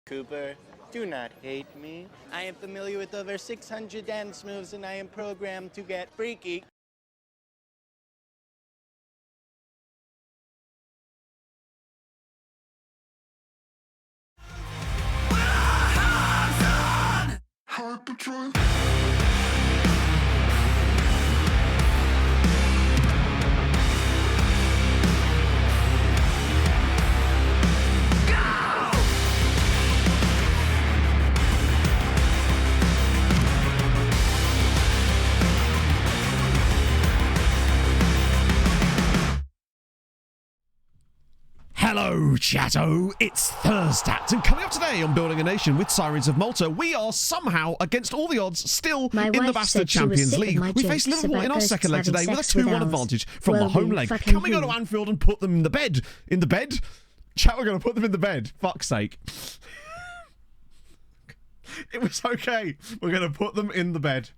Cooper, do not hate me. I am familiar with over 600 dance moves and I am programmed to get freaky. Hyperdrive. Hello, chatto. It's Thurstat, and coming up today on Building a Nation with Sirens of Malta, we are somehow, against all the odds, still in the Bastard Champions League. We face Liverpool in our second leg today with a 2-1 advantage from the home leg. Can we go to Anfield and put them in the bed? In the bed? Chat, we're going to put them in the bed. Fuck's sake. It was okay. We're going to put them in the bed.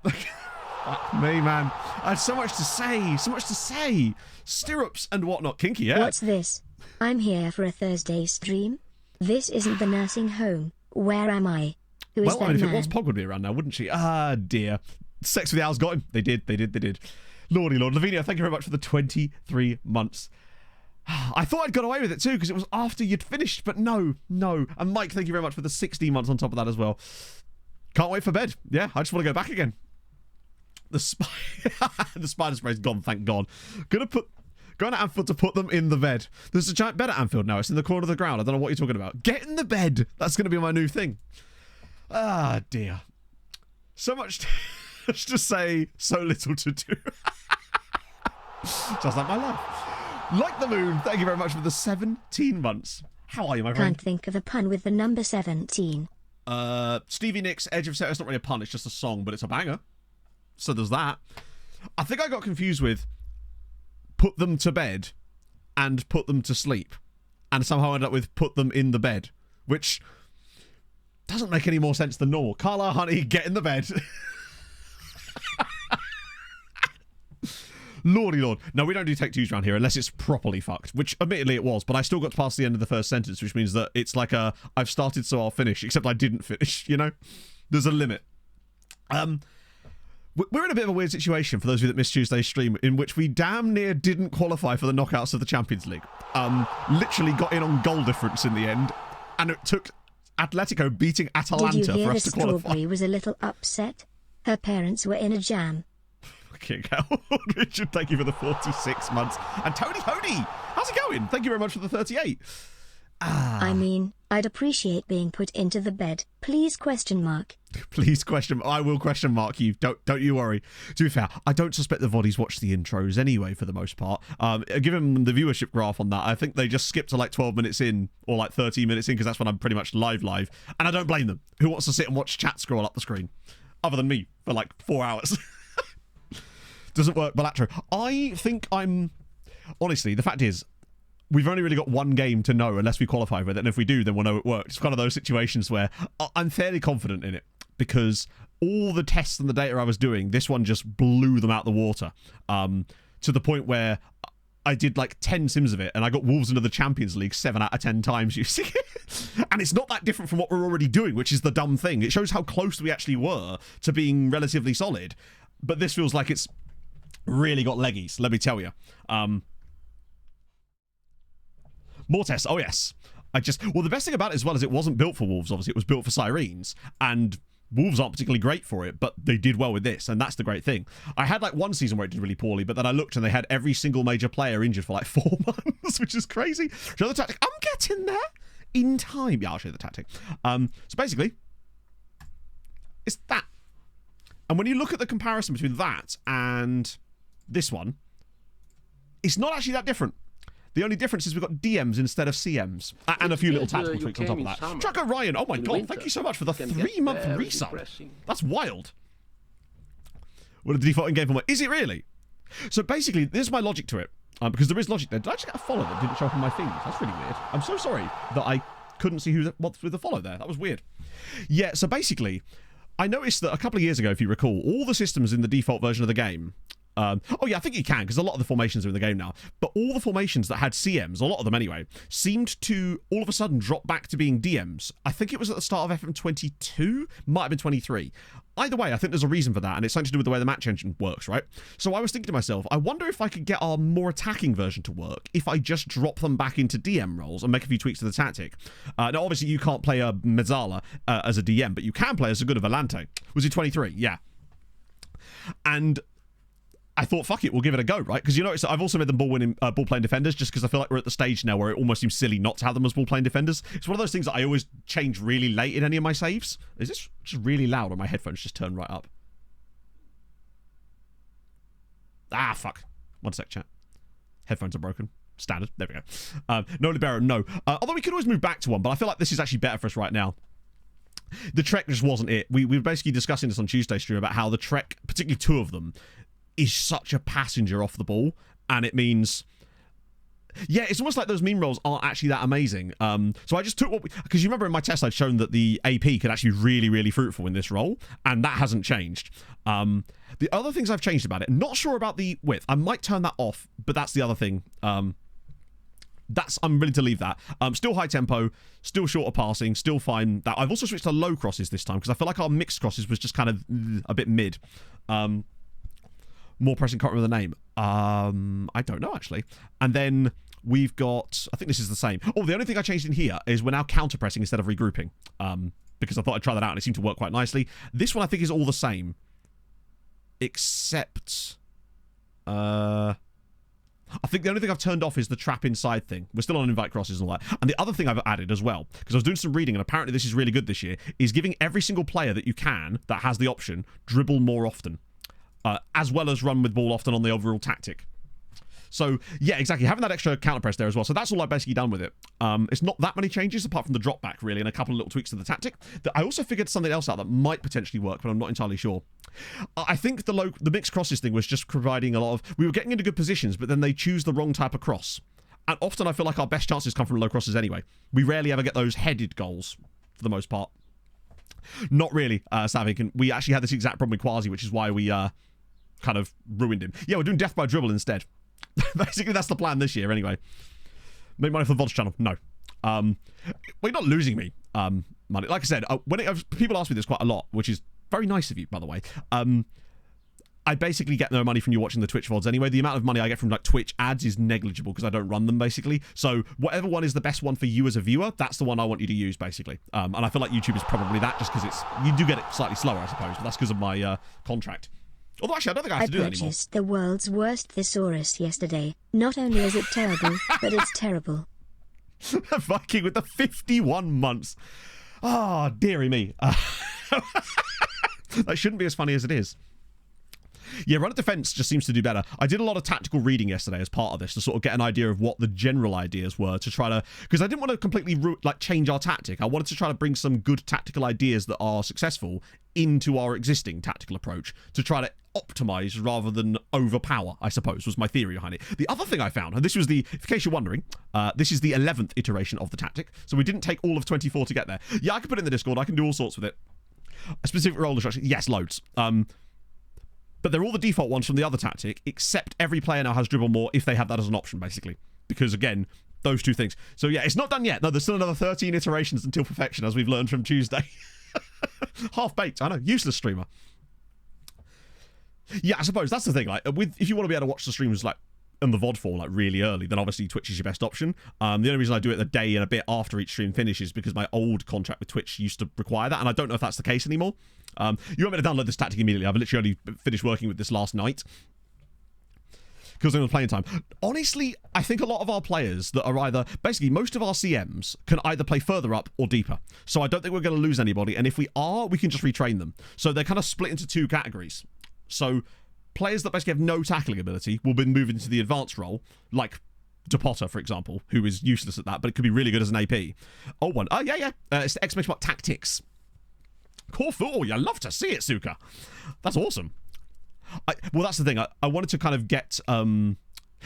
Fuck me, man. I had so much to say. So much to say. Stirrups and whatnot. Kinky, yeah? What's this? I'm here for a Thursday stream. This isn't the nursing home. Where am I? Who is that if man? it was, Pog would be around now, wouldn't she? Ah, dear. Sex with the Owls got him. They did. Lordy Lord. Lavinia, thank you very much for the 23 months. I thought I'd got away with it too, because it was after you'd finished, but no. And Mike, thank you very much for the 16 months on top of that as well. Can't wait for bed. Yeah, I just want to go back again. The spider spray's gone, thank God. Going to Anfield to put them in the bed. There's a giant bed at Anfield now. It's in the corner of the ground. I don't know what you're talking about. Get in the bed. That's going to be my new thing. Ah, dear. So much to say, so little to do. Just like my life. Like the moon, thank you very much for the 17 months. How are you, my friend? Can't think of a pun with the number 17. Stevie Nicks' Edge of Set. It's not really a pun, it's just a song, but it's a banger. So there's that. I think I got confused with put them to bed and put them to sleep. And somehow ended up with put them in the bed, which doesn't make any more sense than normal. Carla, honey, get in the bed. Lordy Lord. No, we don't do take twos around here unless it's properly fucked, which admittedly it was, but I still got past the end of the first sentence, which means that it's like a I've started so I'll finish, except I didn't finish, you know? There's a limit. We're in a bit of a weird situation, for those of you that missed Tuesday's stream, in which we damn near didn't qualify for the knockouts of the Champions League. Literally got in on goal difference in the end, and it took Atletico beating Atalanta for us to qualify. Strawberry was a little upset? Her parents were in a jam. Fucking hell. Richard, thank you for the 46 months. And Tony Honey, how's it going? Thank you very much for the 38. I mean, I'd appreciate being put into the bed. Please question mark. Please question. I will question mark you. Don't you worry. To be fair, I don't suspect the Voddies watch the intros anyway, for the most part. Given the viewership graph on that, I think they just skip to like 12 minutes in or like 13 minutes in, because that's when I'm pretty much live. And I don't blame them. Who wants to sit and watch chat scroll up the screen? Other than me for like 4 hours. Doesn't work, Balatro. I think honestly, the fact is, we've only really got one game to know unless we qualify with it, and if we do, then we'll know it worked. It's kind of those situations where I'm fairly confident in it, because all the tests and the data I was doing, this one just blew them out the water, to the point where I did like 10 sims of it, and I got Wolves into the Champions League 7 out of 10 times, you see. And it's not that different from what we're already doing, which is the dumb thing. It shows how close we actually were to being relatively solid, but this feels like it's really got leggies, let me tell you. More tests. Oh, yes. Well, the best thing about it as well is it wasn't built for Wolves, obviously. It was built for Sirens. And Wolves aren't particularly great for it, but they did well with this, and that's the great thing. I had like one season where it did really poorly, but then I looked and they had every single major player injured for like 4 months, which is crazy. Show the tactic. I'm getting there in time. Yeah, I'll show you the tactic. So basically, it's that. And when you look at the comparison between that and this one, it's not actually that different. The only difference is we've got DMs instead of CMs. And a few little tactical tweaks on top of that. Tracker Ryan, oh my God, thank you so much for the 3-month resub. That's wild. What a default in-game format. Is it really? So basically, there's my logic to it. Because there is logic there. Did I just get a follow that didn't show up on my feed? That's really weird. I'm so sorry that I couldn't see what's with the follow there. That was weird. Yeah, so basically, I noticed that a couple of years ago, if you recall, all the systems in the default version of the game Oh yeah, I think you can, because a lot of the formations are in the game now. But all the formations that had CMs, a lot of them anyway, seemed to all of a sudden drop back to being DMs. I think it was at the start of FM22, might have been 23. Either way, I think there's a reason for that, and it's something to do with the way the match engine works, right? So I was thinking to myself, I wonder if I could get our more attacking version to work if I just drop them back into DM roles and make a few tweaks to the tactic. Now, obviously, you can't play a Mezzala as a DM, but you can play as a good of Volante. Was he 23? Yeah. And I thought, fuck it, we'll give it a go, right? Because you notice I've also made them ball-playing defenders just because I feel like we're at the stage now where it almost seems silly not to have them as ball-playing defenders. It's one of those things that I always change really late in any of my saves. Is this just really loud or my headphones just turn right up? Ah, fuck. One sec, chat. Headphones are broken. Standard. There we go. No libero, no. Although we could always move back to one, but I feel like this is actually better for us right now. The Trek just wasn't it. We were basically discussing this on Tuesday stream about how the Trek, particularly two of them, is such a passenger off the ball, and it means, yeah, it's almost like those meme rolls aren't actually that amazing. So I just took because you remember in my test I'd shown that the AP could actually really, really fruitful in this role, and that hasn't changed. The other things I've changed about it, not sure about the width. I might turn that off, but that's the other thing. I'm willing to leave that. Still high tempo, still shorter passing, still fine. That I've also switched to low crosses this time because I feel like our mixed crosses was just kind of a bit mid. More pressing, can't remember the name. I don't know, actually. And then we've got, I think this is the same. Oh, the only thing I changed in here is we're now counter-pressing instead of regrouping. Because I thought I'd try that out and it seemed to work quite nicely. This one I think is all the same. Except, I think the only thing I've turned off is the trap inside thing. We're still on invite crosses and all that. And the other thing I've added as well, because I was doing some reading and apparently this is really good this year, is giving every single player that you can, that has the option, dribble more often. As well as run with ball often on the overall tactic. So, yeah, exactly. Having that extra counter press there as well. So that's all I've basically done with it. It's not that many changes apart from the drop back, really, and a couple of little tweaks to the tactic. I also figured something else out that might potentially work, but I'm not entirely sure. I think the mixed crosses thing was just providing a lot of... We were getting into good positions, but then they choose the wrong type of cross. And often I feel like our best chances come from low crosses anyway. We rarely ever get those headed goals, for the most part. Not really, Savik. We actually had this exact problem with Quasi, which is why we... kind of ruined him. Yeah, we're doing death by dribble instead. Basically, that's the plan this year anyway. Make money for the VODs channel. No. Well, you're not losing me money. Like I said, people ask me this quite a lot, which is very nice of you, by the way. I basically get no money from you watching the Twitch VODs anyway. The amount of money I get from like Twitch ads is negligible because I don't run them basically. So whatever one is the best one for you as a viewer, that's the one I want you to use basically. And I feel like YouTube is probably that just because you do get it slightly slower, I suppose, but that's because of my contract. Although actually, I don't think I have to do that anymore. I purchased the world's worst thesaurus yesterday. Not only is it terrible, but it's terrible. Viking with the 51 months. Ah, oh, dearie me. That shouldn't be as funny as it is. Yeah, run at defense just seems to do better. I did a lot of tactical reading yesterday as part of this to sort of get an idea of what the general ideas were to try to... Because I didn't want to completely change our tactic. I wanted to try to bring some good tactical ideas that are successful into our existing tactical approach to try to optimize rather than overpower, I suppose, was my theory behind it. The other thing I found, and this was in case you're wondering, this is the 11th iteration of the tactic, so we didn't take all of 24 to get there. Yeah, I can put it in the Discord, I can do all sorts with it. A specific role instruction, yes, loads. But they're all the default ones from the other tactic, except every player now has dribble more if they have that as an option, basically. Because, again, those two things. So, yeah, it's not done yet. No, there's still another 13 iterations until perfection, as we've learned from Tuesday. Half-baked, I know. Useless streamer. Yeah, I suppose that's the thing. Like, if you want to be able to watch the streams, like, in the VOD form, like, really early, then obviously Twitch is your best option. The only reason I do it the day and a bit after each stream finishes because my old contract with Twitch used to require that, and I don't know if that's the case anymore. You want me to download this tactic immediately? I've literally only finished working with this last night because it was playing time. Honestly, I think a lot of our players that are either... Basically, most of our CMs can either play further up or deeper. So I don't think we're going to lose anybody, and if we are, we can just retrain them. So they're kind of split into two categories. So players that basically have no tackling ability will be moved into the advanced role, like DePotter, for example, who is useless at that, but it could be really good as an AP. It's the exclamation mark tactics. Corfu, oh, you love to see it, Suka. That's awesome. Well, that's the thing. I wanted to kind of get...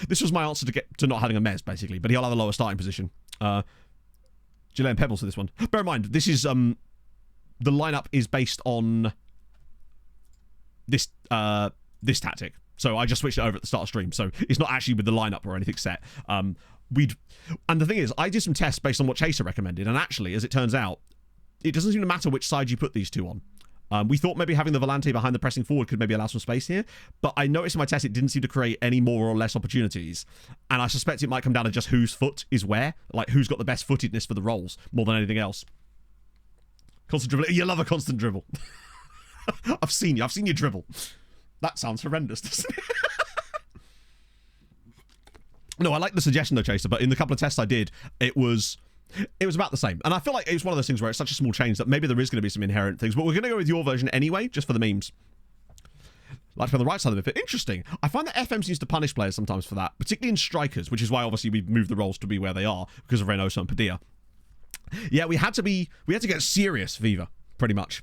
this was my answer to not having a Mez, basically, but he'll have a lower starting position. Gillian Pebbles for this one. Bear in mind, this is... the lineup is based on this tactic. So I just switched it over at the start of stream. So it's not actually with the lineup or anything set. And the thing is, I did some tests based on what Chaser recommended, and actually, as it turns out, it doesn't seem to matter which side you put these two on. We thought maybe having the Volante behind the pressing forward could maybe allow some space here, but I noticed in my test it didn't seem to create any more or less opportunities, and I suspect it might come down to just whose foot is where, like who's got the best footedness for the roles, more than anything else. Constant dribble. You love a constant dribble. I've seen you dribble. That sounds horrendous, doesn't it? No, I like the suggestion though, Chaser, but in the couple of tests I did, it was about the same. And I feel like it's one of those things where it's such a small change that maybe there is going to be some inherent things, but we're going to go with your version anyway, just for the memes. Like on the right side of the bit. Interesting. I find that FM seems to punish players sometimes for that, particularly in strikers, which is why obviously we've moved the roles to be where they are because of Reynoso and Padilla. Yeah, we had to get serious, Viva, pretty much.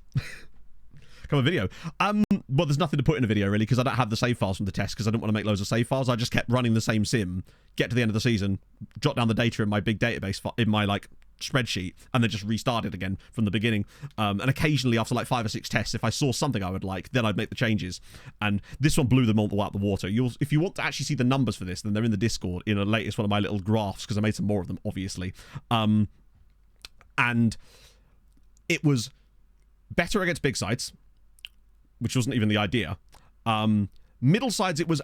Come a video. Well, there's nothing to put in a video really because I don't have the save files from the test because I didn't want to make loads of save files. I just kept running the same sim, get to the end of the season, jot down the data in my big database in my like spreadsheet, and then just restart it again from the beginning. And occasionally after like 5 or 6 tests, if I saw something I would like, then I'd make the changes. And this one blew them all out the water. If you want to actually see the numbers for this, then they're in the Discord in a latest one of my little graphs because I made some more of them, obviously. And it was better against big sides, which wasn't even the idea. Middle sides, it was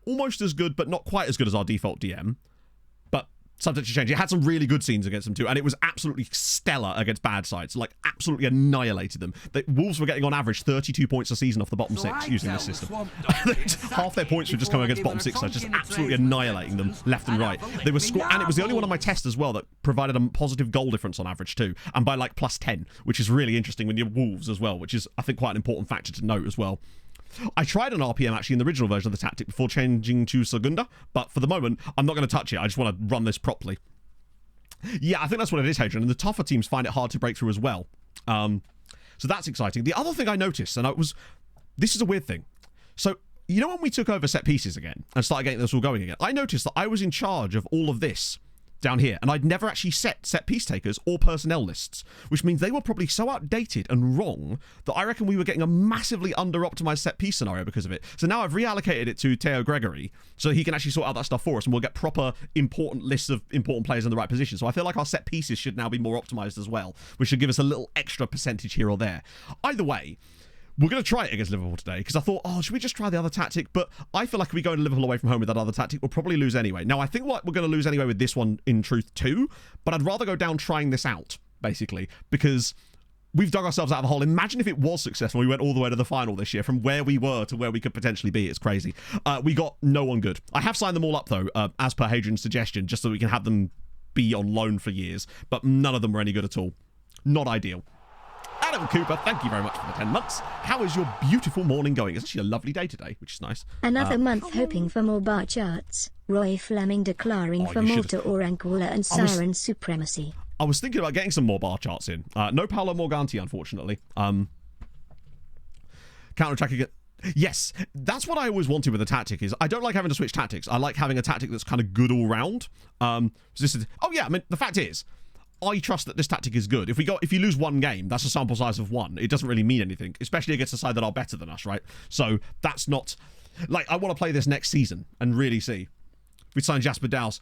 almost as good, but not quite as good as our default DM. But subject to change. It had some really good scenes against them too, and it was absolutely stellar against bad sides. Like, absolutely annihilated them. Wolves were getting on average 32 points a season off the bottom 6 using this system. Half their points were just coming against bottom 6 sides, just absolutely annihilating them left and right. They were and it was the only one on my test as well that provided a positive goal difference on average too, and by like +10, which is really interesting when you're Wolves as well, which is, I think, quite an important factor to note as well. I tried an RPM actually in the original version of the tactic before changing to Segunda, but for the moment, I'm not going to touch it. I just want to run this properly. Yeah, I think that's what it is, Hadrian, and the tougher teams find it hard to break through as well. So that's exciting. The other thing I noticed, and this is a weird thing. So, you know when we took over set pieces again and started getting this all going again, I noticed that I was in charge of all of this down here, and I'd never actually set piece takers or personnel lists, which means they were probably so outdated and wrong that I reckon we were getting a massively under-optimized set piece scenario because of it. So now I've reallocated it to Theo Gregory so he can actually sort out that stuff for us, and we'll get proper important lists of important players in the right position. So I feel like our set pieces should now be more optimized as well, which should give us a little extra percentage here or there. Either way, we're going to try it against Liverpool today because I thought, should we just try the other tactic? But I feel like if we go to Liverpool away from home with that other tactic, we'll probably lose anyway. Now, I think we're going to lose anyway with this one in truth too, but I'd rather go down trying this out, basically, because we've dug ourselves out of a hole. Imagine if it was successful. We went all the way to the final this year from where we were to where we could potentially be. It's crazy. We got no one good. I have signed them all up, though, as per Hadrian's suggestion, just so we can have them be on loan for years, but none of them were any good at all. Not ideal. Adam Cooper, thank you very much for the 10 months. How is your beautiful morning going? It's actually a lovely day today, which is nice. Another month hoping for more bar charts. Roy Fleming declaring for Malta or Angola and Siren supremacy. I was thinking about getting some more bar charts in. No Paolo Morganti, unfortunately. Counter-attacking. Yes, that's what I always wanted with a tactic is I don't like having to switch tactics. I like having a tactic that's kind of good all round. The fact is, I trust that this tactic is good. If you lose one game, that's a sample size of 1. It doesn't really mean anything, especially against a side that are better than us, right? So that's not like I want to play this next season and really see. We signed Jasper Douse.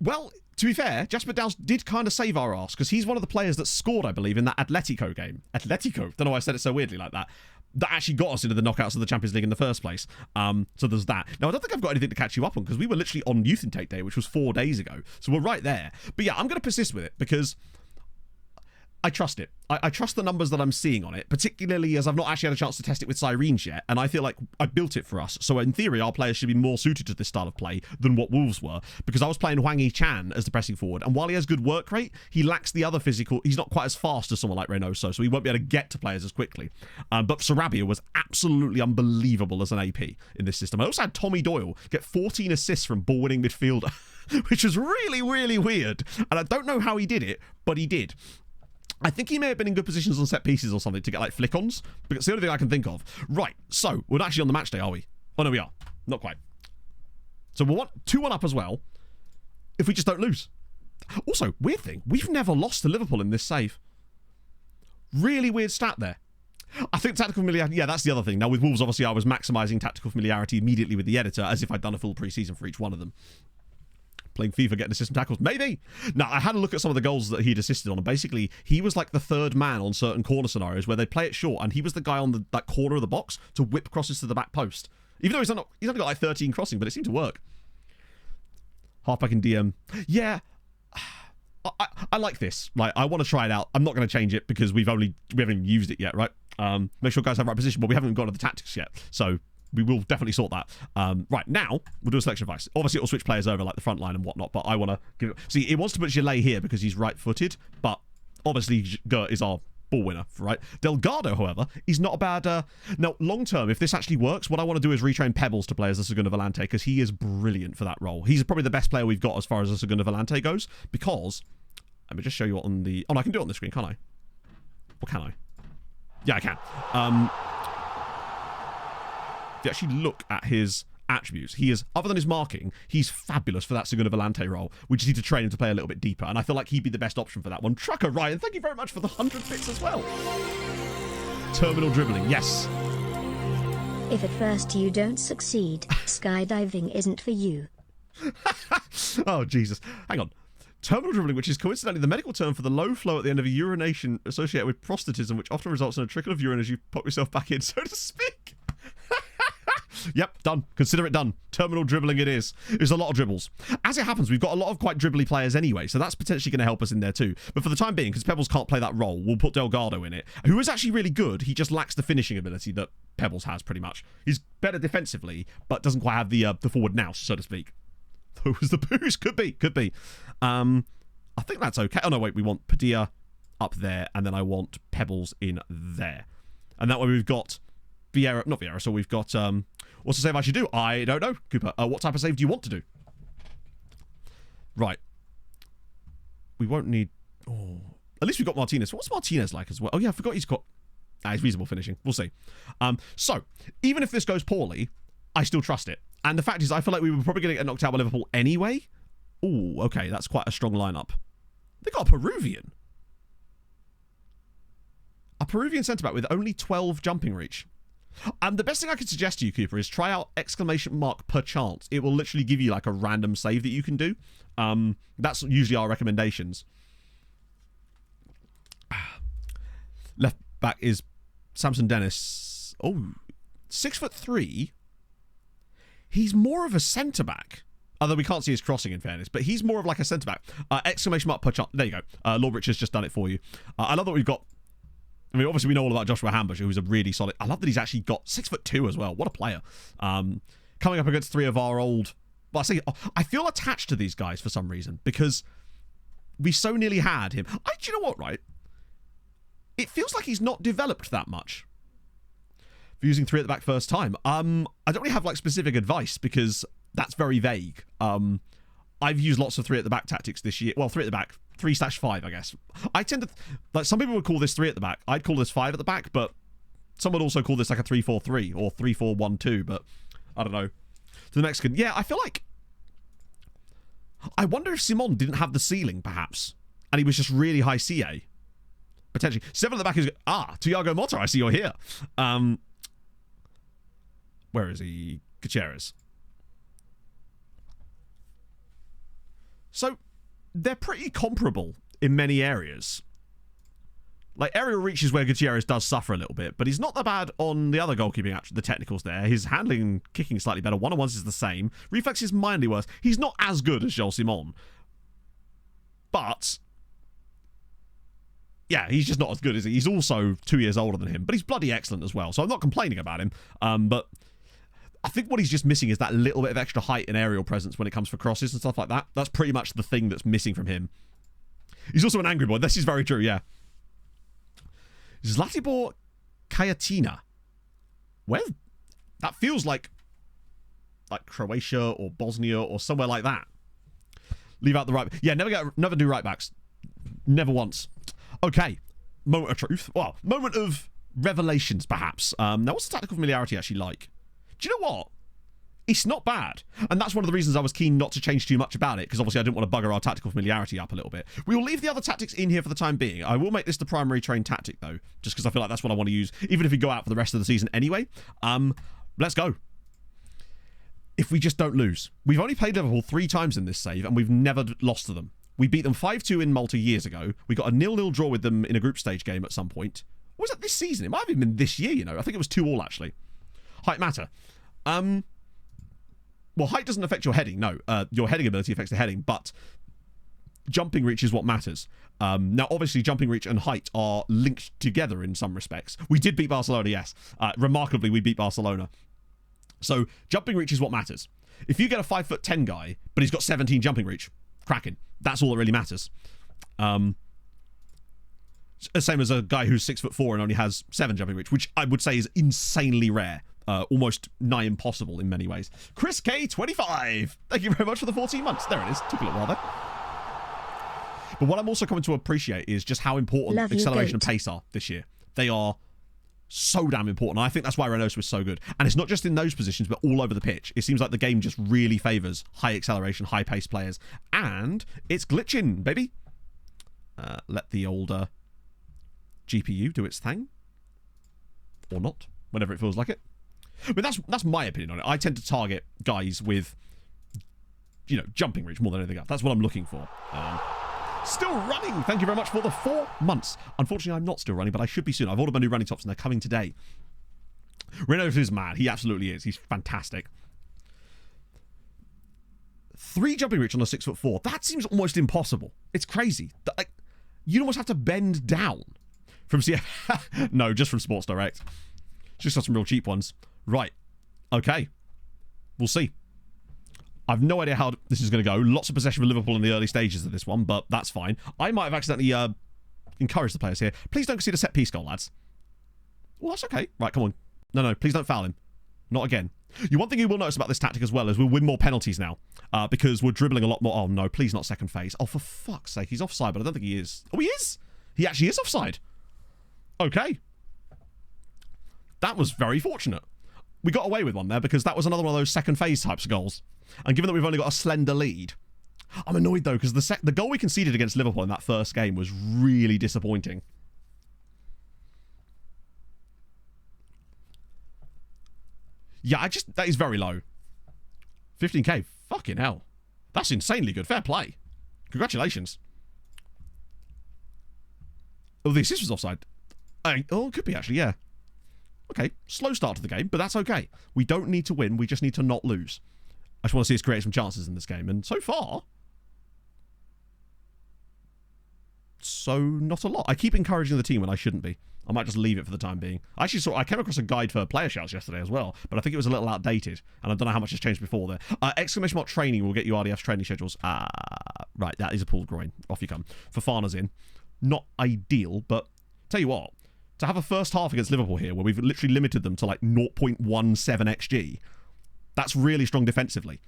Well, to be fair, Jasper Douse did kind of save our arse because he's one of the players that scored, I believe, in that Atletico game. Atletico. Don't know why I said it so weirdly like that. That actually got us into the knockouts of the Champions League in the first place. So there's that. Now, I don't think I've got anything to catch you up on because we were literally on Youth Intake Day, which was 4 days ago. So we're right there. But yeah, I'm going to persist with it because I trust it. I trust the numbers that I'm seeing on it, particularly as I've not actually had a chance to test it with Sirens yet, and I feel like I built it for us. So in theory, our players should be more suited to this style of play than what Wolves were, because I was playing Hwang Yi-chan as the pressing forward, and while he has good work rate, he lacks the other physical. He's not quite as fast as someone like Reynoso, so he won't be able to get to players as quickly. But Sarabia was absolutely unbelievable as an AP in this system. I also had Tommy Doyle get 14 assists from ball-winning midfielder, which was really, really weird, and I don't know how he did it, but he did. I think he may have been in good positions on set pieces or something to get like flick-ons, but it's the only thing I can think of. Right, so we're not actually on the match day, are we? Oh no, we are. Not quite. So we'll want 2-1 up as well if we just don't lose. Also, weird thing, we've never lost to Liverpool in this save. Really weird stat there. I think tactical familiarity, yeah, that's the other thing. Now with Wolves, obviously I was maximising tactical familiarity immediately with the editor as if I'd done a full pre-season for each one of them. Playing FIFA, getting assist and tackles, maybe. Now, I had a look at some of the goals that he'd assisted on, and basically, he was like the third man on certain corner scenarios where they play it short, and he was the guy on that corner of the box to whip crosses to the back post. Even though he's only got like 13 crossing, but it seemed to work. Halfback in DM. Yeah, I like this. Like, I want to try it out. I'm not going to change it because we haven't even used it yet, right? Make sure guys have the right position, but we haven't got to the tactics yet. So we will definitely sort that. Right, now, we'll do a selection advice. Obviously, it'll switch players over, like the front line and whatnot, but I want to give it... See, it wants to put Gillet here because he's right-footed, but obviously, Gert is our ball winner, right? Delgado, however, is not a bad... Now, long-term, if this actually works, what I want to do is retrain Pebbles to play as the Segunda Volante because he is brilliant for that role. He's probably the best player we've got as far as the Segunda Volante goes because... Let me just show you what on the... Oh, no, I can do it on the screen, can't I? Or can I? Yeah, I can. If you actually look at his attributes, he is, other than his marking, he's fabulous for that Segunda Volante role. We just need to train him to play a little bit deeper, and I feel like he'd be the best option for that one. Trucker Ryan, thank you very much for the 100 bits as well. Terminal dribbling, yes. If at first you don't succeed, skydiving isn't for you. Oh, Jesus. Hang on. Terminal dribbling, which is coincidentally the medical term for the low flow at the end of a urination associated with prostatism, which often results in a trickle of urine as you pop yourself back in, so to speak. Yep, done. Consider it done. Terminal dribbling it is. It's a lot of dribbles. As it happens, we've got a lot of quite dribbly players anyway, so that's potentially going to help us in there too. But for the time being, because Pebbles can't play that role, we'll put Delgado in it, who is actually really good. He just lacks the finishing ability that Pebbles has, pretty much. He's better defensively, but doesn't quite have the forward nous, so to speak. Those the booze. Could be. I think that's okay. Oh, no, wait. We want Padilla up there, and then I want Pebbles in there. And that way we've got Vieira. Not Vieira, so we've got... what's the save I should do? I don't know, Cooper. What type of save do you want to do? Right. We won't need... Oh, at least we've got Martinez. What's Martinez like as well? Oh, yeah, I forgot he's got... he's reasonable finishing. We'll see. So, even if this goes poorly, I still trust it. And the fact is, I feel like we were probably going to get knocked out by Liverpool anyway. Oh, okay, that's quite a strong lineup. They got a Peruvian. A Peruvian centre-back with only 12 jumping reach. And the best thing I could suggest to you, Cooper, is try out ! perchance. It will literally give you like a random save that you can do. That's usually our recommendations. Left back is Samson Dennis. Oh, 6'3". He's more of a centre-back. Although we can't see his crossing, in fairness. But he's more of like a centre-back. ! Perchance. There you go. Lord Richard's just done it for you. I love that we've got... I mean, obviously we know all about Joshua Hambush, who's a really solid... I love that he's actually got 6'2" as well. What a player. Coming up against three of our old... Well, I feel attached to these guys for some reason. Because we so nearly had him. Do you know what, right? It feels like he's not developed that much. For using three at the back first time. I don't really have like specific advice because that's very vague. I've used lots of three at the back tactics this year. Well, three at the back. 3/5, I guess. I tend to... Like, some people would call this 3 at the back. I'd call this 5 at the back, but some would also call this like a 3-4-3 or 3-4-1-2, but I don't know. To the Mexican. Yeah, I feel like... I wonder if Simon didn't have the ceiling, perhaps, and he was just really high CA. Potentially. 7 at the back is... Thiago Motta, I see you're here. Where is he? Gutierrez. So... They're pretty comparable in many areas. Like, aerial reach is where Gutierrez does suffer a little bit, but he's not that bad on the other goalkeeping, actually, the technicals there. His handling and kicking is slightly better. One-on-ones is the same. Reflex is mildly worse. He's not as good as Joel Simon. But, yeah, he's just not as good, is he? He's also 2 years older than him, but he's bloody excellent as well, so I'm not complaining about him. But I think what he's just missing is that little bit of extra height and aerial presence when it comes for crosses and stuff like that. That's pretty much the thing that's missing from him. He's also an angry boy. This is very true, yeah. Zlatibor Kajatina. Where? That feels like Croatia or Bosnia or somewhere like that. Leave out the right... Yeah, never do right backs. Never once. Okay. Moment of truth. Well, moment of revelations, perhaps. Now, what's the tactical familiarity actually like? Do you know what? It's not bad. And that's one of the reasons I was keen not to change too much about it, because obviously I didn't want to bugger our tactical familiarity up a little bit. We will leave the other tactics in here for the time being. I will make this the primary train tactic, though, just because I feel like that's what I want to use, even if we go out for the rest of the season anyway. Let's go. If we just don't lose. We've only played Liverpool 3 times in this save, and we've never lost to them. We beat them 5-2 in Malta years ago. We got a 0-0 draw with them in a group stage game at some point. Or was that this season? It might have even been this year, you know. I think it was 2-2, actually. Height matter. Well, height doesn't affect your heading, no. Your heading ability affects the heading, but jumping reach is what matters. Now, obviously, jumping reach and height are linked together in some respects. We did beat Barcelona, yes. Remarkably, we beat Barcelona. So, jumping reach is what matters. If you get a 5'10" guy, but he's got 17 jumping reach, cracking. That's all that really matters. Same as a guy who's 6'4" and only has 7 jumping reach, which I would say is insanely rare. Almost nigh impossible in many ways. Chris K25, thank you very much for the 14 months. There it is. Took a little while there. But what I'm also coming to appreciate is just how important acceleration and pace are this year. They are so damn important. I think that's why Renault was so good. And it's not just in those positions, but all over the pitch. It seems like the game just really favours high acceleration, high pace players. And it's glitching, baby. Let the older GPU do its thing. Or not, whenever it feels like it. But that's my opinion on it. I tend to target guys with, you know, jumping reach more than anything else. That's what I'm looking for. Still running. Thank you very much for the 4 months. Unfortunately, I'm not still running, but I should be soon. I've ordered my new running tops and they're coming today. Renault is mad. He absolutely is. He's fantastic. 3 jumping reach on a 6'4". That seems almost impossible. It's crazy. Like, you'd almost have to bend down from CF. No, just from Sports Direct. Just got some real cheap ones. Right. Okay. We'll see. I've no idea how this is going to go. Lots of possession for Liverpool in the early stages of this one, but that's fine. I might have accidentally encouraged the players here. Please don't concede a set-piece goal, lads. Well, that's okay. Right, come on. No, please don't foul him. Not again. One thing you will notice about this tactic as well is we'll win more penalties now because we're dribbling a lot more. Oh, no, please not second phase. Oh, for fuck's sake. He's offside, but I don't think he is. Oh, he is? He actually is offside. Okay. That was very fortunate. We got away with one there because that was another one of those second phase types of goals. And given that we've only got a slender lead, I'm annoyed though because the goal we conceded against Liverpool in that first game was really disappointing. Yeah, that is very low. 15k, fucking hell. That's insanely good. Fair play. Congratulations. Oh, the assist was offside. Oh, it could be actually, yeah. Okay, slow start to the game, but that's okay. We don't need to win, we just need to not lose. I just want to see us create some chances in this game, and so far, not a lot. I keep encouraging the team when I shouldn't be. I might just leave it for the time being. I came across a guide for player shouts yesterday as well, but I think it was a little outdated, and I don't know how much has changed before there. Exclamation mark training will get you RDF's training schedules. Right, that is a pulled groin. Off you come. Fofana's in. Not ideal, but tell you what, to have a first half against Liverpool here where we've literally limited them to like 0.17 XG, that's really strong defensively.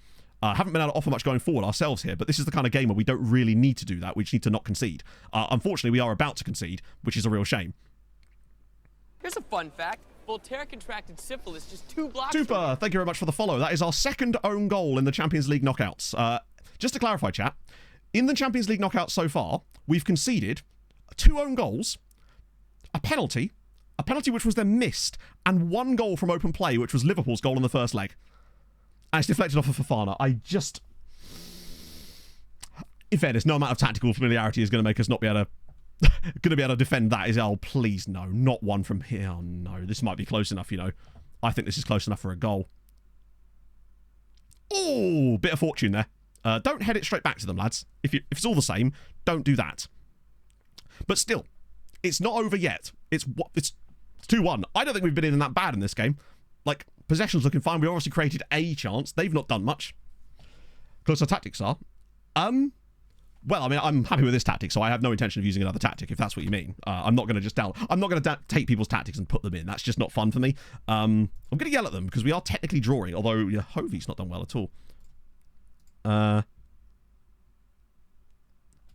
Haven't been able to offer much going forward ourselves here, but this is the kind of game where we don't really need to do that. We just need to not concede. Unfortunately, we are about to concede, which is a real shame. Here's a fun fact. Voltaire contracted syphilis just 2 blocks Super! Thank you very much for the follow. That is our second own goal in the Champions League knockouts. Just to clarify, chat, in the Champions League knockouts so far, we've conceded 2 own goals, a penalty which was then missed, and 1 goal from open play, which was Liverpool's goal in the first leg. And it's deflected off of Fofana. In fairness, no amount of tactical familiarity is going to make us not be able to defend that. Oh, please, no. Not one from here. Oh, no. This might be close enough, you know. I think this is close enough for a goal. Oh, bit of fortune there. Don't head it straight back to them, lads. If it's all the same, don't do that. But still, it's not over yet. It's 2-1. I don't think we've been in that bad in this game. Like, possession's looking fine. We obviously created a chance. They've not done much. Close our tactics are. Well, I mean, I'm happy with this tactic, so I have no intention of using another tactic, if that's what you mean. I'm not going to take people's tactics and put them in. That's just not fun for me. I'm going to yell at them, because we are technically drawing, although Hovey's not done well at all.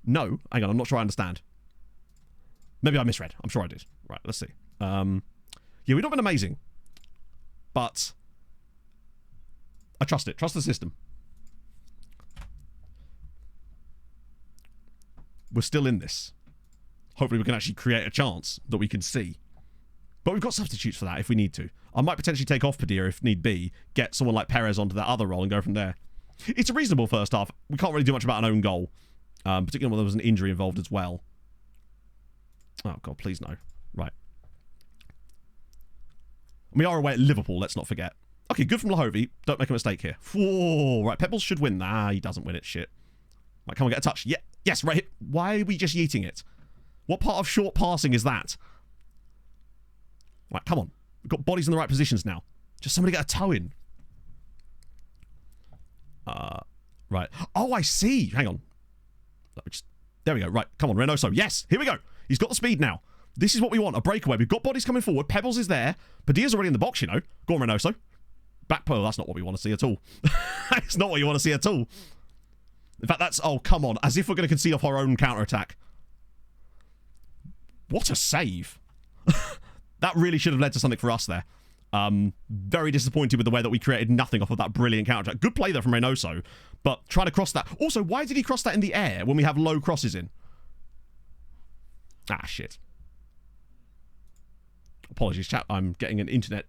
No. Hang on, I'm not sure I understand. Maybe I misread. I'm sure I did. Right, let's see. Yeah, we've not been amazing. But I trust it. Trust the system. We're still in this. Hopefully we can actually create a chance that we can see. But we've got substitutes for that if we need to. I might potentially take off Padilla if need be, get someone like Perez onto that other role and go from there. It's a reasonable first half. We can't really do much about an own goal, particularly when there was an injury involved as well. Oh, God, please no. Right. We are away at Liverpool, let's not forget. Okay, good from Lahovey. Don't make a mistake here. Whoa, right, Pebbles should win. Nah, he doesn't win it. Shit. Right, come on, get a touch. Yeah, yes, right. Why are we just yeeting it? What part of short passing is that? Right, come on. We've got bodies in the right positions now. Just somebody get a toe in. Right. Oh, I see. Hang on. There we go. Right, come on, Reynoso. Yes, here we go. He's got the speed now. This is what we want, a breakaway. We've got bodies coming forward. Pebbles is there. Padilla's already in the box, you know. Go on, Reynoso. Back pole, that's not what we want to see at all. It's not what you want to see at all. In fact, that's... Oh, come on. As if we're going to concede off our own counter-attack. What a save. That really should have led to something for us there. Very disappointed with the way that we created nothing off of that brilliant counter-attack. Good play there from Reynoso, but try to cross that. Also, why did he cross that in the air when we have low crosses in? Ah, shit. Apologies, chat. I'm getting an internet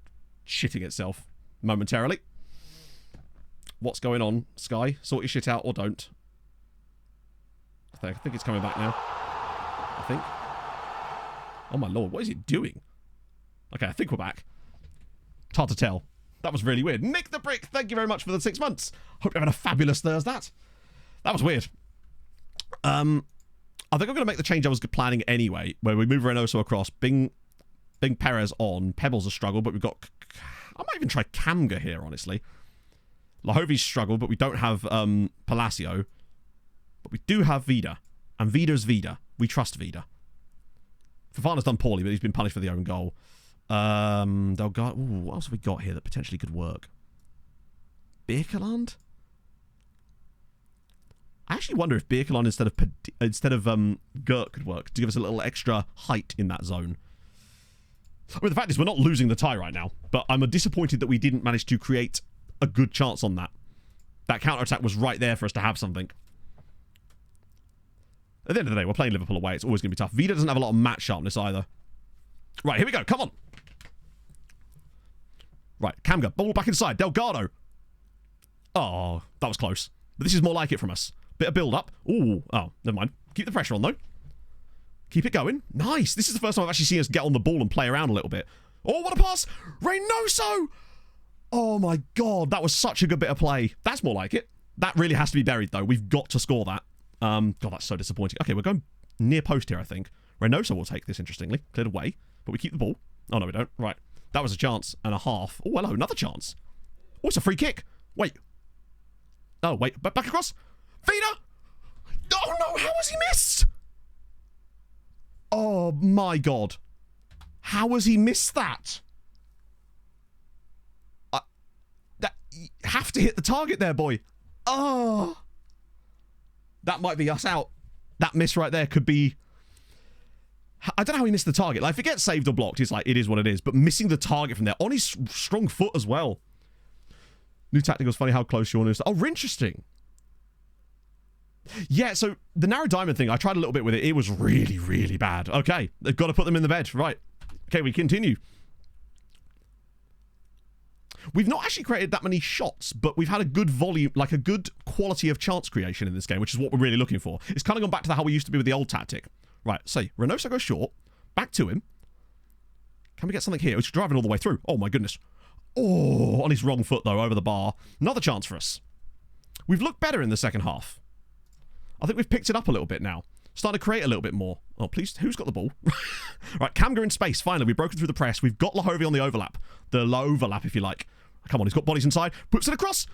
shitting itself momentarily. What's going on, Sky? Sort your shit out or don't. I think it's coming back now. I think. Oh my lord, what is it doing? Okay, I think we're back. It's hard to tell. That was really weird. Nick the Brick, thank you very much for the 6 months. Hope you're having a fabulous Thursday. That was weird. I think I'm going to make the change I was planning anyway, where we move Reynoso across, Bing Perez on. Pebbles a struggle, but we've got... I might even try Kamga here, honestly. Lahovey's struggled, but we don't have Palacio. But we do have Vida. And Vida's Vida. We trust Vida. Fofana's done poorly, but he's been punished for the own goal. Delgado... Ooh, what else have we got here that potentially could work? Birkeland? I actually wonder if Birkeland instead of Gert could work to give us a little extra height in that zone. I mean, the fact is we're not losing the tie right now, but I'm disappointed that we didn't manage to create a good chance on that. That counter-attack was right there for us to have something. At the end of the day, we're playing Liverpool away. It's always going to be tough. Vida doesn't have a lot of match sharpness either. Right, here we go. Come on. Right, Kamga. Ball back inside. Delgado. Oh, that was close. But this is more like it from us. Bit of build-up. Ooh. Oh, never mind. Keep the pressure on, though. Keep it going. Nice. This is the first time I've actually seen us get on the ball and play around a little bit. Oh, what a pass. Reynoso. Oh, my God. That was such a good bit of play. That's more like it. That really has to be buried, though. We've got to score that. God, that's so disappointing. Okay, we're going near post here, I think. Reynoso will take this, interestingly. Cleared away. But we keep the ball. Oh, no, we don't. Right. That was a chance and a half. Oh, hello. Another chance. Oh, it's a free kick. Wait. Oh, wait. Back across. Vida. Oh, no. How has he missed? Oh, my God. How has he missed that? You have to hit the target there, boy. Oh. That might be us out. That miss right there could be... I don't know how he missed the target. Like, if it gets saved or blocked, it's like, it is what it is. But missing the target from there, on his strong foot as well. New tactic was funny how close you want to... Oh, interesting. Yeah, so the narrow diamond thing, I tried a little bit with it. It was really, really bad. Okay, they've got to put them in the bed. Right. Okay, we continue. We've not actually created that many shots, but we've had a good volume, like a good quality of chance creation in this game, which is what we're really looking for. It's kind of gone back to how we used to be with the old tactic. Right, say, Reynoso goes short. Back to him. Can we get something here? He's driving all the way through. Oh, my goodness. Oh, on his wrong foot, though, over the bar. Another chance for us. We've looked better in the second half. I think we've picked it up a little bit now. Starting to create a little bit more. Oh, please, who's got the ball? Right, Kamga in space. Finally, we've broken through the press. We've got Lahovey on the overlap. The low overlap, if you like. Come on, he's got bodies inside. Puts it across.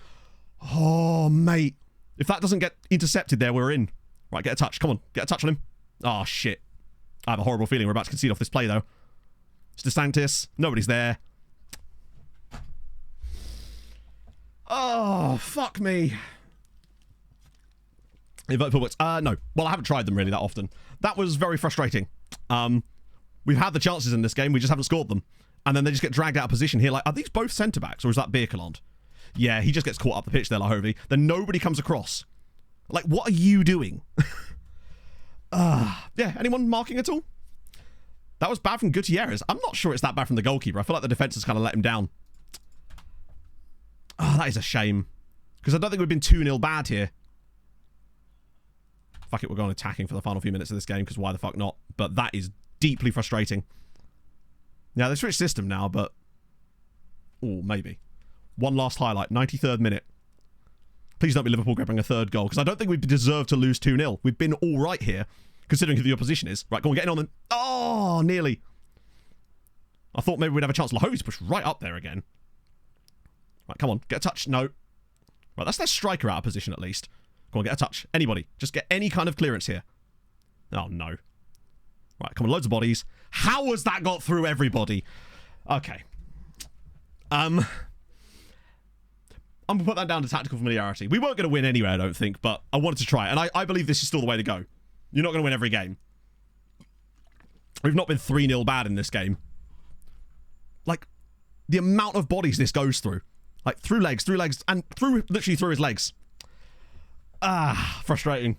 Oh, mate. If that doesn't get intercepted there, we're in. Right, get a touch. Come on, get a touch on him. Oh, shit. I have a horrible feeling we're about to concede off this play, though. It's DeSantis. Nobody's there. Oh, fuck me. Invert forwards. No. Well, I haven't tried them really that often. That was very frustrating. We've had the chances in this game. We just haven't scored them. And then they just get dragged out of position here. Like, are these both centre-backs, or is that Birkeland? Yeah, he just gets caught up the pitch there, Lahovey. Then nobody comes across. Like, what are you doing? Yeah, anyone marking at all? That was bad from Gutierrez. I'm not sure it's that bad from the goalkeeper. I feel like the defense has kind of let him down. Oh, that is a shame. Because I don't think we've been 2-0 bad here. Fuck it, we're going attacking for the final few minutes of this game, because why the fuck not? But that is deeply frustrating. Yeah, they switched system now, but... Oh, maybe. One last highlight, 93rd minute. Please don't be Liverpool grabbing a third goal, because I don't think we deserve to lose 2-0. We've been all right here, considering who the opposition is. Right, go on, get in on them. Oh, nearly. I thought maybe we'd have a chance. Lahovey's pushed right up there again. Right, come on, get a touch. No. Right, that's their striker out of position, at least. Go on, get a touch. Anybody. Just get any kind of clearance here. Oh, no. Right, come on, loads of bodies. How has that got through everybody? Okay. I'm going to put that down to tactical familiarity. We weren't going to win anyway, I don't think, but I wanted to try it. And I believe this is still the way to go. You're not going to win every game. We've not been 3-0 bad in this game. Like, the amount of bodies this goes through. Like, through legs, and literally through his legs. Frustrating.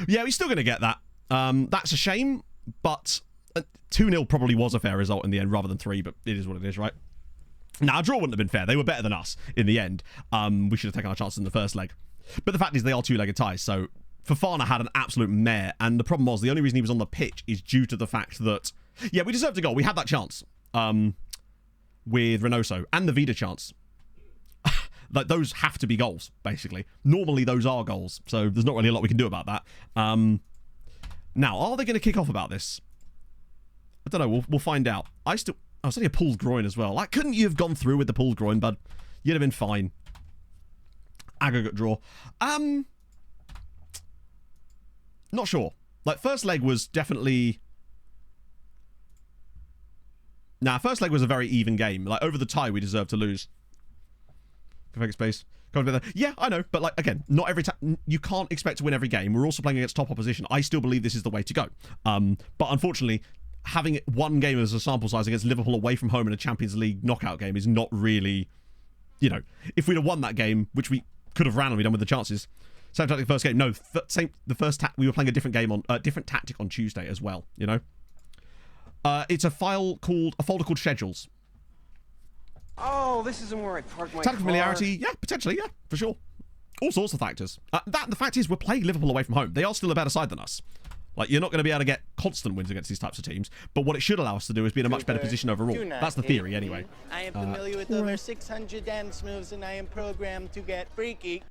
Yeah, we're still going to get that. That's a shame, but 2-0 probably was a fair result in the end rather than 3, but it is what it is, right? Now, a draw wouldn't have been fair. They were better than us in the end. We should have taken our chances in the first leg. But the fact is, they are two-legged ties, so Fofana had an absolute mare, and the problem was, the only reason he was on the pitch is due to the fact that, yeah, we deserved a goal. We had that chance with Reynoso, and the Vida chance. Like, those have to be goals, basically. Normally, those are goals, so there's not really a lot we can do about that. Now, are they going to kick off about this? I don't know. We'll find out. I was only a pulled groin as well. Like, couldn't you have gone through with the pulled groin, bud? You'd have been fine. Aggregate draw. Not sure. Like, first leg was definitely... Nah, first leg was a very even game. Like, over the tie, we deserved to lose. Perfect space. Yeah, I know. But, like, again, not every time... You can't expect to win every game. We're also playing against top opposition. I still believe this is the way to go. But unfortunately, having one game as a sample size against Liverpool away from home in a Champions League knockout game is not really... You know, if we'd have won that game, which we could have randomly done with the chances... Same tactic first game. No, the first we were playing a different game on different tactic on Tuesday as well. You know, it's a folder called schedules. Oh, this isn't where I parked my Tactical familiarity, yeah, potentially, yeah, for sure. All sorts of factors. The fact is, we're playing Liverpool away from home. They are still a better side than us. Like, you're not going to be able to get constant wins against these types of teams, but what it should allow us to do is be in a much better position overall. That's the theory, anyway. I am familiar with over 600 dance moves, and I am programmed to get freaky.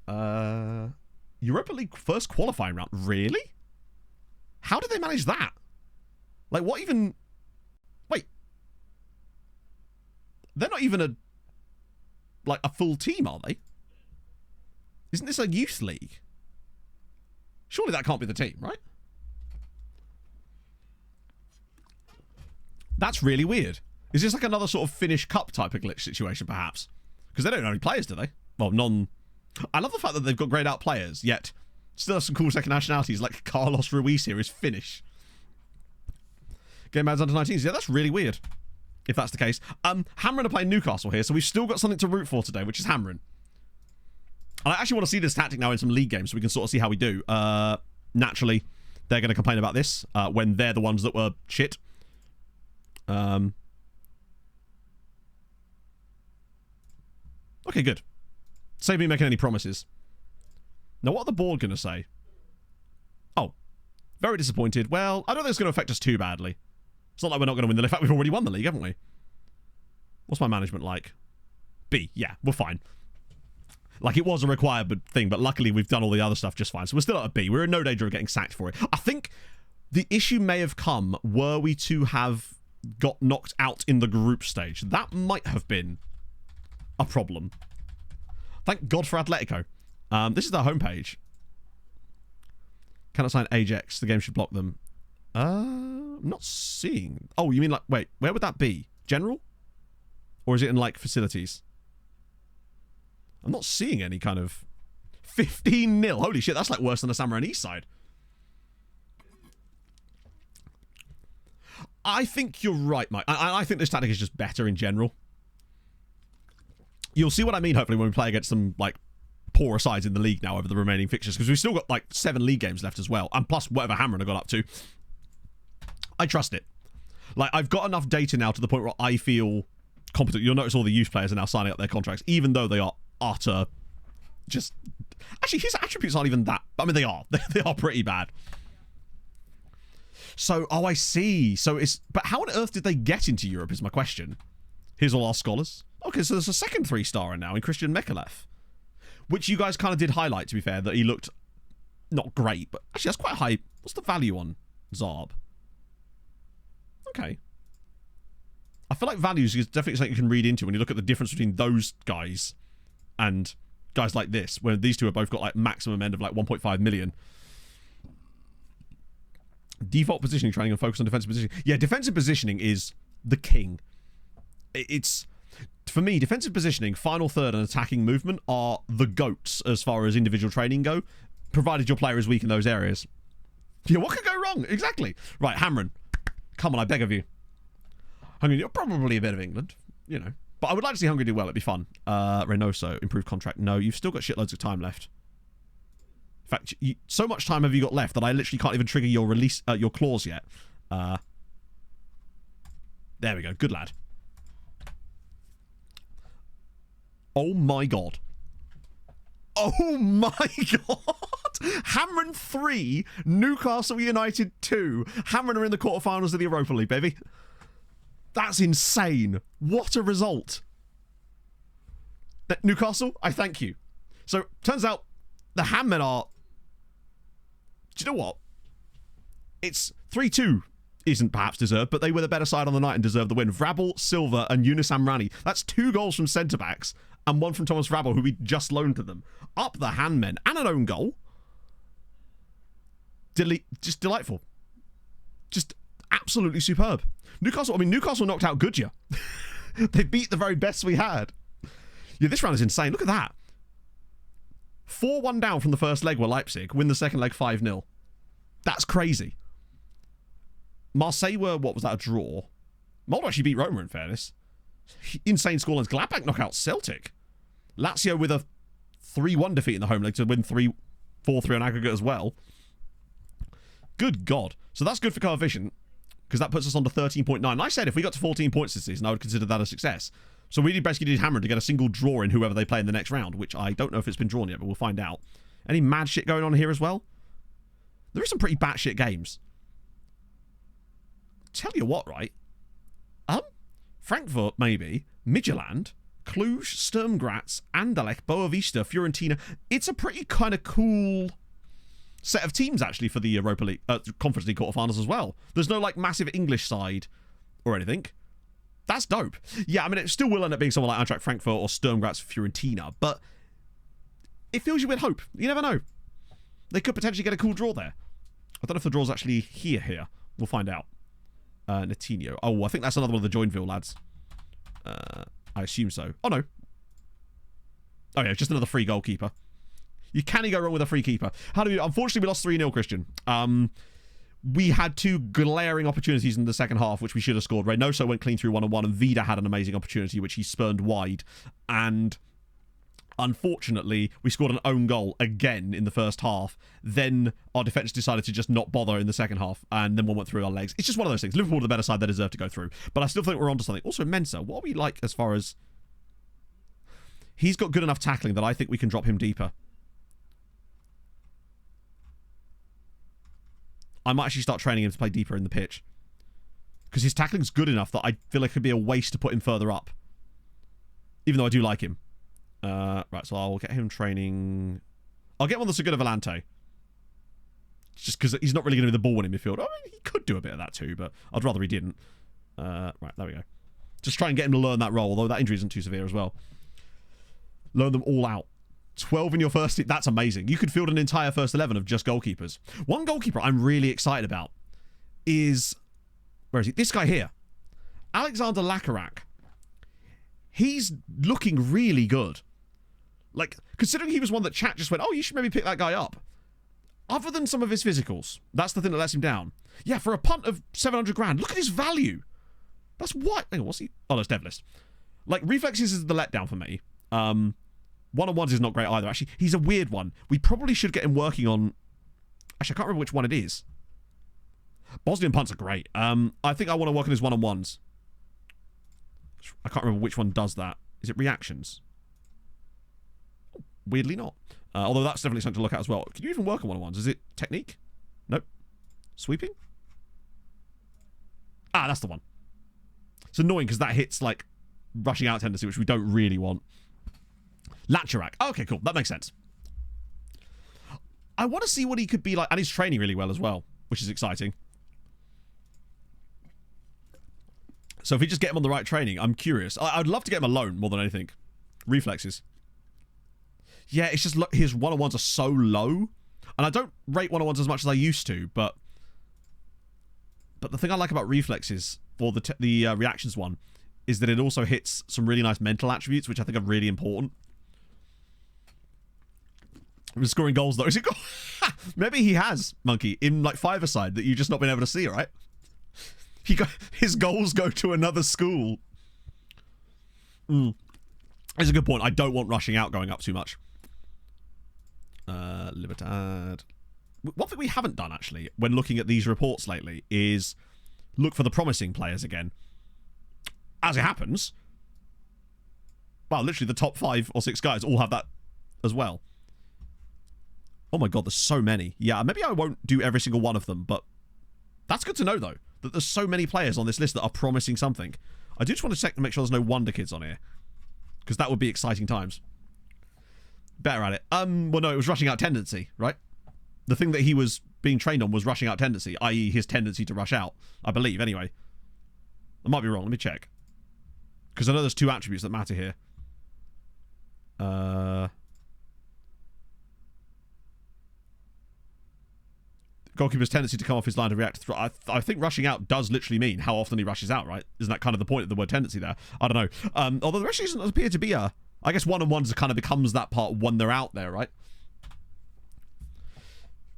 Europa League first qualifying round. Really? How did they manage that? Like, what even... Wait. They're not even a full team, are they? Isn't this a youth league? Surely that can't be the team, right? That's really weird. Is this like another sort of Finnish Cup type of glitch situation, perhaps? Because they don't know any players, do they? Well, none... I love the fact that they've got grayed out players, yet still have some cool second nationalities, like Carlos Ruiz here is Finnish. Game adds under 19s. Yeah, that's really weird, if that's the case. Hamrin are playing Newcastle here, so we've still got something to root for today, which is Hamrin. And I actually want to see this tactic now in some league games, so we can sort of see how we do. Naturally, they're going to complain about this when they're the ones that were shit. Okay, good. Save me making any promises. Now, what are the board going to say? Oh, very disappointed. Well, I don't think it's going to affect us too badly. It's not like we're not going to win the league. In fact, we've already won the league, haven't we? What's my management like? B. Yeah, we're fine. Like, it was a required thing, but luckily we've done all the other stuff just fine. So we're still at a B. We're in no danger of getting sacked for it. I think the issue may have come were we to have got knocked out in the group stage. That might have been a problem. Thank God for Atletico. This is their homepage. Cannot sign Ajax. The game should block them. I'm not seeing... Oh, you mean like... Wait, where would that be? General? Or is it in, like, facilities? I'm not seeing any kind of... 15-0. Holy shit, that's like worse than the Samurai East side. I think you're right, Mike. I think this tactic is just better in general. You'll see what I mean, hopefully, when we play against some, like, poorer sides in the league now over the remaining fixtures, because we've still got, like, 7 league games left as well, and plus whatever Hammering have got up to. I trust it. Like, I've got enough data now to the point where I feel competent. You'll notice all the youth players are now signing up their contracts, even though they are utter... just... Actually, his attributes aren't even that... I mean, they are. They are pretty bad. So, oh, I see. So it's... But how on earth did they get into Europe is my question. Here's all our scholars. Okay, so there's a second 3-starer now in Christian Mekalev, which you guys kind of did highlight, to be fair, that he looked not great, but actually that's quite high. What's the value on Zarb? Okay. I feel like values is definitely something you can read into when you look at the difference between those guys and guys like this, where these two have both got like maximum end of like 1.5 million. Default positioning training and focus on defensive positioning. Yeah, defensive positioning is the king. It's, for me, defensive positioning, final third, and attacking movement are the GOATs as far as individual training go, provided your player is weak in those areas. Yeah, what could go wrong? Exactly. Right, Hammering. Come on, I beg of you. Hungary, you're probably a bit of England, you know. But I would like to see Hungary do well. It'd be fun. Reynoso, improved contract. No, you've still got shitloads of time left. In fact, so much time have you got left that I literally can't even trigger your release, your clause yet. There we go. Good lad. Oh my god. Oh my god. Hammering 3, Newcastle United 2. Hammering are in the quarterfinals of the Europa League, baby. That's insane. What a result. Newcastle, I thank you. So, turns out the Hammen are... Do you know what? It's 3-2 isn't perhaps deserved, but they were the better side on the night and deserved the win. Vrabel, Silva, and Yunus Amrani. That's 2 goals from centre-backs and 1 from Thomas Vrabel, who we just loaned to them. Up the Handmen. And an own goal. Just delightful. Just absolutely superb. Newcastle knocked out Goodyear. They beat the very best we had. Yeah, this round is insane. Look at that. 4-1 down from the first leg were Leipzig. Win the second leg 5-0. That's crazy. Marseille were, what was that, a draw? Malta actually beat Roma, in fairness. Insane scorelines. Gladbach knock out Celtic. Lazio with a 3-1 defeat in the home leg to win 4-3 on aggregate as well. Good God. So that's good for coefficient, because that puts us on to 13.9. I said if we got to 14 points this season, I would consider that a success. So we basically did Hammer to get a single draw in whoever they play in the next round, which I don't know if it's been drawn yet, but we'll find out. Any mad shit going on here as well? There are some pretty batshit games. Tell you what, right? Frankfurt, maybe. Midtjylland, Cluj, Sturm Graz, Anderlecht, Boavista, Fiorentina. It's a pretty kind of cool set of teams, actually, for the Europa League, Conference League quarterfinals as well. There's no, like, massive English side or anything. That's dope. Yeah, I mean, it still will end up being someone like Eintracht Frankfurt or Sturm Graz, Fiorentina, but it fills you with hope. You never know. They could potentially get a cool draw there. I don't know if the draw's actually here. We'll find out. Netinho. Oh, I think that's another one of the Joinville lads. I assume so. Oh, no. Oh, yeah, just another free goalkeeper. You can't go wrong with a free keeper. Unfortunately, we lost 3-0, Christian. We had 2 glaring opportunities in the second half, which we should have scored. Reynoso went clean through 1-on-1, and Vida had an amazing opportunity, which he spurned wide. And unfortunately, we scored an own goal again in the first half. Then our defence decided to just not bother in the second half, and then one went through our legs. It's just one of those things. Liverpool are the better side. They deserve to go through. But I still think we're onto something. Also, Mensah, what are we like as far as... He's got good enough tackling that I think we can drop him deeper. I might actually start training him to play deeper in the pitch. Because his tackling's good enough that I feel like it could be a waste to put him further up. Even though I do like him. Right, so I'll get him training... I'll get one that's a good Volante. Just because he's not really going to be the ball-winning midfield. I mean, he could do a bit of that too, but I'd rather he didn't. Right, there we go. Just try and get him to learn that role, although that injury isn't too severe as well. Learn them all out. 12 in your first team. That's amazing. You could field an entire first 11 of just goalkeepers. One goalkeeper I'm really excited about is... Where is he? This guy here. Alexander Lakarak. He's looking really good. Like, considering he was one that chat just went, oh, you should maybe pick that guy up. Other than some of his physicals, that's the thing that lets him down. Yeah, for a punt of 700 grand, look at his value. That's what? Hang on, what's he? Oh, that's Devlist. Like, reflexes is the letdown for me. One-on-ones is not great either. Actually, he's a weird one. We probably should get him working on... Actually, I can't remember which one it is. Bosnian punts are great. I think I want to work on his one-on-ones. I can't remember which one does that. Is it reactions? Weirdly not. Although that's definitely something to look at as well. Can you even work on one-on-ones? Is it technique? Nope. Sweeping? Ah, that's the one. It's annoying because that hits, like, rushing out tendency, which we don't really want. Latcherac. Okay, cool. That makes sense. I want to see what he could be like. And he's training really well as well, which is exciting. So if we just get him on the right training, I'm curious. I'd love to get him alone more than anything. Reflexes. Yeah, it's just his one-on-ones are so low. And I don't rate one-on-ones as much as I used to, but the thing I like about reflexes, or the reactions one, is that it also hits some really nice mental attributes, which I think are really important. I'm scoring goals though. Is it maybe he has, Monkey, in like five-a-side that you've just not been able to see, right? His goals go to another school. That's a good point. I don't want rushing out going up too much. Libertad. One thing we haven't done, actually, when looking at these reports lately, is look for the promising players again. As it happens, well, literally the top 5 or 6 guys all have that as well. Oh my god, there's so many. Yeah, maybe I won't do every single one of them, but that's good to know, though, that there's so many players on this list that are promising something. I do just want to check to make sure there's no wonder kids on here, because that would be exciting times. Better at it. Well, no, it was rushing out tendency, right? The thing that he was being trained on was rushing out tendency, i.e. his tendency to rush out, I believe, anyway. I might be wrong. Let me check. Because I know there's 2 attributes that matter here. Goalkeeper's tendency to come off his line to react. I think rushing out does literally mean how often he rushes out, right? Isn't that kind of the point of the word tendency there? I don't know. Although the rushing doesn't appear to be a... I guess one-on-ones kind of becomes that part when they're out there, right?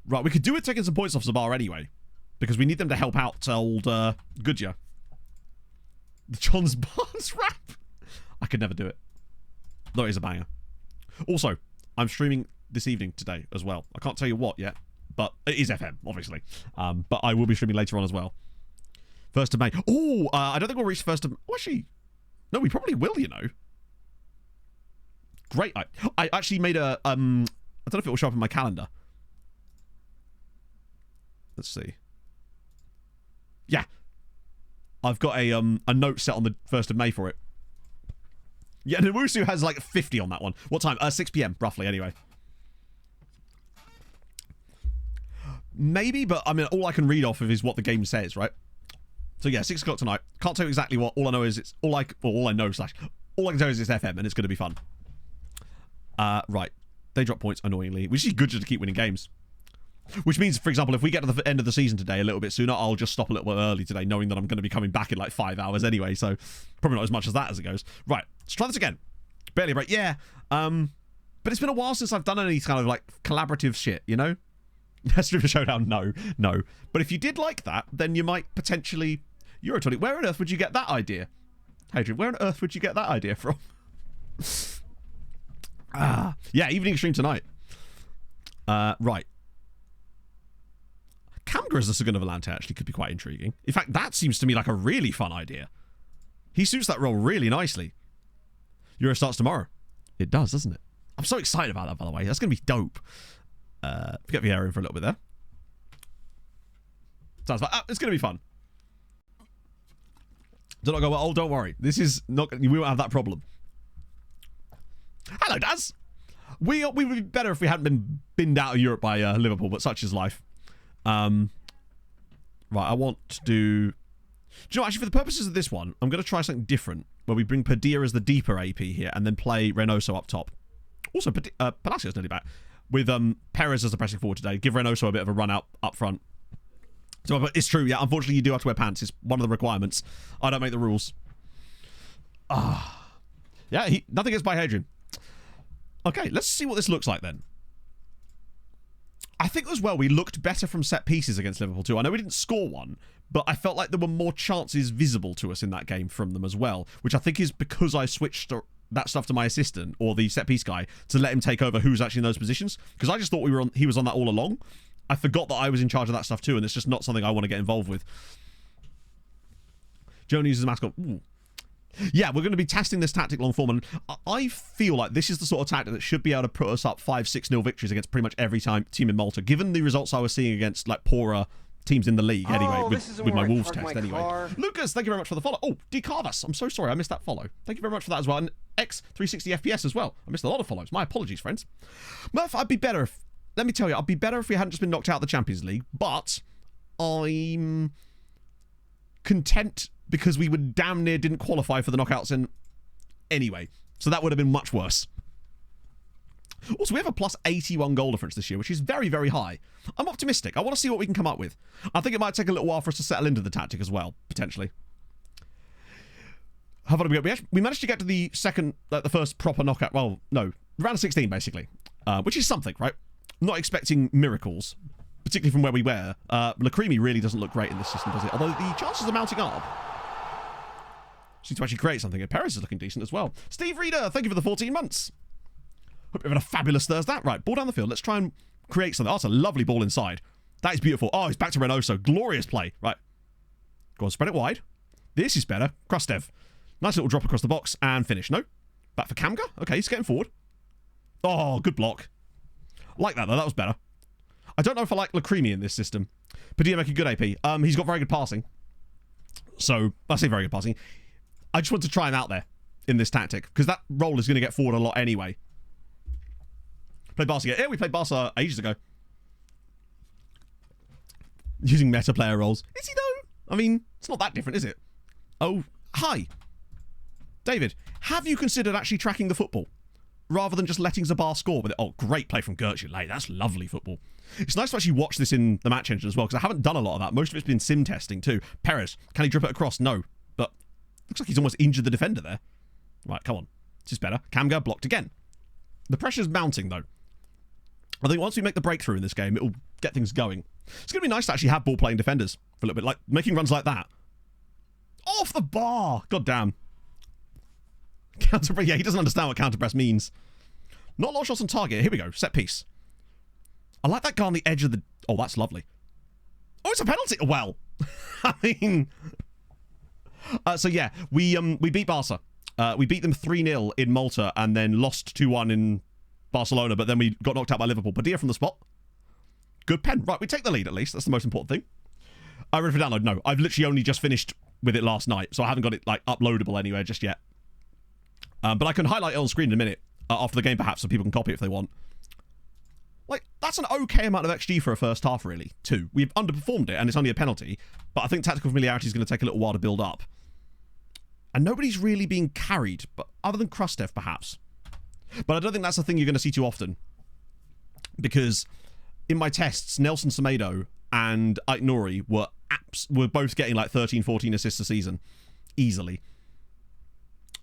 Right, we could do with taking some points off Zabar anyway. Because we need them to help out old Goodyear. The John's Barnes rap. I could never do it. Though it is a banger. Also, I'm streaming this evening today as well. I can't tell you what yet. But it is FM, obviously. But I will be streaming later on as well. 1st of May. Oh, I don't think we'll reach 1st of... Oh, actually... No, we probably will, you know. Great. I actually made a... I don't know if it will show up in my calendar. Let's see. Yeah. I've got a note set on the 1st of May for it. Yeah, Nawusu has like 50 on that one. What time? 6 p.m, roughly, anyway. Maybe, but I mean, all I can read off of is what the game says, right? So yeah, 6 o'clock tonight. Can't tell you exactly what. All I know is it's... All I can tell is it's FM, and it's going to be fun. Right. They drop points, annoyingly. Which is good just to keep winning games. Which means, for example, if we get to the end of the season today a little bit sooner, I'll just stop a little bit early today, knowing that I'm going to be coming back in like 5 hours anyway, so probably not as much as that as it goes. Right, let's try this again. Barely a break. Yeah. But it's been a while since I've done any kind of like collaborative shit, you know? Streamer Showdown, no. But if you did like that, then you might potentially... Eurotonic, where on earth would you get that idea? Hadrian, where on earth would you get that idea from? Yeah, evening stream tonight. Right. Camgra as a Second Volante actually could be quite intriguing. In fact, that seems to me like a really fun idea. He suits that role really nicely. Euro starts tomorrow. It does, doesn't it? I'm so excited about that, by the way. That's going to be dope. Get Vieira in for a little bit there. Sounds like it's going to be fun. Do not go, well, oh, don't worry. This is not... We won't have that problem. Hello, Daz. We would be better if we hadn't been binned out of Europe by Liverpool, but such is life. Right, I want to do... Do you know, actually, for the purposes of this one, I'm going to try something different, where we bring Padilla as the deeper AP here, and then play Reynoso up top. Also, Palacios nearly back. With Perez as the pressing forward today. Give Reynoso a bit of a run out up front. So, but it's true, yeah, unfortunately you do have to wear pants. It's one of the requirements. I don't make the rules. Yeah, nothing gets by Hadrian. Okay, let's see what this looks like then. I think as well we looked better from set pieces against Liverpool too. I know we didn't score one, but I felt like there were more chances visible to us in that game from them as well, which I think is because I switched that stuff to my assistant or the set piece guy to let him take over who's actually in those positions, because I just thought he was on that all along. I forgot that I was in charge of that stuff too, and it's just not something I want to get involved with. Jonah uses a mascot. Ooh. Yeah, we're going to be testing this tactic long form, and I feel like this is the sort of tactic that should be able to put us up 5-6-0 victories against pretty much every team in Malta, given the results I was seeing against like poorer teams in the league anyway, with my Wolves test anyway. Lucas, thank you very much for the follow. Oh, Decarvus, I'm so sorry, I missed that follow. Thank you very much for that as well, and X360 FPS as well. I missed a lot of follows. My apologies, friends. Murph, I'd be better if, let me tell you, I'd be better if we hadn't just been knocked out of the Champions League, but I'm content because we would damn near didn't qualify for the knockouts in anyway, so that would have been much worse. Also, we have a plus 81 goal difference this year, which is very, very high. I'm optimistic. I want to see what we can come up with. I think it might take a little while for us to settle into the tactic as well, potentially. How far did we go? We managed to get to the the first proper knockout. Well, no, round of 16 basically, which is something, right? I'm not expecting miracles, particularly from where we were. Lacremi really doesn't look great in this system, does it? Although the chances are mounting up. Just need to actually create something. And Perez is looking decent as well. Steve Reader, thank you for the 14 months. Hope you're having a fabulous Thursday. Right, ball down the field. Let's try and create something. Oh, it's a lovely ball inside. That is beautiful. Oh, he's back to Reynoso. Glorious play. Right. Go on, spread it wide. This is better. Krustev. Nice little drop across the box and finish. No. Back for Kamga. Okay, he's getting forward. Oh, good block. Like that, though. That was better. I don't know if I like Lacremi in this system. Padilla making good AP. He's got very good passing. So, I say very good passing. I just want to try him out there in this tactic, because that role is going to get forward a lot anyway. Played Barca again. Yeah, we played Barca ages ago. Using meta player roles. Is he though? I mean, it's not that different, is it? Oh, hi. David, have you considered actually tracking the football? Rather than just letting Zabar score with it? Oh, great play from Gertrude. That's lovely football. It's nice to actually watch this in the match engine as well, because I haven't done a lot of that. Most of it's been sim testing too. Perez, can he drip it across? No. But looks like he's almost injured the defender there. Right, come on. This is better. Kamga blocked again. The pressure's mounting though. I think once we make the breakthrough in this game, it'll get things going. It's going to be nice to actually have ball-playing defenders for a little bit, like making runs like that. Off the bar! God damn. Counter-press. Yeah, he doesn't understand what counter-press means. Not a lot of shots on target. Here we go. Set piece. I like that guy on the edge of the... Oh, that's lovely. Oh, it's a penalty. Well, I mean... so yeah, we beat Barca. We beat them 3-0 in Malta and then lost 2-1 in Barcelona, but then we got knocked out by Liverpool. Padilla from the spot. Good pen. Right, we take the lead at least. That's the most important thing. Ready for download? No, I've literally only just finished with it last night, so I haven't got it like uploadable anywhere just yet. But I can highlight it on screen in a minute after the game, perhaps, so people can copy it if they want. Like, that's an okay amount of XG for a first half, really, too. We've underperformed it, and it's only a penalty, but I think tactical familiarity is going to take a little while to build up. And nobody's really being carried, but other than Krustev, perhaps. But I don't think that's a thing you're going to see too often. Because in my tests, Nelson Semedo and Ait Nouri were both getting like 13, 14 assists a season. Easily.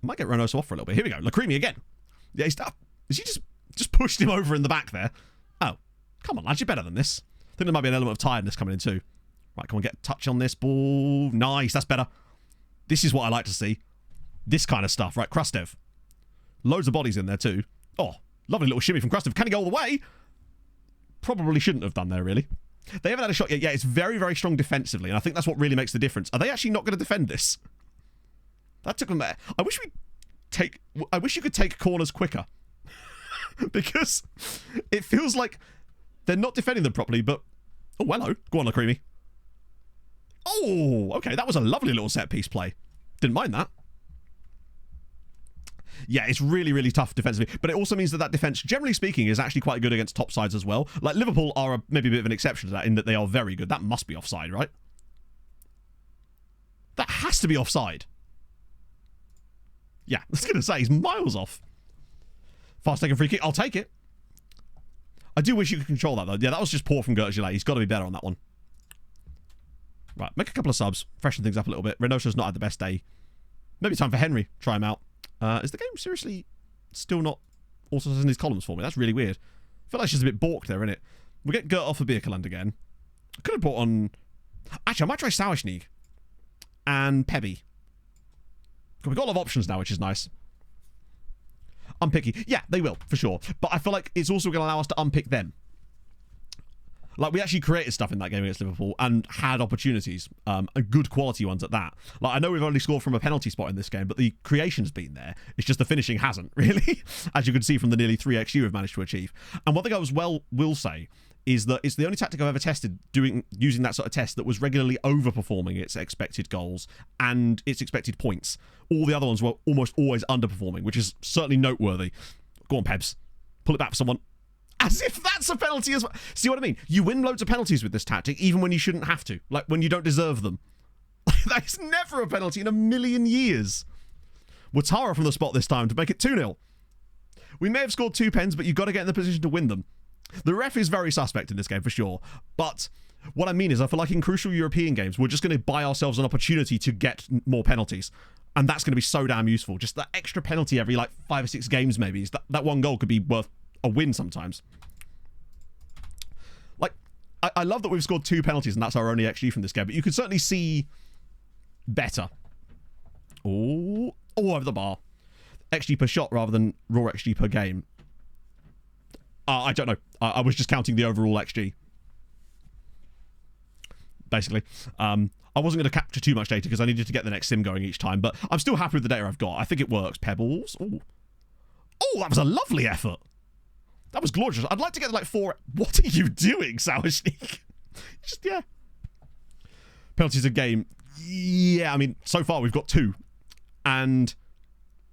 I might get Reynoso off for a little bit. Here we go. Lacremi again. Yeah, he just pushed him over in the back there. Oh, come on, lads, you're better than this. I think there might be an element of tiredness coming in too. Right, come on, get a touch on this ball. Nice, that's better. This is what I like to see. This kind of stuff. Right, Krustev. Loads of bodies in there too. Oh, lovely little shimmy from Krustev. Can he go all the way? Probably shouldn't have done there, really. They haven't had a shot yet. Yeah, it's very, very strong defensively, and I think that's what really makes the difference. Are they actually not going to defend this? That took them there. I wish you could take corners quicker. Because it feels like they're not defending them properly, but... Oh, hello. Go on, Lacremi. Oh, okay. That was a lovely little set-piece play. Didn't mind that. Yeah, it's really, really tough defensively. But it also means that defense, generally speaking, is actually quite good against top sides as well. Like, Liverpool are maybe a bit of an exception to that in that they are very good. That must be offside, right? That has to be offside. Yeah, I was going to say, he's miles off. Fast taking free kick. I'll take it. I do wish you could control that, though. Yeah, that was just poor from Gertrude. He's got to be better on that one. Right, make a couple of subs. Freshen things up a little bit. Reynoso's not had the best day. Maybe time for Henry. Try him out. Is the game seriously still not also in these columns for me? That's really weird. I feel like it's just a bit balked there, innit? We'll get Gert off for Birkeland again. I could have brought on... Actually, I might try Sauerschnig. And Pebby. We've got a lot of options now, which is nice. unpicky. Yeah, they will, for sure. But I feel like it's also going to allow us to unpick them. Like, we actually created stuff in that game against Liverpool and had opportunities, and good quality ones at that. Like, I know we've only scored from a penalty spot in this game, but the creation's been there. It's just the finishing hasn't, really, as you can see from the nearly 3 XG we've managed to achieve. And one thing I will say is that it's the only tactic I've ever tested using that sort of test that was regularly overperforming its expected goals and its expected points. All the other ones were almost always underperforming, which is certainly noteworthy. Go on, Pebs. Pull it back for someone. As if that's a penalty as well. See what I mean? You win loads of penalties with this tactic, even when you shouldn't have to. Like, when you don't deserve them. That is never a penalty in a million years. Watara from the spot this time to make it 2-0. We may have scored 2 pens, but you've got to get in the position to win them. The ref is very suspect in this game, for sure. But what I mean is, I feel like in crucial European games, we're just going to buy ourselves an opportunity to get more penalties. And that's going to be so damn useful. Just that extra penalty every, like, 5 or 6 games, maybe. That one goal could be worth a win sometimes. Like, I love that we've scored 2 penalties and that's our only XG from this game, but you can certainly see better. Oh, over the bar. XG per shot rather than raw XG per game. I don't know. I was just counting the overall XG. Basically. I wasn't going to capture too much data because I needed to get the next sim going each time, but I'm still happy with the data I've got. I think it works. Pebbles. Oh, that was a lovely effort. That was glorious. I'd like to get like 4... What are you doing, Sour Sneak? Just, yeah. Penalties a game. Yeah, I mean, so far we've got 2. And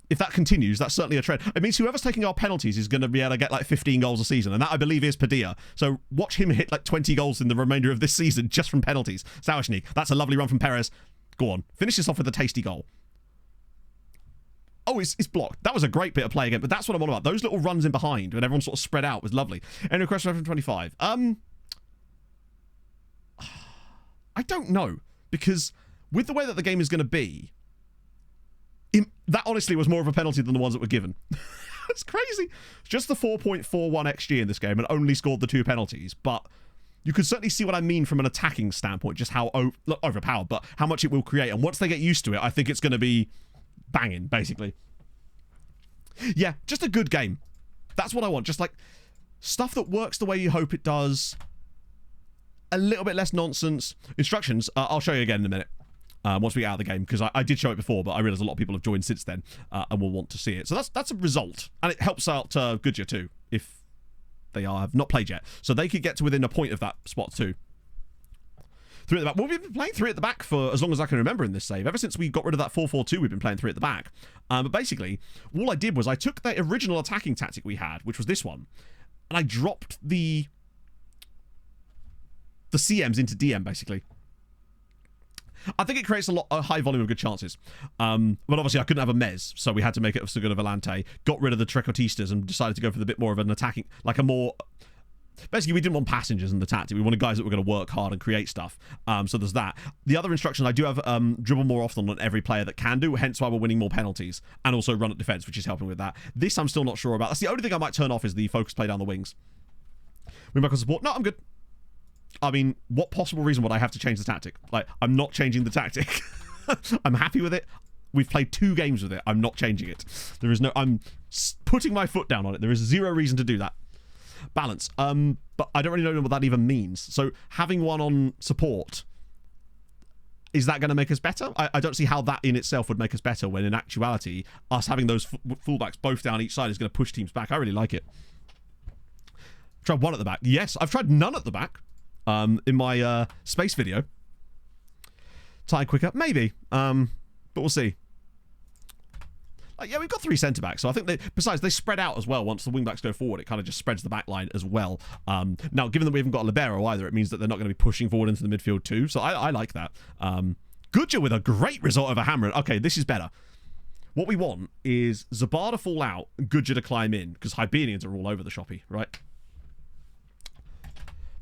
if that continues, that's certainly a trend. It means whoever's taking our penalties is going to be able to get like 15 goals a season. And that, I believe, is Padilla. So watch him hit like 20 goals in the remainder of this season just from penalties. Sour Sneak. That's a lovely run from Perez. Go on. Finish this off with a tasty goal. Oh, it's blocked. That was a great bit of play again, but that's what I'm on about. Those little runs in behind when everyone sort of spread out was lovely. Any question from 25? I don't know, because with the way that the game is going to be, that honestly was more of a penalty than the ones that were given. It's crazy. Just the 4.41 XG in this game and only scored the 2 penalties, but you can certainly see what I mean from an attacking standpoint, just how not overpowered, but how much it will create. And once they get used to it, I think it's going to be banging, basically. Yeah, just a good game. That's what I want. Just like stuff that works the way you hope it does. A little bit less nonsense. Instructions, I'll show you again in a minute. Once we get out of the game, because I did show it before, but I realize a lot of people have joined since then and will want to see it. So that's a result. And it helps out Goodyear too, if they have not played yet. So they could get to within a point of that spot too. 3 at the back. Well, we've been playing 3 at the back for as long as I can remember in this save. Ever since we got rid of that 4-4-2, we've been playing 3 at the back. But basically, all I did was I took the original attacking tactic we had, which was this one, and I dropped the CMs into DM, basically. I think it creates a high volume of good chances. But obviously I couldn't have a Mez, so we had to make it so good of a Volante. Got rid of the Trequartistas and decided to go for the bit more of an attacking, like a more... Basically, we didn't want passengers in the tactic. We wanted guys that were going to work hard and create stuff. So there's that. The other instruction, I do have dribble more often on every player that can do, hence why we're winning more penalties. And also run at defense, which is helping with that. This I'm still not sure about. That's the only thing I might turn off is the focus play down the wings. Wing back on support. No, I'm good. I mean, what possible reason would I have to change the tactic? Like, I'm not changing the tactic. I'm happy with it. We've played 2 games with it. I'm not changing it. There is no... I'm putting my foot down on it. There is 0 reason to do that. Balance. But I don't really know what that even means. So having one on support, is that going to make us better? I don't see how that in itself would make us better when in actuality us having those fullbacks both down each side is going to push teams back. I really like it. I've tried 1 at the back. Yes, I've tried none at the back in my space video. Tie quicker, maybe, but we'll see. Yeah, we've got 3 centre-backs, so I think besides, they spread out as well. Once the wing-backs go forward, it kind of just spreads the back line as well. Now, given that we haven't got a libero either, it means that they're not going to be pushing forward into the midfield too, so I like that. Goodyear with a great result over Hammer. Okay, this is better. What we want is Zabar to fall out, Goodyear to climb in, because Hibernians are all over the shoppy, right?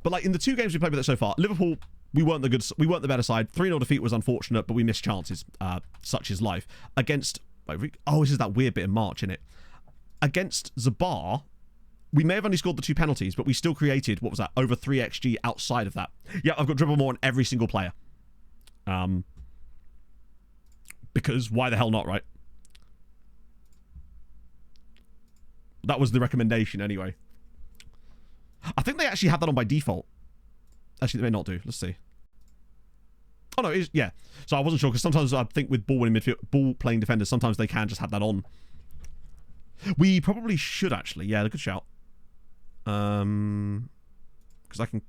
But like in the 2 games we played with it so far, Liverpool, we weren't the better side. 3-0 defeat was unfortunate, but we missed chances. Such is life. Against... Oh, this is that weird bit in March, innit? Against Zabar, we may have only scored the 2 penalties, but we still created, what was that, over 3 XG outside of that. Yeah, I've got dribble more on every single player. Because why the hell not, right? That was the recommendation anyway. I think they actually have that on by default. Actually, they may not do. Let's see. Oh, no, it is, yeah. So I wasn't sure, because sometimes I think with ball-winning midfield, ball-playing defenders, sometimes they can just have that on. We probably should, actually. Yeah, good shout. Because I can...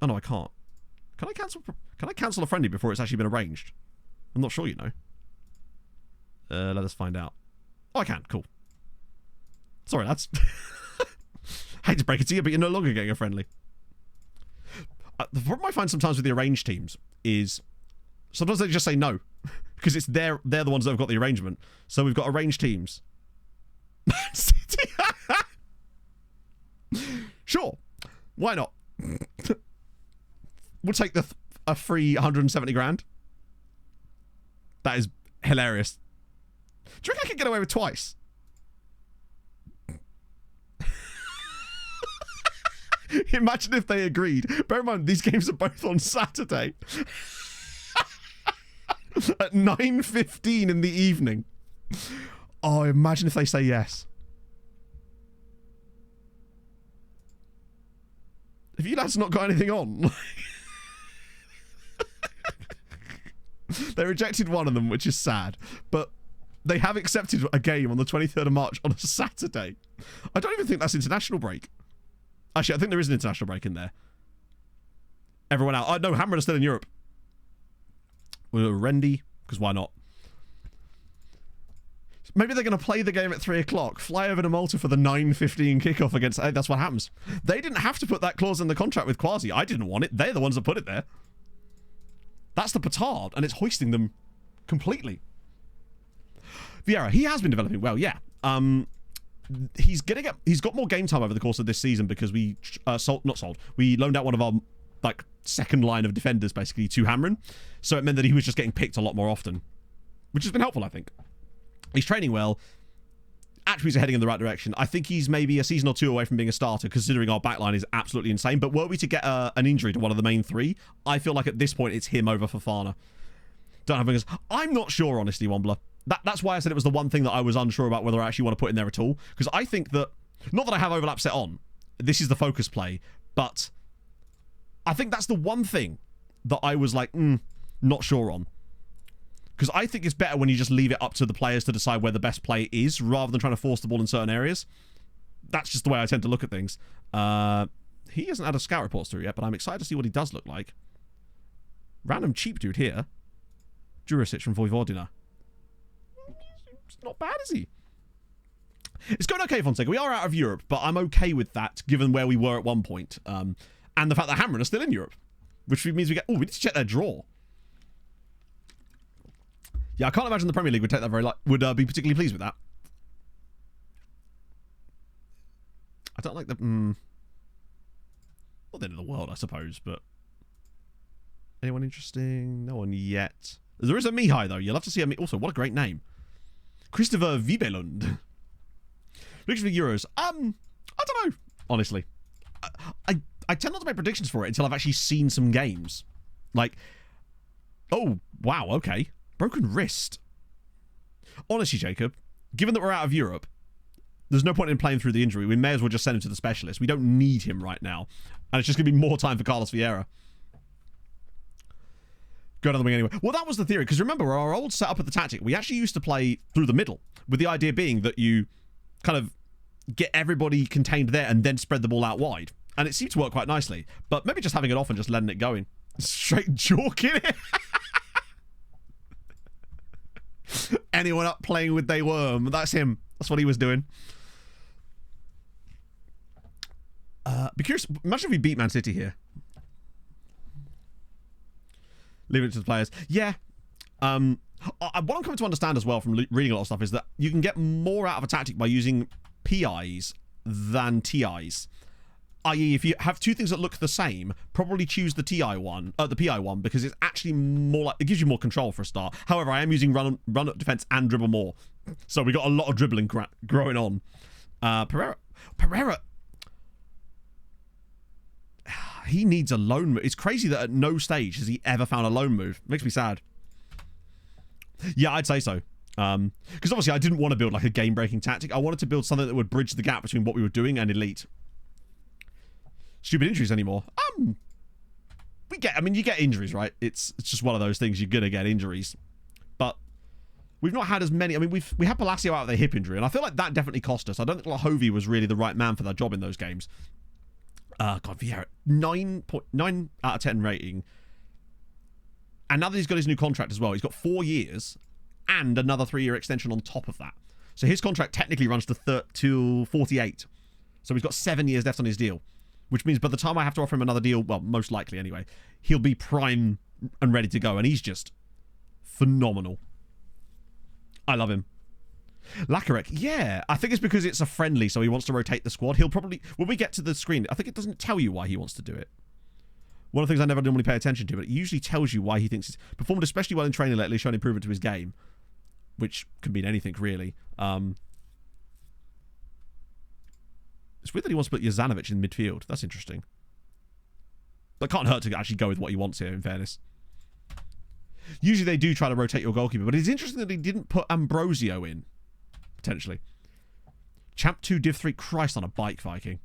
Oh, no, I can't. Can I cancel a friendly before it's actually been arranged? I'm not sure, you know. Let us find out. Oh, I can. Cool. Sorry, lads. Hate to break it to you, but you're no longer getting a friendly. The problem I find sometimes with the arranged teams is sometimes they just say no because it's they're the ones that have got the arrangement. So we've got arranged teams. Man City. Sure, why not? We'll take a free 170 grand. That is hilarious. Do you reckon I could get away with twice? Imagine if they agreed. Bear in mind, these games are both on Saturday. At 9:15 in the evening. Oh, imagine if they say yes. Have you lads not got anything on? They rejected one of them, which is sad. But they have accepted a game on the 23rd of March on a Saturday. I don't even think that's international break. Actually, I think there is an international break in there. Everyone out. Oh, no, Hammer are still in Europe. We're Rendy, because why not? Maybe they're going to play the game at 3 o'clock, fly over to Malta for the 9:15 kickoff against... Hey, that's what happens. They didn't have to put that clause in the contract with Quasi. I didn't want it. They're the ones that put it there. That's the petard, and it's hoisting them completely. Vieira, he has been developing well, yeah. He's got more game time over the course of this season because we we loaned out one of our like second line of defenders basically to Hamrin, so it meant that he was just getting picked a lot more often, which has been helpful. I think he's training well. Attributes are heading in the right direction. I think he's maybe a season or two away from being a starter, considering our backline is absolutely insane. But were we to get an injury to one of the main three, I feel like at this point it's him over Fofana. Don't have fingers. I'm not sure, honestly, Wombler. That's why I said it was the one thing that I was unsure about whether I actually want to put in there at all. Because I think that, not that I have overlap set on, this is the focus play, but I think that's the one thing that I was like, not sure on. Because I think it's better when you just leave it up to the players to decide where the best play is, rather than trying to force the ball in certain areas. That's just the way I tend to look at things. He hasn't had a scout reports through yet, but I'm excited to see what he does look like. Random cheap dude here. Jurisic from Vojvodina. Not bad, is he? It's going okay, Fonseca. We are out of Europe, but I'm okay with that, given where we were at one point. And the fact that Hamrin are still in Europe. Which means we get... Oh, we need to check their draw. Yeah, I can't imagine the Premier League would take that would be particularly pleased with that. I don't like the... Not the end of the world, I suppose, but... Anyone interesting? No one yet. There is a Mihai, though. You'll have to see a Mihai. Also, what a great name. Christopher Vibelund. Prediction for Euros. I don't know, honestly. I tend not to make predictions for it until I've actually seen some games. Like, oh, wow, okay. Broken wrist. Honestly, Jacob, given that we're out of Europe, there's no point in playing through the injury. We may as well just send him to the specialist. We don't need him right now. And it's just going to be more time for Carlos Vieira. Go down the wing anyway. Well, that was the theory, because remember, our old setup of the tactic, we actually used to play through the middle, with the idea being that you kind of get everybody contained there and then spread the ball out wide. And it seemed to work quite nicely. But maybe just having it off and just letting it go in. Straight chalk in it. Anyone up playing with they worm? That's him. That's what he was doing. Be curious. Imagine if we beat Man City here. Leave it to the players. Yeah. What I'm coming to understand as well from reading a lot of stuff is that you can get more out of a tactic by using PIs than TIs. I.e., if you have two things that look the same, probably choose the PI one, because it's actually more like, it gives you more control for a start. However, I am using run up defense and dribble more, so we got a lot of dribbling growing on. Pereira. He needs a loan move. It's crazy that at no stage has he ever found a loan move. Makes me sad. Yeah, I'd say so. Because obviously I didn't want to build like a game-breaking tactic. I wanted to build something that would bridge the gap between what we were doing and elite. Stupid injuries anymore. You get injuries, right? It's just one of those things. You're gonna get injuries, but we've not had as many. I mean, we had Palacio out with a hip injury, and I feel like that definitely cost us. I don't think Lahovi was really the right man for that job in those games. God, Vieira, 9.9 out of 10 rating, and now that he's got his new contract as well, he's got 4 years and another 3-year extension on top of that. So his contract technically runs to 48. So he's got 7 years left on his deal, which means by the time I have to offer him another deal, well, most likely anyway, he'll be prime and ready to go, and he's just phenomenal. I love him. Lakarek, yeah, I think it's because it's a friendly, so he wants to rotate the squad. He'll probably, when we get to the screen, I think it doesn't tell you why he wants to do it. One of the things I never normally pay attention to, but it usually tells you why he thinks he's performed especially well in training lately, shown improvement to his game, which can mean anything, really. It's weird that he wants to put Jozanovic in midfield. That's interesting. That can't hurt to actually go with what he wants here, in fairness. Usually they do try to rotate your goalkeeper, but it's interesting that he didn't put Ambrosio in, potentially. Champ 2, Div 3, Christ on a bike, Viking.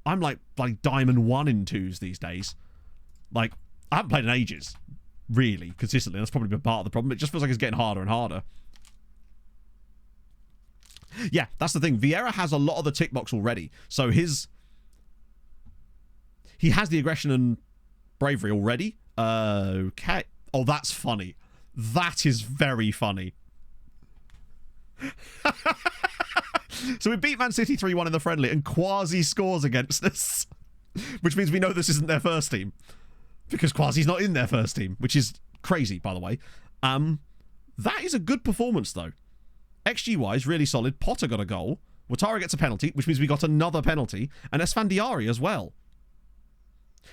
I'm like Diamond 1 in 2s these days. Like, I haven't played in ages, really, consistently. That's probably been part of the problem. It just feels like it's getting harder and harder. Yeah, that's the thing. Vieira has a lot of the tick box already. So he has the aggression and bravery already. Okay. Oh, that's funny. That is very funny. So we beat Man City 3-1 in the friendly, and Quasi scores against us. Which means we know this isn't their first team. Because Quasi's not in their first team, which is crazy, by the way. That is a good performance, though. XG-wise, really solid. Potter got a goal. Ouattara gets a penalty, which means we got another penalty. And Esfandiari as well.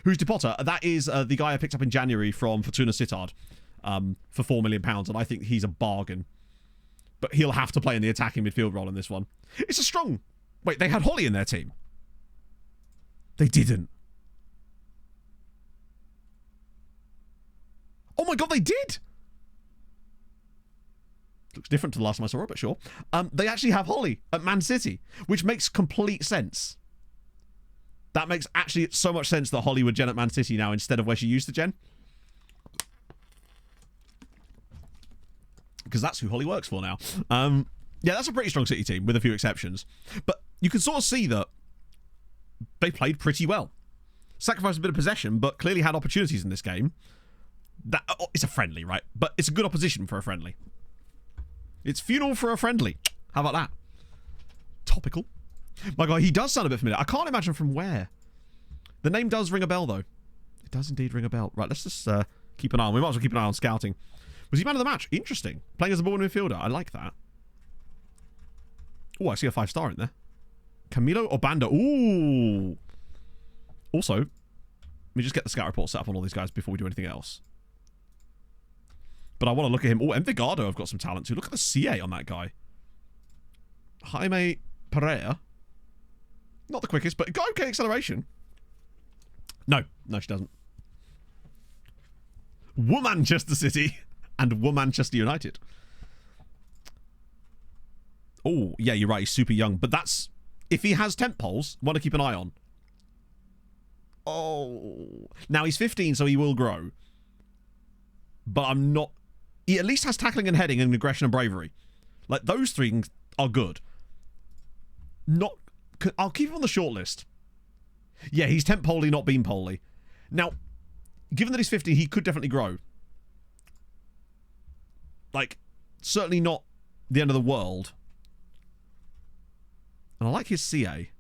Who's De Potter? That is the guy I picked up in January from Fortuna Sittard for £4 million, and I think he's a bargain. But he'll have to play in the attacking midfield role in this one. It's a strong... Wait, they had Holly in their team? They didn't. Oh my god, they did! Looks different to the last time I saw it, but sure. They actually have Holly at Man City, which makes complete sense. That makes actually so much sense that Holly would gen at Man City now instead of where she used to gen. Because that's who Holly works for now. Yeah, that's a pretty strong City team, with a few exceptions. But you can sort of see that they played pretty well. Sacrificed a bit of possession, but clearly had opportunities in this game. It's a friendly, right? But it's a good opposition for a friendly. It's funeral for a friendly. How about that? Topical. My God, he does sound a bit familiar. I can't imagine from where. The name does ring a bell, though. It does indeed ring a bell. Right, let's just keep an eye on. We might as well keep an eye on scouting. Was he man of the match? Interesting. Playing as a ball midfielder. I like that. Oh, I see a 5-star in there. Camilo Obanda. Ooh. Also, let me just get the scout report set up on all these guys before we do anything else. But I want to look at him. Oh, Envigado, I've got some talent too. Look at the CA on that guy. Jaime Pereira. Not the quickest, but got okay acceleration. No, she doesn't. Manchester City and Manchester United. Oh, yeah, you're right. He's super young. But that's... If he has temp poles, want to keep an eye on. Oh. Now, he's 15, so he will grow. But I'm not... He at least has tackling and heading and aggression and bravery. Like, those three are good. Not... I'll keep him on the short list. Yeah, he's temp poley, not beam poley. Now, given that he's 15, he could definitely grow. Like, certainly not the end of the world. And I like his CA.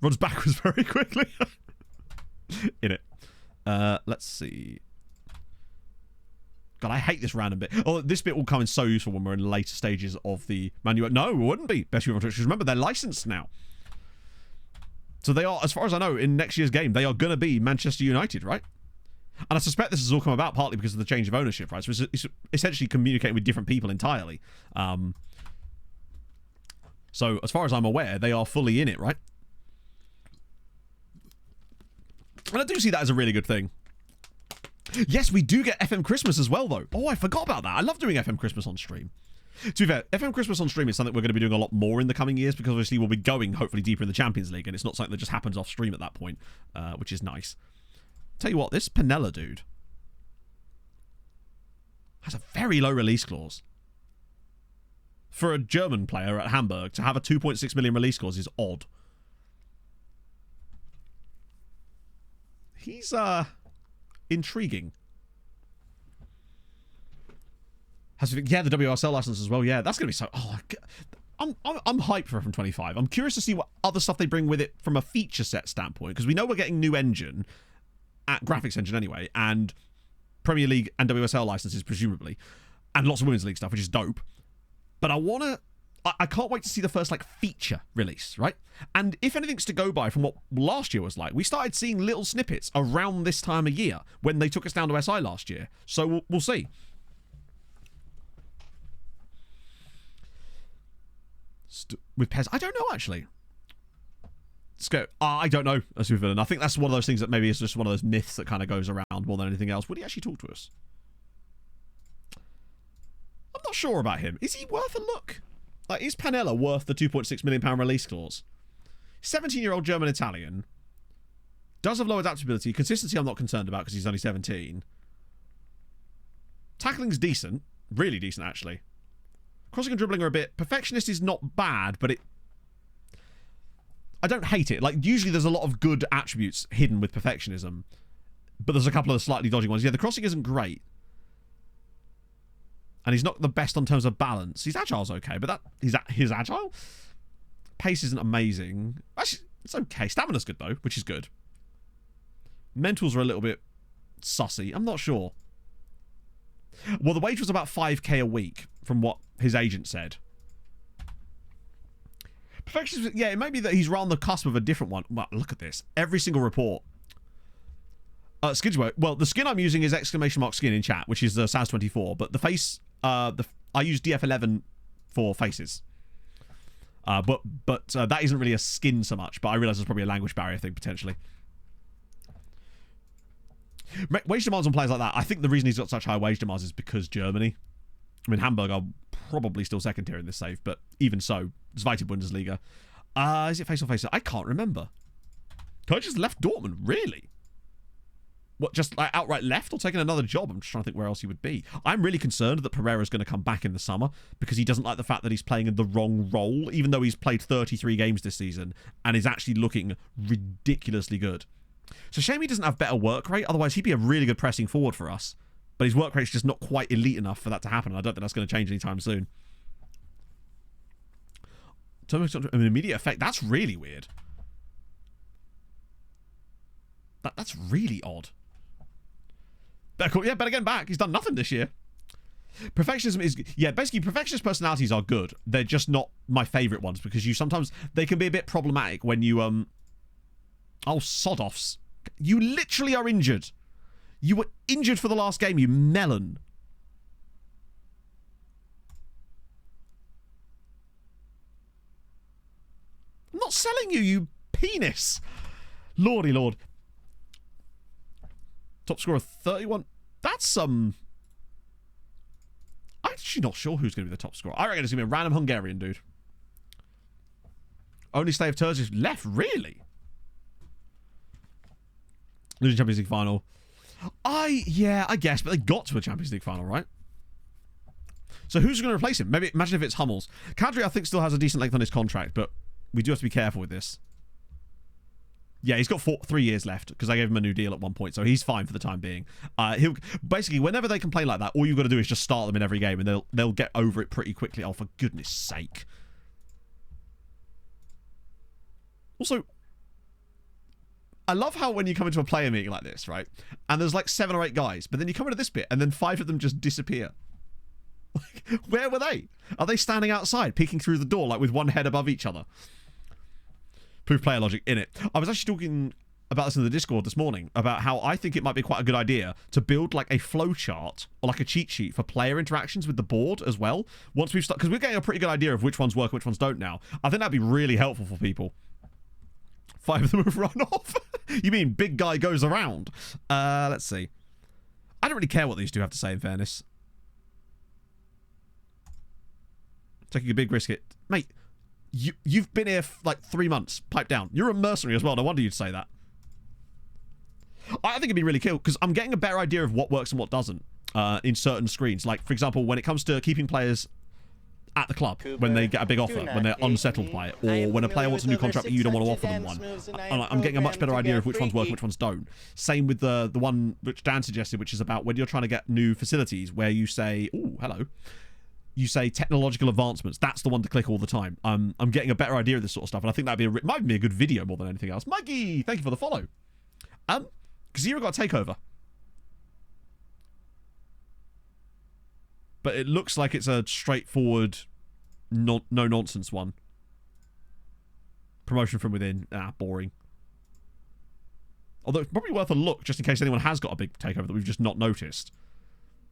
Runs backwards very quickly. In it. Let's see. God, I hate this random bit. Oh, this bit will come in so useful when we're in later stages of the manual. No, it wouldn't be. Best view on Twitch. Because remember, they're licensed now. So they are, as far as I know, in next year's game, they are going to be Manchester United, right? And I suspect this has all come about partly because of the change of ownership, right? So it's essentially communicating with different people entirely. So as far as I'm aware, they are fully in it, right? And I do see that as a really good thing. Yes, we do get FM Christmas as well, though. Oh, I forgot about that. I love doing FM Christmas on stream. To be fair, FM Christmas on stream is something we're going to be doing a lot more in the coming years because obviously we'll be going hopefully deeper in the Champions League and it's not something that just happens off stream at that point, which is nice. Tell you what, this Panella dude has a very low release clause. For a German player at Hamburg, to have a 2.6 million release clause is odd. He's, intriguing. Yeah, the WSL license as well. Yeah, that's going to be so... Oh, I'm hyped for FM25. I'm curious to see what other stuff they bring with it from a feature set standpoint, because we know we're getting new engine, at Graphics Engine anyway, and Premier League and WSL licenses, presumably, and lots of Women's League stuff, which is dope. But I can't wait to see the first, like, feature release, right? And if anything's to go by from what last year was like, we started seeing little snippets around this time of year when they took us down to SI last year. So we'll see. With Pez, I don't know, actually. Let's go. I don't know, a supervillain. I think that's one of those things that maybe is just one of those myths that kind of goes around more than anything else. Would he actually talk to us? I'm not sure about him. Is he worth a look? Like, is Panella worth the £2.6 million release clause? 17-year-old German-Italian. Does have low adaptability. Consistency I'm not concerned about because he's only 17. Tackling's decent. Really decent, actually. Crossing and dribbling are a bit... Perfectionist is not bad, but I don't hate it. Like, usually there's a lot of good attributes hidden with perfectionism. But there's a couple of slightly dodgy ones. Yeah, the crossing isn't great. And he's not the best on terms of balance. His agile's okay, but his agile? Pace isn't amazing. Actually, it's okay. Stamina's good, though, which is good. Mentals are a little bit sussy. I'm not sure. Well, the wage was about 5k a week, from what his agent said. Perfectionist, yeah, it may be that he's round the cusp of a different one. Well, look at this. Every single report. Skins work. Well, the skin I'm using is !skin in chat, which is the SAS24, but the face, I use DF11 for faces. But that isn't really a skin so much, but I realise there's probably a language barrier thing, potentially. Wage demands on players like that. I think the reason he's got such high wage demands is because Germany. I mean, Hamburg are probably still second tier in this save, but even so, Zweite Bundesliga. Is it face or face? I can't remember. Coach just left Dortmund, really? What, just like outright left or taking another job? I'm just trying to think where else he would be. I'm really concerned that Pereira's going to come back in the summer because he doesn't like the fact that he's playing in the wrong role, even though he's played 33 games this season and is actually looking ridiculously good. It's a shame he doesn't have better work rate, otherwise he'd be a really good pressing forward for us. But his work rate's just not quite elite enough for that to happen, and I don't think that's going to change anytime soon. An immediate effect, that's really weird. That's really odd. Better getting back. He's done nothing this year. Perfectionism is... Yeah, basically, perfectionist personalities are good. They're just not my favourite ones, because you sometimes... They can be a bit problematic when you... Oh, sod-offs. You literally are injured. You were injured for the last game, you melon. I'm not selling you, you penis. Lordy lord. Top scorer 31. That's I'm actually not sure who's going to be the top scorer. I reckon it's going to be a random Hungarian dude. Only Slave Turkish left, really? Losing Champions League final. Yeah, I guess, but they got to a Champions League final, right? So who's going to replace him? Maybe imagine if it's Hummels. Kadri, I think, still has a decent length on his contract, but we do have to be careful with this. Yeah, he's got 3 years left because I gave him a new deal at one point, so he's fine for the time being. He'll basically, whenever they complain like that, all you've got to do is just start them in every game, and they'll get over it pretty quickly. Oh, for goodness sake! Also, I love how when you come into a player meeting like this, right, and there's like 7 or 8 guys, but then you come into this bit, and then 5 of them just disappear. Like, where were they? Are they standing outside, peeking through the door, like with one head above each other? Proof player logic in it. I was actually talking about this in the Discord this morning, about how I think it might be quite a good idea to build like a flow chart or like a cheat sheet for player interactions with the board as well. Once we've started, because we're getting a pretty good idea of which ones work and which ones don't now. I think that'd be really helpful for people. 5 of them have run off. You mean big guy goes around? Let's see. I don't really care what these two have to say, in fairness. Taking a big risk it. Mate, you've been here like 3 months. Pipe down. You're a mercenary as well. No wonder you'd say that. I think it'd be really cool because I'm getting a better idea of what works and what doesn't in certain screens. Like, for example, when it comes to keeping players at the club, when they get a big offer, when they're unsettled by it, or when a player wants a new contract but you don't want to offer them one. I'm getting a much better idea of which ones work and which ones don't. Same with the one which Dan suggested, which is about when you're trying to get new facilities, where you say, oh, hello. You say technological advancements. That's the one to click all the time. I'm getting a better idea of this sort of stuff, and I think that'd might be a good video more than anything else. Mikey, thank you for the follow. Kazira got a takeover. But it looks like it's a straightforward, no-nonsense one. Promotion from within. Boring. Although it's probably worth a look, just in case anyone has got a big takeover that we've just not noticed.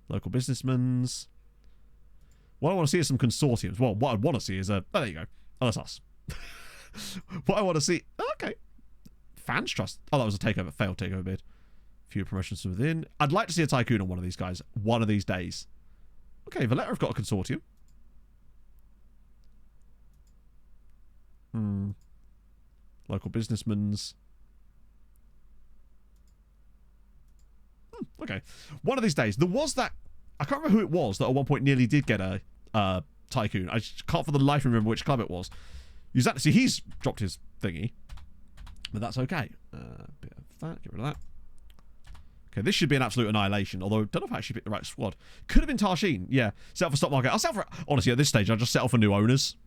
Local businessmen's. What I want to see is some consortiums. Well, what I want to see is a... Oh, there you go. Oh, that's us. What I want to see... Okay. Fans trust. Oh, that was a takeover. Failed takeover bid. Few promotions from within. I'd like to see a tycoon on one of these guys. One of these days. Okay, Valletta have got a consortium. Local businessmen's. Okay. One of these days. There was that... I can't remember who it was that at one point nearly did get a tycoon. I just can't for the life remember which club it was. See, he's dropped his thingy. But that's okay. Bit of that. Get rid of that. Okay, this should be an absolute annihilation. Although, I don't know if I actually picked the right squad. Could have been Tarshin. Yeah. Set up for stock market. I'll settle for... Honestly, at this stage, I'll just settle for new owners.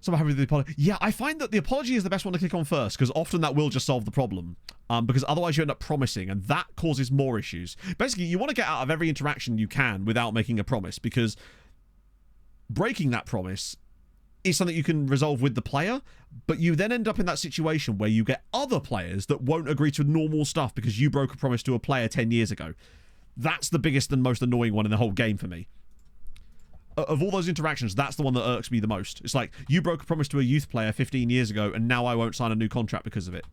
So I'm happy with the apology. Yeah, I find that the apology is the best one to click on first, because often that will just solve the problem. Because otherwise you end up promising, and that causes more issues. Basically, you want to get out of every interaction you can without making a promise, because breaking that promise is something you can resolve with the player, but you then end up in that situation where you get other players that won't agree to normal stuff because you broke a promise to a player 10 years ago. That's the biggest and most annoying one in the whole game for me. Of all those interactions, that's the one that irks me the most. It's like, you broke a promise to a youth player 15 years ago, and now I won't sign a new contract because of it.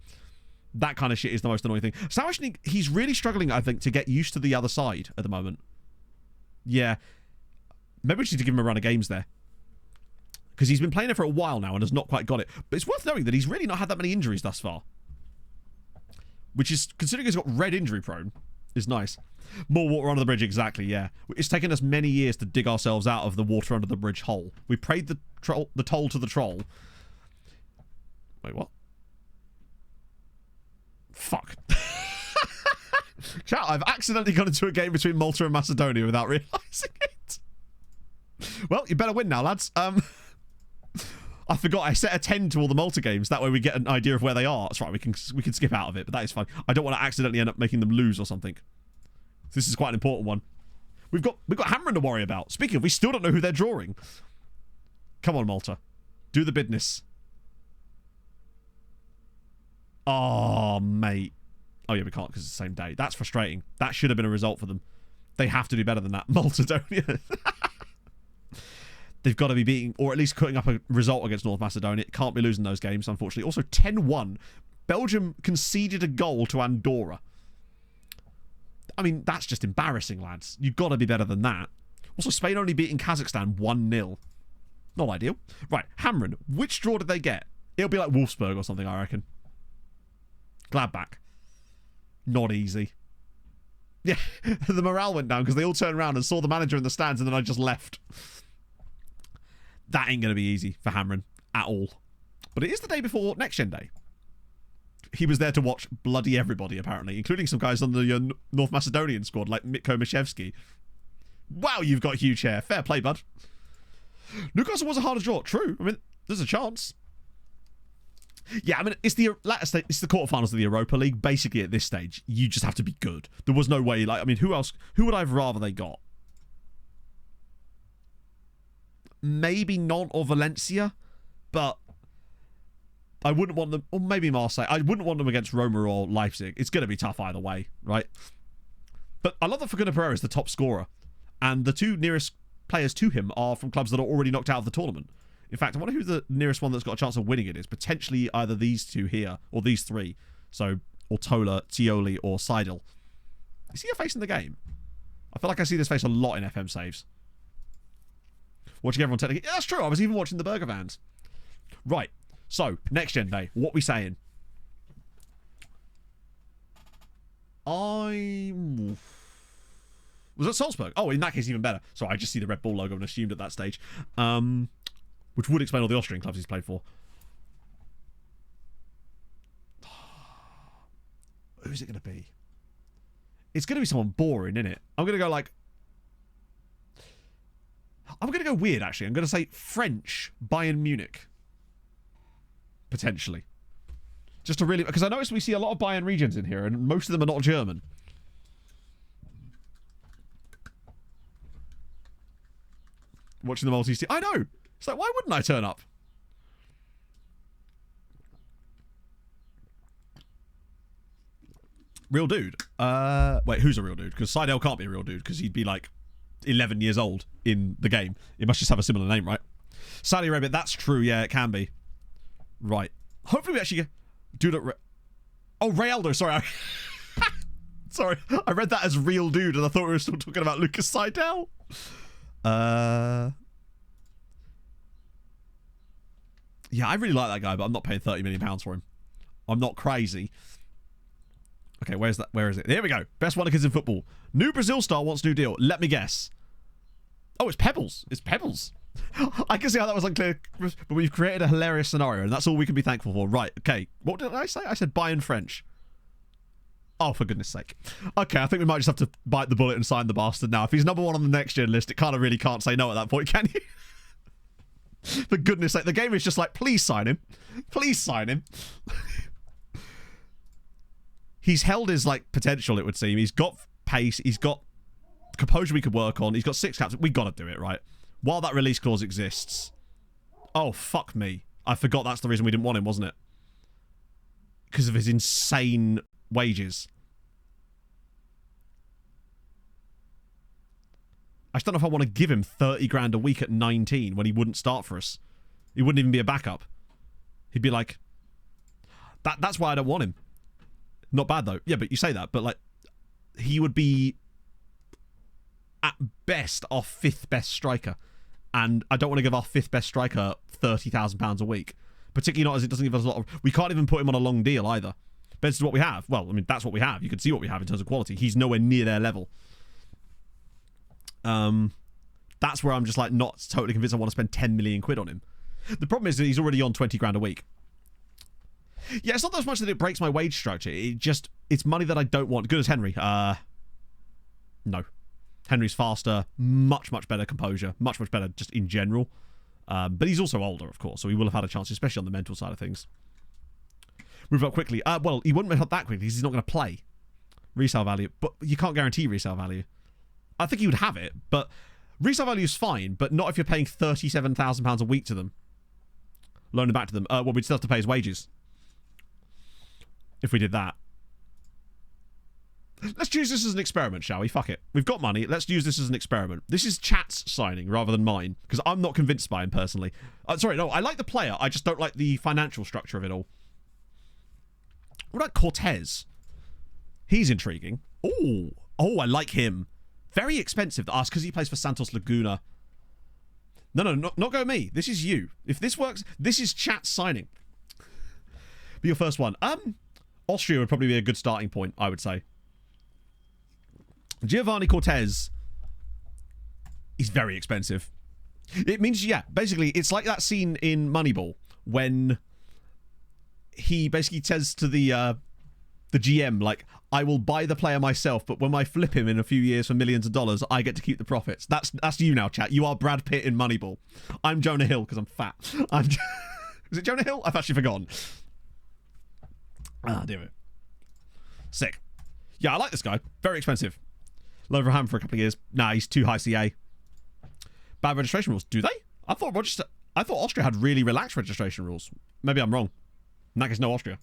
That kind of shit is the most annoying thing. Sawashnik, he's really struggling, I think, to get used to the other side at the moment. Yeah. Maybe we just need to give him a run of games there. Because he's been playing it for a while now and has not quite got it. But it's worth knowing that he's really not had that many injuries thus far. Which is, considering he's got red injury prone, is nice. More water under the bridge, exactly, yeah. It's taken us many years to dig ourselves out of the water under the bridge hole. We paid the toll to the troll. Wait, what? Fuck. Chat, I've accidentally gone into a game between Malta and Macedonia without realising it. Well, you better win now, lads. I forgot I set a 10 to all the Malta games. That way we get an idea of where they are. That's right, we can skip out of it, but that is fine. I don't want to accidentally end up making them lose or something. This is quite an important one. We've got Hamron to worry about. Speaking of, we still don't know who they're drawing. Come on, Malta. Do the business. Oh, mate. Oh, yeah, we can't because it's the same day. That's frustrating. That should have been a result for them. They have to do better than that. Macedonia. They've got to be beating, or at least cutting up a result against North Macedonia. It can't be losing those games, unfortunately. Also, 10-1. Belgium conceded a goal to Andorra. I mean, that's just embarrassing, lads. You've got to be better than that. Also, Spain only beating Kazakhstan 1-0. Not ideal. Right, Hamron. Which draw did they get? It'll be like Wolfsburg or something, I reckon. Gladbach. Not easy. Yeah, the morale went down because they all turned around and saw the manager in the stands and then I just left. That ain't going to be easy for Hamron at all. But it is the day before Next Gen Day. He was there to watch bloody everybody, apparently, including some guys on the North Macedonian squad, like Mitko Mishevsky. Wow, you've got huge hair. Fair play, bud. Newcastle was a harder draw. True. I mean, there's a chance. Yeah, I mean, it's the quarterfinals of the Europa League. Basically, at this stage, you just have to be good. There was no way, like, I mean, who would I have rather they got? Maybe Nantes or Valencia, but I wouldn't want them, or maybe Marseille. I wouldn't want them against Roma or Leipzig. It's going to be tough either way, right? But I love that Facundo Pereira is the top scorer, and the two nearest players to him are from clubs that are already knocked out of the tournament. In fact, I wonder who the nearest one that's got a chance of winning it is. Potentially either these two here, or these three. So, Ortola, Tioli, or Seidel. Is he a face in the game? I feel like I see this face a lot in FM saves. Watching everyone technically. Yeah, that's true. I was even watching the burger vans. Right. So, next gen day. What we saying? Was that Salzburg? Oh, in that case, even better. Sorry, I just see the Red Bull logo and assumed at that stage. Which would explain all the Austrian clubs he's played for. Who's it going to be? It's going to be someone boring, isn't it? I'm going to go like... I'm going to go weird, actually. I'm going to say French Bayern Munich. Potentially. Just to really... Because I noticed we see a lot of Bayern regions in here, and most of them are not German. Watching the Maltese team. I know! It's like, why wouldn't I turn up? Real dude. Wait, who's a real dude? Because Seidel can't be a real dude, because he'd be like 11 years old in the game. It must just have a similar name, right? Saudi Arabia, that's true. Yeah, it can be. Right. Hopefully we actually get... Dude at... Oh, Realdo, sorry. Sorry, I read that as real dude, and I thought we were still talking about Lucas Seidel. Yeah, I really like that guy, but I'm not paying £30 million for him. I'm not crazy. Okay, where's that? Where is it? There we go. Best wonder kids in football. New Brazil star wants new deal. Let me guess. Oh, it's Pebbles. It's Pebbles. I can see how that was unclear, but we've created a hilarious scenario, and that's all we can be thankful for. Right, okay. What did I say? I said Bayern French. Oh, for goodness sake. Okay, I think we might just have to bite the bullet and sign the bastard now. If he's number one on the next gen list, it kind of really can't say no at that point, can you? For goodness sake, the game is just like, please sign him. Please sign him. He's held his, like, potential, it would seem. He's got pace. He's got composure we could work on. He's got 6 caps. We got to do it, right? While that release clause exists. Oh, fuck me. I forgot that's the reason we didn't want him, wasn't it? Because of his insane wages. I just don't know if I want to give him 30 grand a week at 19 when he wouldn't start for us. He wouldn't even be a backup. He'd be like... That's why I don't want him. Not bad, though. Yeah, but you say that. But, like, he would be, at best, our 5th best striker. And I don't want to give our 5th best striker £30,000 a week. Particularly not as it doesn't give us a lot of... We can't even put him on a long deal, either. But this is what we have. Well, I mean, that's what we have. You can see what we have in terms of quality. He's nowhere near their level. That's where I'm just, like, not totally convinced I want to spend 10 million quid on him. The problem is that he's already on 20 grand a week. Yeah, it's not as much that it breaks my wage structure. It's money that I don't want. Good as Henry. No. Henry's faster, much, much better composure, much, much better just in general. But he's also older, of course, so he will have had a chance, especially on the mental side of things. Move up quickly. Well, he wouldn't move up that quickly because he's not going to play. Resale value. But you can't guarantee resale value. I think he would have it, but resale value is fine, but not if you're paying £37,000 a week to them. Loan it back to them. Well, we'd still have to pay his wages. If we did that. Let's use this as an experiment, shall we? Fuck it. We've got money. Let's use this as an experiment. This is Chat's signing rather than mine, because I'm not convinced by him personally. Sorry, no, I like the player. I just don't like the financial structure of it all. What about Cortez? He's intriguing. Oh, I like him. Very expensive. That's because he plays for Santos Laguna. No, not go me. This is you. If this works, this is Chat's signing. Be your first one. Austria would probably be a good starting point, I would say. Giovanni Cortez is very expensive. It means, yeah, basically, it's like that scene in Moneyball when he basically says to the GM, like, I will buy the player myself, but when I flip him in a few years for millions of dollars, I get to keep the profits. That's you now, Chat. You are Brad Pitt in Moneyball. I'm Jonah Hill because I'm fat. Is it Jonah Hill? I've actually forgotten. Ah, damn it. Sick. Yeah, I like this guy. Very expensive. Loan for ham for a couple of years. Nah, he's too high CA. Bad registration rules. Do they? I thought Austria had really relaxed registration rules. Maybe I'm wrong. In that case, no Austria.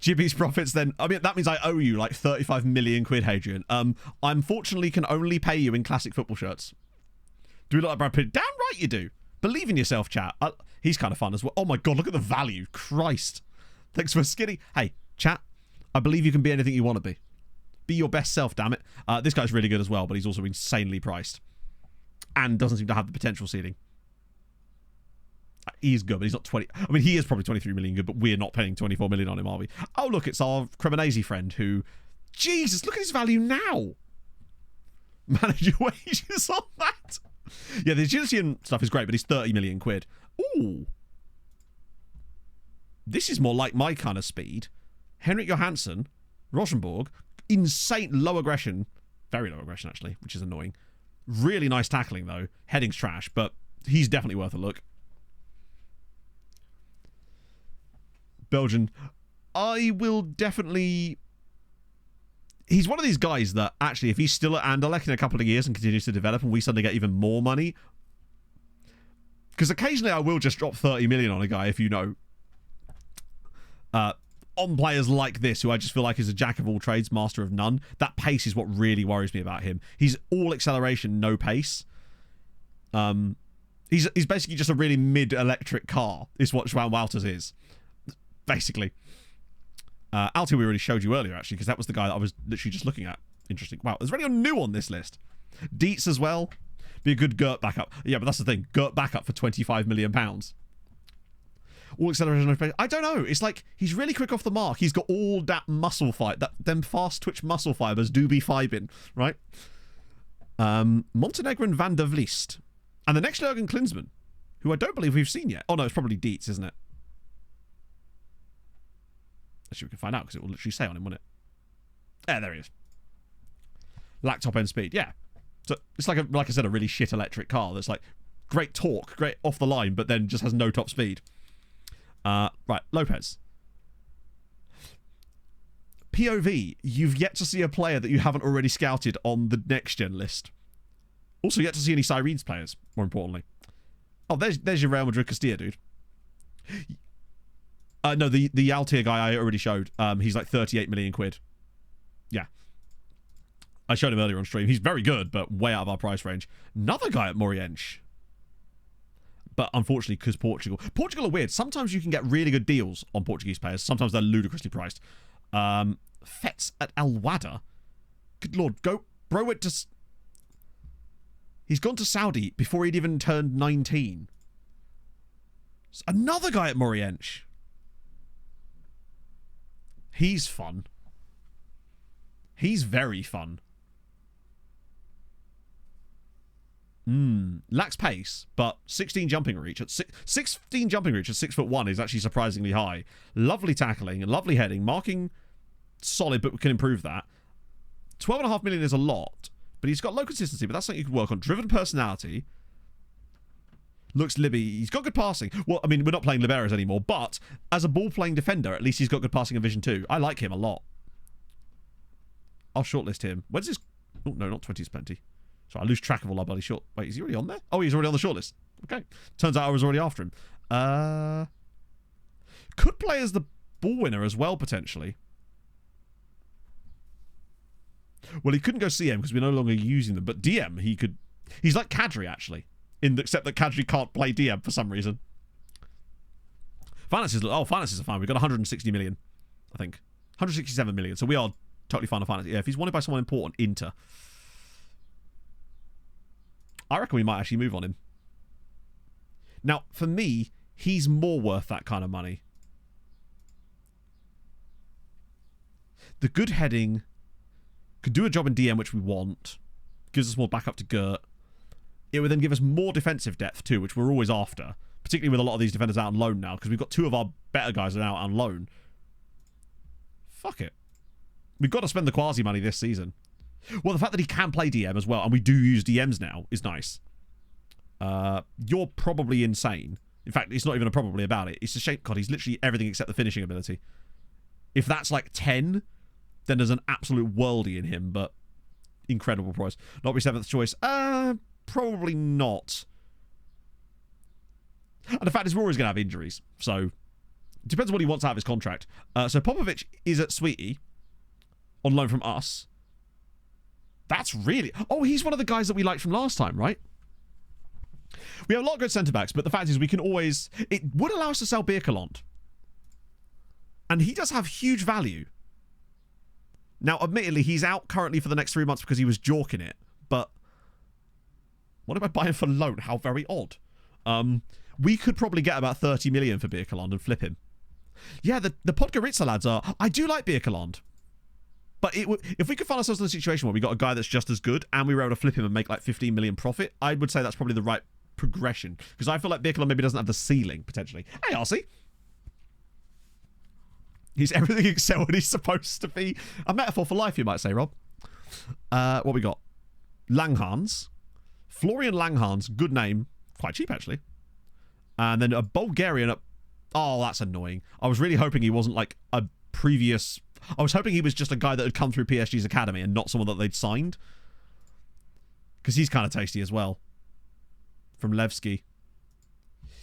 GB's profits then. I mean, that means I owe you like 35 million quid, Hadrian. I unfortunately can only pay you in classic football shirts. Do we look like Brad Pitt? Damn right you do. Believe in yourself, Chat. He's kind of fun as well. Oh my god, look at the value. Christ. Thanks for skinny. Hey, Chat. I believe you can be anything you want to be. Be your best self, damn it. This guy's really good as well, but he's also insanely priced. and doesn't seem to have the potential ceiling. He's good, but he's not 20. I mean, he is probably 23 million good, but we're not paying 24 million on him, are we? Oh, look, it's our Cremonese friend who... Jesus, look at his value now. Manager wages on that. Yeah, the agility and stuff is great, but he's 30 million quid. Ooh. This is more like my kind of speed. Henrik Johansson, Rosenborg, insane low aggression. Very low aggression, actually, which is annoying. Really nice tackling, though. Heading's trash, but he's definitely worth a look. Belgian. I will definitely... He's one of these guys that, actually, if he's still at Anderlecht in a couple of years and continues to develop and we suddenly get even more money... Because occasionally I will just drop 30 million on a guy, if you know... on players like this, who I just feel like is a jack of all trades, master of none. That pace is what really worries me about him. He's all acceleration, no pace. He's basically just a really mid-electric car, is what João Wouters is. Basically. Alti we already showed you earlier, actually, because that was the guy that I was literally just looking at. Interesting. Wow, there's anyone new on this list. Dietz as well. Be a good Gert backup. Yeah, but that's the thing. Gert backup for £25 million. All acceleration. I don't know. It's like he's really quick off the mark. He's got all that muscle fight. Them fast twitch muscle fibers do be fibing, right? Montenegrin Van der Vliest. And the next Jurgen Klinsmann, who I don't believe we've seen yet. Oh, no, it's probably Dietz, isn't it? Actually, we can find out because it will literally say on him, won't it? Yeah, there he is. Lack top end speed. Yeah. So it's like I said, a really shit electric car that's like great torque, great off the line, but then just has no top speed. Right, Lopez. POV, you've yet to see a player that you haven't already scouted on the next gen list. Also, yet to see any Sirens players, more importantly. Oh, there's your Real Madrid Castilla, dude. No, the Altia guy I already showed. He's like 38 million quid. Yeah. I showed him earlier on stream. He's very good, but way out of our price range. Another guy at Moriench. But unfortunately, because Portugal are weird. Sometimes you can get really good deals on Portuguese players. Sometimes they're ludicrously priced. Fetz at Al Wada. Good lord, bro went to... He's gone to Saudi before he'd even turned 19. Another guy at Moriench. He's fun. He's very fun. Lacks pace, but 16 jumping reach at 16 jumping reach at 6'1" is actually surprisingly high. Lovely tackling and lovely heading. Marking solid, but we can improve that. 12.5 million is a lot, but he's got low consistency, but that's something you can work on. Driven personality. Looks Libby. He's got good passing. Well, I mean, we're not playing Liberos anymore, but as a ball-playing defender, at least he's got good passing and vision too. I like him a lot. I'll shortlist him. When's his... Oh, no, not 20 is plenty. So I lose track of all our bloody short... Wait, is he already on there? Oh, he's already on the shortlist. Okay. Turns out I was already after him. Could play as the ball winner as well, potentially. Well, he couldn't go CM because we're no longer using them, but DM, he could... He's like Kadri, actually. Except that Kadri can't play DM for some reason. Finances are fine. We've got 160 million, I think. 167 million. So we are totally fine on finance. Yeah, if he's wanted by someone important, Inter. I reckon we might actually move on him. Now, for me, he's more worth that kind of money. The good heading could do a job in DM, which we want. Gives us more backup to Gert. It would then give us more defensive depth too, which we're always after. Particularly with a lot of these defenders out on loan now, because we've got two of our better guys out on loan. Fuck it. We've got to spend the quasi money this season. Well, the fact that he can play DM as well, and we do use DMs now, is nice. You're probably insane. In fact, it's not even a probably about it. It's a shame. God, he's literally everything except the finishing ability. If that's like 10, then there's an absolute worldie in him, but incredible price. Not be 7th choice. Probably not. And the fact is we're always going to have injuries, so it depends on what he wants out of his contract. So Popovic is at Sweetie on loan from us. That's really... Oh, he's one of the guys that we liked from last time, right? We have a lot of good centre-backs, but the fact is we can always... It would allow us to sell Birkeland. And he does have huge value. Now, admittedly, he's out currently for the next 3 months because he was jorking it, but What am I buying for loan? How very odd. We could probably get about 30 million for Birkeland and flip him. Yeah, the Podgorica lads are... I do like Birkeland. But if we could find ourselves in a situation where we got a guy that's just as good and we were able to flip him and make like 15 million profit, I would say that's probably the right progression. Because I feel like Birkeland maybe doesn't have the ceiling, potentially. Hey, RC. He's everything except what he's supposed to be. A metaphor for life, you might say, Rob. What we got? Langhans. Florian Langhans. Good name. Quite cheap, actually. And then a Bulgarian... Oh, that's annoying. I was really hoping he wasn't like a previous... I was hoping he was just a guy that had come through PSG's academy and not someone that they'd signed. Because he's kind of tasty as well. From Levski.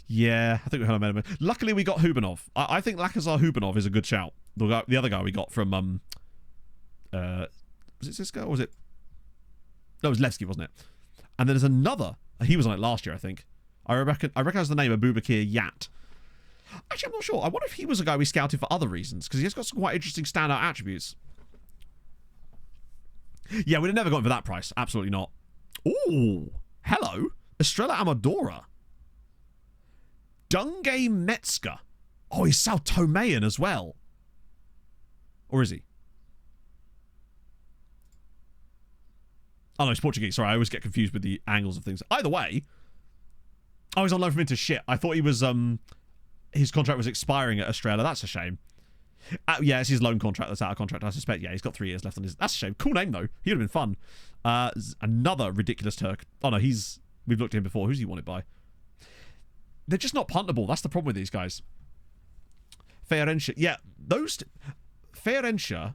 Yeah, I think we had a minimum. Luckily, we got Hubanov. I think Lakazar Hubanov is a good shout. The other guy we got from... was it Cisco or was it... No, it was Levski, wasn't it? And then there's another... He was on it last year, I think. I recognize the name Abubakir Yat. Actually, I'm not sure. I wonder if he was a guy we scouted for other reasons, because he has got some quite interesting standout attributes. Yeah, we'd have never gone for that price. Absolutely not. Ooh, hello. Estrella Amadora. Dunga Metzger. Oh, he's Sao Tomean as well. Or is he? Oh, no, he's Portuguese. Sorry, I always get confused with the angles of things. Either way... Oh, he's on loan from Inter. Shit. I thought he was... His contract was expiring at Estrella. That's a shame. Yeah, it's his loan contract that's out of contract. I suspect, yeah, he's got 3 years left on his... That's a shame. Cool name, though. He would have been fun. Another ridiculous Turk. Oh, no, we've looked at him before. Who's he wanted by? They're just not puntable. That's the problem with these guys. Feirense. Yeah, those... Feirense,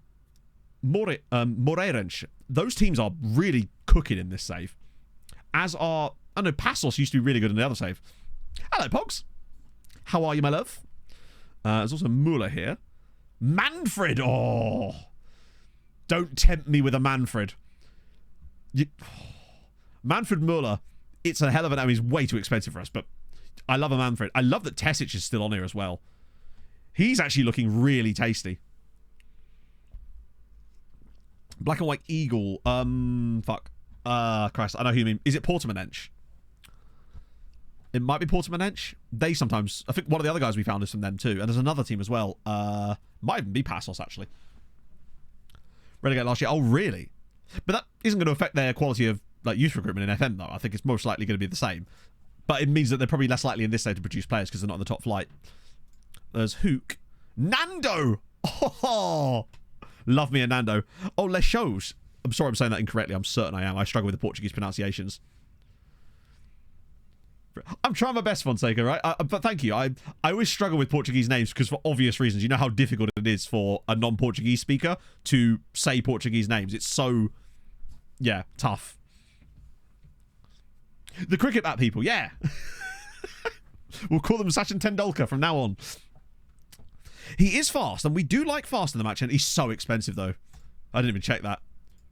Moreirense. Those teams are really cooking in this save. As are... I know Passos used to be really good in the other save. Hello, Pogs. How are you, my love? There's also Muller here. Manfred! Oh! Don't tempt me with a Manfred. Manfred Muller, it's a hell of a name. He's way too expensive for us, but I love a Manfred. I love that Tesic is still on here as well. He's actually looking really tasty. Black and White Eagle. Fuck. Christ, I know who you mean. Is it Portimonense? It might be Portimonense. They sometimes... I think one of the other guys we found is from them too. And there's another team as well. Might even be Passos, actually. Relegated last year. Oh, really? But that isn't going to affect their quality of like youth recruitment in FM, though. I think it's most likely going to be the same. But it means that they're probably less likely in this stage to produce players because they're not on the top flight. There's Hook. Nando! Oh! Love me a Nando. Oh, Les Choses. I'm sorry I'm saying that incorrectly. I'm certain I am. I struggle with the Portuguese pronunciations. I'm trying my best, Fonseca, right? But thank you. I always struggle with Portuguese names because for obvious reasons. You know how difficult it is for a non-Portuguese speaker to say Portuguese names. It's so, yeah, tough. The cricket bat people, yeah. We'll call them Sachin Tendulkar from now on. He is fast, and we do like fast in the match, and he's so expensive, though. I didn't even check that.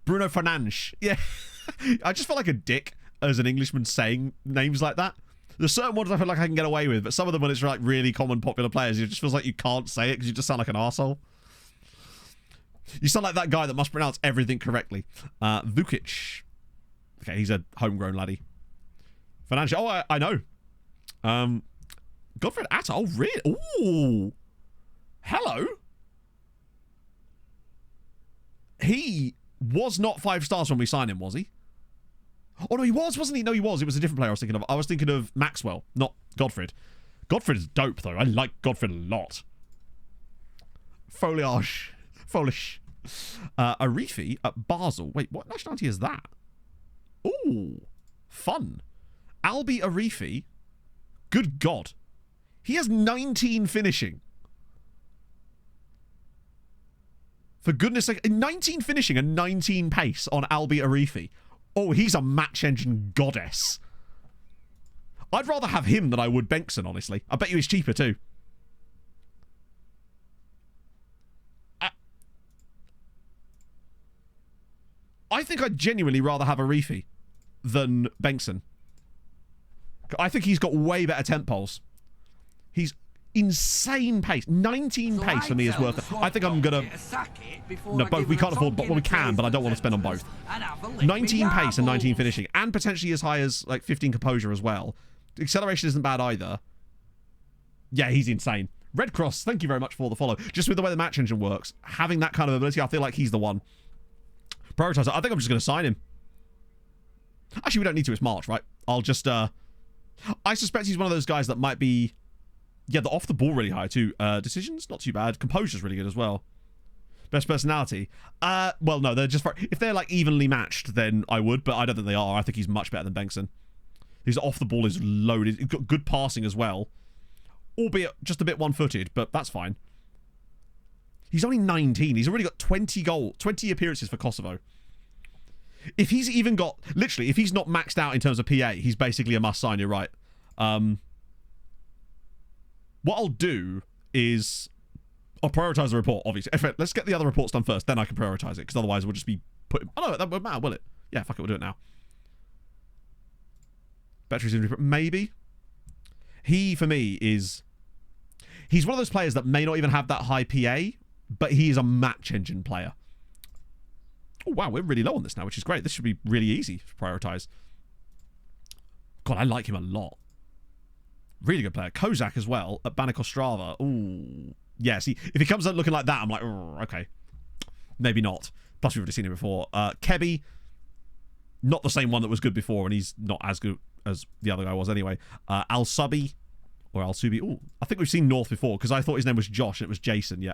Bruno Fernandes. Yeah. I just feel like a dick as an Englishman saying names like that. There's certain ones I feel like I can get away with, but some of them when it's like really common popular players, it just feels like you can't say it because you just sound like an arsehole. You sound like that guy that must pronounce everything correctly. Vukic. Okay, he's a homegrown laddie. Financial. Oh, I know. Godfred Atta. Oh, really? Ooh. Hello. He was not 5 stars when we signed him, was he? Oh, no, he was, wasn't he? No, he was. It was a different player I was thinking of. I was thinking of Maxwell, not Godfred. Godfred is dope, though. I like Godfred a lot. Foliage. Folish. Arifi at Basel. Wait, what nationality is that? Ooh. Fun. Albi Arifi. Good God. He has 19 finishing. For goodness sake. 19 finishing and 19 pace on Albi Arifi. Oh, he's a match engine goddess. I'd rather have him than I would Bengtson, honestly. I bet you he's cheaper too. I think I'd genuinely rather have Arifi than Bengtson. I think he's got way better temp poles. He's Insane pace. 19 pace for me is worth it. I think I'm going to... No, both. We can't afford... Well, we can, but I don't want to spend on both. 19 pace and 19 finishing. And potentially as high as, like, 15 composure as well. Acceleration isn't bad either. Yeah, he's insane. Red Cross, thank you very much for the follow. Just with the way the match engine works, having that kind of ability, I feel like he's the one. Prioritizer. I think I'm just going to sign him. Actually, we don't need to. It's March, right? I'll just... I suspect he's one of those guys that might be... Yeah, the off the ball really high too. Decisions, not too bad. Composure's really good as well. Best personality. Well, no, they're just... If they're, like, evenly matched, then I would, but I don't think they are. I think he's much better than Bengtson. His off the ball is loaded. He's got good passing as well. Albeit just a bit one-footed, but that's fine. He's only 19. He's already got 20 appearances for Kosovo. If he's even got... Literally, if he's not maxed out in terms of PA, he's basically a must-sign, you're right. What I'll do is... I'll prioritise the report, obviously. In fact, let's get the other reports done first, then I can prioritise it, because otherwise we'll just be putting... Oh, no, that won't matter, will it? Yeah, fuck it, we'll do it now. Batteries in... Maybe? He, for me, is... He's one of those players that may not even have that high PA, but he is a match engine player. Oh, wow, we're really low on this now, which is great. This should be really easy to prioritise. God, I like him a lot. Really good player. Kozak as well, at Banner Ostrava. Ooh. Yeah, see, if he comes out looking like that, I'm like, oh, okay. Maybe not. Plus, we've already seen him before. Kebby, not the same one that was good before, and he's not as good as the other guy was anyway. Al-Subi, or Al-Subi. Ooh, I think we've seen North before, because I thought his name was Josh, and it was Jason, yeah.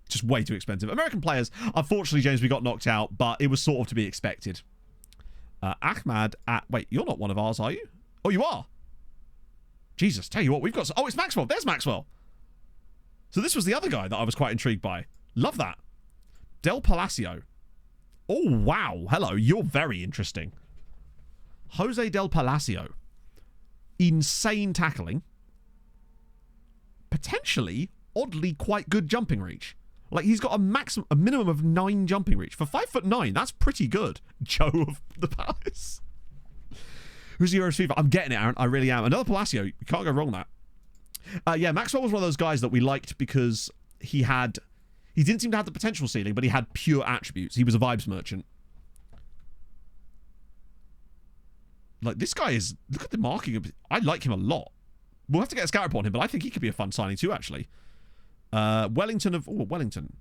Just way too expensive. American players, unfortunately, James, we got knocked out, but it was sort of to be expected. Ahmad at... Wait, you're not one of ours, are you? Oh, you are? Jesus, tell you what, we've got... Oh, it's Maxwell. There's Maxwell. So this was the other guy that I was quite intrigued by. Love that. Del Palacio. Oh, wow. Hello, you're very interesting. Jose Del Palacio. Insane tackling. Potentially, oddly, quite good jumping reach. Like, he's got a minimum of 9 jumping reach. For 5'9", that's pretty good. Joe of the Palace. Who's the Euros FIFA? I'm getting it, Aaron. I really am. Another Palacio. You can't go wrong with that. Yeah, Maxwell was one of those guys that we liked because he didn't seem to have the potential ceiling, but he had pure attributes. He was a vibes merchant. Like, this guy is... Look at the marking. I like him a lot. We'll have to get a scout report on him, but I think he could be a fun signing too, actually. Wellington of... Oh, Wellington.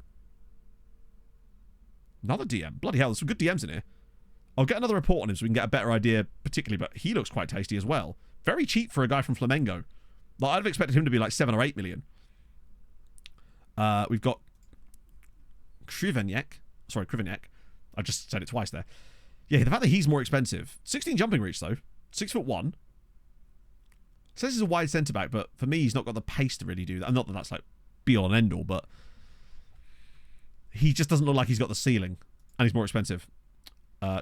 Another DM. Bloody hell, there's some good DMs in here. I'll get another report on him so we can get a better idea, particularly, but he looks quite tasty as well. Very cheap for a guy from Flamengo. Like, I'd have expected him to be like 7 or 8 million. We've got Krivenek. Sorry, Krivenek. I just said it twice there. Yeah, the fact that he's more expensive. 16 jumping reach, though. 6'1". Says he's a wide centre-back, but for me, he's not got the pace to really do that. Not that that's, like, be-all and end-all, but he just doesn't look like he's got the ceiling. And he's more expensive.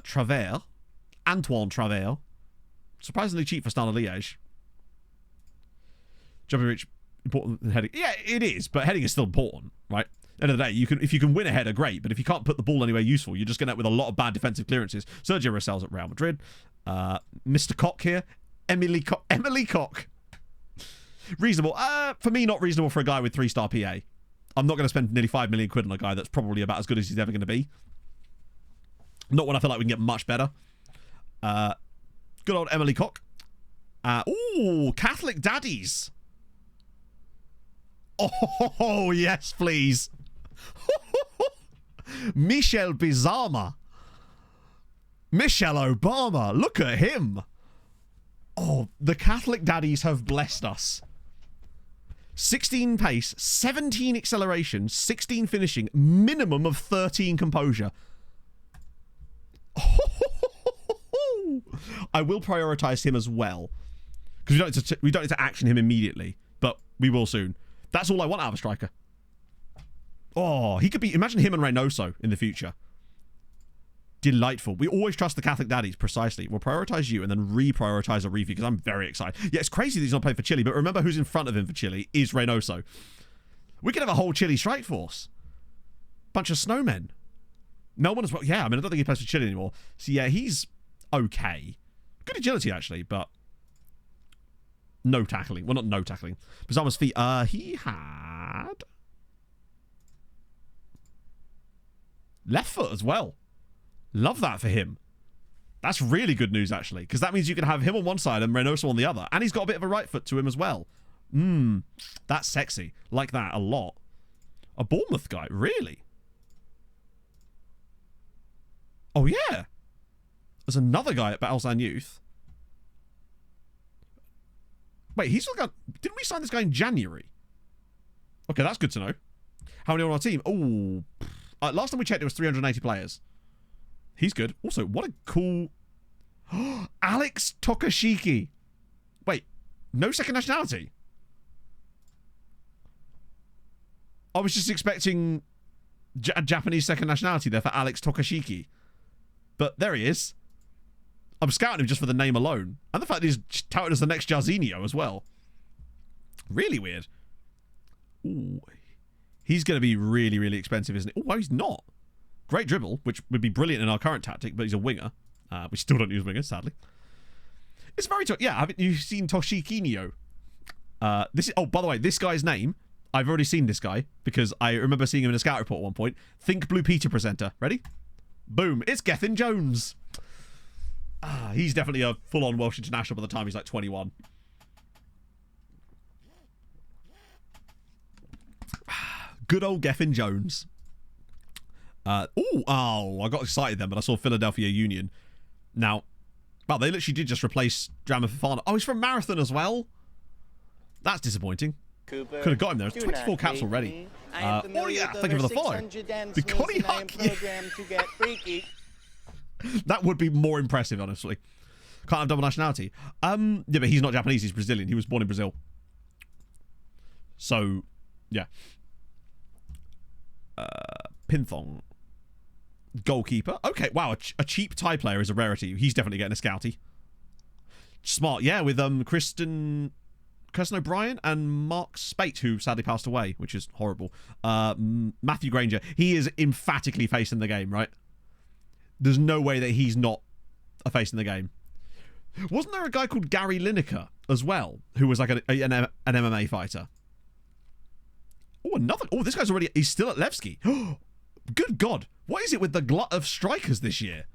Travers. Antoine Travers. Surprisingly cheap for Stana Liège. Jumping reach, important than heading. Yeah, it is, but heading is still important, right? End of the day, if you can win a header, great, but if you can't put the ball anywhere useful, you're just going to end up with a lot of bad defensive clearances. Sergio Rosel's at Real Madrid. Mr. Cock here. Emily Cock. Reasonable. For me, not reasonable for a guy with 3-star PA. I'm not going to spend nearly 5 million quid on a guy that's probably about as good as he's ever going to be. Not when I feel like we can get much better. Good old Emily Cock. Ooh, Catholic Daddies. Oh, yes, please. Michelle Bizarma. Michelle Obama. Look at him. Oh, the Catholic Daddies have blessed us. 16 pace, 17 acceleration, 16 finishing, minimum of 13 composure. I will prioritise him as well. Because we don't need to action him immediately. But we will soon. That's all I want out of a striker. Oh, he could be... Imagine him and Reynoso in the future. Delightful. We always trust the Catholic Daddies, precisely. We'll prioritise you and then reprioritise Arifi, because I'm very excited. Yeah, it's crazy that he's not playing for Chile, but remember who's in front of him for Chile is Reynoso. We could have a whole Chile strike force. Bunch of snowmen. No one as well. Yeah, I mean, I don't think he plays for Chile anymore. So yeah, he's okay. Good agility, actually, but no tackling. Well, not no tackling. Bizarro's feet. He had left foot as well. Love that for him. That's really good news, actually, because that means you can have him on one side and Reynoso on the other. And he's got a bit of a right foot to him as well. That's sexy. Like that a lot. A Bournemouth guy, really? Oh, yeah. There's another guy at Balsan Youth. Wait, he's still got... Didn't we sign this guy in January? Okay, that's good to know. How many on our team? Oh, last time we checked, it was 380 players. He's good. Also, what a cool... Alex Tokashiki. Wait, no second nationality? I was just expecting a Japanese second nationality there for Alex Tokashiki. But there he is. I'm scouting him just for the name alone. And the fact that he's touted as the next Jarzinho as well. Really weird. Ooh. He's going to be really, really expensive, isn't he? Oh, well, he's not. Great dribble, which would be brilliant in our current tactic, but he's a winger. We still don't use wingers, sadly. It's very... Yeah, haven't you seen Toshikinio? Oh, by the way, this guy's name... I've already seen this guy, because I remember seeing him in a scout report at one point. Think Blue Peter presenter. Ready? Boom. It's Gethin Jones. He's definitely a full-on Welsh international by the time he's like 21. Good old Gethin Jones. I got excited then, but I saw Philadelphia Union. Now, well, they literally did just replace Drama Fafana. Oh, he's from Marathon as well? That's disappointing. Cooper, could have got him there. It's 24 caps already. Oh yeah, thank you for the follow. The Connie Huck. To get freaky. That would be more impressive, honestly. Can't have double nationality. Yeah, but he's not Japanese, he's Brazilian. He was born in Brazil. So, yeah. Pinthong. Goalkeeper. Okay, wow, a cheap Thai player is a rarity. He's definitely getting a scouty. Smart, yeah, with Kirsten O'Brien and Mark Spate, who sadly passed away, which is horrible. Matthew Granger. He is emphatically facing the game, right? There's no way that he's not a face in the game. Wasn't there a guy called Gary Lineker as well, who was like an MMA fighter? Oh, another... Oh, this guy's already... He's still at Levski. Good God. What is it with the glut of strikers this year?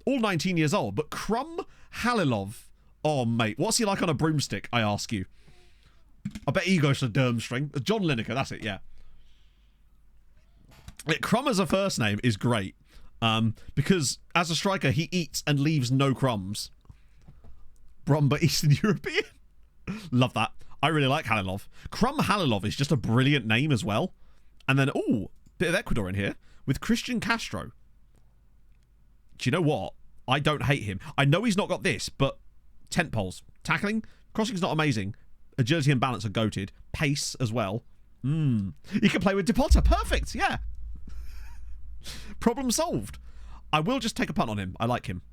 All 19 years old. But Krum Halilov... Oh, mate. What's he like on a broomstick, I ask you? I bet he goes to Durmstrang. John Lineker, that's it, yeah. Krum as a first name is great. Because as a striker, he eats and leaves no crumbs. Bromba Eastern European. Love that. I really like Halilov. Krum Halilov is just a brilliant name as well. And then, ooh, bit of Ecuador in here with Christian Castro. Do you know what? I don't hate him. I know he's not got this, but tent poles. Tackling. Crossing's not amazing. Agility and balance are goated. Pace as well. He can play with Depotter. Perfect. Yeah. Problem solved. I will just take a punt on him. I like him.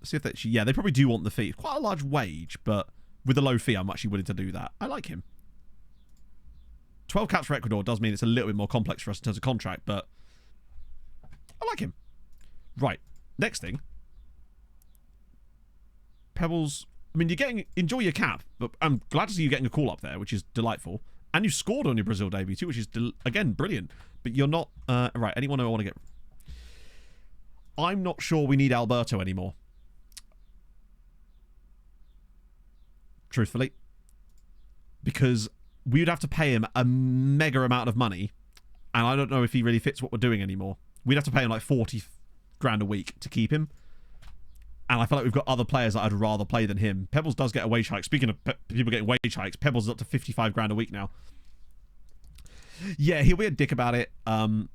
See if they... Yeah, they probably do want the fee. Quite a large wage, but with a low fee, I'm actually willing to do that. I like him. 12 caps for Ecuador does mean it's a little bit more complex for us in terms of contract, but I like him. Right. Next thing. Pebbles... I mean, you're getting... Enjoy your cap, but I'm glad to see you getting a call up there, which is delightful. And you scored on your Brazil debut too, which is, again, brilliant. But you're not... right, anyone I want to get... I'm not sure we need Alberto anymore. Truthfully. Because we would have to pay him a mega amount of money. And I don't know if he really fits what we're doing anymore. We'd have to pay him like 40 grand a week to keep him. And I feel like we've got other players that I'd rather play than him. Pebbles does get a wage hike. Speaking of people getting wage hikes, Pebbles is up to 55 grand a week now. Yeah, he'll be a dick about it.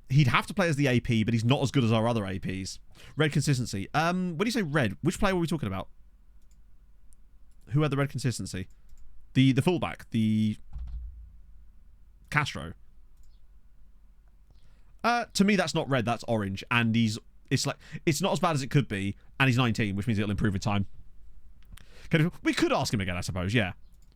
He'd have to play as the AP, but he's not as good as our other APs. Red consistency. When you say red, which player were we talking about? Who had the red consistency? The fullback. The Castro. To me, that's not red. That's orange. And it's not as bad as it could be. And he's 19, which means it'll improve with time. We could ask him again, I suppose, yeah.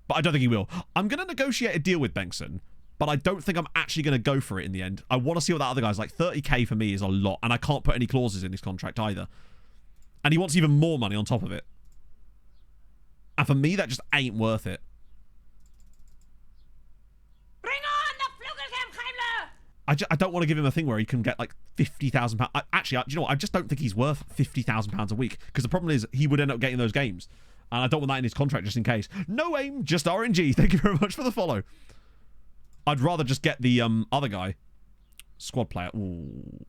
But I don't think he will. I'm going to negotiate a deal with Bengtson, but I don't think I'm actually going to go for it in the end. I want to see what that other guy's like. 30k for me is a lot, and I can't put any clauses in his contract either. And he wants even more money on top of it. And for me, that just ain't worth it. Bring on the Flugelkampfheimler! I don't want to give him a thing where he can get like £50,000. Actually, do you know what? I just don't think he's worth £50,000 a week, because the problem is he would end up getting those games. And I don't want that in his contract just in case. No aim, just RNG. Thank you very much for the follow. I'd rather just get the other guy. Squad player. Ooh.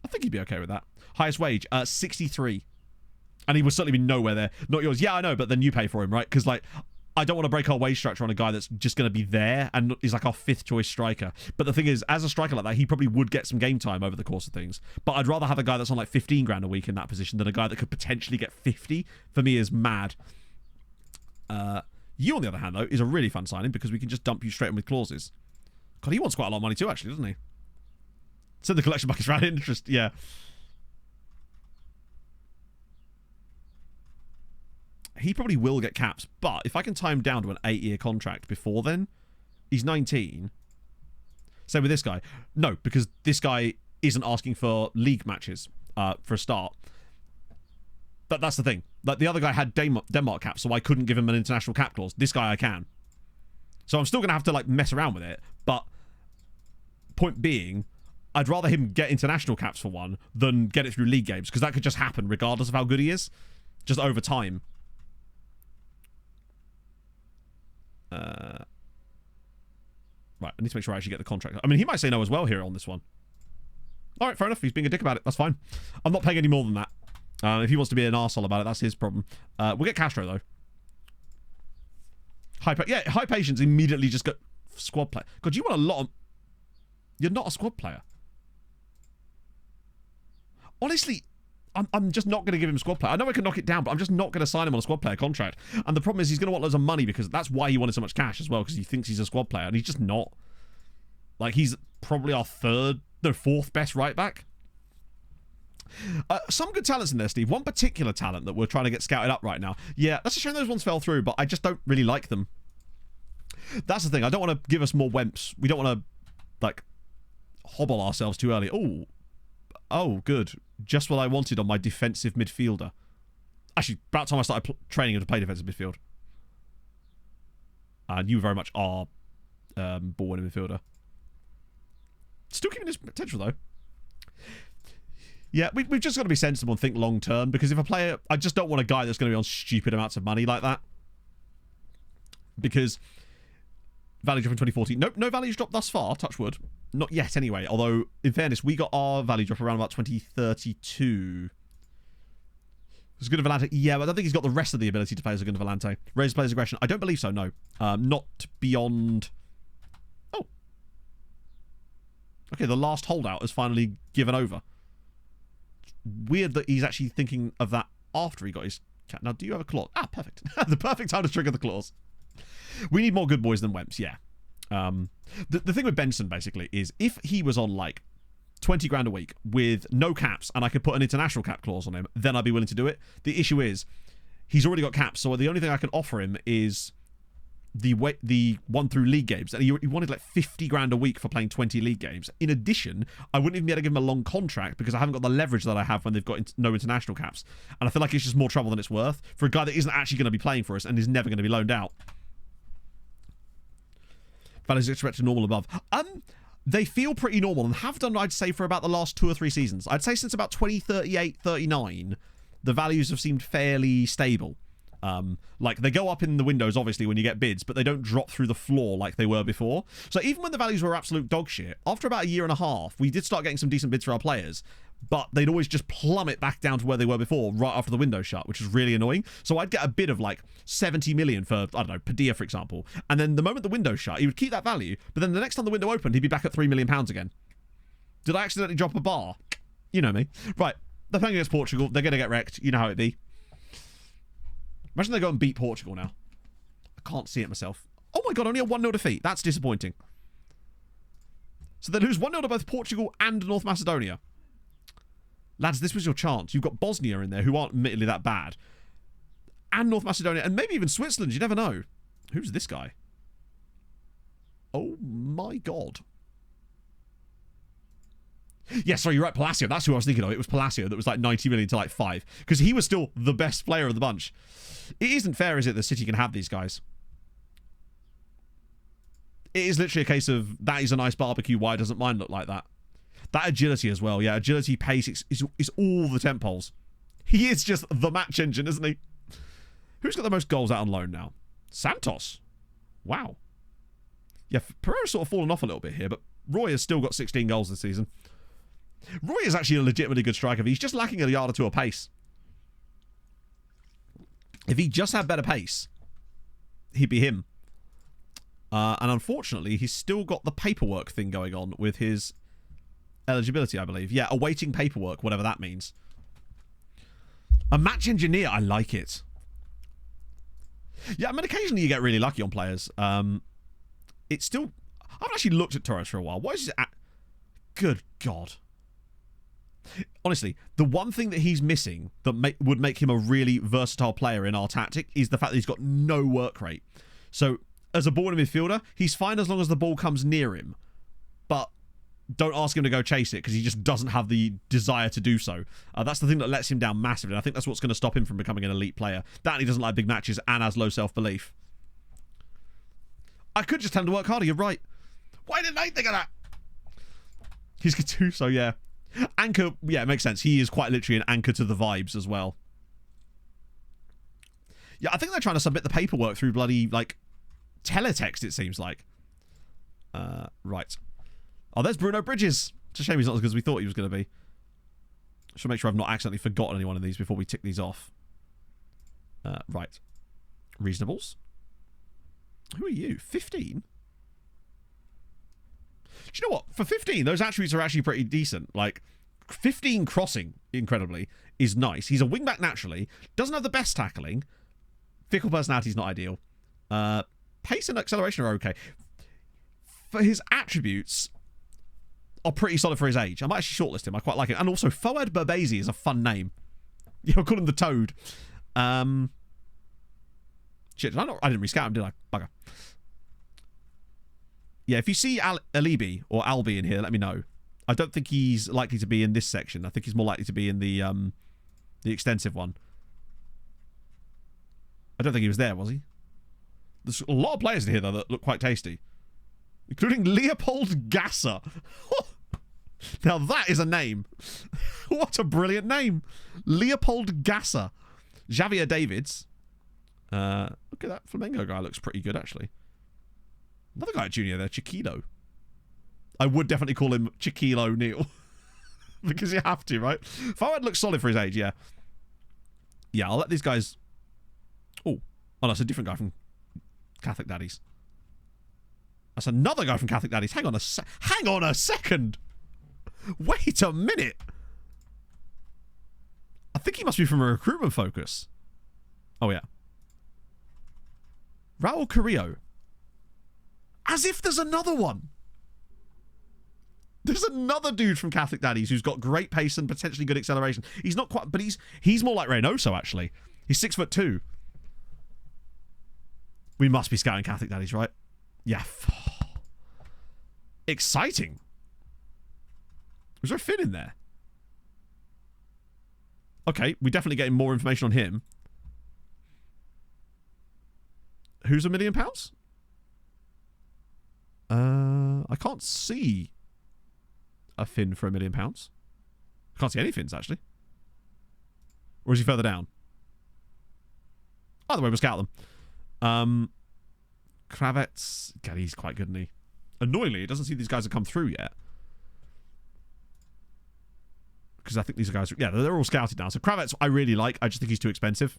I think he'd be okay with that. Highest wage, 63. And he will certainly be nowhere there. Not yours. Yeah, I know, but then you pay for him, right? Because, like, I don't want to break our wage structure on a guy that's just going to be there and is like our 5th choice striker. But the thing is, as a striker like that, he probably would get some game time over the course of things. But I'd rather have a guy that's on like 15 grand a week in that position than a guy that could potentially get 50. For me, is mad. You, on the other hand, though, is a really fun signing because we can just dump you straight in with clauses. God, he wants quite a lot of money too, actually, doesn't he? So the collection bucket's around interest, yeah. He probably will get caps, but if I can tie him down to an 8-year contract before then, he's 19. Same with this guy. No, because this guy isn't asking for league matches for a start. But that's the thing. Like, the other guy had Denmark caps, so I couldn't give him an international cap clause. This guy I can. So I'm still going to have to, like, mess around with it. But point being, I'd rather him get international caps for one than get it through league games, because that could just happen regardless of how good he is. Just over time. Right, I need to make sure I actually get the contract. I mean, he might say no as well here on this one. All right, fair enough. He's being a dick about it. That's fine. I'm not paying any more than that. If he wants to be an arsehole about it, that's his problem. We'll get Castro, though. High patience immediately just got squad player. God, you want a lot of... You're not a squad player. Honestly... I'm just not going to give him squad player. I know I can knock it down, but I'm just not going to sign him on a squad player contract. And the problem is he's going to want loads of money because that's why he wanted so much cash as well, because he thinks he's a squad player, and he's just not. Like, he's probably our 4th best right back. Some good talents in there, Steve. One particular talent that we're trying to get scouted up right now. Yeah, that's a shame those ones fell through, but I just don't really like them. That's the thing. I don't want to give us more wemps. We don't want to, like, hobble ourselves too early. Oh, good. Just what I wanted on my defensive midfielder. Actually, about time I started training him to play defensive midfield. And you very much are ball-winning midfielder. Still keeping his potential, though. Yeah, we've just got to be sensible and think long-term, because if a player... I just don't want a guy that's going to be on stupid amounts of money like that. Because... Value drop in 2014. Nope, no values dropped thus far, touch wood. Not yet, anyway. Although, in fairness, we got our value drop around about 2032. As good as Volante. Yeah, but I don't think he's got the rest of the ability to play as a good as Volante. Raise player's aggression. I don't believe so, no. Not beyond... Oh. Okay, the last holdout has finally given over. Weird that he's actually thinking of that after he got his cat. Now, do you have a clause? Ah, perfect. The perfect time to trigger the clause. We need more good boys than wemps, yeah. The thing with Benson, basically, is if he was on, like, 20 grand a week with no caps and I could put an international cap clause on him, then I'd be willing to do it. The issue is, he's already got caps, so the only thing I can offer him is the one through league games. And he wanted, like, 50 grand a week for playing 20 league games. In addition, I wouldn't even be able to give him a long contract because I haven't got the leverage that I have when they've got no international caps. And I feel like it's just more trouble than it's worth for a guy that isn't actually going to be playing for us and is never going to be loaned out. Values expected normal above. They feel pretty normal and have done, I'd say, for about the last 2 or 3 seasons. I'd say since about 2038, 39, the values have seemed fairly stable. Like, they go up in the windows, obviously, when you get bids, but they don't drop through the floor like they were before. So even when the values were absolute dog shit, after about a year and a half, we did start getting some decent bids for our players, but they'd always just plummet back down to where they were before, right after the window shut, which was really annoying. So I'd get a bid of, like, 70 million for, I don't know, Padilla, for example. And then the moment the window shut, he would keep that value, but then the next time the window opened, he'd be back at £3 million again. Did I accidentally drop a bar? You know me. Right, they're playing against Portugal. They're going to get wrecked. You know how it be. Imagine they go and beat Portugal now. I can't see it myself. Oh my god, only a 1-0 defeat. That's disappointing. So they lose 1-0 to both Portugal and North Macedonia. Lads, this was your chance. You've got Bosnia in there, who aren't admittedly that bad. And North Macedonia, and maybe even Switzerland. You never know. Who's this guy? Oh my god. Yeah, sorry, you're right, Palacio. That's who I was thinking of. It was Palacio that was like 90 million to like 5. Because he was still the best player of the bunch. It isn't fair, is it, that City can have these guys? It is literally a case of, that is a nice barbecue, why doesn't mine look like that? That agility as well, yeah, agility, pace, is all the temp poles. He is just the match engine, isn't he? Who's got the most goals out on loan now? Santos. Wow. Yeah, Pereira's sort of fallen off a little bit here, but Roy has still got 16 goals this season. Roy is actually a legitimately good striker. He's just lacking a yard or two of pace. If he just had better pace, he'd be him. And unfortunately, he's still got the paperwork thing going on with his eligibility, I believe. Yeah, awaiting paperwork, whatever that means. A match engineer, I like it. Yeah, I mean, occasionally you get really lucky on players. It's still... I haven't actually looked at Torres for a while. What is it at? Good God. Honestly, the one thing that he's missing that would make him a really versatile player in our tactic is the fact that he's got no work rate. So, as a ball in midfielder, he's fine as long as the ball comes near him. But don't ask him to go chase it because he just doesn't have the desire to do so. That's the thing that lets him down massively. And I think that's what's going to stop him from becoming an elite player. That and he doesn't like big matches and has low self-belief. I could just tell him to work harder, you're right. Why didn't I think of that? He's Gattuso, yeah. Anchor, yeah, it makes sense. He is quite literally an anchor to the vibes as well. Yeah, I think they're trying to submit the paperwork through bloody, like, teletext, it seems like. Right. Oh, there's Bruno Bridges. It's a shame he's not as good as we thought he was going to be. Should make sure I've not accidentally forgotten any one of these before we tick these off. Right. Reasonables. Who are you? 15? Do you know what? For 15, those attributes are actually pretty decent. Like, 15 crossing, incredibly, is nice. He's a wingback naturally. Doesn't have the best tackling. Fickle personality is not ideal. Pace and acceleration are okay. For his attributes are pretty solid for his age. I might actually shortlist him. I quite like him. And also, Fouad Berbezi is a fun name. Yeah, I'll call him the Toad. Shit, I didn't rescout him, did I? Bugger. Yeah, if you see Alibi or Albi in here, let me know. I don't think he's likely to be in this section. I think he's more likely to be in the extensive one. I don't think he was there, was he? There's a lot of players in here, though, that look quite tasty. Including Leopold Gasser. Now that is a name. What a brilliant name. Leopold Gasser. Javier Davids. Look at that Flamengo guy. Looks pretty good, actually. Another guy at junior there, Chiquilo. I would definitely call him Chiquilo Neal. Because you have to, right? Fouad looks solid for his age, yeah. Yeah, I'll let these guys... Oh, no, it's a different guy from Catholic Daddies. That's another guy from Catholic Daddies. Hang on a second. Wait a minute. I think he must be from a recruitment focus. Oh, yeah. Raul Carrillo. As if there's another one. There's another dude from Catholic Daddies who's got great pace and potentially good acceleration. He's not quite, but he's more like Reynoso, actually. He's 6'2". We must be scouting Catholic Daddies, right? Yeah. Exciting. Was there a Finn in there? Okay, we're definitely getting more information on him. Who's £1 million? I can't see a Finn for £1 million. I can't see any Finns, actually. Or is he further down? Either way, we'll scout them. Kravets. God, he's quite good, isn't he? Annoyingly, it doesn't seem these guys have come through yet. Because I think these guys... Yeah, they're all scouted now. So Kravets, I really like. I just think he's too expensive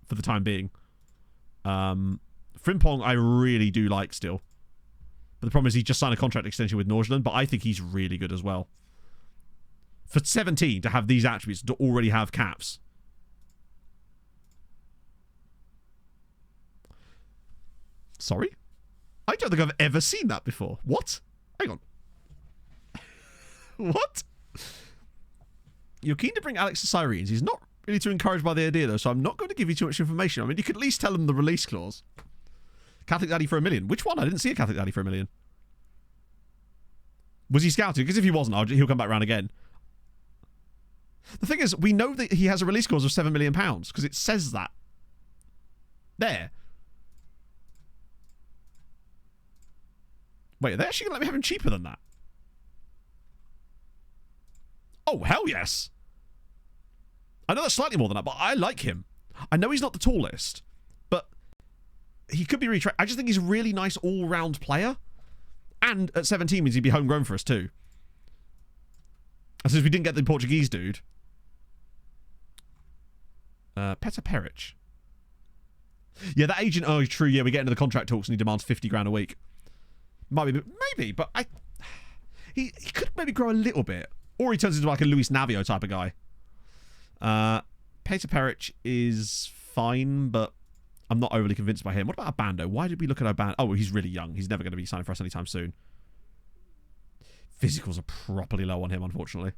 for the time being. Frimpong, I really do like still. But the problem is he just signed a contract extension with Nordsjælland, but I think he's really good as well. For 17, to have these attributes, to already have caps. Sorry? I don't think I've ever seen that before. What? Hang on. What? You're keen to bring Alex to Sirens. He's not really too encouraged by the idea, though, so I'm not going to give you too much information. I mean, you could at least tell him the release clause. Catholic Daddy for £1 million. Which one? I didn't see a Catholic Daddy for £1 million. Was he scouted? Because if he wasn't, he'll come back round again. The thing is, we know that he has a release clause of £7 million because it says that. There. Wait, are they actually going to let me have him cheaper than that? Oh, hell yes. I know that's slightly more than that, but I like him. I know he's not the tallest, but he could be retrained. I just think he's a really nice all-round player. And at 17 means he'd be homegrown for us too. And since we didn't get the Portuguese dude. Petar Peric. Yeah, that agent, oh, true, yeah, we get into the contract talks and he demands 50 grand a week. Might be, maybe, but he could maybe grow a little bit. Or he turns into like a Luis Navio type of guy. Petar Peric is fine, but I'm not overly convinced by him. What about Abando? Why did we look at Abando? Oh, he's really young. He's never going to be signing for us anytime soon. Physicals are properly low on him, unfortunately.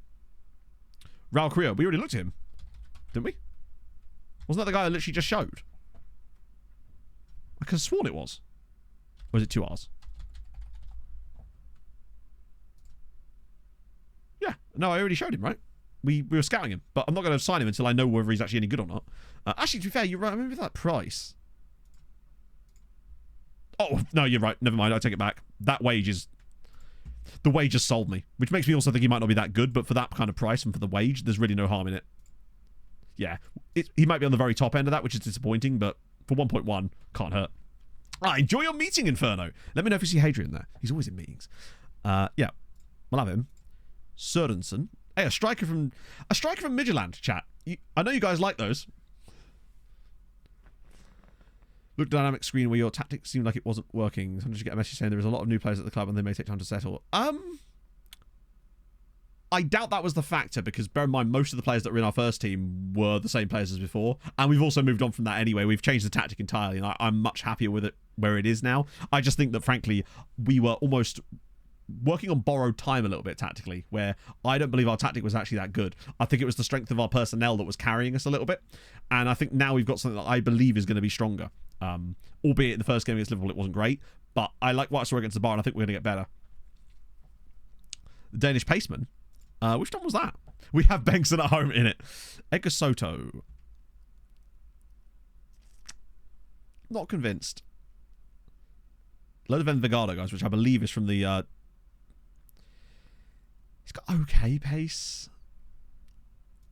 Raul Carrillo, we already looked at him, didn't we? Wasn't that the guy I literally just showed? I could have sworn it was. Or was it 2 R's? Yeah. No, I already showed him, right? We were scouting him, but I'm not going to sign him until I know whether he's actually any good or not. Actually, to be fair, you're right. I remember that price. Oh, no, you're right. Never mind. I take it back. That wage is... The wage has sold me, which makes me also think he might not be that good, but for that kind of price and for the wage, there's really no harm in it. Yeah. He might be on the very top end of that, which is disappointing, but for 1.1, can't hurt. Enjoy your meeting, Inferno. Let me know if you see Hadrian there. He's always in meetings. Yeah. We'll have him. Sørensen. Hey, a striker from Midtjylland, chat. I know you guys like those. Look, dynamic screen where your tactics seemed like it wasn't working. Sometimes you get a message saying there is a lot of new players at the club and they may take time to settle. I doubt that was the factor because bear in mind most of the players that were in our first team were the same players as before, and we've also moved on from that anyway. We've changed the tactic entirely, and I'm much happier with it where it is now. I just think that frankly we were almost working on borrowed time a little bit tactically, where I don't believe our tactic was actually that good. I think it was the strength of our personnel that was carrying us a little bit, and I think now we've got something that I believe is going to be stronger. Albeit in the first game against Liverpool it wasn't great, but I like what I saw against the bar, and I think we're going to get better. The Danish paceman. Which one was that? We have Bengtson at home in it. Edgar Soto. Not convinced. Load of Envigado, guys, which I believe is from the... He's got okay pace.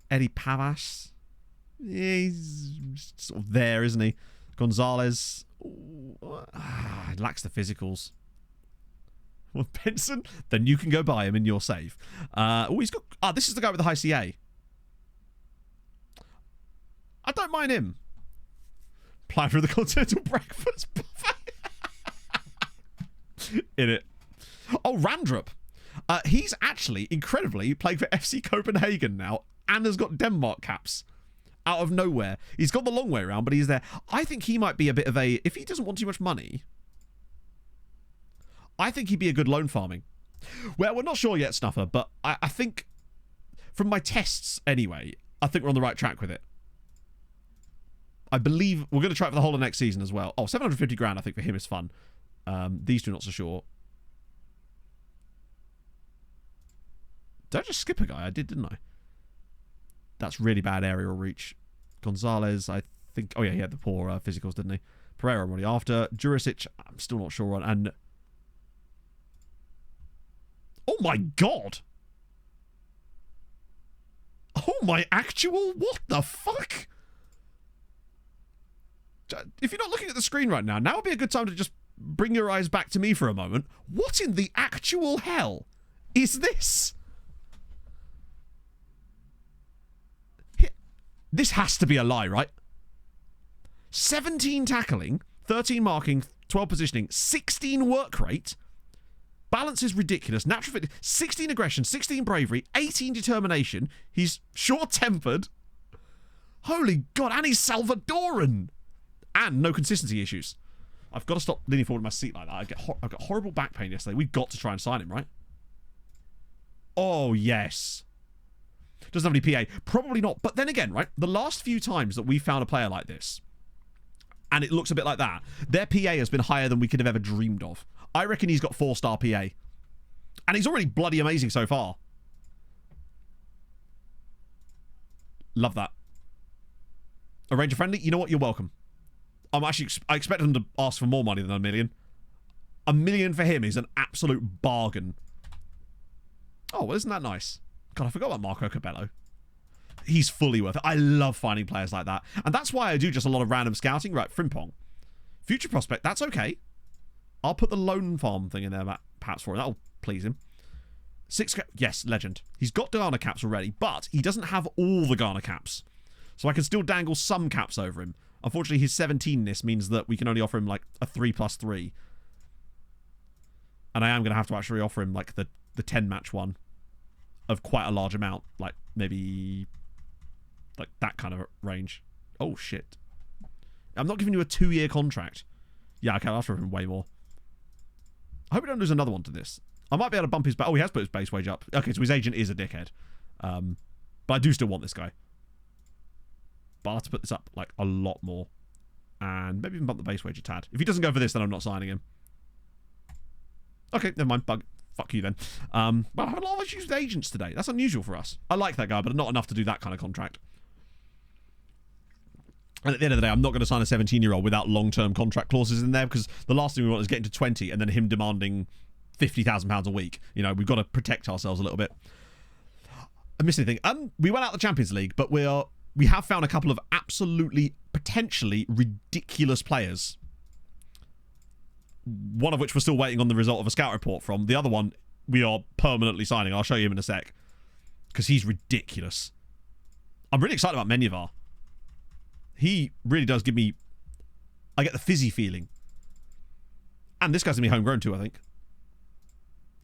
Eddie Pavas. Yeah, he's sort of there, isn't he? Gonzalez. Lacks the physicals. Well, Benson, then you can go buy him and you're safe. He's got... this is the guy with the high CA. I don't mind him. Plan for the continental breakfast buffet. In it. Oh, Randrup. He's actually, incredibly, playing for FC Copenhagen now and has got Denmark caps. Out of nowhere. He's got the long way around, but he's there. I think he might be a bit of a... If he doesn't want too much money... I think he'd be a good loan farming. Well, we're not sure yet, Snuffer, but I think... From my tests, anyway, I think we're on the right track with it. I believe... We're going to try it for the whole of next season as well. Oh, 750 grand, I think, for him is fun. These two, not so sure. Did I just skip a guy? I did, didn't I? That's really bad aerial reach. Gonzalez, I think... Oh, yeah, he had the poor physicals, didn't he? Pereira, I'm already after. Jurisic, I'm still not sure on. And... Oh, my God! Oh, my actual... What the fuck? If you're not looking at the screen right now, now would be a good time to just bring your eyes back to me for a moment. What in the actual hell is this? This has to be a lie, right? 17 tackling, 13 marking, 12 positioning, 16 work rate. Balance is ridiculous. Natural fit, 16 aggression, 16 bravery, 18 determination. He's short-tempered. Holy God, and he's Salvadoran. And no consistency issues. I've got to stop leaning forward in my seat like that. I've got horrible back pain yesterday. We've got to try and sign him, right? Oh, yes. Doesn't have any PA. Probably not. But then again, right? The last few times that we found a player like this, and it looks a bit like that, their PA has been higher than we could have ever dreamed of. I reckon he's got 4-star PA. And he's already bloody amazing so far. Love that. A Ranger friendly? You know what? You're welcome. I expect him to ask for more money than $1 million. $1 million for him is an absolute bargain. Oh, well, isn't that nice? God, I forgot about Marco Cabello. He's fully worth it. I love finding players like that. And that's why I do just a lot of random scouting. Right, Frimpong. Future prospect, that's okay. I'll put the loan farm thing in there, perhaps, for him. That'll please him. 6 yes, legend. He's got Ghana caps already, but he doesn't have all the Ghana caps. So I can still dangle some caps over him. Unfortunately, his 17-ness means that we can only offer him like a 3+3. And I am going to have to actually offer him like the 10-match one of quite a large amount. Like maybe like that kind of range. Oh, shit. I'm not giving you a 2-year contract. Yeah, okay, I'll offer him way more. I hope we don't lose another one to this. I might be able to bump his... Oh, he has put his base wage up. Okay, so his agent is a dickhead. But I do still want this guy. But I'll have to put this up, like, a lot more. And maybe even bump the base wage a tad. If he doesn't go for this, then I'm not signing him. Okay, never mind. Fuck you, then. Well, I have a lot of issues with agents today. That's unusual for us. I like that guy, but not enough to do that kind of contract. And at the end of the day, I'm not going to sign a 17-year-old without long-term contract clauses in there, because the last thing we want is getting to 20 and then him demanding £50,000 a week. You know, we've got to protect ourselves a little bit. I missed anything. We went out the Champions League, but we have found a couple of absolutely, potentially ridiculous players. One of which we're still waiting on the result of a scout report from. The other one, we are permanently signing. I'll show you him in a sec. Because he's ridiculous. I'm really excited about Menyevar. He really does give me... I get the fizzy feeling. And this guy's going to be homegrown too, I think.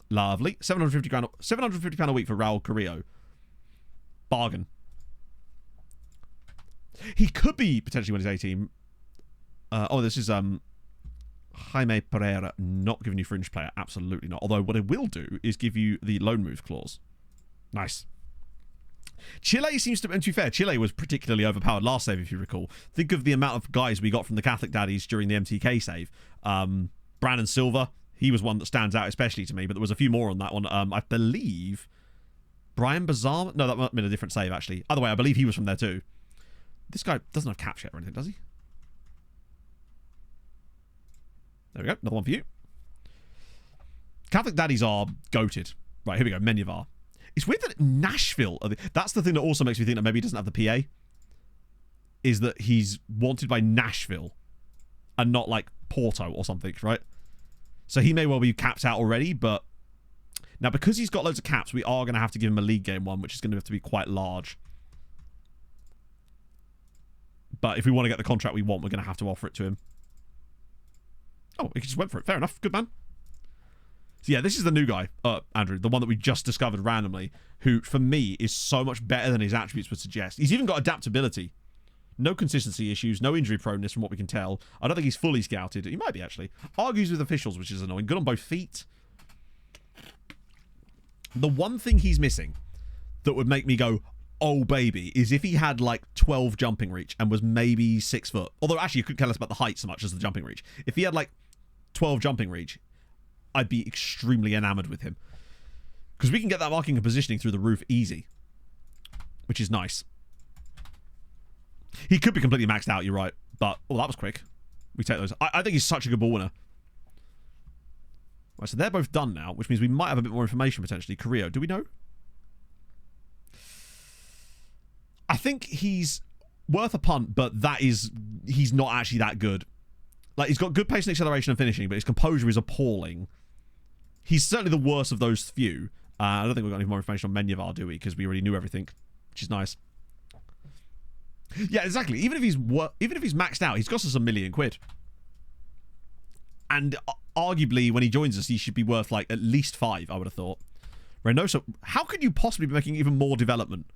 Lovely. £750 a week for Raul Carrillo. Bargain. He could be potentially when he's 18. This is Jaime Pereira. Not giving you fringe player. Absolutely not. Although what it will do is give you the loan move clause. Nice. Chile seems to... And to be fair, Chile was particularly overpowered last save, if you recall. Think of the amount of guys we got from the Catholic Daddies during the MTK save. Brandon Silva. He was one that stands out especially to me, but there was a few more on that one. I believe Brian Bazar... No, that might have been a different save, actually. Either way, I believe he was from there too. This guy doesn't have caps yet or anything, does he? There we go. Another one for you. Catholic Daddies are goated. Right, here we go. Menyevar. It's weird that Nashville... That's the thing that also makes me think that maybe he doesn't have the PA. Is that he's wanted by Nashville and not like Porto or something, right? So he may well be capped out already, but... Now, because he's got loads of caps, we are going to have to give him a league game one, which is going to have to be quite large. But if we want to get the contract we want, we're going to have to offer it to him. Oh, he just went for it. Fair enough. Good man. So yeah, this is the new guy, Andrew, the one that we just discovered randomly, who, for me, is so much better than his attributes would suggest. He's even got adaptability. No consistency issues, no injury proneness from what we can tell. I don't think he's fully scouted. He might be, actually. Argues with officials, which is annoying. Good on both feet. The one thing he's missing that would make me go, oh, baby, is if he had, like, 12 jumping reach and was maybe 6 foot. Although, actually, you couldn't tell us about the height so much as the jumping reach. If he had, like, 12 jumping reach... I'd be extremely enamored with him. Because we can get that marking and positioning through the roof easy. Which is nice. He could be completely maxed out, you're right. But, oh, that was quick. We take those. I think he's such a good ball winner. Right, so they're both done now, which means we might have a bit more information potentially. Carrillo, do we know? I think he's worth a punt, but he's not actually that good. Like, he's got good pace and acceleration and finishing, but his composure is appalling. He's certainly the worst of those few. I don't think we've got any more information on Menyevar, do we? Because we already knew everything, which is nice. Yeah, exactly. Even if he's maxed out, he's cost us £1 million. And arguably, when he joins us, he should be worth like at least 5, I would have thought. Reynoso, how could you possibly be making even more development?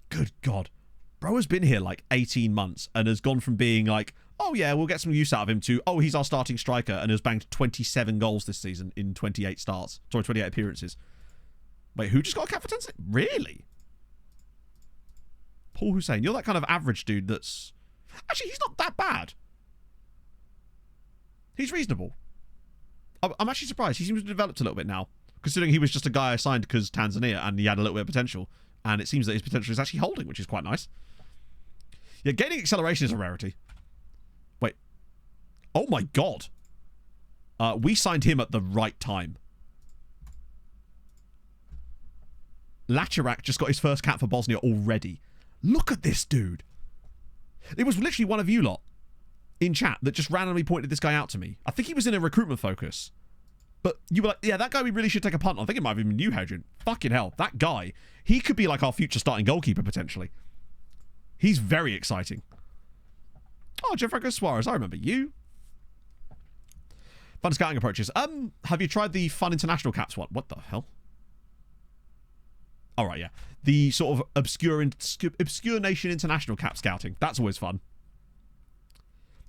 Good God. Bro has been here like 18 months and has gone from being like, oh yeah, we'll get some use out of him to, oh, he's our starting striker and has banged 27 goals this season in 28 starts. Sorry, 28 appearances. Wait, who just got a cap for 10? Really? Paul Hussein, you're that kind of average dude that's... Actually, he's not that bad. He's reasonable. I'm actually surprised. He seems to have developed a little bit now, considering he was just a guy I signed because Tanzania and he had a little bit of potential. And it seems that his potential is actually holding, which is quite nice. Yeah, gaining acceleration is a rarity. Oh my god. We signed him at the right time. Lacharak just got his first cap for Bosnia already. Look at this dude. It was literally one of you lot in chat that just randomly pointed this guy out to me. I think he was in a recruitment focus. But you were like, yeah, that guy we really should take a punt on. I think it might have been you, Hadrian. Fucking hell. That guy, he could be like our future starting goalkeeper, potentially. He's very exciting. Oh, Gianfranco Suarez, I remember you. Fun scouting approaches. Have you tried the fun international caps one? What the hell? All right, yeah. The sort of obscure nation international cap scouting. That's always fun.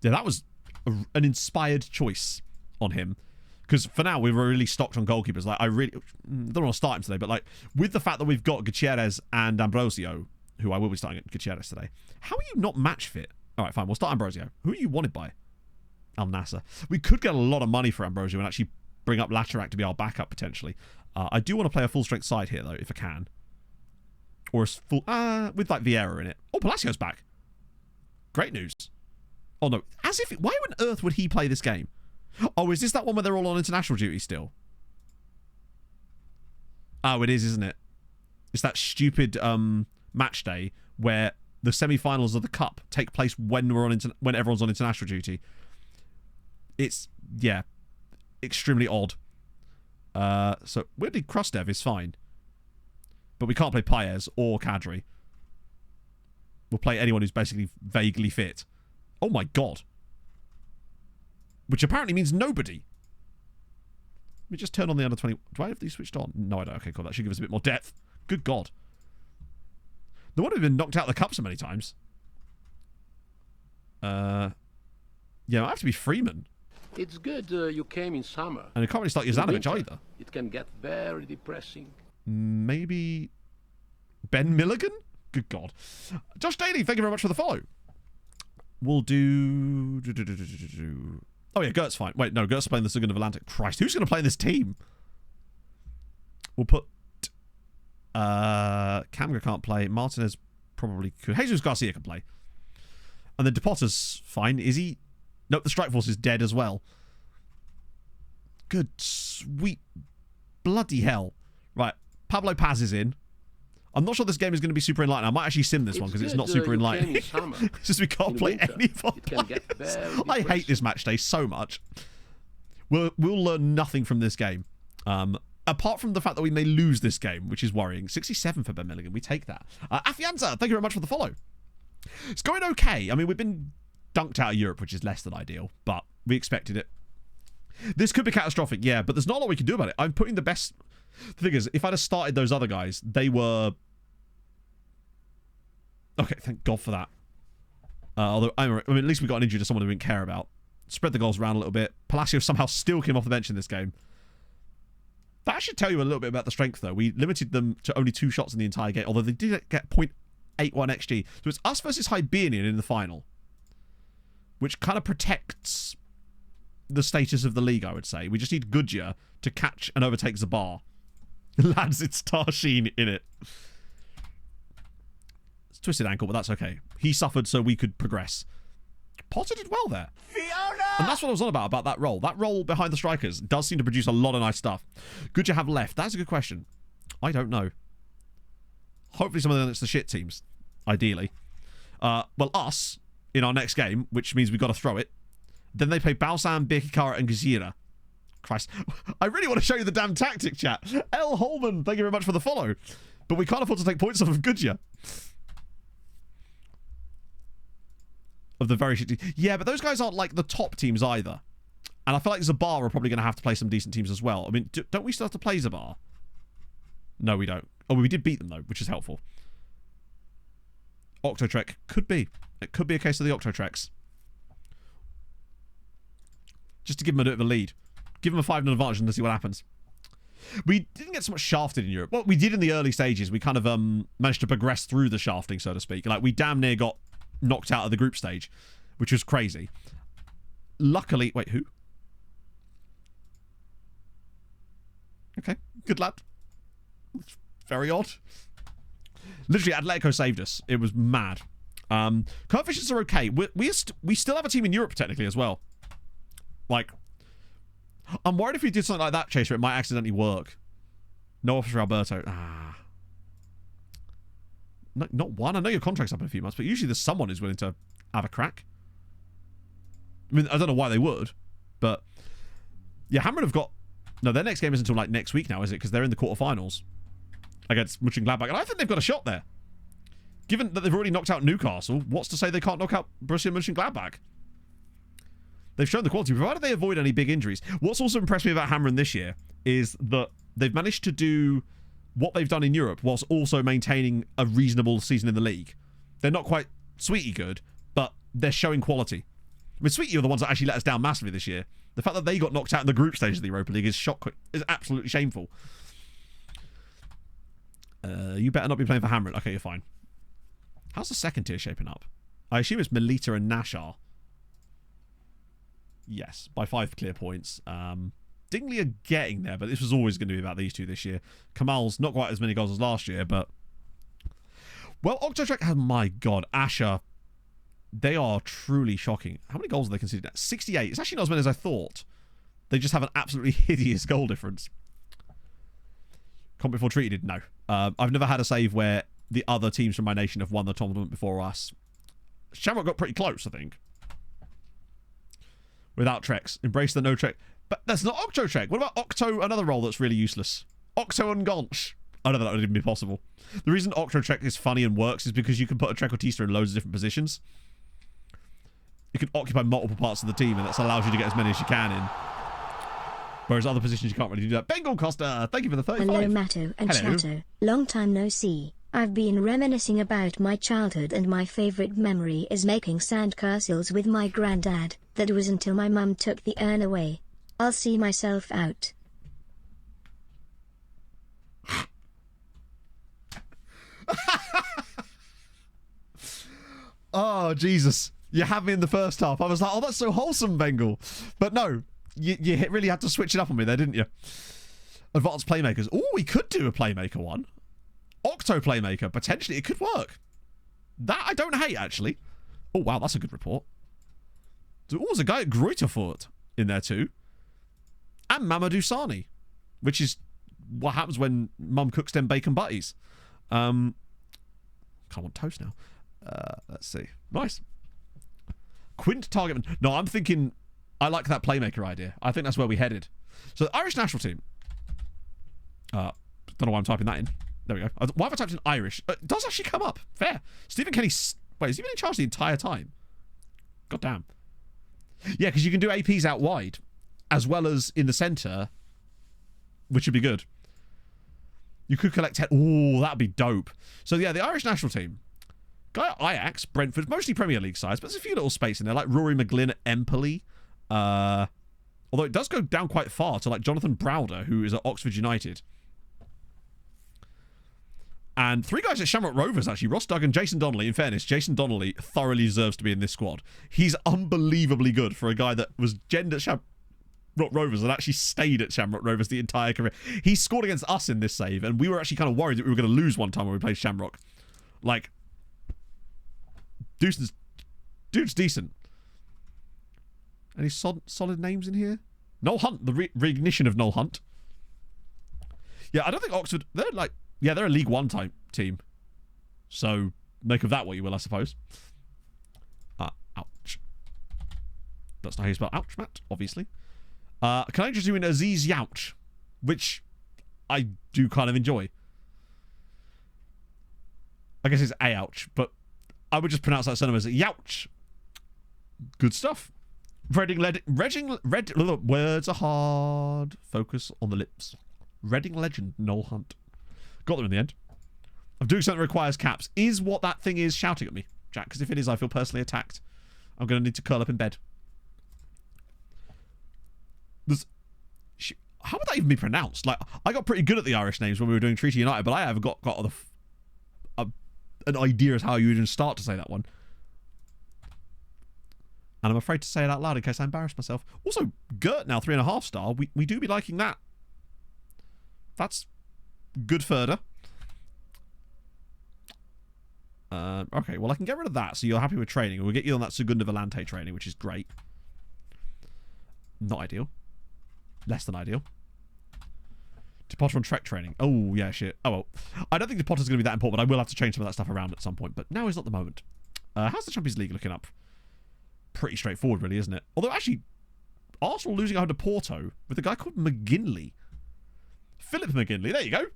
Yeah, that was an inspired choice on him. Because for now, we're really stocked on goalkeepers. Like, I really don't want to start him today, but like, with the fact that we've got Gutierrez and Ambrosio, who I will be starting at Gutierrez today, how are you not match fit? All right, fine. We'll start Ambrosio. Who are you wanted by? Al Nasser. We could get a lot of money for Ambrosio and actually bring up Lacharak to be our backup, potentially. I do want to play a full-strength side here, though, if I can. Or a full... with, like, Vieira in it. Oh, Palacio's back. Great news. Oh, no. As if... Why on earth would he play this game? Oh, is this that one where they're all on international duty still? Oh, it is, isn't it? It's that stupid match day where the semi-finals of the Cup take place when when everyone's on international duty. It's, yeah, extremely odd. So, weirdly, Krustev is fine. But we can't play Paez or Kadri. We'll play anyone who's basically vaguely fit. Oh my god. Which apparently means nobody. Let me just turn on the under 20. Do I have these switched on? No, I don't. Okay, cool. That should give us a bit more depth. Good god. No wonder we've been knocked out of the cup so many times. Yeah, it might have to be Freeman. It's good you came in summer. And it can't really start Jozanovic either. It can get very depressing. Maybe Ben Milligan? Good god. Josh Daly, thank you very much for the follow. We'll do... Oh yeah, Gert's fine. Wait, no, Gert's playing the Second of Atlantic. Christ, who's going to play in this team? We'll put... Kamga can't play. Martinez probably could. Jesus Garcia can play. And then DePotter's fine. Is he... Nope, the strike force is dead as well. Good sweet bloody hell. Right, Pablo Paz is in. I'm not sure this game is going to be super enlightening. I might actually sim this one because it's not super enlightening. It's just we can't play any of our players. I hate this match day so much. We'll learn nothing from this game. Apart from the fact that we may lose this game, which is worrying. 67 for Ben Milligan. We take that. Afianza, thank you very much for the follow. It's going okay. I mean, we've been dunked out of Europe, which is less than ideal, but we expected it. This could be catastrophic, yeah, but there's not a lot we can do about it. I'm putting the best... The thing is, if I'd have started those other guys, they were... Okay, thank God for that. Although, I mean, at least we got an injury to someone we didn't care about. Spread the goals around a little bit. Palacio somehow still came off the bench in this game. That should tell you a little bit about the strength, though. We limited them to only 2 shots in the entire game, although they did get 0.81 XG. So it's us versus Hibernian in the final, which kind of protects the status of the league, I would say. We just need Goodyear to catch and overtake Zabar. Lads, it's Starsheen in it. It's a twisted ankle, but that's okay. He suffered so we could progress. Potter did well there. Fiona! And that's what I was on about that role. That role behind the strikers does seem to produce a lot of nice stuff. Good you have left? That's a good question. I don't know. Hopefully some of them it's the shit teams, ideally. Well, us, in our next game, which means we've got to throw it. Then they play Balsam, Birkikara, and Gazira. Christ. I really want to show you the damn tactic, chat. L. Holman, thank you very much for the follow. But we can't afford to take points off of Goodyear. Of the very shitty... Yeah, but those guys aren't like the top teams either. And I feel like Zabar are probably going to have to play some decent teams as well. I mean, don't we still have to play Zabar? No, we don't. Oh, we did beat them, though, which is helpful. Octotrek. Could be. It could be a case of the Octotreks. Just to give them a bit of a lead. Give them a 5-0 advantage and to see what happens. We didn't get so much shafted in Europe. Well, we did in the early stages. We kind of managed to progress through the shafting, so to speak. Like, we damn near got knocked out of the group stage, which was crazy. Luckily... Wait, who? Okay, good lad. Very odd. Literally, Atletico saved us. It was mad. Coefficients are okay. We still have a team in Europe, technically, as well. Like, I'm worried if we did something like that, Chaser, it might accidentally work. No offer for Alberto. No, not one. I know your contract's up in a few months, but usually there's someone who's willing to have a crack. I mean, I don't know why they would, but yeah, Hammer have got... No, their next game isn't until like next week now, is it? Because they're in the quarterfinals against Mönchengladbach, and I think they've got a shot there. Given that they've already knocked out Newcastle, what's to say they can't knock out Borussia Mönchengladbach? They've shown the quality, provided they avoid any big injuries. What's also impressed me about Hammer this year is that they've managed to do what they've done in Europe whilst also maintaining a reasonable season in the league. They're not quite Sweetie good, but they're showing quality. I mean, Sweetie are the ones that actually let us down massively this year. The fact that they got knocked out in the group stage of the Europa League is absolutely shameful. You better not be playing for Hammer. Okay, you're fine. How's the second tier shaping up? I assume it's Melita and Nashar. Yes, by 5 clear points. Dingley are getting there, but this was always going to be about these two this year. Kamal's not quite as many goals as last year, but... Well, Octotrek, oh my god, Asher, they are truly shocking. How many goals have they conceded? 68. It's actually not as many as I thought. They just have an absolutely hideous goal difference. Comp before treated? No. I've never had a save where the other teams from my nation have won the tournament before us. Shamrock got pretty close, I think. Without Treks. Embrace the no Trek. But that's not Octo Trek. What about Octo, another role that's really useless? Octo and Gonch. I don't know that would even be possible. The reason Octo Trek is funny and works is because you can put a Trequartista in loads of different positions. You can occupy multiple parts of the team, and that allows you to get as many as you can in. Whereas other positions, you can't really do that. Bengal Costa, thank you for the 35. Hello, Matto and Hello. Chato. Long time no see. I've been reminiscing about my childhood, and my favorite memory is making sandcastles with my granddad. That was until my mum took the urn away. I'll see myself out. Oh, Jesus. You had me in the first half. I was like, oh, that's so wholesome, Bengal. But no, you really had to switch it up on me there, didn't you? Advanced Playmakers. Oh, we could do a Playmaker one. Octo Playmaker. Potentially, it could work. That I don't hate, actually. Oh, wow, that's a good report. Oh, there's a guy at Greuterfurt in there, too. And Mamadou Sani, which is what happens when Mum cooks them bacon butties. Can't want toast now. Let's see. Nice. Quint Targetman. No, I'm thinking... I like that Playmaker idea. I think that's where we headed. So the Irish national team. Don't know why I'm typing that in. There we go. Why have I typed in Irish? It does actually come up. Fair. Stephen Kenny... Wait, has he been in charge the entire time? God damn. Yeah, because you can do APs out wide, as well as in the centre, which would be good. You could collect 10. Ooh, that'd be dope. So yeah, the Irish national team. Guy at Ajax, Brentford, mostly Premier League size, but there's a few little space in there, like Rory McGlynn at Empoli. Although it does go down quite far to like Jonathan Browder, who is at Oxford United. And 3 guys at Shamrock Rovers, actually. Ross Duggan, Jason Donnelly. In fairness, Jason Donnelly thoroughly deserves to be in this squad. He's unbelievably good for a guy that was genned at Shamrock Rovers and actually stayed at Shamrock Rovers the entire career. He scored against us in this save, and we were actually kind of worried that we were going to lose one time when we played Shamrock. Like, dude's decent. Any solid names in here? Noel Hunt, the reignition of Noel Hunt. Yeah, I don't think Oxford... They're like... Yeah, they're a League One type team. So, make of that what you will, I suppose. Ouch. That's not how you spell ouch, Matt, obviously. Can I introduce you in Aziz Youch? Which I do kind of enjoy. I guess it's A-ouch, but I would just pronounce that surname as Youch. Good stuff. Words are hard. Focus on the lips. Reading legend, Noel Hunt. Got them in the end. I'm doing something that requires caps. Is what that thing is shouting at me, Jack? Because if it is, I feel personally attacked. I'm going to need to curl up in bed. How would that even be pronounced? Like, I got pretty good at the Irish names when we were doing Treaty United, but I haven't got an idea as how you even start to say that one. And I'm afraid to say it out loud in case I embarrass myself. Also, Gert now 3.5 star. We do be liking that. That's good further. Okay, well, I can get rid of that, so you're happy with training. We'll get you on that Segunda Volante training, which is great. Not ideal. Less than ideal. Potter on Trek training. Oh, yeah, shit. Oh, well. I don't think the Potter's going to be that important, but I will have to change some of that stuff around at some point. But now is not the moment. How's the Champions League looking up? Pretty straightforward, really, isn't it? Although, actually, Arsenal losing at home to Porto with a guy called McGinley. Philip McGinley. There you go.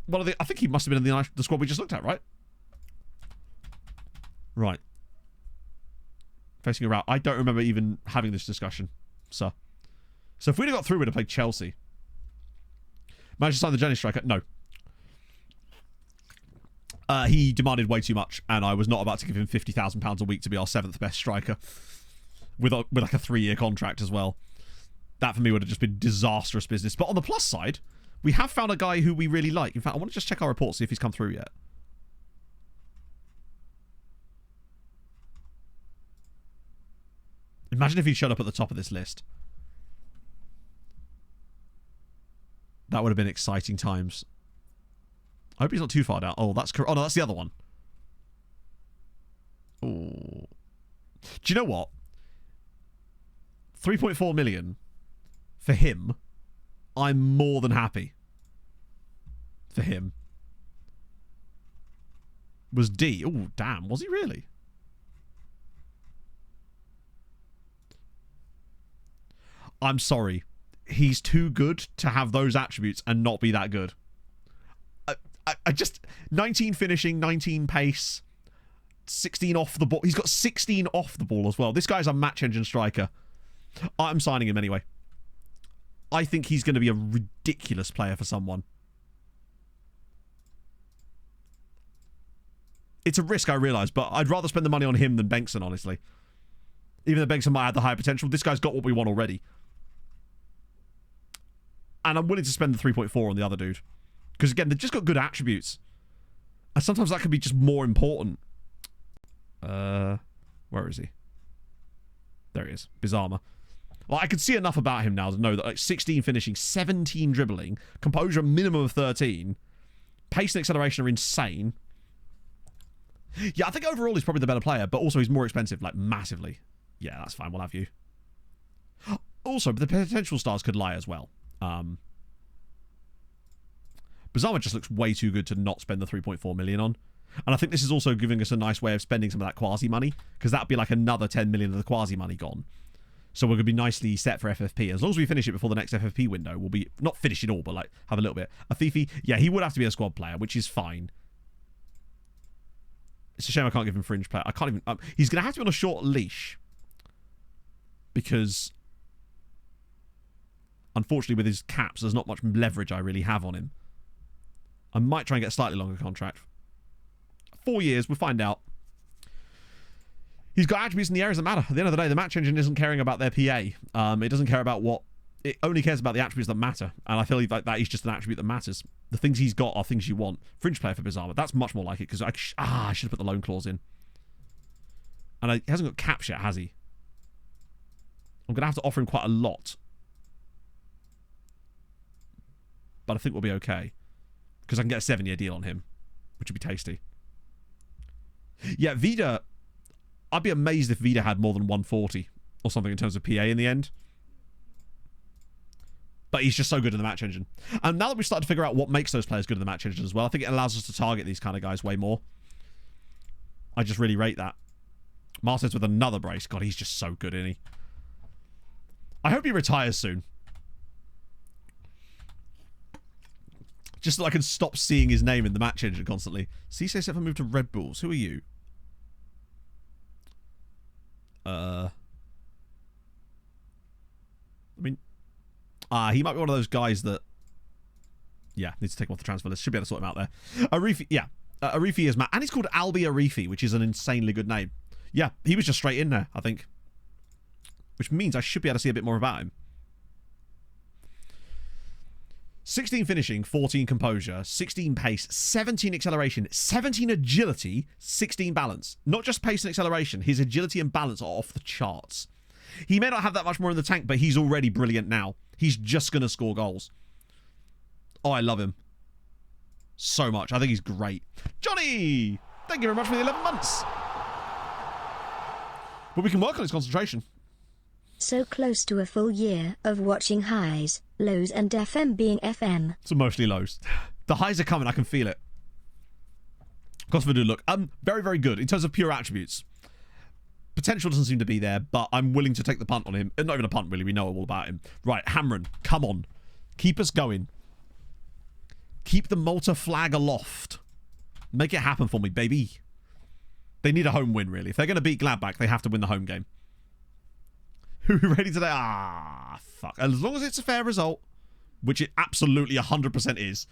One of the, I think he must have been in the squad we just looked at, right? Right. Facing a route. I don't remember even having this discussion. So if we'd have got through, we'd have played Chelsea. Managed to sign the Jenny striker? No. He demanded way too much, and I was not about to give him £50,000 a week to be our 7th best striker. With like a 3-year contract as well. That for me would have just been disastrous business. But on the plus side, we have found a guy who we really like. In fact, I want to just check our report, see if he's come through yet. Imagine if he showed up at the top of this list. That would have been exciting times. I hope he's not too far down. Oh, that's correct. Oh, no, that's the other one. Oh. Do you know what? 3.4 million for him. I'm more than happy. For him. Was D. Oh, damn. Was he really? I'm sorry. He's too good to have those attributes and not be that good. I just... 19 finishing, 19 pace, 16 off the ball. He's got 16 off the ball as well. This guy's a match engine striker. I'm signing him anyway. I think he's going to be a ridiculous player for someone. It's a risk, I realise, but I'd rather spend the money on him than Bengtson, honestly. Even though Bengtson might have the higher potential, this guy's got what we want already. And I'm willing to spend the 3.4 on the other dude. Because, again, they've just got good attributes. And sometimes that can be just more important. Where is he? There he is. Bizarma. Well, I can see enough about him now to know that like 16 finishing, 17 dribbling, composure minimum of 13, pace and acceleration are insane. Yeah, I think overall he's probably the better player, but also he's more expensive, like massively. Yeah, that's fine. We'll have you. Also, the potential stars could lie as well. Bizarma just looks way too good to not spend the 3.4 million on. And I think this is also giving us a nice way of spending some of that quasi money, because that'd be like another 10 million of the quasi money gone. So we're going to be nicely set for FFP. As long as we finish it before the next FFP window, we'll be, not finish it all, but like have a little bit. Afifi, yeah, he would have to be a squad player, which is fine. It's a shame I can't give him fringe player. I can't even, he's going to have to be on a short leash. Because, unfortunately with his caps, there's not much leverage I really have on him. I might try and get a slightly longer contract. 4 years, we'll find out. He's got attributes in the areas that matter. At the end of the day, the match engine isn't caring about their PA. It doesn't care about what... It only cares about the attributes that matter. And I feel like that is just an attribute that matters. The things he's got are things you want. Fringe player for Bizarma. That's much more like it, because I should have put the loan clause in. And he hasn't got caps yet, has he? I'm going to have to offer him quite a lot. But I think we'll be okay. Because I can get a 7-year deal on him. Which would be tasty. Yeah, Vida... I'd be amazed if Vida had more than 140 or something in terms of PA in the end. But he's just so good in the match engine. And now that we've started to figure out what makes those players good in the match engine as well, I think it allows us to target these kind of guys way more. I just really rate that. Martinez with another brace. God, he's just so good, isn't he? I hope he retires soon. Just so I can stop seeing his name in the match engine constantly. Cisse set for move to Red Bulls. Who are you? I mean, he might be one of those guys that, yeah, needs to take him off the transfer list. Should be able to sort him out there. Arifi, yeah. Arifi is Matt. And he's called Albi Arifi, which is an insanely good name. Yeah, he was just straight in there, I think. Which means I should be able to see a bit more about him. 16 finishing, 14 composure, 16 pace, 17 acceleration, 17 agility, 16 balance. Not just pace and acceleration. His agility and balance are off the charts. He may not have that much more in the tank, but he's already brilliant now. He's just going to score goals. Oh, I love him. So much. I think he's great. Johnny! Thank you very much for the 11 months. But we can work on his concentration. So close to a full year of watching highs, lows and FM being FM. So mostly lows. The highs are coming, I can feel it. Cost of a look. Very, very good in terms of pure attributes. Potential doesn't seem to be there, but I'm willing to take the punt on him. Not even a punt, really. We know all about him. Right, Hamron, come on. Keep us going. Keep the Malta flag aloft. Make it happen for me, baby. They need a home win, really. If they're going to beat Gladbach, they have to win the home game. Who ready today? Ah, fuck. As long as it's a fair result, which it absolutely 100% is,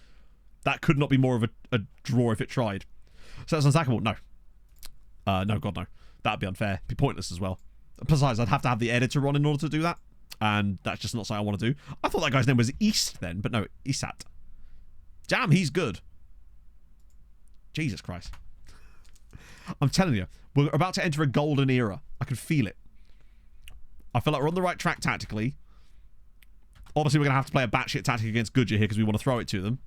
that could not be more of a draw if it tried. So that's unsackable? No. No, God, no. That'd be unfair. Be pointless as well. Besides, I'd have to have the editor on in order to do that. And that's just not something I want to do. I thought that guy's name was East then, but no, Isat. Damn, he's good. Jesus Christ. I'm telling you, we're about to enter a golden era. I can feel it. I feel like we're on the right track tactically. Obviously, we're going to have to play a batshit tactic against Goodyear here because we want to throw it to them.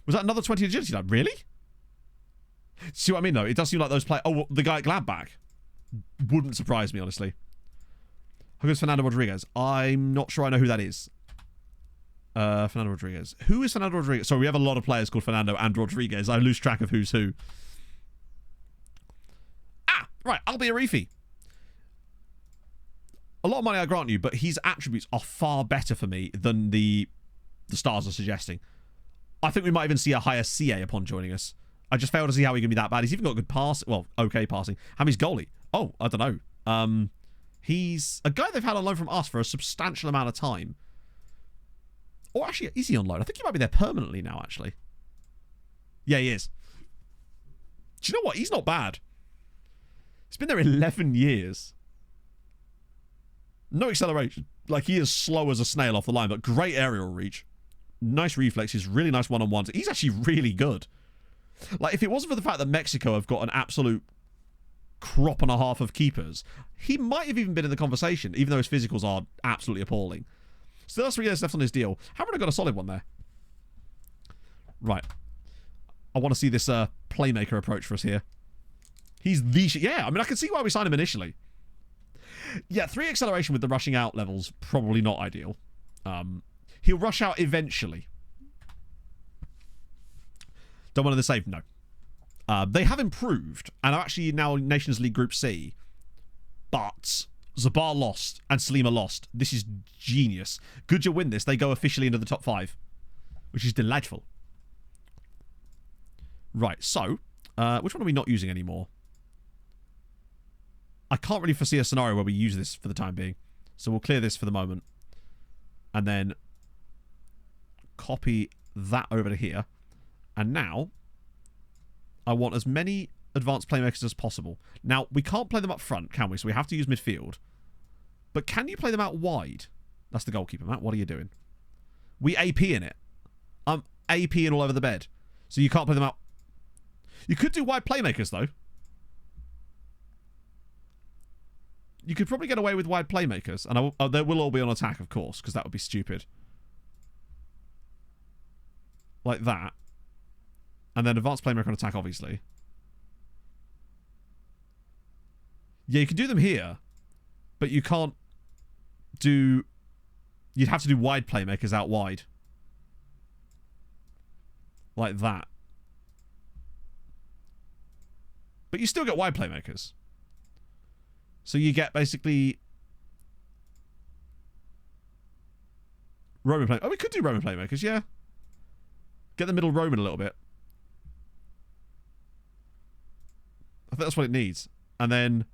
Was that another 20 agility time? Really? See what I mean, though? It does seem like those players... Oh, well, the guy at Gladbach. Wouldn't surprise me, honestly. Who is Fernando Rodriguez? I'm not sure I know who that is. Fernando Rodriguez. Who is Fernando Rodriguez? Sorry, we have a lot of players called Fernando and Rodriguez. I lose track of who's who. Ah, right. I'll be a refie. A lot of money, I grant you, but his attributes are far better for me than the stars are suggesting. I think we might even see a higher CA upon joining us. I just fail to see how he can be that bad. He's even got good pass. Well, okay passing. How many's goalie? Oh, I don't know. He's a guy they've had on loan from us for a substantial amount of time. Or actually, is he on loan? I think he might be there permanently now, actually. Yeah, he is. Do you know what? He's not bad. He's been there 11 years. No acceleration. Like, he is slow as a snail off the line, but great aerial reach. Nice reflexes, really nice one-on-ones. He's actually really good. Like, if it wasn't for the fact that Mexico have got an absolute crop and a half of keepers, he might have even been in the conversation, even though his physicals are absolutely appalling. Still has 3 years left on his deal. Haven't I got a solid one there? Right. I want to see this playmaker approach for us here. He's the... Yeah, I mean, I can see why we signed him initially. Yeah, 3 acceleration with the rushing out levels, probably not ideal. He'll rush out eventually. Don't want to save? No. They have improved, and are actually now Nations League Group C. But Zabar lost, and Salima lost. This is genius. Goodyear win this, they go officially into the top 5. Which is delightful. Right, so, which one are we not using anymore? I can't really foresee a scenario where we use this for the time being. So we'll clear this for the moment. And then copy that over to here. And now, I want as many advanced playmakers as possible. Now, we can't play them up front, can we? So we have to use midfield. But can you play them out wide? That's the goalkeeper, Matt. What are you doing? We AP in it. I'm APing all over the bed. So you can't play them out. You could do wide playmakers, though. You could probably get away with wide playmakers. And they will all be on attack, of course, because that would be stupid. Like that. And then advanced playmaker on attack, obviously. Yeah, you can do them here. But you can't do... You'd have to do wide playmakers out wide. Like that. But you still get wide playmakers. So you get basically... Roman playmakers. Oh, we could do Roman playmakers, yeah. Get the middle Roman a little bit. I think that's what it needs. And then...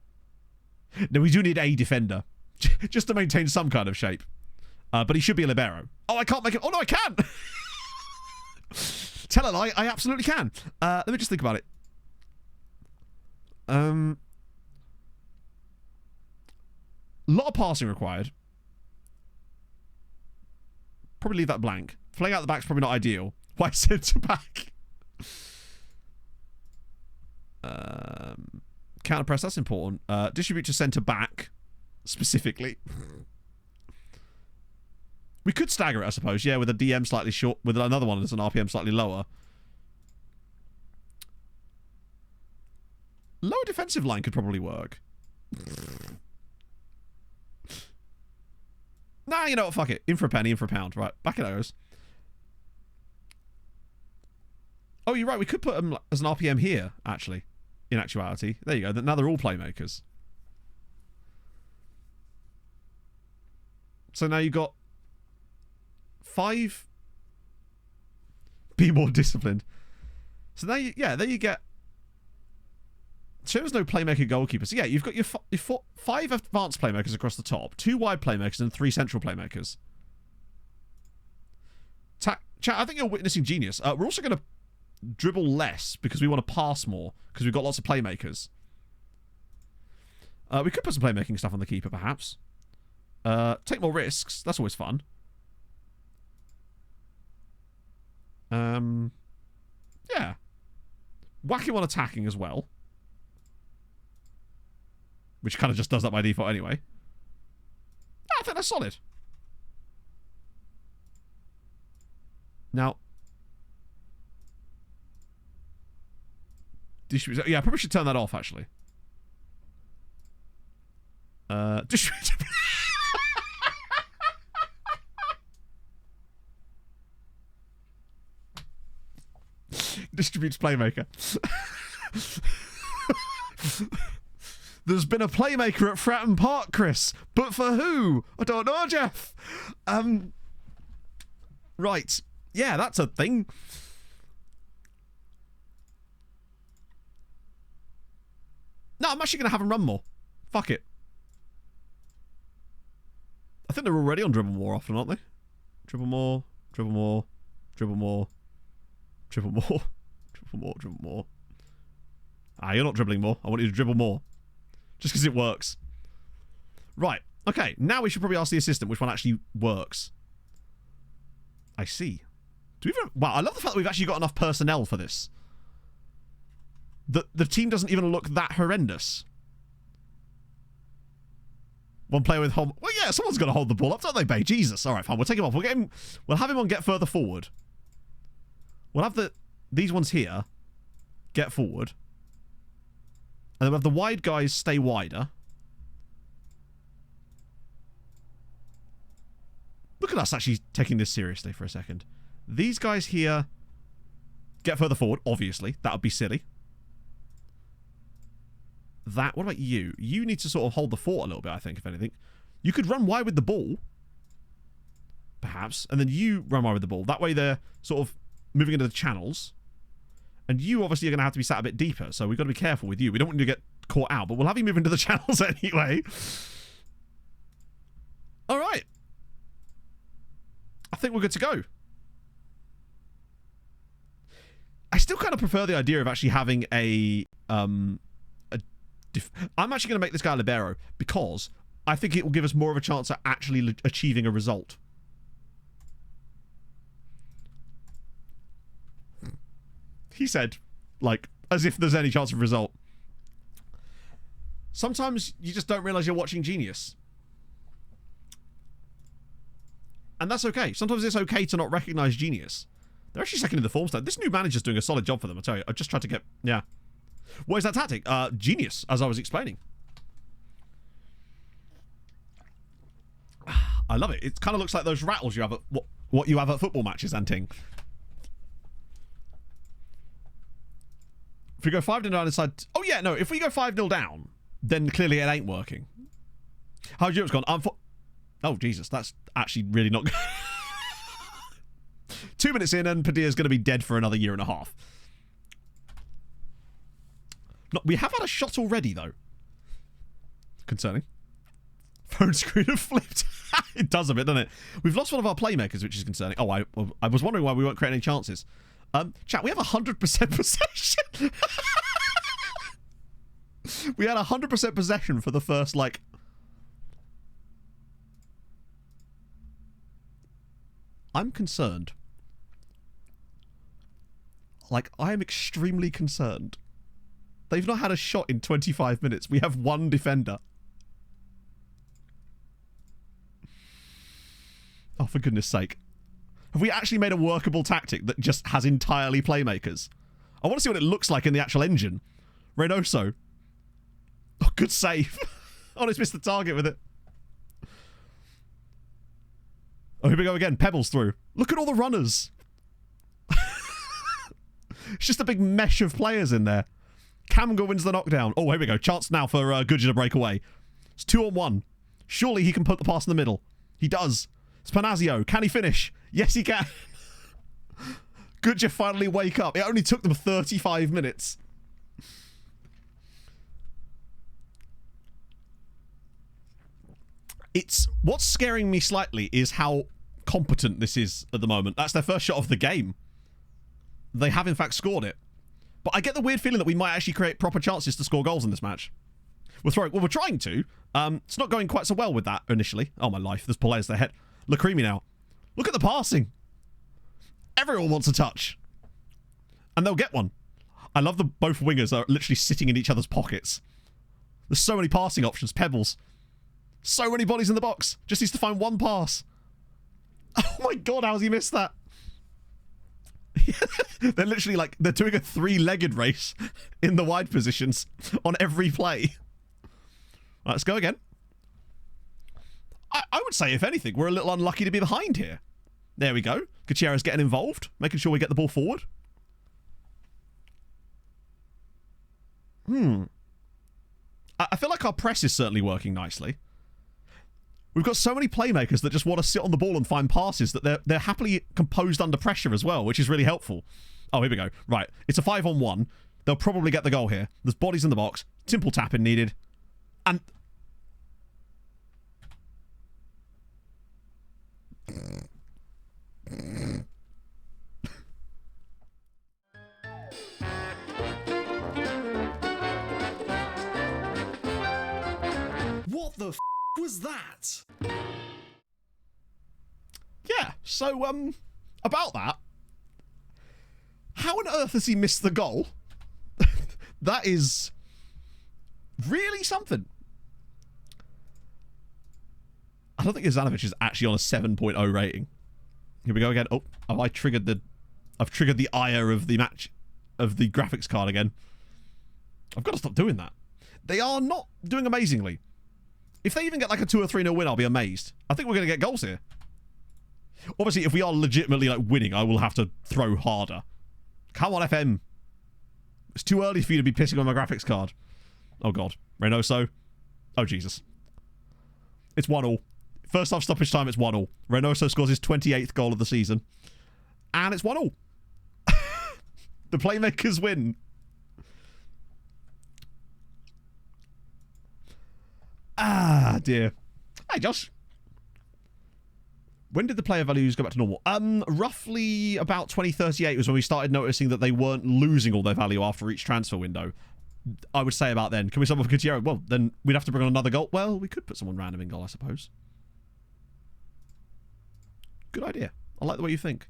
No, we do need a defender. Just to maintain some kind of shape. But he should be a libero. Oh, I can't make it... Oh, no, I can! Tell a lie, I absolutely can. Let me just think about it. Lot of passing required. Probably leave that blank. Playing out the back's probably not ideal. Why centre back? Counter press, that's important. Distribute to centre back, specifically. We could stagger it, I suppose. Yeah, with a DM slightly short, with another one that's an RPM slightly lower. Lower defensive line could probably work. Nah, you know what? Fuck it. In for a penny, in for a pound. Right, back it goes. Oh, you're right. We could put them as an RPM here, actually. In actuality. There you go. Now they're all playmakers. So now you've got 5. Be more disciplined. So now, there you get. So there's no playmaker goalkeeper. So yeah, you've got your 5 advanced playmakers across the top, 2 wide playmakers, and 3 central playmakers. Chat, I think you're witnessing genius. We're also going to dribble less because we want to pass more because we've got lots of playmakers. We could put some playmaking stuff on the keeper, perhaps. Take more risks. That's always fun. Yeah. Whack him on attacking as well. Which kind of just does that by default anyway. I think that's solid. Now. Yeah, I probably should turn that off, actually. Distributes playmaker. There's been a playmaker at Fratton Park, Chris. But for who? I don't know, Jeff. Right. Yeah, that's a thing. No, I'm actually going to have him run more. Fuck it. I think they're already on dribble more often, aren't they? Dribble more, dribble more, dribble more, dribble more, dribble more, dribble more. Ah, you're not dribbling more. I want you to dribble more. Just because it works. Right. Okay. Now we should probably ask the assistant which one actually works. I see. Do we even... Wow, I love the fact that we've actually got enough personnel for this. The team doesn't even look that horrendous. One player with home... Well, yeah, someone's got to hold the ball up, don't they, Bay? Jesus. All right, fine. We'll take him off. We'll have him on get further forward. We'll have these ones here get forward. And then we'll have the wide guys stay wider. Look at us actually taking this seriously for a second. These guys here get further forward, obviously. That would be silly. What about you? You need to sort of hold the fort a little bit, I think, if anything. You could run wide with the ball. Perhaps. And then you run wide with the ball. That way they're sort of moving into the channels. And you obviously are going to have to be sat a bit deeper, so we've got to be careful with you. We don't want you to get caught out, but we'll have you move into the channels anyway. All right. I think we're good to go. I still kind of prefer the idea of actually having I'm actually going to make this guy a libero because I think it will give us more of a chance at actually achieving a result. He said, like, as if there's any chance of result. Sometimes you just don't realize you're watching Genius. And that's okay. Sometimes it's okay to not recognize Genius. They're actually second in the form stand. This new manager's doing a solid job for them, I tell you. I just tried to get... Yeah. What is that tactic? Genius, as I was explaining. I love it. It kind of looks like those rattles you have at... What you have at football matches, Anting. If we go 5-0 down inside... Oh, yeah, no. If we go 5-0 down, then clearly it ain't working. How's Europe's gone? Oh, Jesus. That's actually really not good. 2 minutes in and Padilla's going to be dead for another year and a half. No, we have had a shot already, though. Concerning. Phone screen have flipped. It does a bit, doesn't it? We've lost one of our playmakers, which is concerning. Oh, I was wondering why we weren't creating any chances. Chat, we have 100% possession. We had 100% possession for the first, like... I'm concerned. Like, I am extremely concerned. They've not had a shot in 25 minutes. We have one defender. Oh, for goodness sake. Have we actually made a workable tactic that just has entirely playmakers? I want to see what it looks like in the actual engine. Reynoso. Oh, good save. Oh, he's missed the target with it. Oh, here we go again. Pebbles through. Look at all the runners. It's just a big mesh of players in there. Kamga wins the knockdown. Oh, here we go. Chance now for Gudja to break away. It's 2-on-1. Surely he can put the pass in the middle. He does. Spanazio. Can he finish? Yes, he can. Gudja finally wake up. It only took them 35 minutes. What's scaring me slightly is how competent this is at the moment. That's their first shot of the game. They have in fact scored it. But I get the weird feeling that we might actually create proper chances to score goals in this match. We're trying to. It's not going quite so well with that initially. Oh my life, there's players there. Look creamy now. Look at the passing. Everyone wants a touch. And they'll get one. I love that both wingers are literally sitting in each other's pockets. There's so many passing options. Pebbles. So many bodies in the box. Just needs to find one pass. Oh my god, how's he missed that? They're literally like, they're doing a 3-legged race in the wide positions on every play. Right, let's go again. I would say, if anything, we're a little unlucky to be behind here. There we go. Gutierrez getting involved, making sure we get the ball forward. I feel like our press is certainly working nicely. We've got so many playmakers that just want to sit on the ball and find passes that they're happily composed under pressure as well, which is really helpful. Oh, here we go. Right. It's a 5-on-1. They'll probably get the goal here. There's bodies in the box. Simple tapping needed. And... What the f was that? Yeah, so, about that. How on earth has he missed the goal? That is really something. I don't think Ivanovic is actually on a 7.0 rating. Here we go again. Oh, I've triggered the ire of the match, of the graphics card again. I've got to stop doing that. They are not doing amazingly. If they even get like a 2 or 3-0 win, I'll be amazed. I think we're going to get goals here. Obviously, if we are legitimately like winning, I will have to throw harder. Come on, FM. It's too early for you to be pissing on my graphics card. Oh, God. Reynoso. Oh, Jesus. It's 1-1. First half stoppage time, it's 1-1. Reynoso scores his 28th goal of the season. And it's 1-1. The playmakers win. Ah, dear. Hey, Josh. When did the player values go back to normal? Roughly about 2038 was when we started noticing that they weren't losing all their value after each transfer window. I would say about then. Can we sub off Gutierrez? Well, then we'd have to bring on another goal. Well, we could put someone random in goal, I suppose. Good idea. I like the way you think.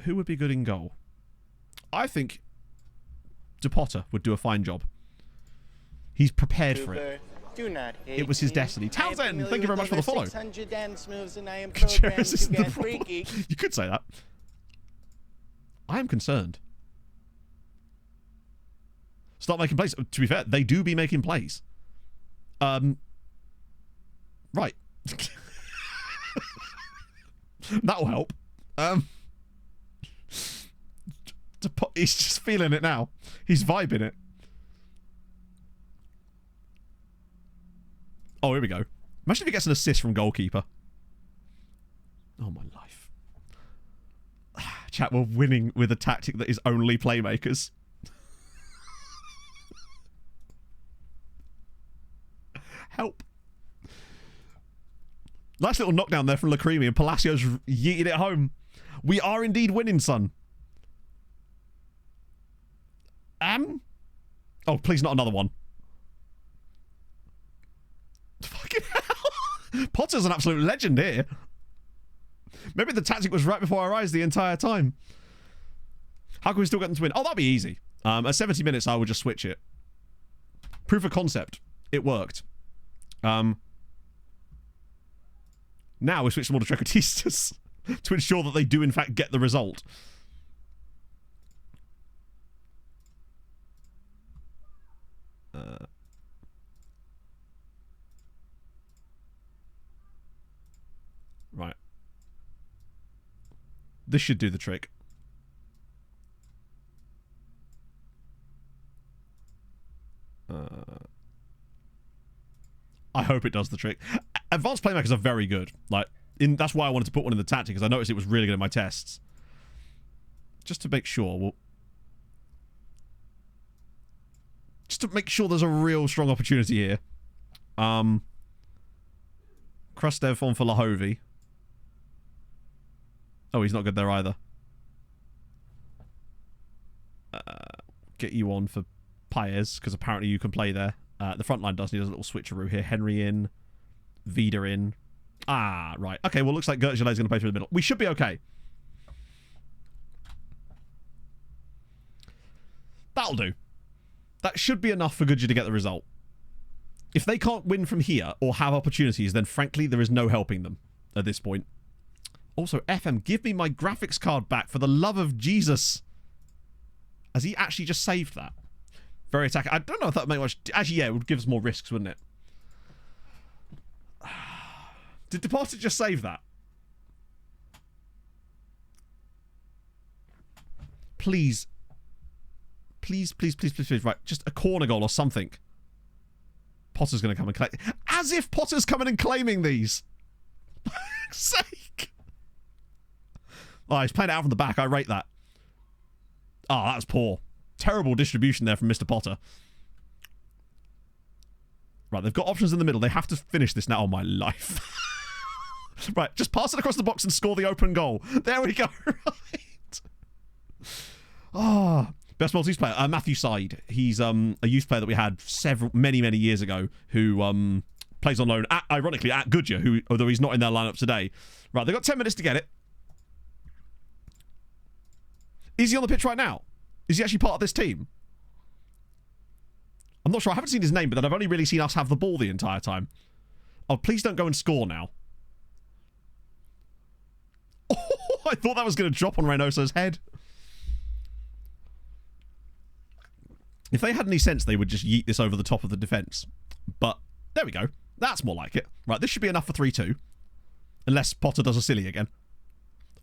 Who would be good in goal? I think De Potter would do a fine job. He's prepared for it. Do not hate it was his me. destiny. Townsend, thank you very much for the follow. 600 dance moves and I am programmed to get freaky. You could say that. I am concerned. Start making plays. To be fair, they do be making plays. Right. That'll help. He's just feeling it now. He's vibing it. Oh, here we go. Imagine if he gets an assist from goalkeeper. Oh, my life. Chat, we're winning with a tactic that is only playmakers. Help. Nice little knockdown there from Lacremi, and Palacios yeeted it home. We are indeed winning, son. Oh, please not another one. Fucking hell. Potter's an absolute legend here. Maybe the tactic was right before our eyes the entire time. How can we still get them to win? Oh, that'd be easy. At 70 minutes, I would just switch it. Proof of concept. It worked. Now we switch them all to Trequartistas to ensure that they do, in fact, get the result. Right. This should do the trick. I hope it does the trick. Advanced playmakers are very good. Like, that's why I wanted to put one in the tactic, because I noticed it was really good in my tests. Just to make sure, just to make sure there's a real strong opportunity here. Krastev on for Lahovi. Oh, he's not good there either. Get you on for Paez, because apparently you can play there. The front line does need a little switcheroo here. Henry in. Vida in. Ah, right. Okay, well, looks like Gertjalei's going to play through the middle. We should be okay. That'll do. That should be enough for Goodyear to get the result. If they can't win from here or have opportunities, then frankly, there is no helping them at this point. Also, FM, give me my graphics card back for the love of Jesus. Has he actually just saved that? Very attack. I don't know if that would make much... Actually, yeah, it would give us more risks, wouldn't it? Did Departed just save that? Please. Please, please, please, please, please. Right, just a corner goal or something. Potter's going to come and collect... As if Potter's coming and claiming these. For fuck's sake. Oh, he's playing it out from the back. I rate that. Oh, that was poor. Terrible distribution there from Mr. Potter. Right, they've got options in the middle. They have to finish this now. Oh, my life. Right, just pass it across the box and score the open goal. There we go. Right. Oh, best Maltese player. Matthew Side. He's a youth player that we had many years ago who plays on loan, ironically, at Goodyear, although he's not in their lineup today. Right, they've got 10 minutes to get it. Is he on the pitch right now? Is he actually part of this team? I'm not sure. I haven't seen his name, but then I've only really seen us have the ball the entire time. Oh, please don't go and score now. Oh, I thought that was going to drop on Reynoso's head. If they had any sense, they would just yeet this over the top of the defence. But there we go. That's more like it. Right, this should be enough for 3-2. Unless Potter does a silly again.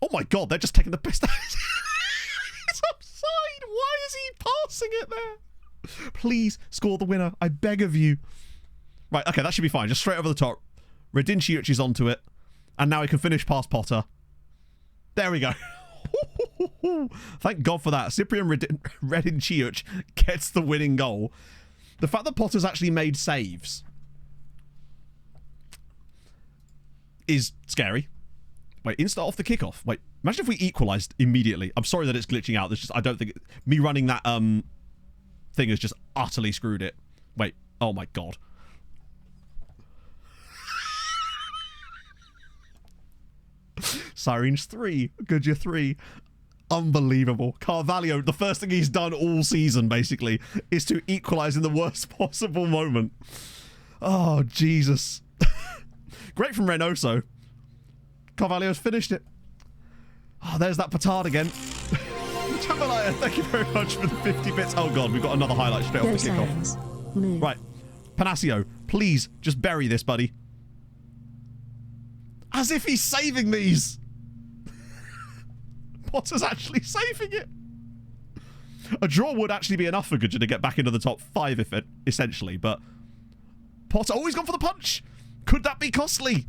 Oh my god, they're just taking the best... It's offside! Why is he passing it there? Please score the winner. I beg of you. Right, okay, that should be fine. Just straight over the top. Redinciuc is onto it. And now he can finish past Potter. There we go. Thank God for that. Cyprian Redinciuc gets the winning goal. The fact that Potter's actually made saves is scary. Wait, insta off the kickoff. Wait, imagine if we equalised immediately. I'm sorry that it's glitching out. There's just, I don't think... me running that thing has just utterly screwed it. Wait, oh my God. Sirens 3. Goodyear 3. Unbelievable. Carvalho, the first thing he's done all season, basically, is to equalise in the worst possible moment. Oh, Jesus. Great from Reynoso. Carvalho's finished it. Oh, there's that petard again. Jambalaya, thank you very much for the 50 bits. Oh, God, we've got another highlight straight off the kickoff. Right. Panacio, please, just bury this, buddy. As if he's saving these. Potter's actually saving it. A draw would actually be enough for Goodyear to get back into the top 5, if it, essentially, but Potter, oh, he's gone for the punch. Could that be costly?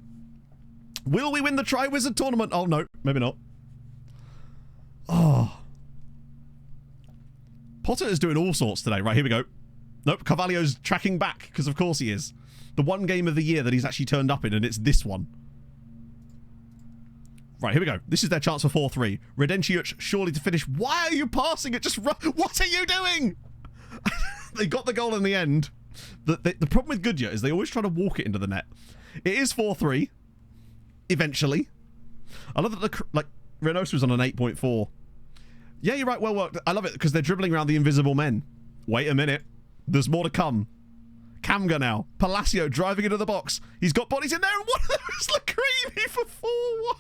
Will we win the Tri-Wizard tournament? Oh, no, maybe not. Oh. Potter is doing all sorts today. Right, here we go. Nope, Carvalho's tracking back, because of course he is. The one game of the year that he's actually turned up in, and it's this one. Right, here we go. This is their chance for 4-3. Redinciuc surely to finish. Why are you passing it? Just run. What are you doing? They got the goal in the end. The problem with Goodyear is they always try to walk it into the net. It is 4-3. Eventually. I love that Reynoso was on an 8.4. Yeah, you're right. Well worked. I love it because they're dribbling around the invisible men. Wait a minute. There's more to come. Kamga now. Palacio driving into the box. He's got bodies in there, and one of them is Lacrini for 4-1.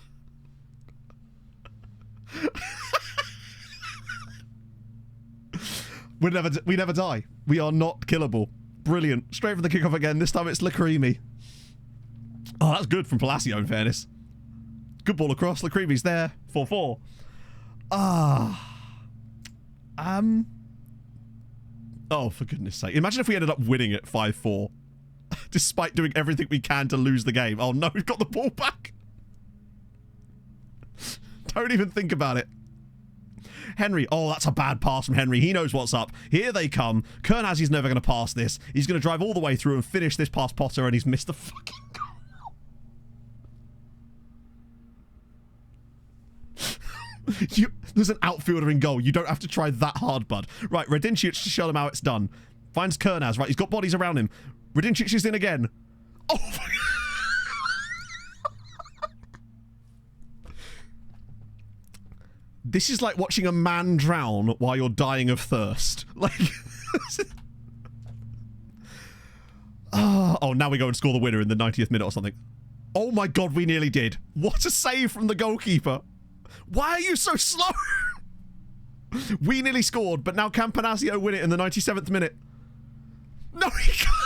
We never die. We are not killable. Brilliant. Straight from the kickoff again. This time it's Lacrini. Oh, that's good from Palacio, in fairness. Good ball across. Lacreeby's there. 4-4. Oh, for goodness sake. Imagine if we ended up winning it 5-4. Despite doing everything we can to lose the game. Oh no, we've got the ball back. Don't even think about it. Henry. Oh, that's a bad pass from Henry. He knows what's up. Here they come. Kernazzi's never going to pass this. He's going to drive all the way through and finish this past Potter, and he's missed the fucking goal. There's an outfielder in goal. You don't have to try that hard, bud. Right, Radincic to show them how it's done. Finds Kernaz. Right, he's got bodies around him. Radincic is in again. Oh, my God. This is like watching a man drown while you're dying of thirst. Like, oh, now we go and score the winner in the 90th minute or something. Oh my God, we nearly did. What a save from the goalkeeper. Why are you so slow? We nearly scored, but now Campanazio win it in the 97th minute. No, he can't.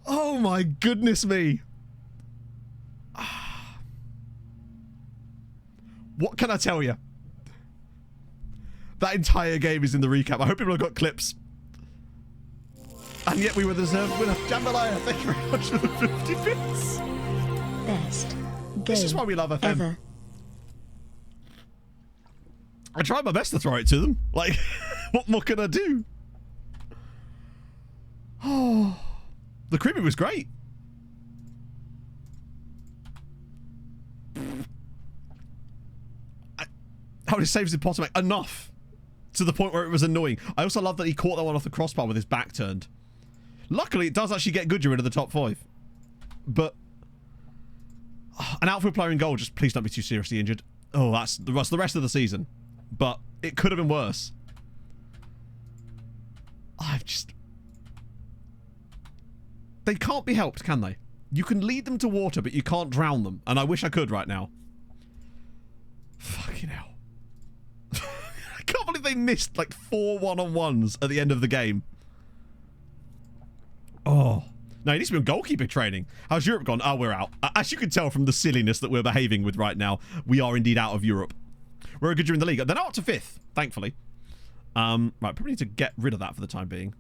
Oh my goodness me. What can I tell you? That entire game is in the recap. I hope people have got clips. And yet we were the deserved winner. Jambalaya, thank you very much for the 50 bits. Best game This is why we love FM. ever. I tried my best to throw it to them. Like, what more can I do? Oh, the creepy was great. How many saves did Potter make? Enough. To the point where it was annoying. I also love that he caught that one off the crossbar with his back turned. Luckily, it does actually get Goodyear into the top 5. But an outfield player in goal, just please don't be too seriously injured. Oh, that's the rest of the season. But it could have been worse. They can't be helped, can they? You can lead them to water, but you can't drown them. And I wish I could right now. Fucking hell. I can't believe they missed like 4 one-on-ones at the end of the game. Oh. No, he needs to be on goalkeeper training. How's Europe gone? Oh, we're out. As you can tell from the silliness that we're behaving with right now, we are indeed out of Europe. We're a good year in the league. They're now up to 5th, thankfully. Right, probably need to get rid of that for the time being.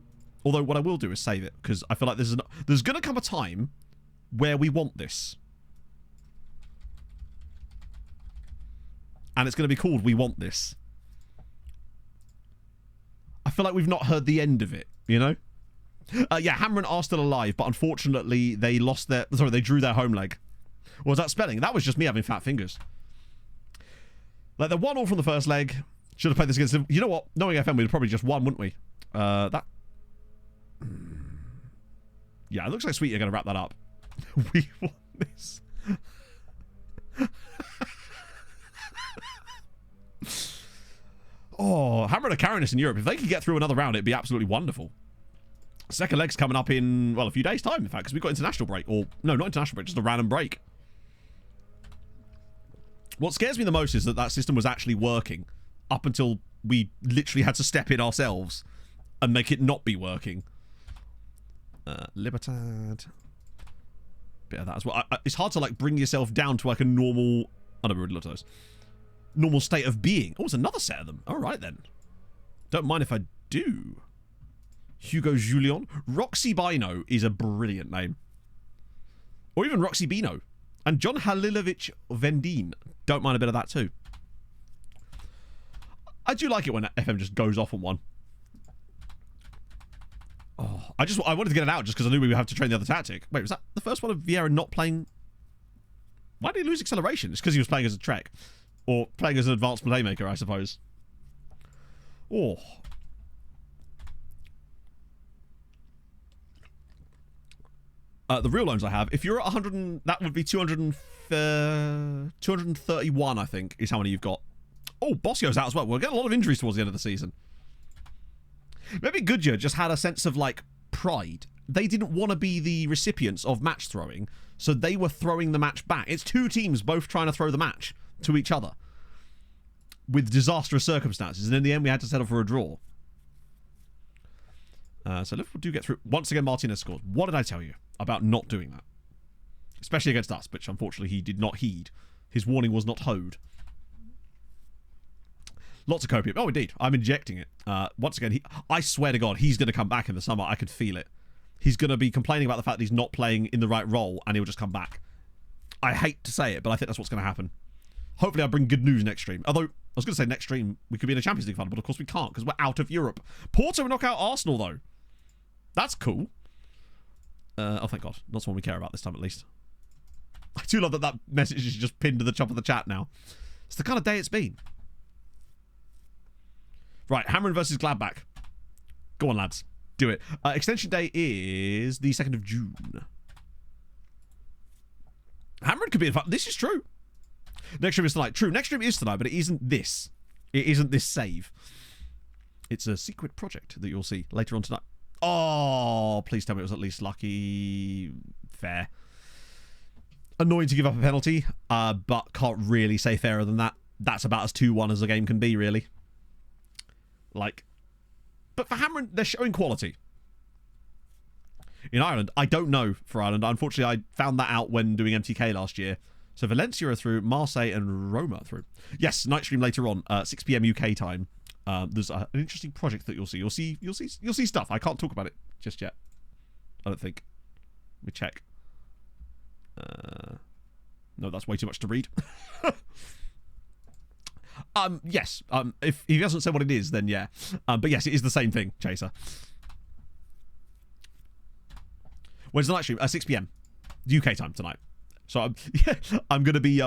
Although what I will do is save it, because I feel like there's going to come a time where we want this. And it's going to be called We Want This. I feel like we've not heard the end of it, you know? Yeah, Hamron are still alive, but unfortunately they they drew their home leg. What was that spelling? That was just me having fat fingers. Like, they're 1-1 from the first leg. Should have played this against them. You know what? Knowing FM, we'd probably just won, wouldn't we? Yeah, it looks like Sweet are going to wrap that up. We want this. Oh, Hammer are carrying us in Europe. If they could get through another round, it'd be absolutely wonderful. Second leg's coming up in, well, a few days' time, in fact, because we've got international break. Or, no, not international break, just a random break. What scares me the most is that system was actually working up until we literally had to step in ourselves and make it not be working. Libertad. Bit of that as well. It's hard to, like, bring yourself down to, like, a normal... I never really looked at those. Normal state of being. Oh, it's another set of them. All right, then. Don't mind if I do. Hugo Julian. Roxy Bino is a brilliant name. Or even Roxy Bino. And John Halilovic Vendine. Don't mind a bit of that too. I do like it when FM just goes off on one. Oh, I wanted to get it out just because I knew we would have to train the other tactic. Wait, was that the first one of Vieira not playing? Why did he lose acceleration? It's because he was playing as a Trek. Or playing as an advanced playmaker, I suppose. Oh. The real loans I have, if you're at 100, that would be 231, I think, is how many you've got. Oh, Bossio's out as well. We'll get a lot of injuries towards the end of the season. Maybe Goodyear just had a sense of, like, pride. They didn't want to be the recipients of match throwing, so they were throwing the match back. It's two teams both trying to throw the match to each other. with disastrous circumstances, and in the end we had to settle for a draw. So Liverpool do get through. Once again, Martinez scores. What did I tell you about not doing that? Especially against us, which unfortunately he did not heed. His warning was not heard. Lots of copium. Oh, indeed. I'm injecting it. Once again, I swear to God, he's going to come back in the summer. I could feel it. He's going to be complaining about the fact that he's not playing in the right role, and he'll just come back. I hate to say it, but I think that's what's going to happen. Hopefully I'll bring good news next stream. Although, I was going to say next stream, we could be in a Champions League final, but of course we can't, because we're out of Europe. Porto will knock out Arsenal, though. That's cool. Oh, thank God. Not someone we care about this time, at least. I do love that that message is just pinned to the top of the chat now. It's the kind of day it's been. Right, Hamren versus Gladbach. Go on, lads. Do it. Extension day is the 2nd of June. Hamren could be in fun. This is true. Next stream is tonight. True, next stream is tonight, but it isn't this. It isn't this save. It's a secret project that you'll see later on tonight. Oh, please tell me it was at least lucky. Fair. Annoying to give up a penalty, but can't really say fairer than that. That's about as 2-1 as a game can be, really. Like, but for Hamren, they're showing quality. In Ireland, I don't know for Ireland. Unfortunately, I found that out when doing MTK last year. So Valencia are through, Marseille and Roma are through. Yes, night stream later on, 6 p.m. UK time. There's an interesting project that you'll see. You'll see stuff. I can't talk about it just yet. I don't think. Let me check. No, that's way too much to read. Yes. If he hasn't said what it is, then yeah. But yes, it is the same thing, Chaser. When's the night stream? 6 p.m. UK time tonight. So I'm going to be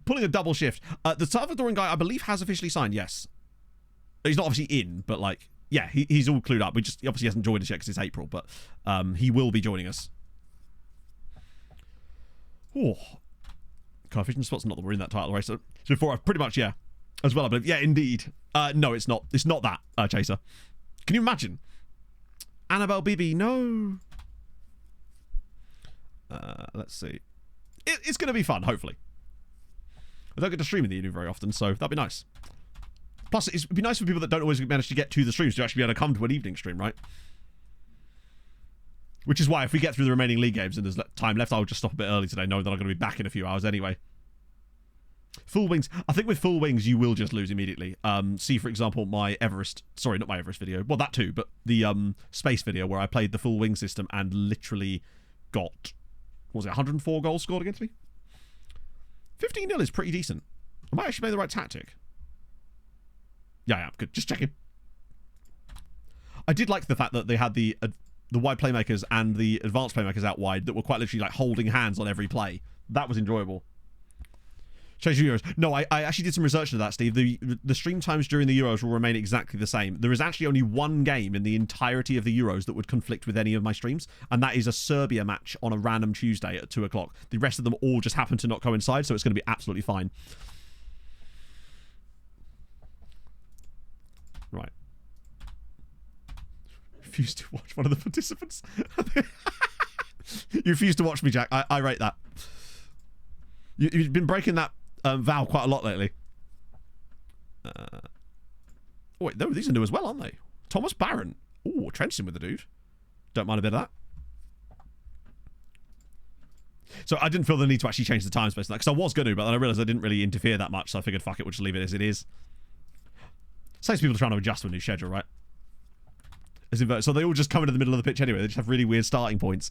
pulling a double shift. The Salvadoran guy, I believe, has officially signed. Yes, he's not obviously in, but like, yeah, he's all clued up. He obviously hasn't joined us yet because it's April, but he will be joining us. Oh, coefficient spot's not that we're in that title race. So for pretty much, yeah, as well, I believe. Yeah, indeed. No, it's not. It's not that, Chaser. Can you imagine? Annabelle Bibi, no. Let's see. It's going to be fun, hopefully. I don't get to stream in the evening very often, so that'd be nice. Plus, it'd be nice for people that don't always manage to get to the streams to actually be able to come to an evening stream, right? Which is why if we get through the remaining league games and there's time left, I'll just stop a bit early today, knowing that I'm going to be back in a few hours anyway. Full Wings. I think with Full Wings, you will just lose immediately. See, for example, my Everest... Sorry, not my Everest video. Well, that too, but the space video where I played the Full Wing system and literally got... What was it, 104 goals scored against me? 15-0 is pretty decent. I might actually made the right tactic. Yeah, good. Just checking. I did like the fact that they had the wide playmakers and the advanced playmakers out wide that were quite literally like holding hands on every play. That was enjoyable. Change the Euros. No, I actually did some research into that, Steve. The stream times during the Euros will remain exactly the same. There is actually only one game in the entirety of the Euros that would conflict with any of my streams, and that is a Serbia match on a random Tuesday at 2 o'clock. The rest of them all just happen to not coincide, so it's going to be absolutely fine. Right. Refuse to watch one of the participants. You refuse to watch me, Jack. I rate that. You've been breaking that vow quite a lot lately. Oh, wait, no, these are new as well, aren't they? Thomas Barron. Oh, Trenton with the dude. Don't mind a bit of that. So I didn't feel the need to actually change the time space because I was going to, but then I realised I didn't really interfere that much, so I figured, fuck it, we'll just leave it as it is. Saves people trying to adjust to a new schedule, right? So they all just come into the middle of the pitch anyway. They just have really weird starting points.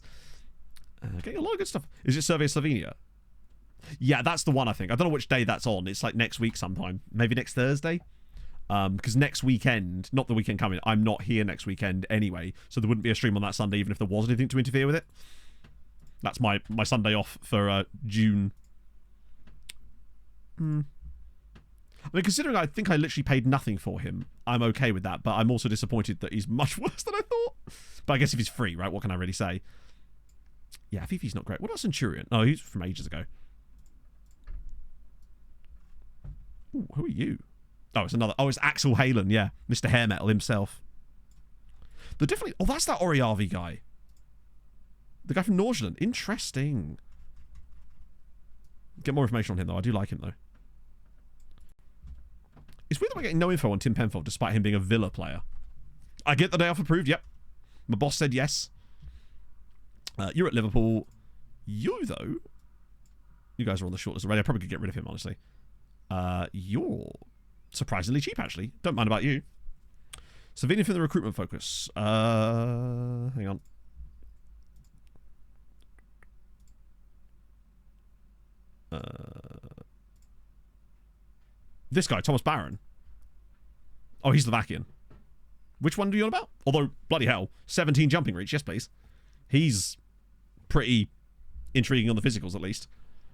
Getting a lot of good stuff. Is it Serbia Slovenia? Yeah, that's the one, I think. I don't know which day that's on. It's like next week sometime. Maybe next Thursday? Because next weekend, not the weekend coming, I'm not here next weekend anyway, so there wouldn't be a stream on that Sunday even if there was anything to interfere with it. That's my Sunday off for June. I mean, considering I think I literally paid nothing for him, I'm okay with that, but I'm also disappointed that he's much worse than I thought. But I guess if he's free, right, what can I really say? Yeah, Fifi's not great. What about Centurion? Oh, he's from ages ago. Ooh, who are you? Oh, it's another... Oh, it's Axel Halen, yeah. Mr. Hair Metal himself. They're definitely... Oh, that's that Oriavi guy. The guy from Norgeland. Interesting. Get more information on him, though. I do like him, though. It's weird that we're getting no info on Tim Penfold despite him being a Villa player. I get the day off approved, yep. My boss said yes. You're at Liverpool. You, though... You guys are on the shortlist already. I probably could get rid of him, honestly. You're surprisingly cheap, actually. Don't mind about you. Slovenia for the recruitment focus. Hang on. This guy, Thomas Barron. Oh, he's Slovakian. Which one do you on about? Although, bloody hell, 17 jumping reach. Yes, please. He's pretty intriguing on the physicals, at least.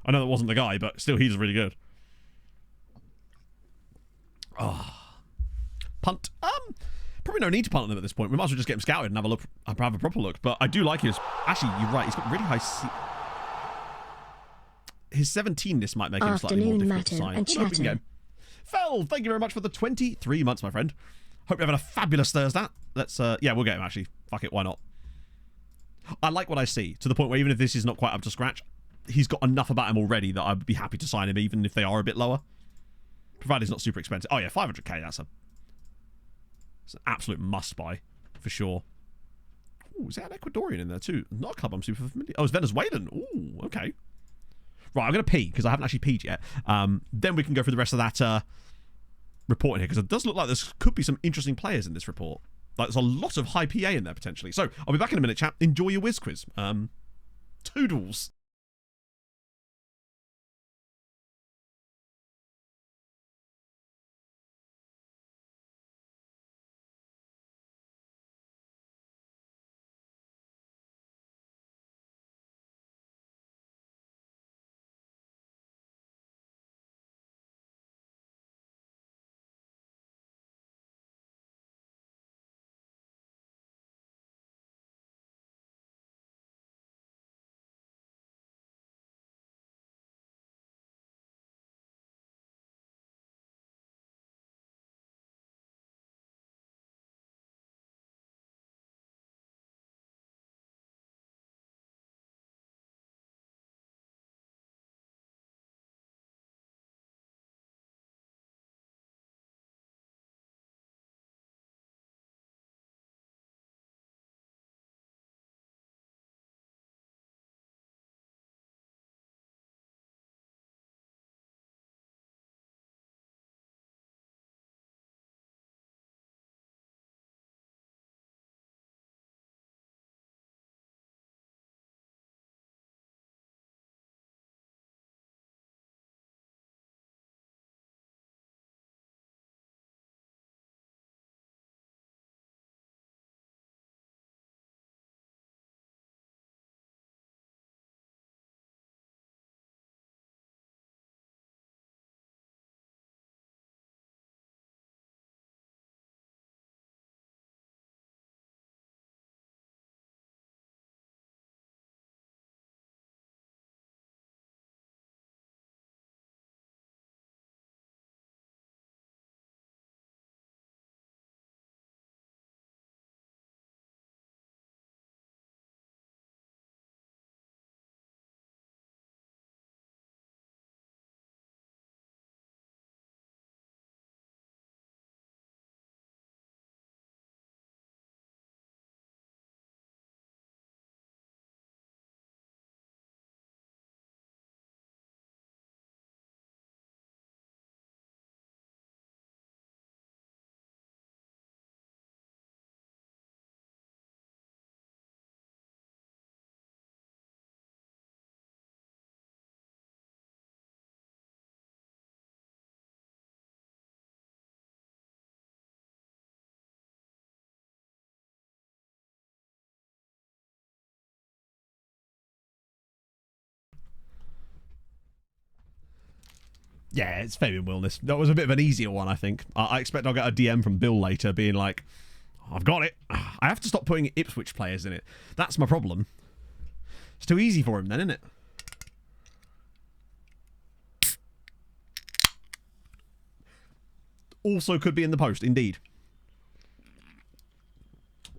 I know that wasn't the guy, but still, he's really good. Oh. Punt. Probably no need to punt on him at this point. We might as well just get him scouted and have a look, have a proper look. But I do like his... Actually, you're right. He's got really high... His 17-ness might make him slightly more difficult to sign. Fel, thank you very much for the 23 months, my friend. Hope you're having a fabulous Thursday. Let's... yeah, we'll get him, actually. Fuck it, why not? I like what I see, to the point where even if this is not quite up to scratch, he's got enough about him already that I'd be happy to sign him, even if they are a bit lower. Provided it's not super expensive. Oh, yeah, 500k, that's an absolute must-buy, for sure. Ooh, is that an Ecuadorian in there, too? Not a club I'm super familiar... Oh, it's Venezuelan. Ooh, okay. Right, I'm going to pee, because I haven't actually peed yet. Then we can go through the rest of that report in here, because it does look like there could be some interesting players in this report. Like, there's a lot of high PA in there, potentially. So, I'll be back in a minute, chat. Enjoy your whiz quiz. Toodles. Yeah, it's Fabian Wilness. That was a bit of an easier one, I think. I expect I'll get a DM from Bill later being like, I've got it. I have to stop putting Ipswich players in it. That's my problem. It's too easy for him then, isn't it? Also could be in the post, indeed.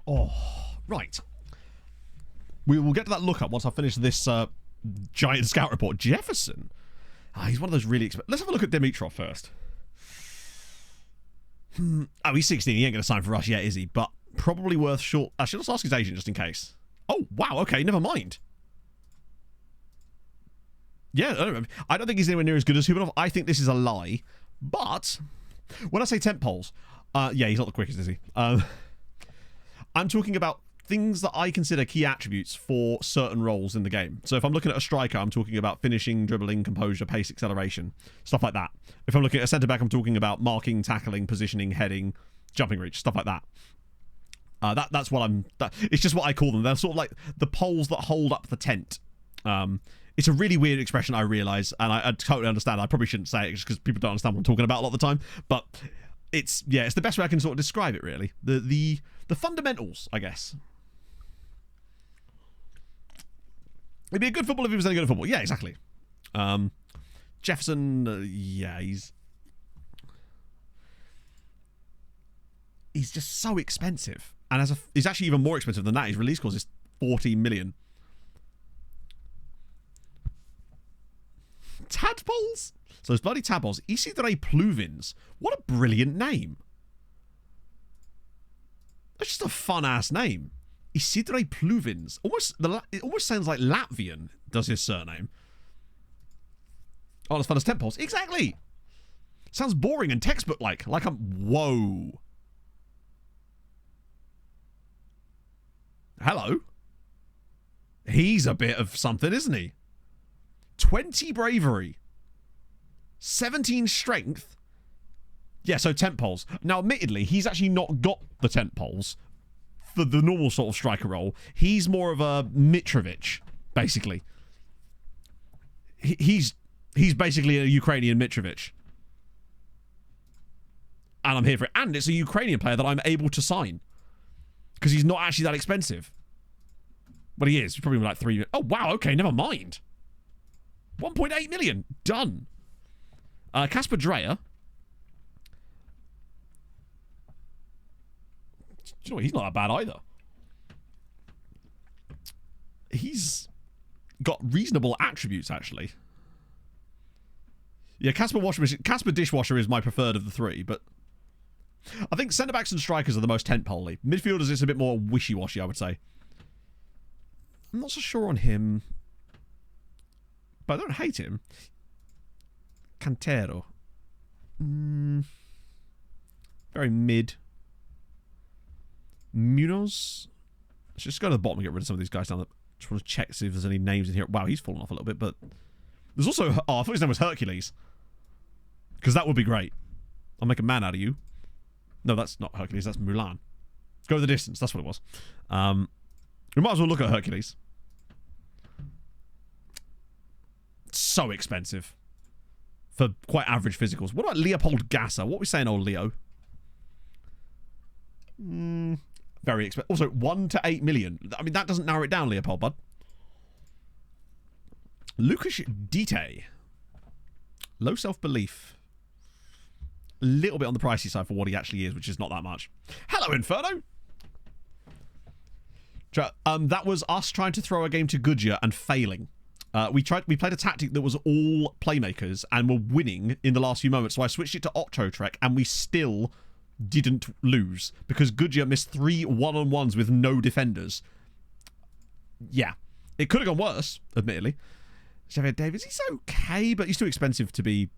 Oh, right. We will get to that lookup once I finish this giant scout report. Jefferson. He's one of those really expensive. Let's have a look at Dimitrov first. Oh, he's 16. He ain't going to sign for us yet, is he? But probably worth short. I should just ask his agent just in case. Oh, wow. Okay, never mind. Yeah, I don't think he's anywhere near as good as Humanov. I think this is a lie. But when I say temp poles, yeah, he's not the quickest, is he? I'm talking about things that I consider key attributes for certain roles in the game. So if I'm looking at a striker, I'm talking about finishing, dribbling, composure, pace, acceleration, stuff like that. If I'm looking at a centre-back, I'm talking about marking, tackling, positioning, heading, jumping reach, stuff like that. That's what I'm... it's just what I call them. They're sort of like the poles that hold up the tent. It's a really weird expression, I realise, and I totally understand. I probably shouldn't say it just because people don't understand what I'm talking about a lot of the time. But it's the best way I can sort of describe it, really. The fundamentals, I guess. He'd be a good footballer if he was any good at football. Yeah, exactly. Jefferson, yeah, he's just so expensive. And he's actually even more expensive than that. His release cost is 14 million. Tadpoles? So those bloody tadpoles. Isidre Pluvins. What a brilliant name. That's just a fun-ass name. Isidre Pluvins. It almost sounds like Latvian, does his surname. Oh, as fun as tadpoles. Exactly. Sounds boring and textbook-like. Like I'm... Whoa. Hello. He's a bit of something, isn't he? 20 bravery, 17 strength. Yeah, so tent poles. Now, admittedly, he's actually not got the tent poles for the normal sort of striker role. He's more of a Mitrovic, basically. He's basically a Ukrainian Mitrovic. And I'm here for it. And it's a Ukrainian player that I'm able to sign. Because he's not actually that expensive. But he is. He's probably like 3... Oh, wow, okay, never mind. 1.8 million. Done. Casper Dreyer. Do you know what? He's not that bad either. He's got reasonable attributes, actually. Yeah, Casper Dishwasher is my preferred of the three, but I think centre-backs and strikers are the most tent-poley. Midfielders is a bit more wishy-washy, I would say. I'm not so sure on him. But I don't hate him. Cantero. Very mid. Munoz. Let's just go to the bottom and get rid of some of these guys down there. Just want to check, see if there's any names in here. Wow, he's fallen off a little bit, but... There's also... Oh, I thought his name was Hercules. Because that would be great. I'll make a man out of you. No, that's not Hercules, that's Mulan. Go the distance, that's what it was. We might as well look at Hercules. So expensive for quite average physicals. What about Leopold Gasser? What are we saying, old Leo? Very expensive. Also, 1 to 8 million. I mean, that doesn't narrow it down, Leopold, bud. Lucas Dite. Low self-belief. A little bit on the pricey side for what he actually is, which is not that much. Hello, Inferno. That was us trying to throw a game to Goodyear and failing. We played a tactic that was all playmakers and were winning in the last few moments. So I switched it to Octo Trek and we still didn't lose because Goodyear missed 3 one-on-ones with no defenders. Yeah. It could have gone worse, admittedly. Xavier Davies, he's okay, but he's too expensive to be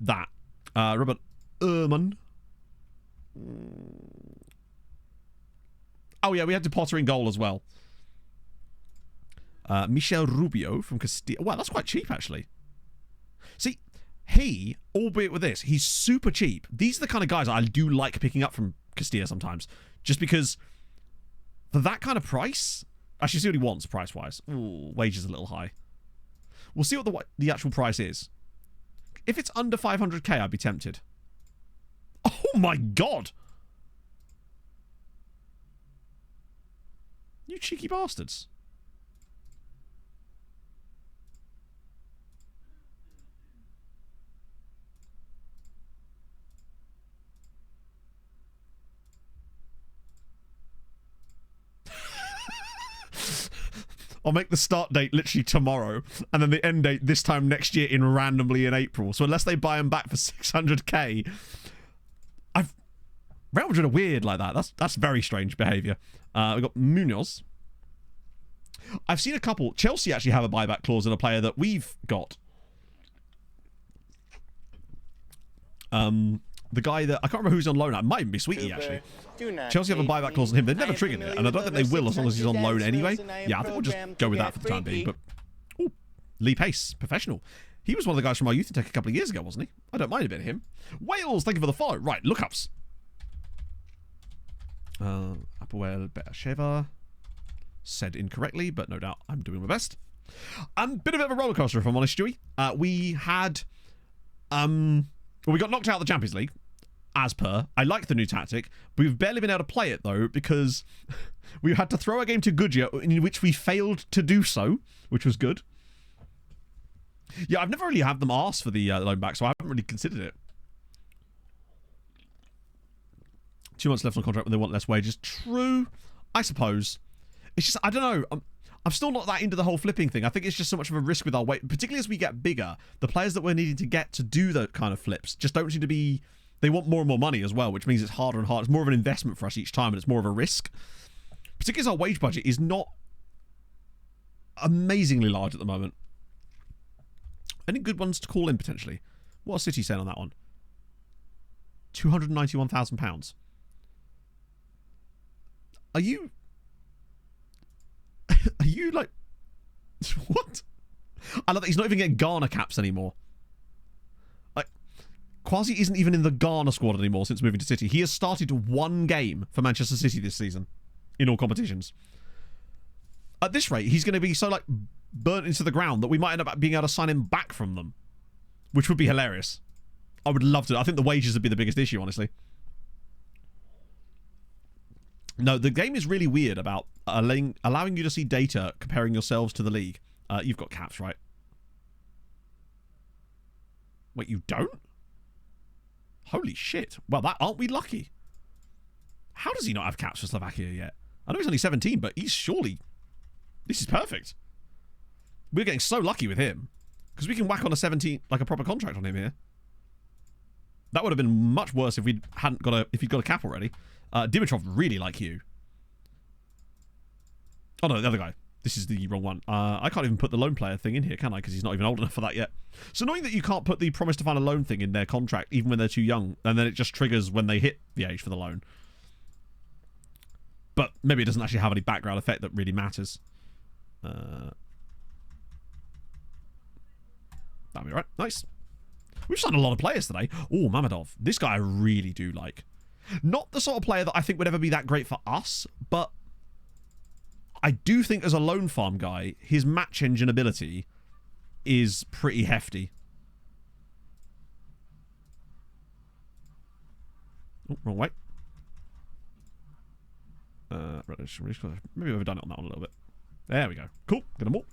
that. Robert Ehrman. Oh, yeah, we had to Potter in goal as well. Michel Rubio from Castilla. Wow, that's quite cheap, actually. See, he, albeit with this, he's super cheap. These are the kind of guys I do like picking up from Castilla sometimes. Just because for that kind of price... Actually, see what he wants price-wise. Ooh, wages a little high. We'll see what the actual price is. If it's under 500k, I'd be tempted. Oh my god! You cheeky bastards. I'll make the start date literally tomorrow, and then the end date this time next year randomly in April. So unless they buy them back for 600k, Real Madrid are weird like that. That's very strange behaviour. We've got Munoz. I've seen a couple. Chelsea actually have a buyback clause in a player that we've got. The guy that I can't remember who's on loan at. It might even be Sweetie actually. Chelsea have a buyback clause on him. They've never triggered it, and I don't think they will as long as he's on loan anyway. Yeah, I think we'll just go with that for the time being. But ooh, Lee Pace, professional. He was one of the guys from our youth tech a couple of years ago, wasn't he? I don't mind a bit of him. Wales, thank you for the follow. Right, lookups. Apoel Beersheva. Said incorrectly, but no doubt I'm doing my best. Bit of a roller coaster, if I'm honest, Stewie. We had, well, we got knocked out of the Champions League, as per. I like the new tactic. We've barely been able to play it, though, because we had to throw a game to Goodyear, in which we failed to do so, which was good. Yeah, I've never really had them ask for the loan back, so I haven't really considered it. 2 months left on contract when they want less wages. True, I suppose. It's just, I don't know. I'm still not that into the whole flipping thing. I think it's just so much of a risk with our weight, particularly as we get bigger. The players that we're needing to get to do that kind of flips just don't seem to be... They want more and more money as well, which means it's harder and harder. It's more of an investment for us each time, and it's more of a risk. Particularly as our wage budget is not amazingly large at the moment. Any good ones to call in, potentially? What are City saying on that one? £291,000. Are you... Are you like... What? I love that he's not even getting Ghana caps anymore. Like, Kwasi isn't even in the Ghana squad anymore since moving to City. He has started 1 game for Manchester City this season in all competitions. At this rate, he's going to be so, like, burnt into the ground that we might end up being able to sign him back from them, which would be hilarious. I would love to. I think the wages would be the biggest issue, honestly. No, the game is really weird about allowing you to see data comparing yourselves to the league. You've got caps, right? Wait, you don't? Holy shit. Well, aren't we lucky? How does he not have caps for Slovakia yet? I know he's only 17, but he's surely... This is perfect. We're getting so lucky with him. Because we can whack on a 17, like a proper contract on him here. That would have been much worse if we hadn't got if he'd got a cap already. Dimitrov really like you. Oh no, the other guy. This is the wrong one. I can't even put the loan player thing in here, can I? Because he's not even old enough for that yet. It's annoying that you can't put the promise to find a loan thing in their contract, even when they're too young, and then it just triggers when they hit the age for the loan. But maybe it doesn't actually have any background effect that really matters. That'll be right. Nice. We've signed a lot of players today. Oh, Mamadov. This guy I really do like. Not the sort of player that I think would ever be that great for us, but I do think as a loan farm guy, his match engine ability is pretty hefty. Oh, wrong way. Maybe we've done it on that one a little bit. There we go. Cool. Get them all.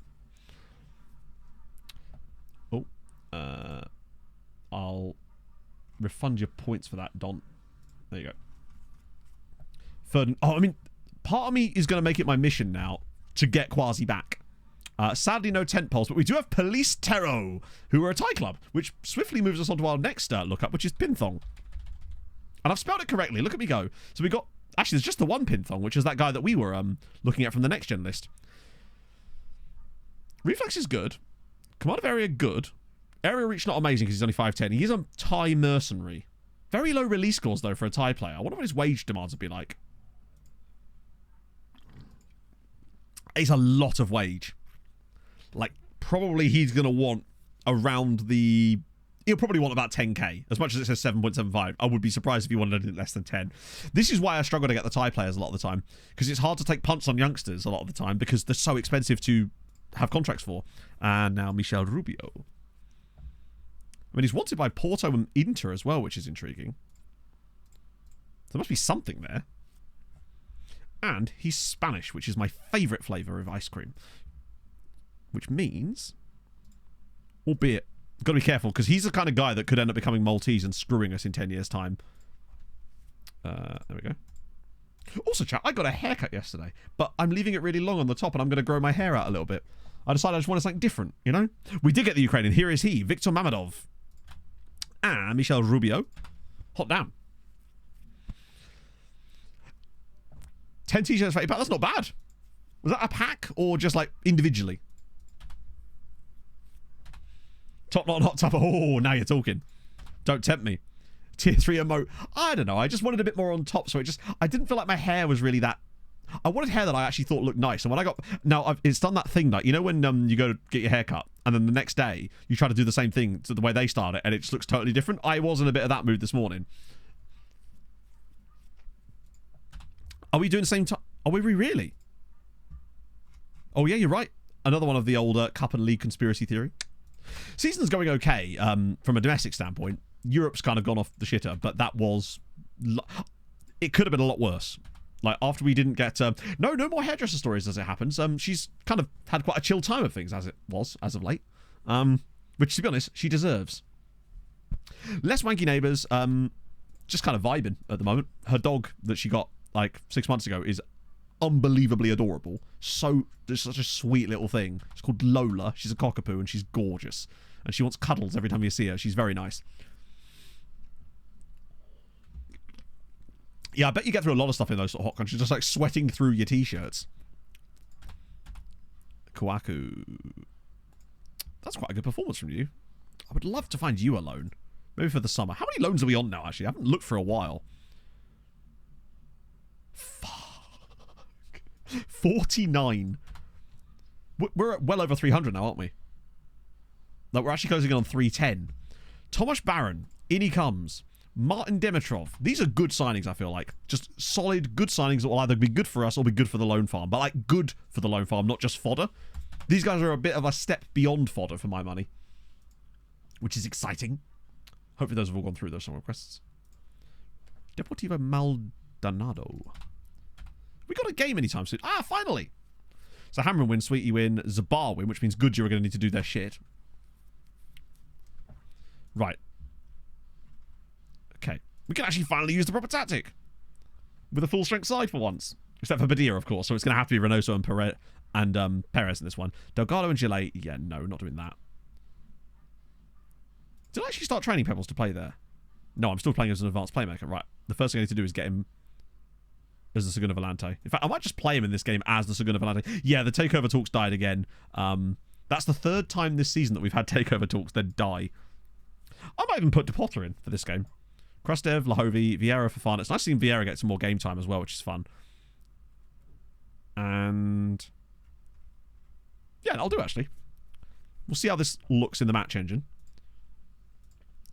Oh. I'll refund your points for that, Don. There you go. Third. Oh, I mean, part of me is going to make it my mission now to get Kwasi back. Sadly, no tent poles, but we do have Police Terro, who are a Thai club, which swiftly moves us on to our next lookup, which is Pinthong. And I've spelled it correctly. Look at me go. So we got... Actually, there's just the one Pinthong, which is that guy that we were looking at from the next gen list. Reflex is good. Command of area, good. Area reach, not amazing because he's only 5'10". He is a Thai mercenary. Very low release clause, though, for a Thai player. I wonder what his wage demands would be like. It's a lot of wage. Like, probably he's going to want around the... He'll probably want about 10k. As much as it says 7.75, I would be surprised if he wanted anything less than 10. This is why I struggle to get the Thai players a lot of the time. Because it's hard to take punts on youngsters a lot of the time because they're so expensive to have contracts for. And now Michel Rubio. I mean, he's wanted by Porto and Inter as well, which is intriguing. There must be something there. And he's Spanish, which is my favourite flavour of ice cream. Which means, albeit, got to be careful, because he's the kind of guy that could end up becoming Maltese and screwing us in 10 years' time. There we go. Also, chat, I got a haircut yesterday, but I'm leaving it really long on the top, and I'm going to grow my hair out a little bit. I decided I just wanted something different, you know? We did get the Ukrainian. Here is he, Victor Mamadov. And Michel Rubio. Hot damn. 10 t-shirts for £8. That's not bad. Was that a pack or just like individually? Top knot, hot tub. Oh, now you're talking. Don't tempt me. Tier 3 emote. I don't know. I just wanted a bit more on top, so I didn't feel like my hair was really that. I wanted hair that I actually thought looked nice. And when I got... Now, it's done that thing, like, you know when you go to get your hair cut, and then the next day, you try to do the same thing to the way they start it, and it just looks totally different? I was in a bit of that mood this morning. Are we doing the same time? Are we really? Oh, yeah, you're right. Another one of the older Cup and League conspiracy theory. Season's going okay from a domestic standpoint. Europe's kind of gone off the shitter, but that was... It could have been a lot worse. Like, after we didn't get... no more hairdresser stories as it happens. She's kind of had quite a chill time of things as it was, as of late. Which, to be honest, she deserves. Less wanky neighbours. Just kind of vibing at the moment. Her dog that she got, like, 6 months ago is unbelievably adorable. Just such a sweet little thing. It's called Lola. She's a cockapoo and she's gorgeous. And she wants cuddles every time you see her. She's very nice. Yeah, I bet you get through a lot of stuff in those sort of hot countries, just like sweating through your t-shirts. Kwaku. That's quite a good performance from you. I would love to find you a loan. Maybe for the summer. How many loans are we on now, actually? I haven't looked for a while. Fuck. 49. We're at well over 300 now, aren't we? Like, we're actually closing in on 310. Tomasz Baron. In he comes. Martin Dimitrov. These are good signings, I feel like. Just solid, good signings that will either be good for us or be good for the loan farm. But, like, good for the loan farm, not just fodder. These guys are a bit of a step beyond fodder for my money. Which is exciting. Hopefully those have all gone through those song requests. Deportivo Maldonado. We got a game anytime soon. Ah, finally! So Hamron win, Sweetie win, Zabar win, which means Goodyear are going to need to do their shit. Right. Okay. We can actually finally use the proper tactic. With a full strength side for once. Except for Badia, of course. So it's going to have to be Reynoso and Perez in this one. Delgado and Gillet. Yeah, no, not doing that. Did I actually start training Pebbles to play there? No, I'm still playing as an advanced playmaker. Right. The first thing I need to do is get him as the Segunda Volante. In fact, I might just play him in this game as the Segunda Volante. Yeah, the takeover talks died again. That's the third time this season that we've had takeover talks then die. I might even put De Potter in for this game. Krastev, Lahovi, Vieira for fun. It's nice seeing Vieira get some more game time as well, which is fun. And yeah, I'll do actually. We'll see how this looks in the match engine.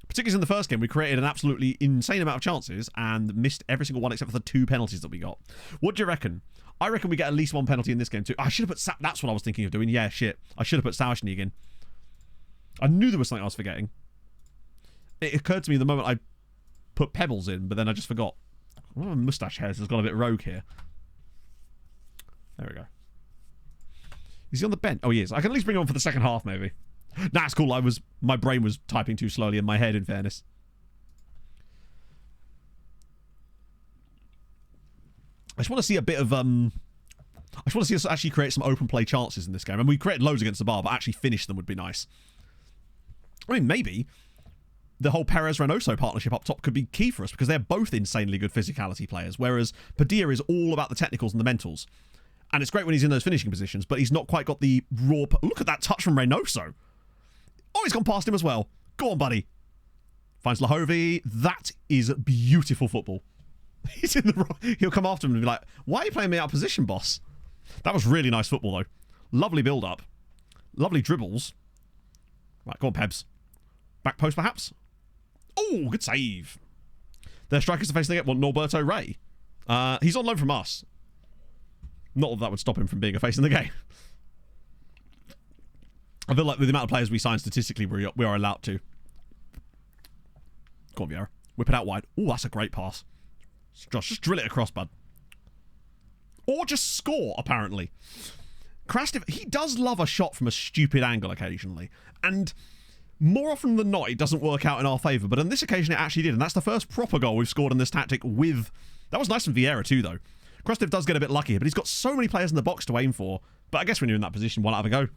Particularly in the first game, we created an absolutely insane amount of chances and missed every single one except for the 2 penalties that we got. What do you reckon? I reckon we get at least 1 penalty in this game too. I should have put... That's what I was thinking of doing. Yeah, shit. I should have put Sauschnig in. I knew there was something I was forgetting. It occurred to me the moment I put Pebbles in, but then I just forgot. One of my moustache hairs has gone a bit rogue here. There we go. Is he on the bench? Oh, he is. I can at least bring him on for the second half, maybe. Nah, it's cool. My brain was typing too slowly in my head, in fairness. I just want to see a bit of... I just want to see us actually create some open play chances in this game. And we created loads against the bar, but actually finish them would be nice. I mean, maybe the whole Perez-Reynoso partnership up top could be key for us because they're both insanely good physicality players, whereas Padilla is all about the technicals and the mentals. And it's great when he's in those finishing positions, but he's not quite got the raw... Look at that touch from Reynoso. Oh, he's gone past him as well. Go on, buddy. Finds Lahovi. That is beautiful football. He's in the wrong... He'll come after him and be like, why are you playing me out of position, boss? That was really nice football, though. Lovely build-up. Lovely dribbles. Right, go on, Pebs. Back post, perhaps? Oh, good save. Their strikers are facing again. Well, Norberto Ray. He's on loan from us. Not that would stop him from being a face in the game. I feel like with the amount of players we sign statistically, we are allowed to. Go on, Vieira. Whip it out wide. Oh, that's a great pass. Josh, just drill it across, bud. Or just score, apparently. Krastev, he does love a shot from a stupid angle occasionally. And more often than not, it doesn't work out in our favour. But on this occasion, it actually did. And that's the first proper goal we've scored in this tactic with... That was nice from Vieira too, though. Krastev does get a bit lucky, but he's got so many players in the box to aim for. But I guess when you're in that position, why not have a go?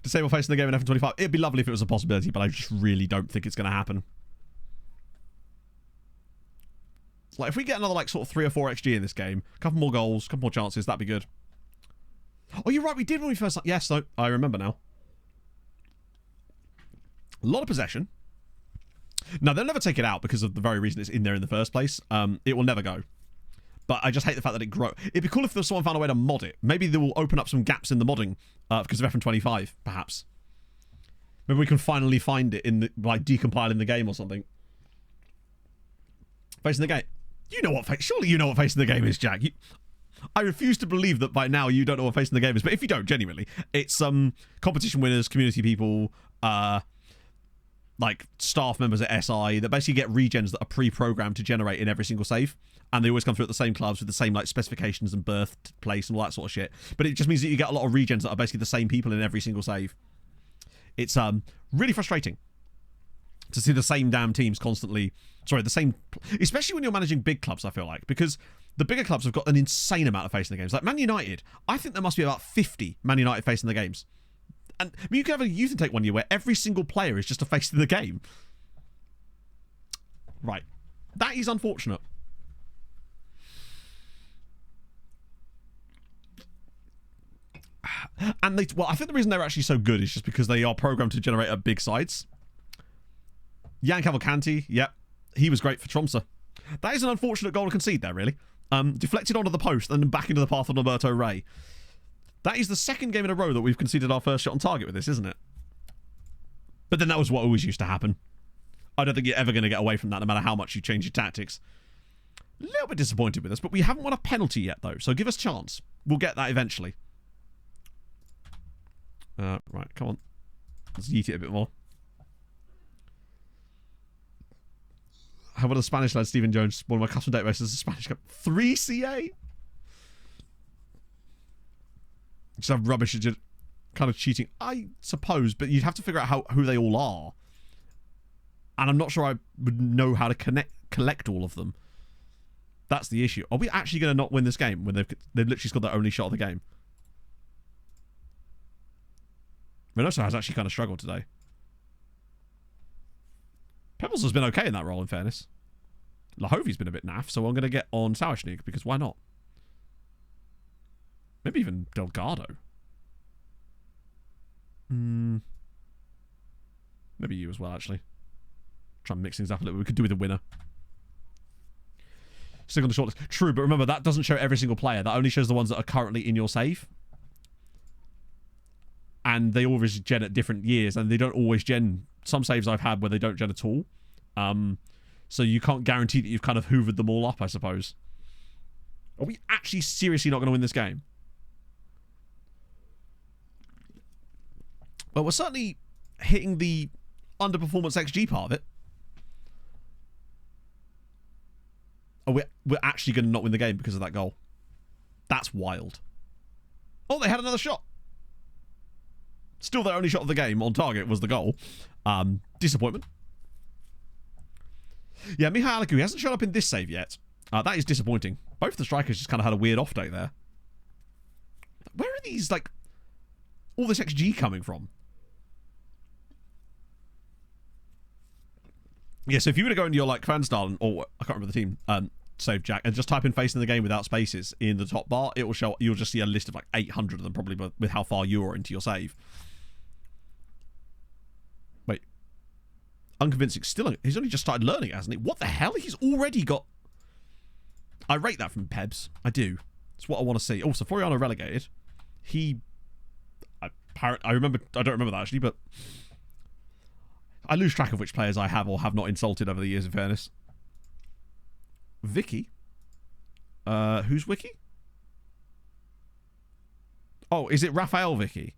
Disable facing the game in F25. It'd be lovely if it was a possibility, but I just really don't think it's going to happen. Like, if we get another, like, sort of 3 or 4 XG in this game, a couple more goals, a couple more chances, that'd be good. Oh, you're right, we did when we first... Yes, no, I remember now. A lot of possession. Now, they'll never take it out because of the very reason it's in there in the first place. It will never go. But I just hate the fact that it grows. It'd be cool if someone found a way to mod it. Maybe they will open up some gaps in the modding because of FM25, perhaps. Maybe we can finally find it in the, like, decompiling the game or something. Facing the game. You know what surely you know what facing the game is, Jack. I refuse to believe that by now you don't know what facing the game is, but if you don't, genuinely, it's competition winners, community people, like staff members at SI that basically get regens that are pre-programmed to generate in every single save, and they always come through at the same clubs with the same like specifications and birthplace and all that sort of shit. But it just means that you get a lot of regens that are basically the same people in every single save. It's really frustrating to see the same damn teams constantly. Sorry, the same, especially when you're managing big clubs, I feel like, because the bigger clubs have got an insane amount of facing the games. Like Man United, I think there must be about 50 Man United facing the games. And I mean, you could have a youth intake one year where every single player is just a face in the game. Right. That is unfortunate. And well, I think the reason they're actually so good is just because they are programmed to generate at big sides. Jan Cavalcanti, yep. He was great for Tromsø. That is an unfortunate goal to concede there, really. Deflected onto the post and then back into the path of Roberto Ray. That is the second game in a row that we've conceded our first shot on target with this, isn't it? But then that was what always used to happen. I don't think you're ever going to get away from that no matter how much you change your tactics. A little bit disappointed with us, but we haven't won a penalty yet, though, so give us a chance. We'll get that eventually. Right, come on. Let's yeet it a bit more. How about the Spanish lad, Stephen Jones? One of my custom databases is a Spanish guy. 3 CA? Just have rubbish kind of cheating, I suppose, but you'd have to figure out who they all are. And I'm not sure I would know how to collect all of them. That's the issue. Are we actually going to not win this game when they've literally scored their only shot of the game? Reynoso has actually kind of struggled today. Pebbles has been okay in that role, in fairness. Lahovi's been a bit naff, so I'm going to get on Sauerschnig, because why not? Maybe even Delgado. Maybe you as well, actually. Try and mix things up a little bit. We could do with a winner. Stick on the shortlist. True, but remember, that doesn't show every single player. That only shows the ones that are currently in your save. And they always gen at different years, and they don't always gen. Some saves I've had where they don't gen at all. So you can't guarantee that you've kind of hoovered them all up, I suppose. Are we actually seriously not going to win this game? Well, we're certainly hitting the underperformance XG part of it. Oh, we're actually going to not win the game because of that goal. That's wild. Oh, they had another shot. Still their only shot of the game on target was the goal. Disappointment. Yeah, Mihai Aliku, he hasn't shown up in this save yet. That is disappointing. Both the strikers just kind of had a weird off day there. Where are these, like, all this XG coming from? Yeah, so if you were to go into your, like, fan style, or I can't remember the team, save Jack, and just type in facing the game without spaces in the top bar, it will show, you'll just see a list of like 800 of them probably with how far you are into your save. Wait. Unconvincing. Still, he's only just started learning, hasn't he? What the hell? He's already got... I rate that from Pebs. I do. It's what I want to see. Also, Floriano relegated. I don't remember that actually, but I lose track of which players I have or have not insulted over the years, in fairness. Vicky? Who's Vicky? Oh, is it Raphael Vicky?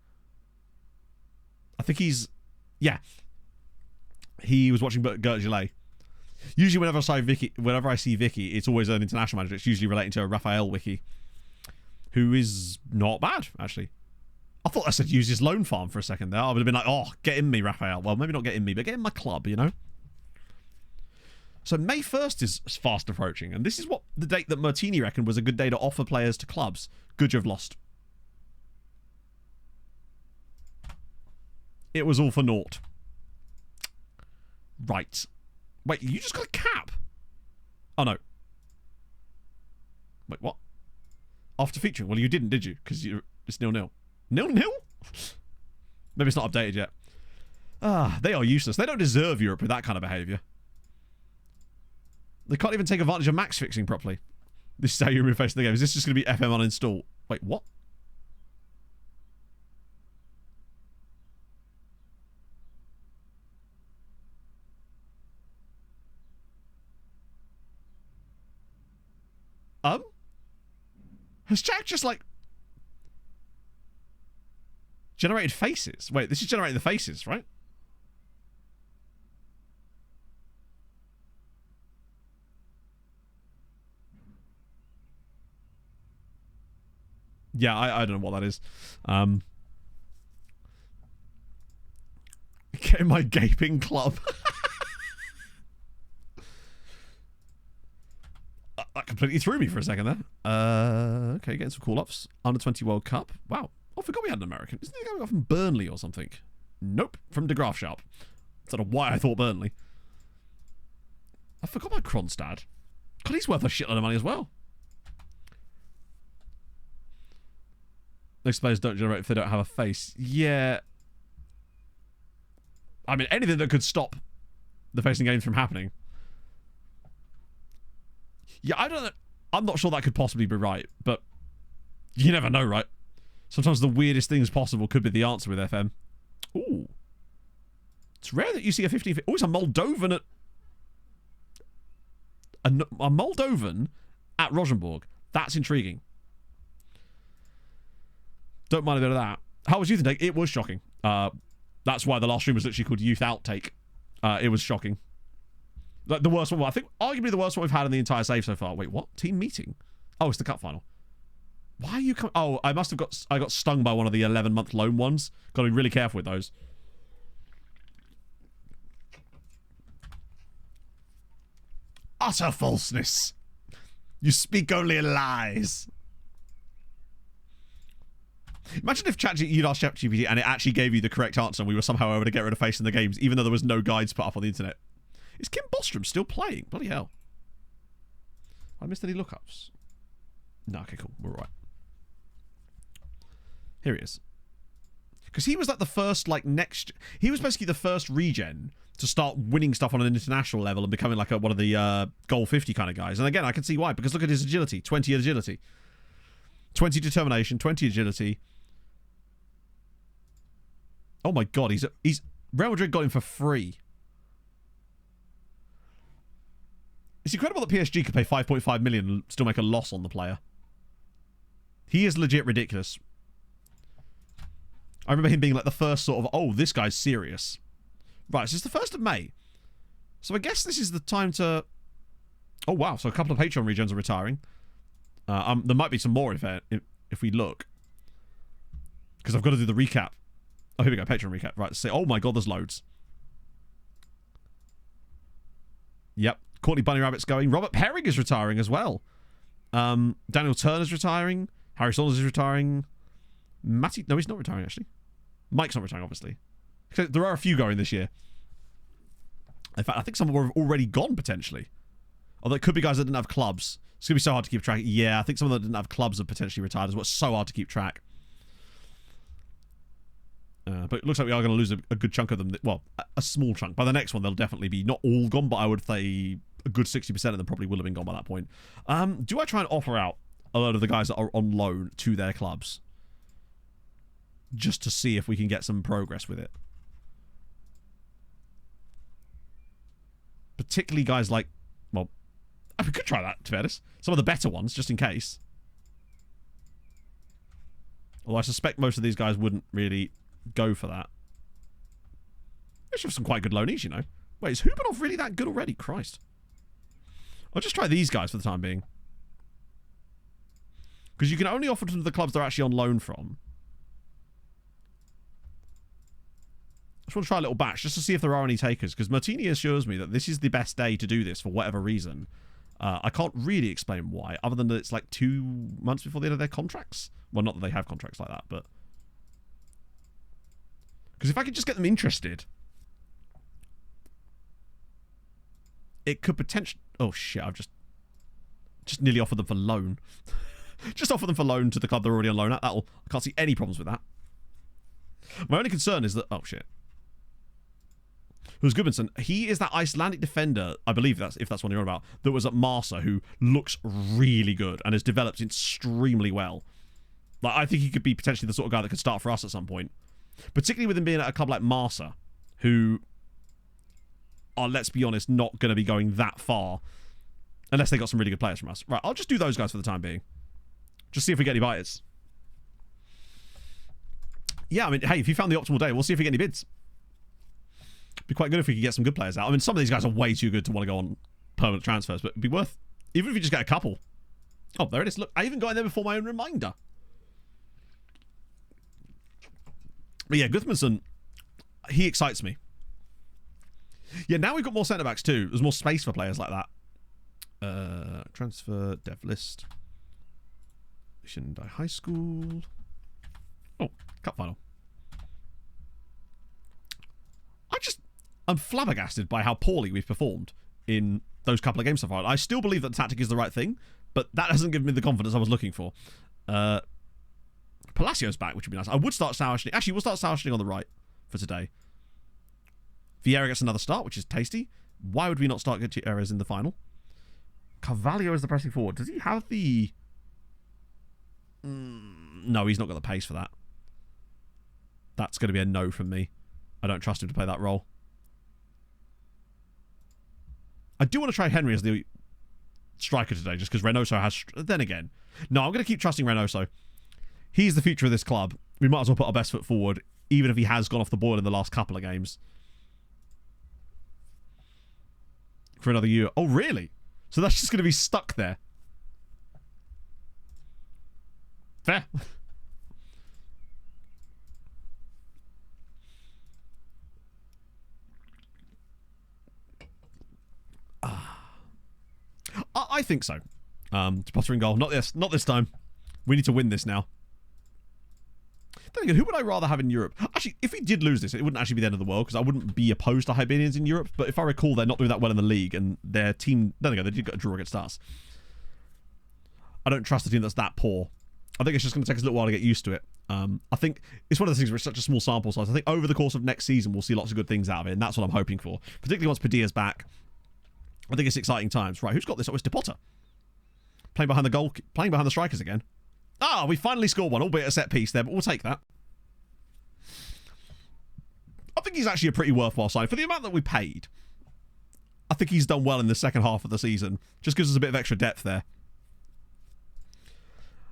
I think he's... Yeah. He was watching Gert Gillet. Usually whenever I see Vicky, it's always an international manager. It's usually relating to Raphael Vicky, who is not bad, actually. I thought I said use his loan farm for a second there. I would have been like, oh, get in me, Raphael. Well, maybe not get in me, but get in my club, you know? So May 1st is fast approaching, and this is what the date that Martini reckoned was a good day to offer players to clubs. Good you've lost. It was all for naught. Right. Wait, you just got a cap? Oh, no. Wait, what? After featuring? Well, you didn't, did you? Because it's 0-0. 0-0? Maybe it's not updated yet. Ah, they are useless. They don't deserve Europe with that kind of behaviour. They can't even take advantage of max fixing properly. This is how you reface the game. Is this just going to be FM uninstall? Wait, what? Has Jack just, like, generated faces? Wait, this is generating the faces, right? Yeah, I don't know what that is. Get in my gaping club. That completely threw me for a second there. Okay, getting some call-ups. Under 20 World Cup. Wow. I forgot we had an American. Isn't he going from Burnley or something? Nope. From De Graaf Sharp. I don't know why I thought Burnley. I forgot about Kronstad. God, he's worth a shitload of money as well. Those players don't generate if they don't have a face. Yeah. I mean, anything that could stop the facing games from happening. Yeah, I don't know. I'm not sure that could possibly be right, but you never know, right? Sometimes the weirdest things possible could be the answer with FM. Ooh. It's rare that you see a 15... Oh, it's a Moldovan at... A Moldovan at Rosenborg. That's intriguing. Don't mind a bit of that. How was Youth Intake? It was shocking. That's why the last stream was literally called Youth Outtake. It was shocking. Like the worst one. I think arguably the worst one we've had in the entire save so far. Wait, what? Team meeting? Oh, it's the cup final. Why are you coming? Oh, I must have got... I got stung by one of the 11-month loan ones. Got to be really careful with those. Utter falseness. You speak only lies. Imagine if you'd asked ChatGPT and it actually gave you the correct answer and we were somehow able to get rid of face in the games, even though there was no guides put up on the internet. Is Kim Bostrom still playing? Bloody hell. I missed any lookups. No, okay, cool. We're all right. Here he is. Because he was like the first, like, next... He was basically the first regen to start winning stuff on an international level and becoming like one of the goal 50 kind of guys. And again, I can see why. Because look at his agility. 20 agility. 20 determination. 20 agility. Oh my god, he's Real Madrid got him for free. It's incredible that PSG could pay 5.5 million and still make a loss on the player. He is legit ridiculous. I remember him being like the first sort of, oh, this guy's serious. Right, so it's the 1st of May. So I guess this is the time to... Oh, wow. So a couple of Patreon regions are retiring. There might be some more if we look. Because I've got to do the recap. Oh, here we go. Patreon recap. Right, so, oh my god, there's loads. Yep. Courtney Bunny Rabbit's going. Robert Perrig is retiring as well. Daniel Turner's retiring. Harry Saunders is retiring. Matty... No, he's not retiring, actually. Mike's not retiring, obviously. There are a few going this year. In fact, I think some of them have already gone, potentially. Although it could be guys that didn't have clubs. It's going to be so hard to keep track. Yeah, I think some of them that didn't have clubs have potentially retired as well. It's so hard to keep track. But it looks like we are going to lose a good chunk of them. Well, a small chunk. By the next one, they'll definitely be not all gone, but I would say a good 60% of them probably will have been gone by that point. Do I try and offer out a lot of the guys that are on loan to their clubs? Just to see if we can get some progress with it. Particularly guys like... Well, we could try that, to be honest. Some of the better ones, just in case. Although I suspect most of these guys wouldn't really go for that. They should have some quite good loanees, you know. Wait, is Hubanov really that good already? Christ. I'll just try these guys for the time being. Because you can only offer them to the clubs they're actually on loan from. I just want to try a little batch just to see if there are any takers. Because Martini assures me that this is the best day to do this for whatever reason. I can't really explain why, other than that it's like 2 months before the end of their contracts. Well, not that they have contracts like that, but... Because if I could just get them interested... It could potentially... Oh, shit, I've just... Just nearly offered them for loan. Just offer them for loan to the club they're already on loan at. I can't see any problems with that. My only concern is that... Oh, shit. Who's Goodmanson? He is that Icelandic defender, I believe if that's what you're on about, that was at Marsa, who looks really good and has developed extremely well. Like, I think he could be potentially the sort of guy that could start for us at some point. Particularly with him being at a club like Marsa, who are, let's be honest, not going to be going that far unless they got some really good players from us. Right, I'll just do those guys for the time being. Just see if we get any biters. Yeah, I mean, hey, if you found the optimal day, we'll see if we get any bids. Be quite good if we could get some good players out. I mean, some of these guys are way too good to want to go on permanent transfers, but it'd be worth, even if you just get a couple. Oh, there it is. Look, I even got in there before my own reminder. But yeah, Gudmundsson, he excites me. Yeah, now we've got more centre-backs too. There's more space for players like that. Transfer, dev list. Shindai High School. Oh, cup final. I'm flabbergasted by how poorly we've performed in those couple of games so far. I still believe that the tactic is the right thing, but that hasn't given me the confidence I was looking for. Palacio's back, which would be nice. I would start Sauerschnig. Actually, we'll start Sauerschnig on the right for today. Vieira gets another start, which is tasty. Why would we not start Gutierrez in the final? Carvalho is the pressing forward. Does he have the... No, he's not got the pace for that. That's going to be a no from me. I don't trust him to play that role. I do want to try Henry as the striker today, just because Reynoso has... Then again, no, I'm going to keep trusting Reynoso. He's the future of this club. We might as well put our best foot forward, even if he has gone off the boil in the last couple of games. For another year. Oh, really? So that's just going to be stuck there. Fair. I think so. Potter in goal. Not this time. We need to win this now. Then again, who would I rather have in Europe? Actually, if we did lose this, it wouldn't actually be the end of the world, because I wouldn't be opposed to Hibernians in Europe. But if I recall, they're not doing that well in the league, and their team... Then again, they did get a draw against us. I don't trust a team that's that poor. I think it's just going to take us a little while to get used to it. I think it's one of the things where it's such a small sample size. I think over the course of next season, we'll see lots of good things out of it, and that's what I'm hoping for. Particularly once Padilla's back. I think it's exciting times. Right, who's got this? Oh, it's DePotter. Playing behind the strikers again. Ah, we finally scored one, albeit a set piece there, but we'll take that. I think he's actually a pretty worthwhile sign. For the amount that we paid, I think he's done well in the second half of the season. Just gives us a bit of extra depth there.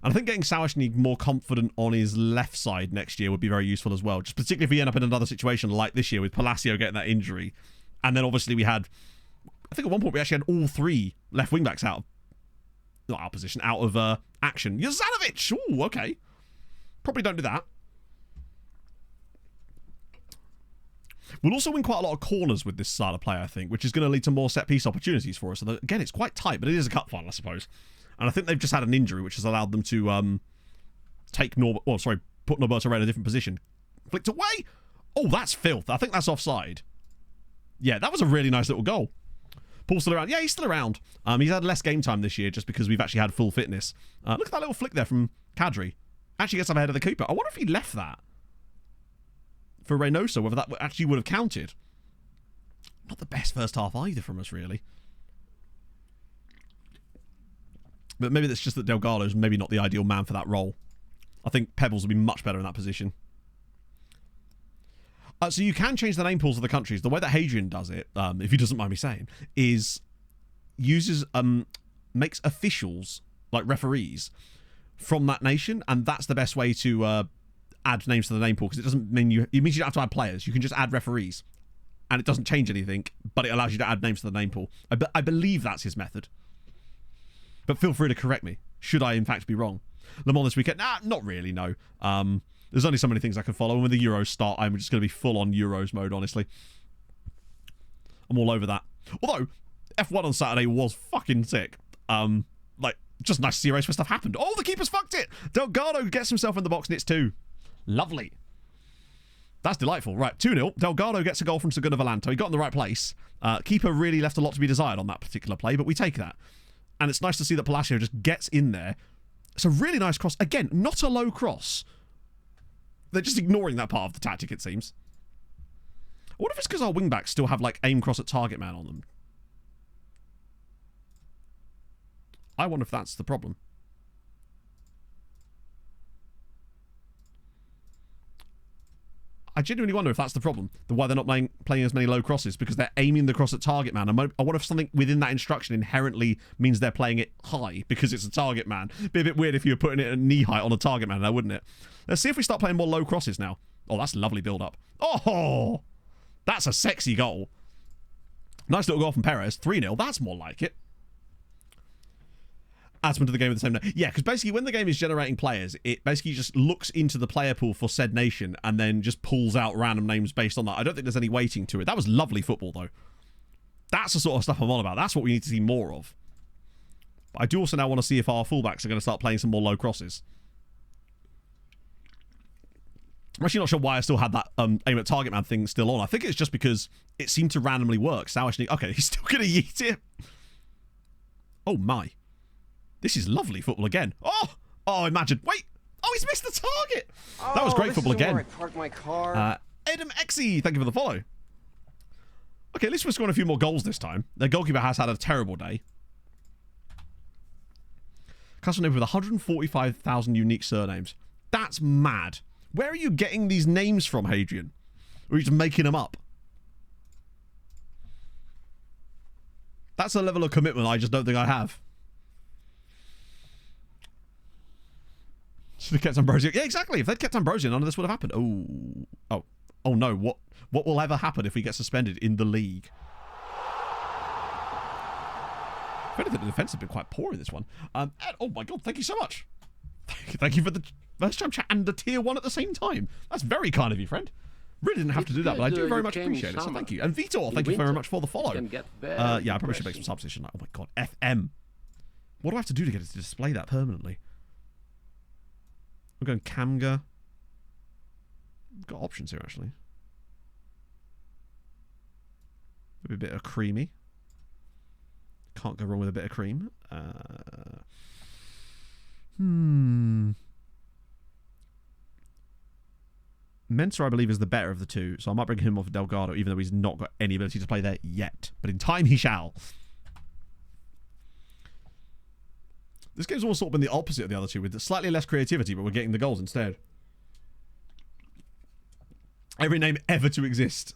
And I think getting Sauerschnig more confident on his left side next year would be very useful as well. Just particularly if we end up in another situation like this year with Palacio getting that injury. And then obviously we had... I think at one point we actually had all three left wing-backs out of... Not our position, out of action. Jozanovic! Ooh, okay. Probably don't do that. We'll also win quite a lot of corners with this style of play, I think, which is going to lead to more set-piece opportunities for us. So that, again, it's quite tight, but it is a cup final, I suppose. And I think they've just had an injury, which has allowed them to put Norberto Ray in a different position. Flicked away! Oh, that's filth. I think that's offside. Yeah, that was a really nice little goal. Paul's still around. Yeah, he's still around. He's had less game time this year just because we've actually had full fitness. Look at that little flick there from Kadri. Actually gets up ahead of the keeper. I wonder if he left that for Reynoso, whether that actually would have counted. Not the best first half either from us, really. But maybe that's just that Delgado's maybe not the ideal man for that role. I think Pebbles would be much better in that position. So you can change the name pools of the countries. The way that Hadrian does it, if he doesn't mind me saying, is makes officials, like referees, from that nation, and that's the best way to add names to the name pool, because it doesn't mean it means you don't have to add players. You can just add referees, and it doesn't change anything, but it allows you to add names to the name pool. I believe that's his method. But feel free to correct me, should I in fact be wrong. Le Mans this weekend? Nah, not really, no. There's only so many things I can follow, and when the Euros start, I'm just going to be full on Euros mode, honestly. I'm all over that. Although, F1 on Saturday was fucking sick. Just nice to see a race where stuff happened. Oh, the keeper's fucked it! Delgado gets himself in the box and it's 2. Lovely. That's delightful. Right, 2-0. Delgado gets a goal from Segundo Volanto. He got in the right place. Keeper really left a lot to be desired on that particular play, but we take that. And it's nice to see that Palacio just gets in there. It's a really nice cross. Again, not a low cross. They're just ignoring that part of the tactic, it seems. I wonder if it's because our wingbacks still have, like, aim cross at target man on them. I wonder if that's the problem. I genuinely wonder if that's the problem. Why they're not playing as many low crosses, because they're aiming the cross at target man. I wonder if something within that instruction inherently means they're playing it high because it's a target man. It'd be a bit weird if you were putting it at knee height on a target man, now, wouldn't it? Let's see if we start playing more low crosses now. Oh, that's a lovely build-up. Oh, that's a sexy goal. Nice little goal from Perez. 3-0. That's more like it. Adds them to the game at the same time. Yeah, because basically when the game is generating players, it basically just looks into the player pool for said nation and then just pulls out random names based on that. I don't think there's any weighting to it. That was lovely football, though. That's the sort of stuff I'm on about. That's what we need to see more of. But I do also now want to see if our fullbacks are going to start playing some more low crosses. I'm actually not sure why I still had that aim at target man thing still on. I think it's just because it seemed to randomly work. Okay, he's still going to yeet it. Oh, my. This is lovely football again. Oh, imagine. Wait. Oh, he's missed the target. That was great football again. Where I parked my car. Edem Exy, thank you for the follow. Okay, at least we're scoring a few more goals this time. Their goalkeeper has had a terrible day. Customer name with 145,000 unique surnames. That's mad. Where are you getting these names from, Hadrian? Or are you just making them up? That's a level of commitment I just don't think I have. Should have kept Ambrosio. Yeah, exactly. If they'd kept Ambrosio, none of this would have happened. Oh no. What will ever happen if we get suspended in the league? I think the defense have been quite poor in this one. And, oh my god, thank you so much. Thank you for the first time chat and the tier 1 at the same time. That's very kind of you, friend. Really didn't have to do that, but I do very much appreciate it. So thank you. And Vitor, thank you very much for the follow. Yeah, I probably should make some substitution. Oh my god, FM. What do I have to do to get it to display that permanently? We're going Kamga. We've got options here, actually. Maybe a bit of creamy. Can't go wrong with a bit of cream. Mensah, I believe, is the better of the two, so I might bring him off Delgado, even though he's not got any ability to play there yet. But in time, he shall. This game's almost sort of been the opposite of the other two, with slightly less creativity, but we're getting the goals instead. Every name ever to exist.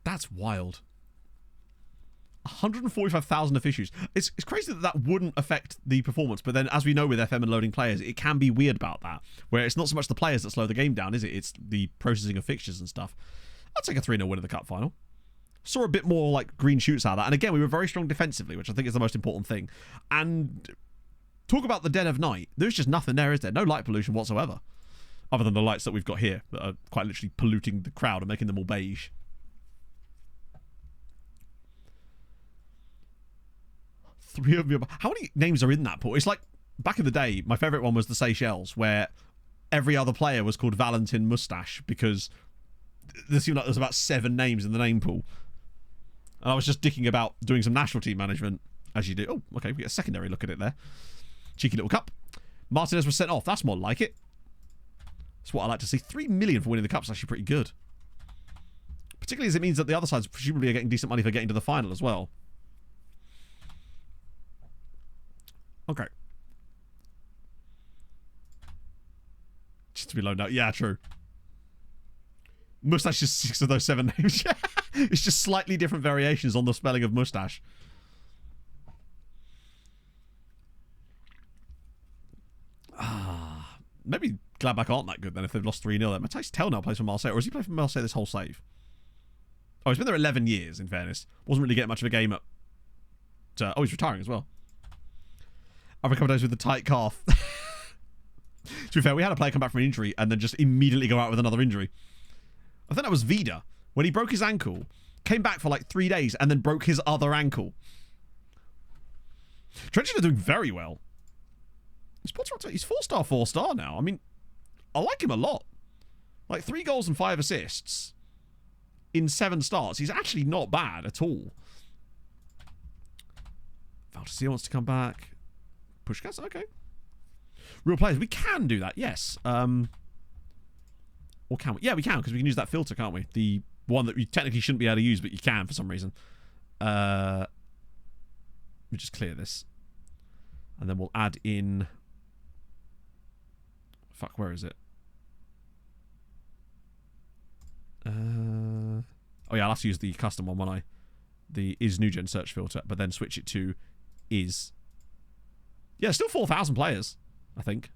That's wild. 145,000 of issues. It's crazy that wouldn't affect the performance, but then as we know with FM and loading players, it can be weird about that, where it's not so much the players that slow the game down, is it? It's the processing of fixtures and stuff. I'll take a 3-0 win in the cup final. Saw a bit more like green shoots out of that. And again, we were very strong defensively, which I think is the most important thing. And talk about the dead of night. There's just nothing there, is there? No light pollution whatsoever. Other than the lights that we've got here that are quite literally polluting the crowd and making them all beige. How many names are in that pool? It's like, back in the day, my favourite one was the Seychelles, where every other player was called Valentin Mustache, because there seemed like there was about 7 names in the name pool. And I was just dicking about doing some national team management, as you do. Oh, okay, we get a secondary look at it there. Cheeky little cup. Martinez was sent off. That's more like it. That's what I like to see. 3 million for winning the cup's actually pretty good. Particularly as it means that the other sides presumably are getting decent money for getting to the final as well. Okay. Just to be low now. Yeah, true. Mustache is 6 of those 7 names. It's just slightly different variations on the spelling of mustache. Maybe Gladbach aren't that good then if they've lost 3-0. Matthijs Tel now plays for Marseille, or has he played for Marseille this whole save? Oh, he's been there 11 years, in fairness. Wasn't really getting much of a game at... oh, he's retiring as well. I've a couple of days with the tight calf. To be fair, we had a player come back from an injury and then just immediately go out with another injury. I think that was Vida. When he broke his ankle, came back for like 3 days and then broke his other ankle. Trenchard are doing very well. He's 4-star, 4-star now. I mean, I like him a lot. Like 3 goals and 5 assists in 7 starts. He's actually not bad at all. Altacia wants to come back. Pushkas, okay. Real players, we can do that, yes. Or can we? Yeah, we can, because we can use that filter, can't we? The one that you technically shouldn't be able to use, but you can for some reason. Let me just clear this. And then we'll add in... Fuck, where is it? Oh yeah, I'll have to use the custom one, won't I? The is new gen search filter, but then switch it to is. Yeah, still 4,000 players, I think.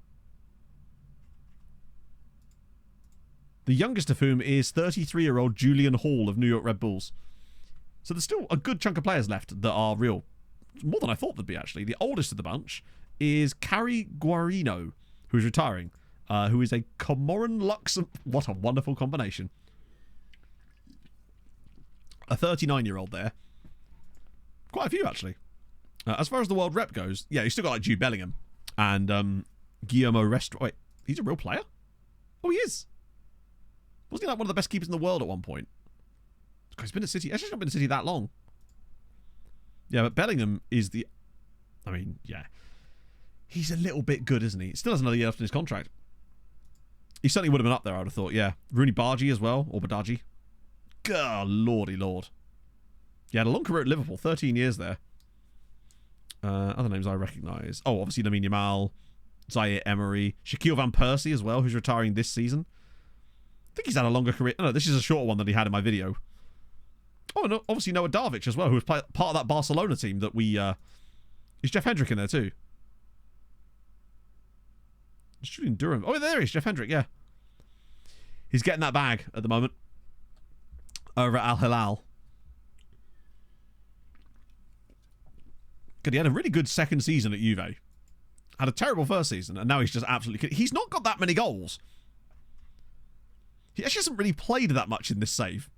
The youngest of whom is 33-year-old Julian Hall of New York Red Bulls. So there's still a good chunk of players left that are real. More than I thought there'd be, actually. The oldest of the bunch is Carrie Guarino, who's retiring, who is a Comoran Luxem... What a wonderful combination. A 39-year-old there. Quite a few, actually. As far as the world rep goes, yeah, you still got like Jude Bellingham and Guillermo Restro. Wait, he's a real player? Oh, he is. Wasn't he like one of the best keepers in the world at one point? He's been at City. Actually, he's not been at City that long. Yeah, but Bellingham is the... I mean, yeah. He's a little bit good, isn't he? Still has another year left in his contract. He certainly would have been up there, I would have thought, yeah. Rooney Bargy as well, or Badaji. God, lordy lord. He had a long career at Liverpool, 13 years there. Other names I recognise. Oh, obviously Lamine Yamal, Zaire Emery, Shaquille Van Persie as well, who's retiring this season. I think he's had a longer career. No, this is a shorter one than he had in my video. Oh, and obviously Noah Darvic as well, who was part of that Barcelona team that we... is Jeff Hendrick in there too? Julian Durham. Oh, there he is, Jeff Hendrick, yeah. He's getting that bag at the moment. Over at Al Hilal. He had a really good second season at Juve. Had a terrible first season, and now he's just absolutely... He's not got that many goals. He actually hasn't really played that much in this save.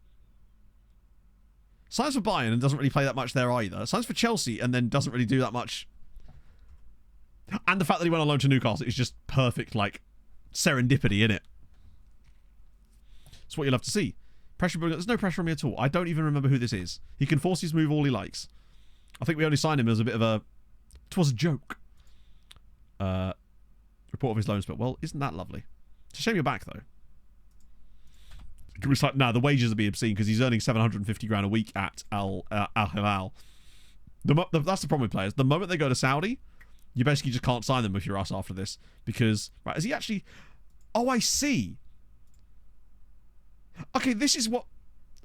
Signs for Bayern and doesn't really play that much there either. Signs for Chelsea and then doesn't really do that much. And the fact that he went on loan to Newcastle is just perfect, like, serendipity, innit? It's what you love to see. Pressure, there's no pressure on me at all. I don't even remember who this is. He can force his move all he likes. I think we only signed him as a bit of a... It was a joke. Report of his loan spell. Well, isn't that lovely? It's a shame you're back, though. It's like, no, the wages will be obscene because he's earning 750 grand a week at Al Hilal. That's the problem with players. The moment they go to Saudi, you basically just can't sign them if you're us after this. Because, right, is he actually... Oh, I see. Okay, this is what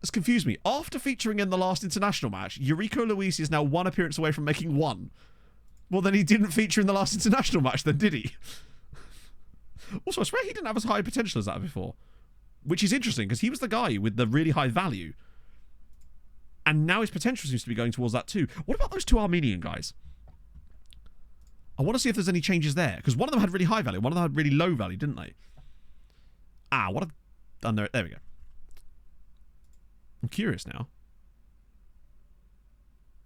has confused me. After featuring in the last international match, Eurico Luis is now one appearance away from making one. Well, then he didn't feature in the last international match, then, did he? Also, I swear he didn't have as high potential as that before. Which is interesting, because he was the guy with the really high value. And now his potential seems to be going towards that too. What about those two Armenian guys? I want to see if there's any changes there. Because one of them had really high value, one of them had really low value, didn't they? Ah, what have done there? There we go. I'm curious now.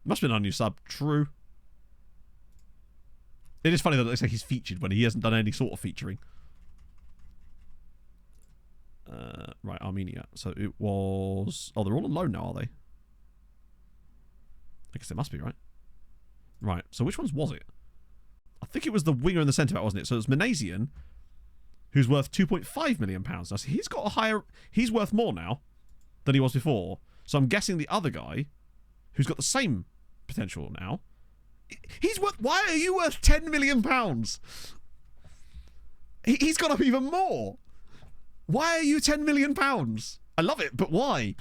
Must have been on new sub. True. It is funny that it looks like he's featured when he hasn't done any sort of featuring. Right, Armenia. So it was... Oh, they're all on loan now, are they? I guess they must be, right? Right, so which ones was it? I think it was the winger and the centre back, wasn't it? So it's Manazian, who's worth £2.5 million. Now, so he's got a higher... He's worth more now than he was before. So I'm guessing the other guy, who's got the same potential now, he's worth... Why are you worth £10 million? He's gone up even more. Why are you £10 million? I love it, but why?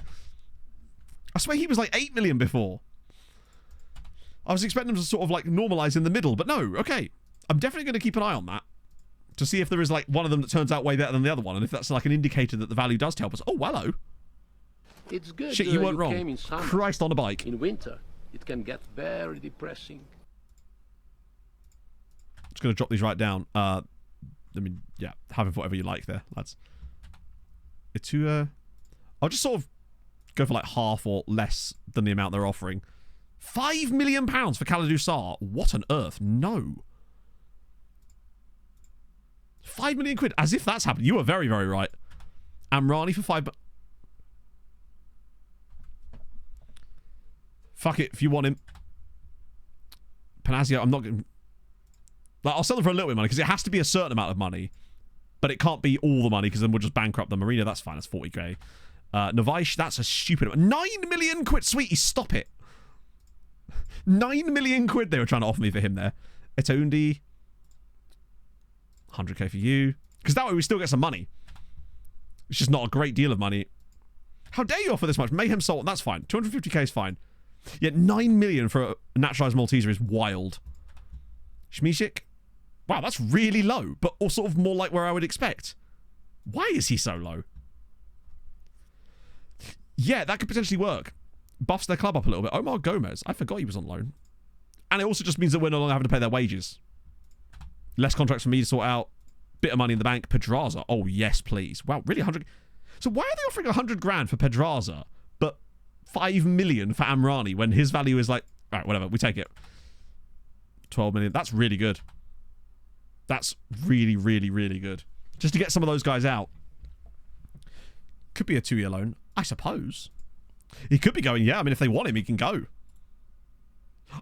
I swear he was like 8 million before. I was expecting him to sort of like normalise in the middle, but no, okay. I'm definitely going to keep an eye on that to see if there is like one of them that turns out way better than the other one, and if that's like an indicator that the value does help us. Oh, hello. It's good. Shit, you weren't wrong. Came in summer. Christ on a bike. In winter, it can get very depressing. Just going to drop these right down. I mean, yeah, have it for whatever you like there, lads. It's too, I'll just sort of go for like half or less than the amount they're offering. £5 million for Kalidou Sarr. What on earth? No. 5 million quid. As if that's happened. You are very, very right. Amrani for 5... Fuck it, if you want him. Panazio, I'm not going to... Like, I'll sell them for a little bit of money because it has to be a certain amount of money. But it can't be all the money because then we'll just bankrupt the Marina. That's fine. That's 40k. Novaish, that's a stupid... 9 million quid! Sweetie, stop it. 9 million quid they were trying to offer me for him there. Etoundi. 100k for you. Because that way we still get some money. It's just not a great deal of money. How dare you offer this much? Mayhem Sultan, that's fine. 250k is fine. Yet 9 million for a naturalized Malteser is wild. Shmishik. Wow, that's really low, but also sort of more like where I would expect. Why is he so low? Yeah, that could potentially work. Buffs their club up a little bit. Omar Gomez. I forgot he was on loan. And it also just means that we're no longer having to pay their wages. Less contracts for me to sort out. Bit of money in the bank. Pedraza. Oh, yes, please. Wow, really? 100... So why are they offering 100 grand for Pedraza, but 5 million for Amrani when his value is like... All right, whatever. We take it. 12 million. That's really good. That's really, really, really good. Just to get some of those guys out. Could be a 2-year loan, I suppose. He could be going, yeah, I mean, if they want him, he can go.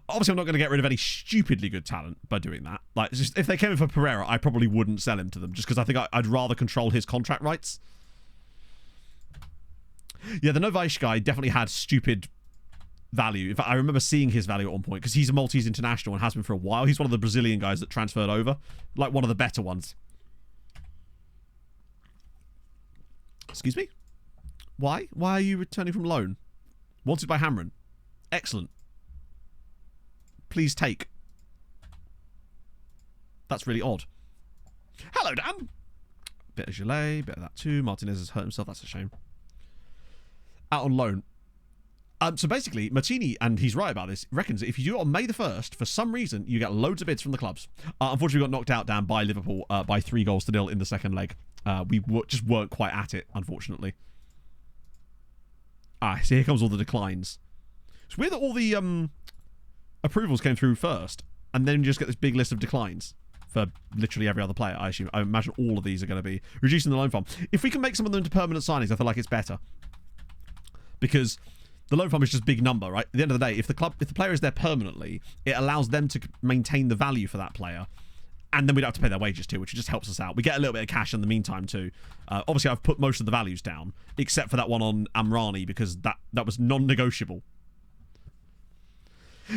Obviously, I'm not going to get rid of any stupidly good talent by doing that. Like, just, if they came in for Pereira, I probably wouldn't sell him to them, just because I think I'd rather control his contract rights. Yeah, the Novaish guy definitely had stupid value. In fact, I remember seeing his value at one point, because he's a Maltese international and has been for a while. He's one of the Brazilian guys that transferred over. Like, one of the better ones. Excuse me? Why? Why are you returning from loan? Wanted by Hamron. Excellent. Please take. That's really odd. Hello, Dan. Bit of Gillet, bit of that too. Martinez has hurt himself. That's a shame. Out on loan. So basically, Martini, and he's right about this, reckons that if you do it on May the 1st, for some reason, you get loads of bids from the clubs. Unfortunately, we got knocked out, Dan, by Liverpool by 3-0 in the second leg. We just weren't quite at it, unfortunately. So here comes all the declines. It's weird that all the approvals came through first, and then you just get this big list of declines for literally every other player, I assume. I imagine all of these are going to be reducing the loan farm. If we can make some of them into permanent signings, I feel like it's better. Because the loan farm is just a big number, right? At the end of the day, if the player is there permanently, it allows them to maintain the value for that player. And then we don't have to pay their wages too, which just helps us out. We get a little bit of cash in the meantime too. Obviously, I've put most of the values down, except for that one on Amrani, because that was non-negotiable.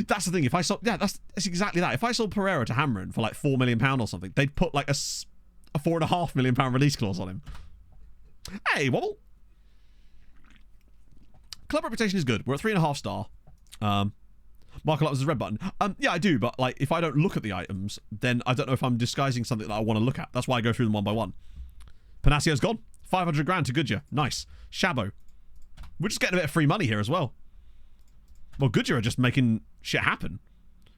That's the thing. If I sold... Yeah, that's exactly that. If I sold Pereira to Hamron for like £4 million or something, they'd put like a £4.5 million release clause on him. Hey, Wobble. Club reputation is good. We're at 3.5 star. Mark Lutton's red button. Yeah, I do, but like if I don't look at the items, then I don't know if I'm disguising something that I want to look at. That's why I go through them one by one. Panacio's gone. 500 grand to Goodyear. Nice. Shabo. We're just getting a bit of free money here as well. Well, Goodyear are just making shit happen.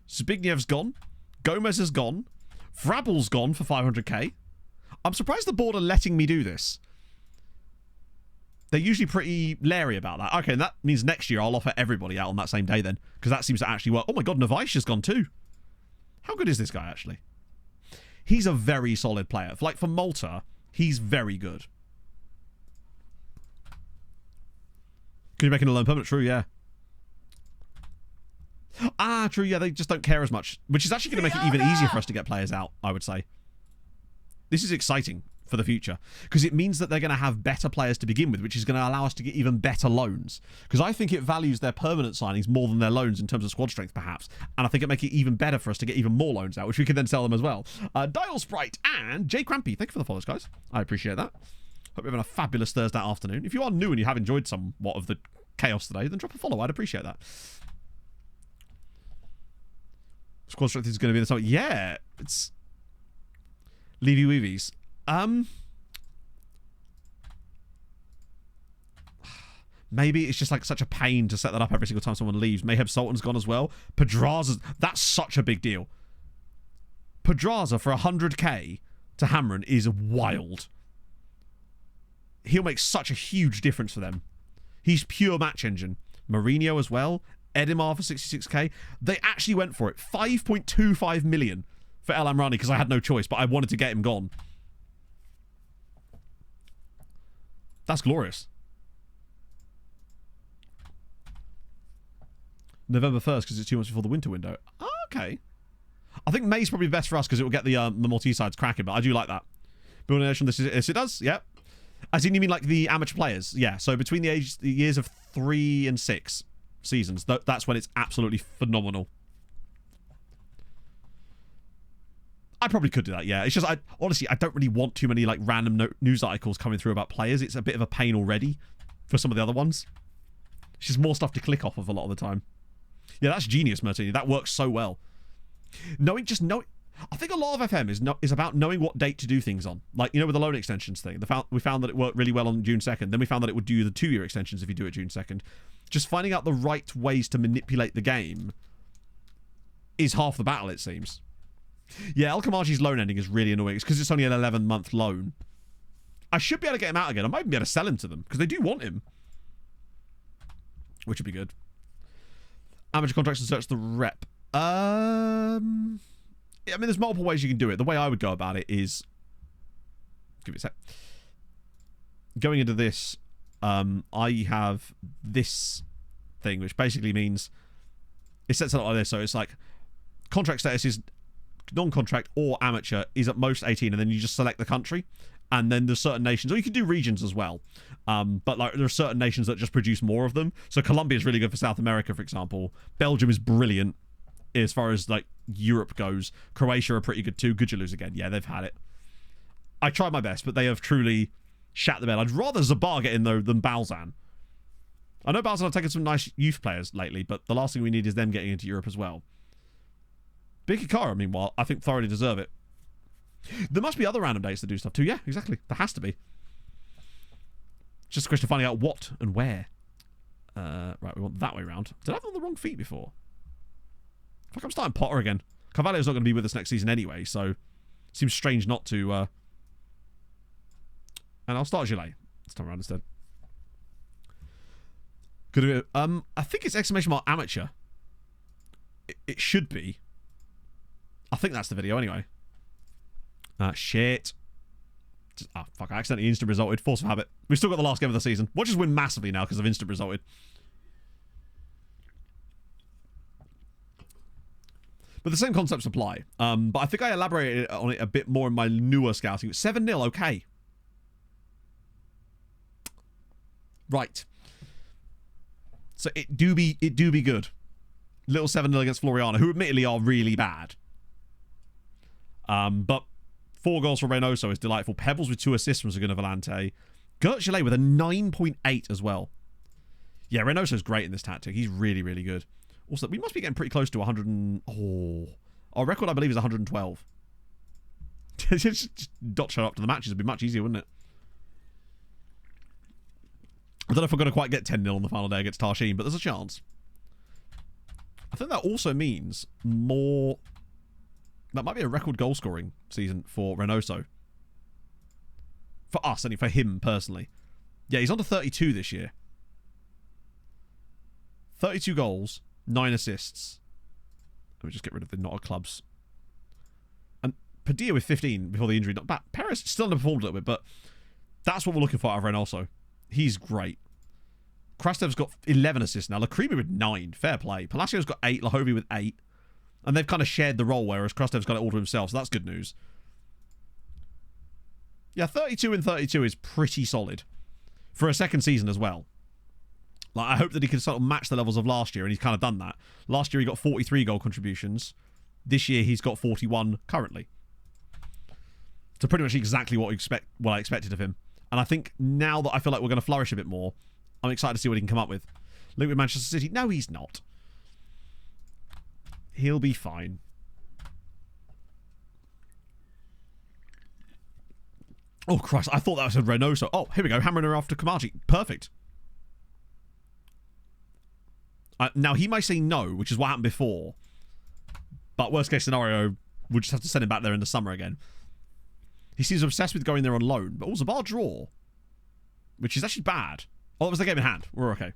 Zbignev's gone. Gomez has gone. Vrabel's gone for 500k. I'm surprised the board are letting me do this. They're usually pretty leery about that. Okay, that means next year I'll offer everybody out on that same day then. Because that seems to actually work. Oh my god, Novaish has gone too. How good is this guy, actually? He's a very solid player. Like, for Malta, he's very good. Could you make it a loan permanent? True, yeah. True, yeah, they just don't care as much. Which is actually going to make it even easier for us to get players out, I would say. This is exciting for the future, because it means that they're going to have better players to begin with, which is going to allow us to get even better loans, because I think it values their permanent signings more than their loans in terms of squad strength, perhaps, and I think it makes it even better for us to get even more loans out, which we can then sell them as well. Dial Sprite and Jay Crampy, thank you for the follows, guys. I appreciate that. Hope you're having a fabulous Thursday afternoon. If you are new and you have enjoyed somewhat of the chaos today, then drop a follow. I'd appreciate that. Squad strength is going to be the same. Yeah, it's Levy Weevies. Maybe it's just like such a pain to set that up every single time someone leaves. Mayhem Sultan's gone as well. Pedraza, that's such a big deal. Pedraza for 100k to Hamron is wild. He'll make such a huge difference for them. He's pure match engine. Mourinho as well. Edimar for 66k. They actually went for it. 5.25 million for El Amrani because I had no choice, but I wanted to get him gone. That's glorious. November 1st because it's 2 months before the winter window. Oh, okay. I think May's probably best for us because it will get the Maltese sides cracking, but I do like that. Building a nation, this it does, yep. As in, you mean like the amateur players? Yeah, so between the years of 3 and 6 seasons, that's when it's absolutely phenomenal. I probably could do that, yeah. It's just, honestly, I don't really want too many like random news articles coming through about players. It's a bit of a pain already for some of the other ones. It's just more stuff to click off of a lot of the time. Yeah, that's genius, Martini. That works so well. I think a lot of FM is about knowing what date to do things on. Like, with the loan extensions thing. We found that it worked really well on June 2nd. Then we found that it would do the 2-year extensions if you do it June 2nd. Just finding out the right ways to manipulate the game is half the battle, it seems. Yeah, El Kamaji's loan ending is really annoying. It's because it's only an 11-month loan. I should be able to get him out again. I might even be able to sell him to them because they do want him. Which would be good. Amateur contracts and search the rep. I mean, there's multiple ways you can do it. The way I would go about it is... Give it a sec. Going into this, I have this thing, which basically means... It sets it up like this. So it's like... Contract status is non-contract or amateur is at most 18, and then you just select the country. And then there's certain nations... Or you can do regions as well. But like there are certain nations that just produce more of them. So Colombia is really good for South America, for example. Belgium is brilliant as far as like Europe goes. Croatia are pretty good too. Good you lose again. Yeah, they've had it. I tried my best, but they have truly shat the bed. I'd rather Zabar get in though than Balzan. I know Balzan have taken some nice youth players lately, but the last thing we need is them getting into Europe as well. Big Hikara, meanwhile, I think thoroughly deserve it. There must be other random dates that do stuff too. Yeah, exactly. There has to be. Just a question of finding out what and where. Right, we want that way around. Did I have it on the wrong feet before? I feel like I'm starting Potter again. Carvalho's not going to be with us next season anyway, so it seems strange not to. And I'll start Gillet this time around instead. Good. I think it's exclamation mark amateur. It should be. I think that's the video anyway. Shit. Fuck, I accidentally instant resulted. Force of habit. We've still got the last game of the season. We'll just win massively now because of instant resulted. But the same concepts apply. But I think I elaborated on it a bit more in my newer scouting. 7-0, okay. Right. So it do be good. Little 7-0 against Floriana, who admittedly are really bad. But 4 goals for Reynoso is delightful. Pebbles with 2 assists from Zaguna Volante. Gert Gillet with a 9.8 as well. Yeah, Reynoso's great in this tactic. He's really, really good. Also, we must be getting pretty close to 100 and... Oh. Our record, I believe, is 112. Just not show up to the matches would be much easier, wouldn't it? I don't know if we're going to quite get 10-0 on the final day against Tarsheen, but there's a chance. I think that also means more... That might be a record goal-scoring season for Reynoso. For us, and for him personally. Yeah, he's on to 32 this year. 32 goals, 9 assists. Let me just get rid of the not clubs. And Padilla with 15 before the injury. Not bad. Perez still underperformed a little bit, but that's what we're looking for out of Reynoso. He's great. Krastev's got 11 assists now. Lacrimi with 9. Fair play. Palacio's got 8. Lahovi with 8. And they've kind of shared the role, whereas Krastev's got it all to himself, so that's good news. Yeah, 32 and 32 is pretty solid. For a second season as well. Like, I hope that he can sort of match the levels of last year, and he's kind of done that. Last year he got 43 goal contributions. This year he's got 41 currently. So pretty much exactly what I expected of him. And I think now that I feel like we're going to flourish a bit more, I'm excited to see what he can come up with. Link with Manchester City? No, he's not. He'll be fine. Oh, Christ. I thought that was a Reynoso. Oh, here we go. Hammering her after Kamaji. Perfect. Now, he might say no, which is what happened before. But worst case scenario, we'll just have to send him back there in the summer again. He seems obsessed with going there on loan. But also, bar draw. Which is actually bad. Oh, that was the game in hand. We're okay.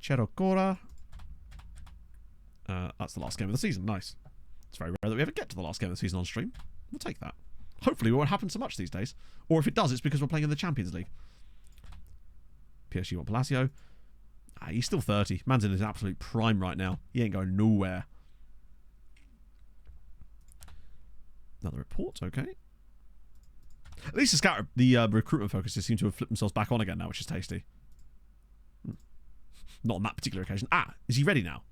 Cherokora. That's the last game of the season. Nice. It's very rare that we ever get to the last game of the season on stream. We'll take that. Hopefully it won't happen so much these days. Or if it does, it's because we're playing in the Champions League. PSG want Palacio. He's still 30. Man's in his absolute prime right now. He ain't going nowhere. Another report, okay. At least the recruitment focuses seem to have flipped themselves back on again now, which is tasty. Not on that particular occasion. Is he ready now?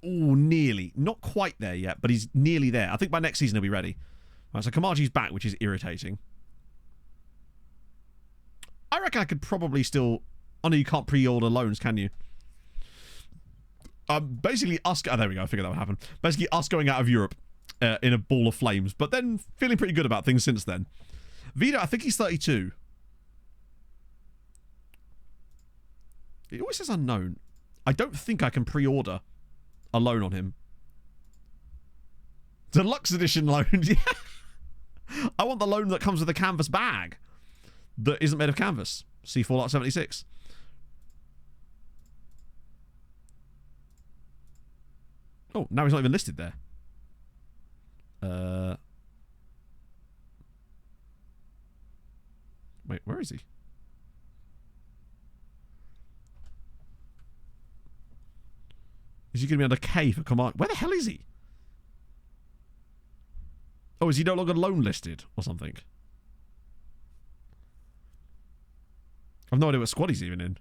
Oh, nearly. Not quite there yet, but he's nearly there. I think by next season he'll be ready. Right, so Kamaji's back, which is irritating. I reckon I could probably still... Oh, no, you can't pre-order loans, can you? Basically, us... Oh, there we go. I figured that would happen. Basically, us going out of Europe in a ball of flames, but then feeling pretty good about things since then. Vida, I think he's 32. It always says unknown. I don't think I can pre-order a loan on him. Deluxe edition loan. Yeah. I want the loan that comes with a canvas bag that isn't made of canvas. See Fallout 76. Oh, now he's not even listed there. Wait, where is he? Is he going to be under K for command? Where the hell is he? Oh, is he no longer loan listed or something? I've no idea what squad he's even in.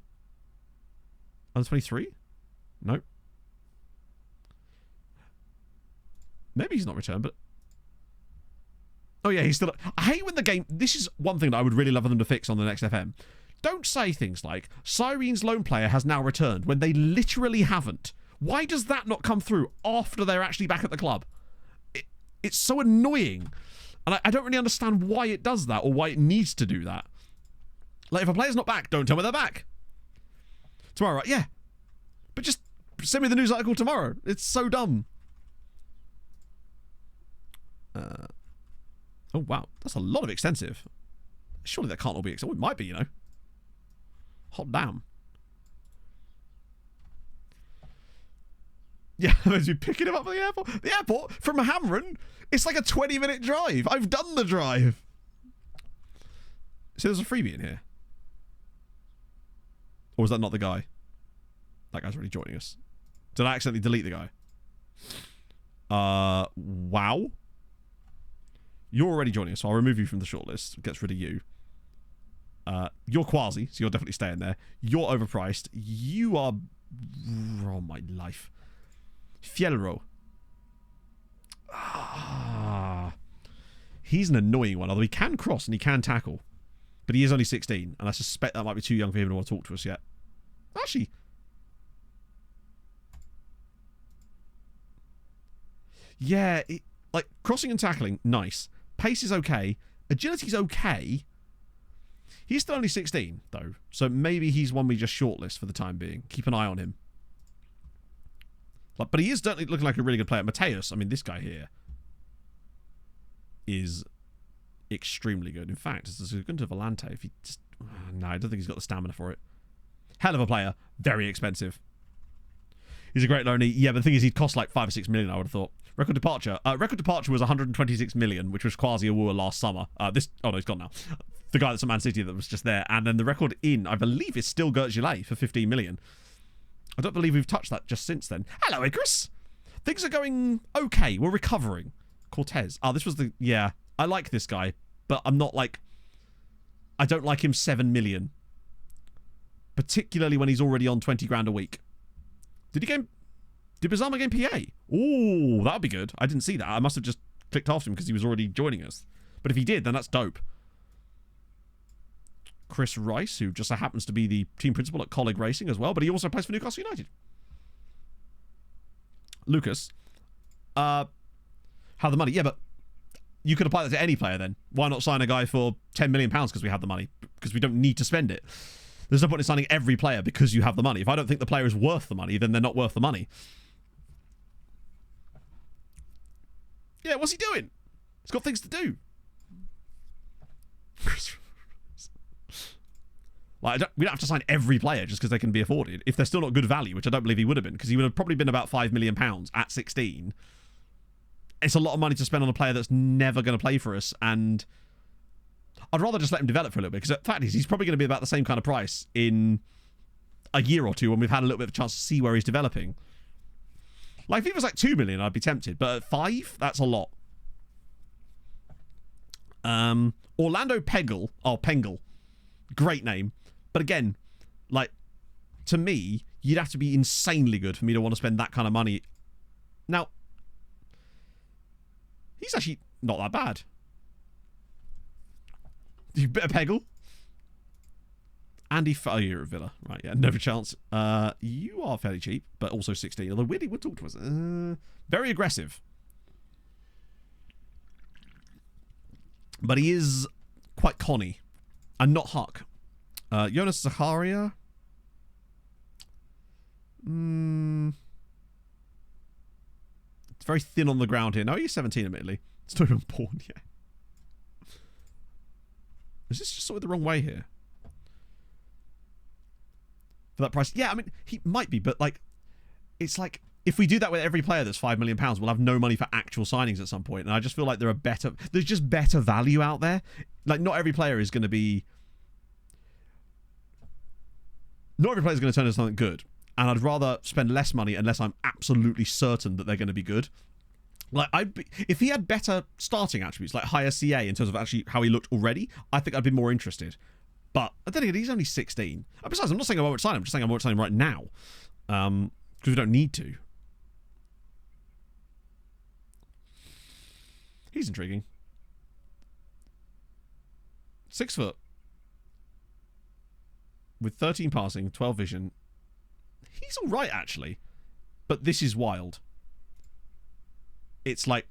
Under 23? Nope. Maybe he's not returned, but... Oh yeah, he's still... I hate when the game... This is one thing that I would really love for them to fix on the next FM. Don't say things like, Sirens loan player has now returned, when they literally haven't. Why does that not come through after they're actually back at the club? It's so annoying. And I don't really understand why it does that, or why it needs to do that. Like, if a player's not back, don't tell me they're back. Tomorrow, right? Yeah. But just send me the news article tomorrow. It's so dumb. Oh, wow. That's a lot of extensive. Surely that can't all be extensive. Oh, it might be, you know. Hot damn. Yeah, I'm going to be picking him up at the airport. The airport from Hamron, it's like a 20-minute drive. I've done the drive. So there's a freebie in here. Or is that not the guy? That guy's already joining us. Did I accidentally delete the guy? Wow. You're already joining us, so I'll remove you from the shortlist. It gets rid of you. You're Quasi, so you're definitely staying there. You're overpriced. You are... Oh, my life. Fielro. He's an annoying one, although he can cross and he can tackle. But he is only 16, and I suspect that might be too young for him to want to talk to us yet. Actually... Yeah, like, crossing and tackling, nice. Pace is okay. Agility's okay. He's still only 16, though, so maybe he's one we just shortlist for the time being. Keep an eye on him. Like, but he is certainly looking like a really good player. Mateus, I mean, this guy here is extremely good. In fact, it's a good to Volante. If he just... No, I don't think he's got the stamina for it. Hell of a player. Very expensive. He's a great loanee. Yeah, but the thing is, he'd cost like 5 or 6 million, I would have thought. Record departure. Record departure was 126 million, which was Kwasi Awuah last summer. Oh no, he's gone now. The guy that's at Man City that was just there. And then the record in, I believe, is still Gert Gillet for 15 million. I don't believe we've touched that just since then. Hello, Icarus. Things are going okay. We're recovering. Cortez. Oh, this was the... Yeah, I like this guy, but I'm not like... I don't like him 7 million. Particularly when he's already on 20 grand a week. Did Bizarma game PA? Ooh, that would be good. I didn't see that. I must have just clicked after him because he was already joining us. But if he did, then that's dope. Chris Rice, who just so happens to be the team principal at Colleague Racing as well, but he also plays for Newcastle United. Lucas. How the money? Yeah, but you could apply that to any player then. Why not sign a guy for £10 million because we have the money? Because we don't need to spend it. There's no point in signing every player because you have the money. If I don't think the player is worth the money, then they're not worth the money. Yeah, what's he doing? He's got things to do. Like, we don't have to sign every player just because they can be afforded. If they're still not good value, which I don't believe he would have been, because he would have probably been about £5 million at 16. It's a lot of money to spend on a player that's never going to play for us, and I'd rather just let him develop for a little bit, because the fact is, he's probably going to be about the same kind of price in a year or two when we've had a little bit of a chance to see where he's developing. Like, if it was like 2 million, I'd be tempted. But at 5, that's a lot. Orlando Peggle. Oh, Pengle. Great name. But again, like, to me, you'd have to be insanely good for me to want to spend that kind of money. Now, he's actually not that bad. You bit of Peggle. Andy, oh, you're a Villa. Right, yeah, no chance. You are fairly cheap, but also 16. Although Willie would talk to us. Very aggressive. But he is quite conny. And not Huck. Jonas Zacharia. It's very thin on the ground here. No, he's 17, admittedly. It's not even born yet. Is this just sort of the wrong way here? For that price? Yeah, I mean, he might be, but like, it's like, if we do that with every player that's £5 million, we'll have no money for actual signings at some point. And I just feel like there's just better value out there. Like, not every player is going to be, not every player is going to turn into something good. And I'd rather spend less money unless I'm absolutely certain that they're going to be good. Like, if he had better starting attributes, like higher CA in terms of actually how he looked already, I think I'd be more interested. But then again, he's only 16. And besides, I'm not saying I won't sign him. I'm just saying I won't sign him right now. Because we don't need to. He's intriguing. 6 foot. With 13 passing, 12 vision. He's alright, actually. But this is wild. It's like,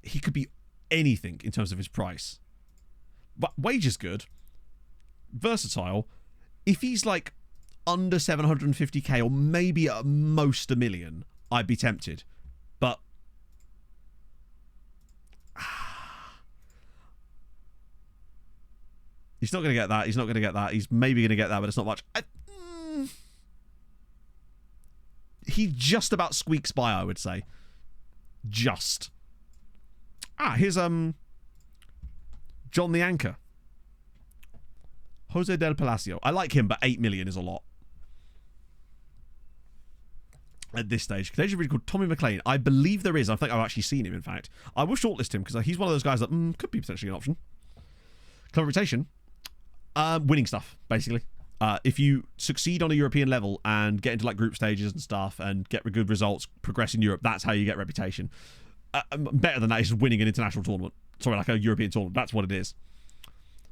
he could be anything in terms of his price. But wage is good. Versatile. If he's like under 750k or maybe at most 1 million, I'd be tempted. But he's not going to get that. He's not going to get that. He's maybe going to get that, but it's not much. He just about squeaks by, I would say. Just. Here's John the Anchor. Jose Del Palacio. I like him, but 8 million is a lot. At this stage. There's a really called Tommy McLean. I believe there is. I think I've actually seen him, in fact. I will shortlist him, because he's one of those guys that could be potentially an option. Clever rotation. Winning stuff, basically. If you succeed on a European level and get into like group stages and stuff and get good results, progress in Europe, that's how you get reputation. Better than that is winning an international tournament. Sorry, like a European tournament. That's what it is.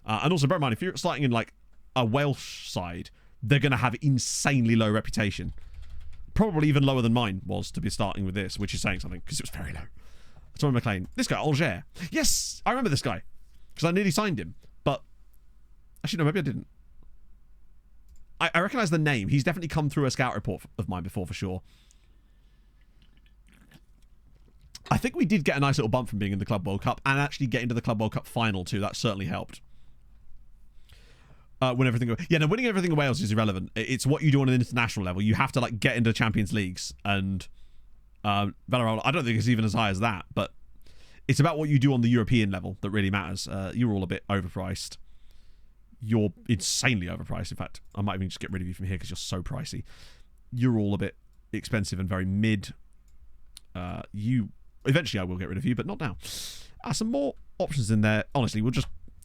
And also, bear in mind, if you're starting in like a Welsh side, they're going to have insanely low reputation. Probably even lower than mine was to be starting with this, which is saying something, because it was very low. Tommy McLean. This guy, Alger. Yes, I remember this guy, because I nearly signed him. But, actually, no, maybe I didn't. I recognise the name. He's definitely come through a scout report of mine before, for sure. I think we did get a nice little bump from being in the Club World Cup and actually getting to the Club World Cup final, too. That certainly helped. Win everything. Yeah, no, winning everything in Wales is irrelevant. It's what you do on an international level. You have to like get into Champions Leagues, and Valorant, I don't think it's even as high as that, but it's about what you do on the European level that really matters. You're all a bit overpriced. You're insanely overpriced. In fact, I might even just get rid of you from here because you're so pricey. You're all a bit expensive and very mid. Eventually I will get rid of you, but not now. Some more options in there. Honestly,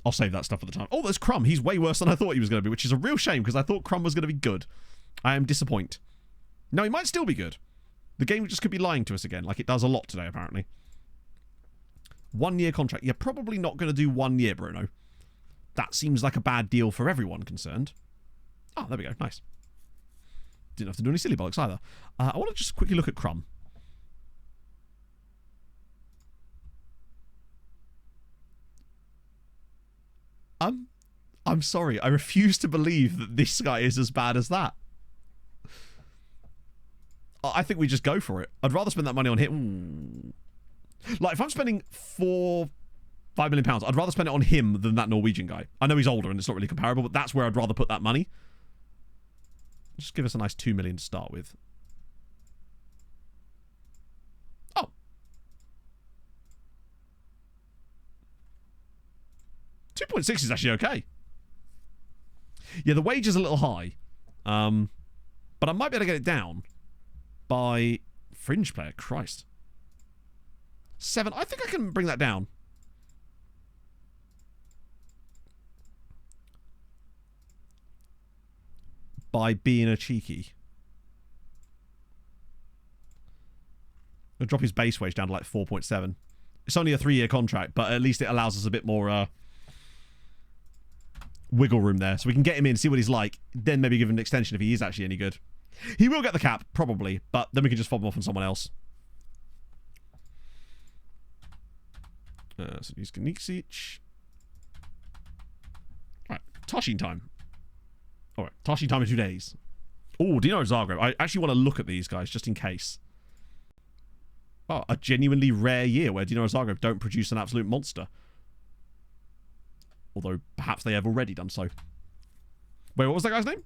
I'll save that stuff for the time. Oh, there's Crumb. He's way worse than I thought he was going to be, which is a real shame because I thought Crumb was going to be good. I am disappointed. Now, he might still be good. The game just could be lying to us again, like it does a lot today, apparently. 1 year contract. You're probably not going to do 1 year, Bruno. That seems like a bad deal for everyone concerned. Oh, there we go. Nice. Didn't have to do any silly bollocks either. I want to just quickly look at Crumb. I'm sorry. I refuse to believe that this guy is as bad as that. I think we just go for it. I'd rather spend that money on him. Like, if I'm spending £5 million, I'd rather spend it on him than that Norwegian guy. I know he's older and it's not really comparable, but that's where I'd rather put that money. Just give us a nice 2 million to start with. Oh. 2.6 is actually okay. Yeah, the wage is a little high. But I might be able to get it down by Fringe player, Christ. 7. I think I can bring that down. By being a cheeky. I'll drop his base wage down to like 4.7. It's only a 3-year contract, but at least it allows us a bit more wiggle room there. So we can get him in, see what he's like, then maybe give him an extension if he is actually any good. He will get the cap, probably, but then we can just fob him off on someone else. So use Kanisic. Alright, Toshing time. Alright, Toshing time in 2 days. Oh, Dino Zagreb. I actually want to look at these guys, just in case. Oh, a genuinely rare year where Dino Zagreb don't produce an absolute monster. Although, perhaps they have already done so. Wait, what was that guy's name?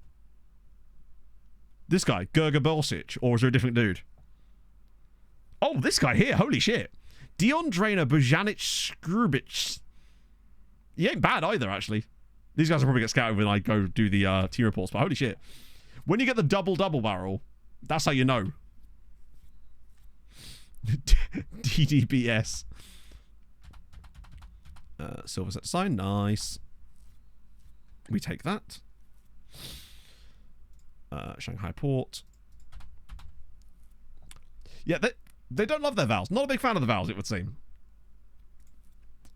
This guy, Gerger Borsic, or is there a different dude? Oh, this guy here, holy shit. Dion Drainer Bojanic Skrubic. He ain't bad either, actually. These guys will probably get scouted when I go do the team reports, but holy shit. When you get the double barrel, that's how you know. DDBS. Silver set sign, nice. We take that. Shanghai Port. Yeah, they don't love their vowels. Not a big fan of the vowels, it would seem.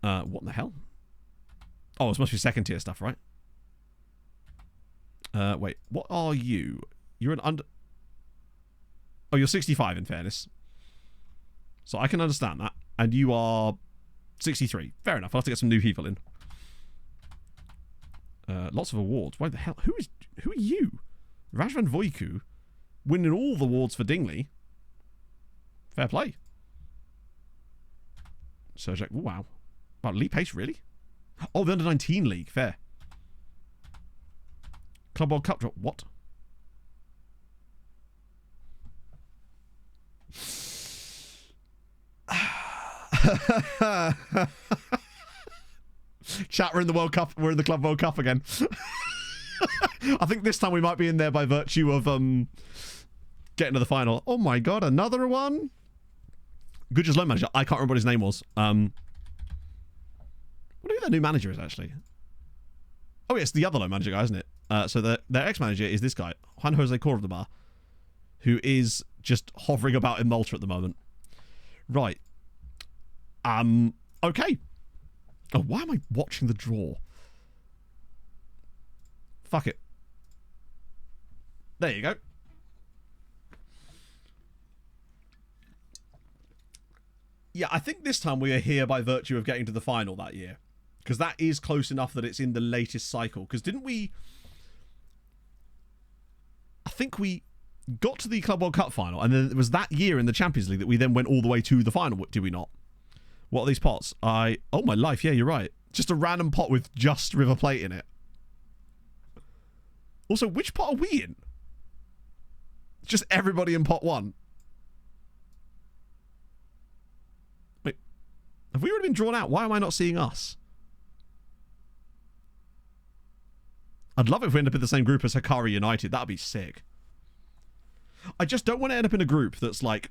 What in the hell? Oh, it must be second tier stuff, right? Wait, what are you? You're an under... Oh, you're 65 in fairness. So I can understand that. And you are 63. Fair enough. I'll have to get some new people in. Lots of awards. Why the hell? Who are you? Rajvan Voiku winning all the awards for Dingley. Fair play. Sergej. Wow. Wow, Lee Pace, really? Oh, the under-19 league. Fair. Club World Cup drop. What? Chat, we're in the World Cup. We're in the Club World Cup again. I think this time we might be in there by virtue of getting to the final. Oh my god, another one? Good loan manager. I can't remember what his name was. I wonder who their new manager is, actually. Oh, yeah, it's the other loan manager guy, isn't it? So their ex-manager is this guy, Juan Jose Cordoba, who is just hovering about in Malta at the moment. Right. Okay. Oh, why am I watching the draw? Fuck it. There you go. Yeah, I think this time we are here by virtue of getting to the final that year. Because that is close enough that it's in the latest cycle. Because didn't we... I think we got to the Club World Cup final, and then it was that year in the Champions League that we then went all the way to the final, did we not? What are these pots? Oh my life, yeah, you're right. Just a random pot with just River Plate in it. Also, which pot are we in? Just everybody in pot 1. Wait, have we already been drawn out? Why am I not seeing us? I'd love it if we end up in the same group as Hikari United. That'd be sick. I just don't want to end up in a group that's like...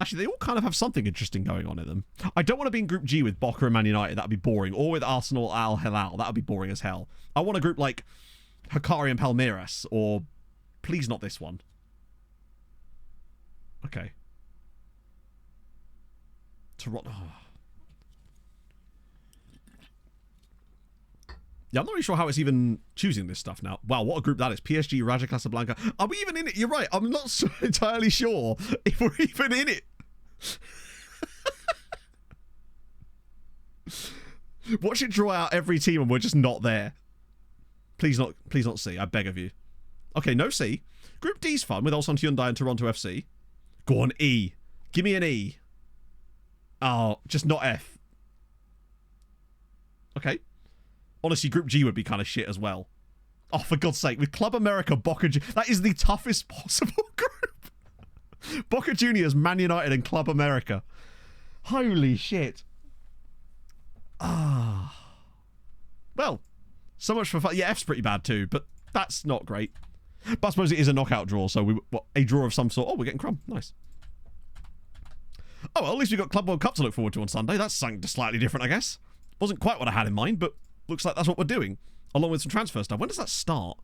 Actually, they all kind of have something interesting going on in them. I don't want to be in Group G with Boca and Man United. That'd be boring. Or with Arsenal Al Hilal. That'd be boring as hell. I want a group like Hikari and Palmeiras. Or... Please not this one. Okay. Toronto... Oh. Yeah, I'm not really sure how it's even choosing this stuff now. Wow, what a group that is. PSG, Raja Casablanca. Are we even in it? You're right. I'm not so entirely sure if we're even in it. Watch it draw out every team and we're just not there. Please not C. I beg of you. Okay, no C. Group D's fun with Ulsan Hyundai and Toronto FC. Go on, E. Give me an E. Oh, just not F. Okay. Honestly, Group G would be kind of shit as well. Oh, for God's sake. With Club America, Boca... That is the toughest possible group. Boca Juniors, Man United, and Club America. Holy shit. Ah. Well, so much for fun. Yeah, F's pretty bad too, but that's not great. But I suppose it is a knockout draw, so a draw of some sort. Oh, we're getting Crumb. Nice. Oh, well, at least we've got Club World Cup to look forward to on Sunday. That's something slightly different, I guess. Wasn't quite what I had in mind, but looks like that's what we're doing, along with some transfer stuff. When does that start?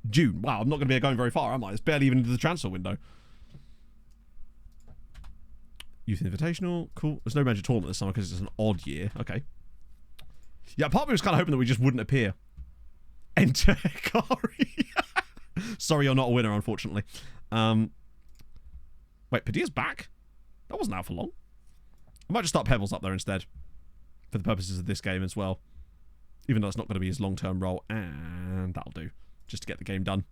June. Wow, I'm not going to be going very far, am I? It's barely even into the transfer window. Youth Invitational. Cool. There's no major tournament this summer because it's an odd year. Okay. Yeah, part of me was kind of hoping that we just wouldn't appear. Enter Hikari. Sorry, you're not a winner, unfortunately. Wait, Padilla's back? That wasn't out for long. I might just start Pebbles up there instead. For the purposes of this game as well. Even though it's not going to be his long-term role. And that'll do. Just to get the game done.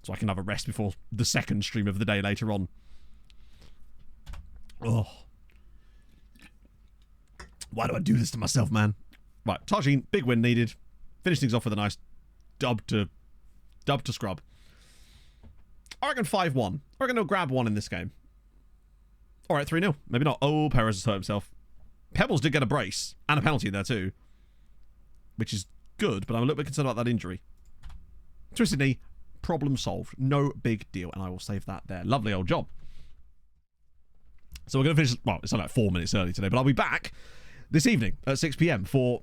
So I can have a rest before the second stream of the day later on. Oh. Why do I do this to myself, man? Right, Tajin, big win needed. Finish things off with a nice dub to scrub. I reckon 5-1. I reckon he'll grab one in this game. Alright, 3-0. Maybe not. Oh, Perez has hurt himself. Pebbles did get a brace. And a penalty there too. Which is good, but I'm a little bit concerned about that injury. Twisted knee. Problem solved. No big deal. And I will save that there. Lovely old job. So we're going to finish... Well, it's only like 4 minutes early today, but I'll be back this evening at 6 p.m. for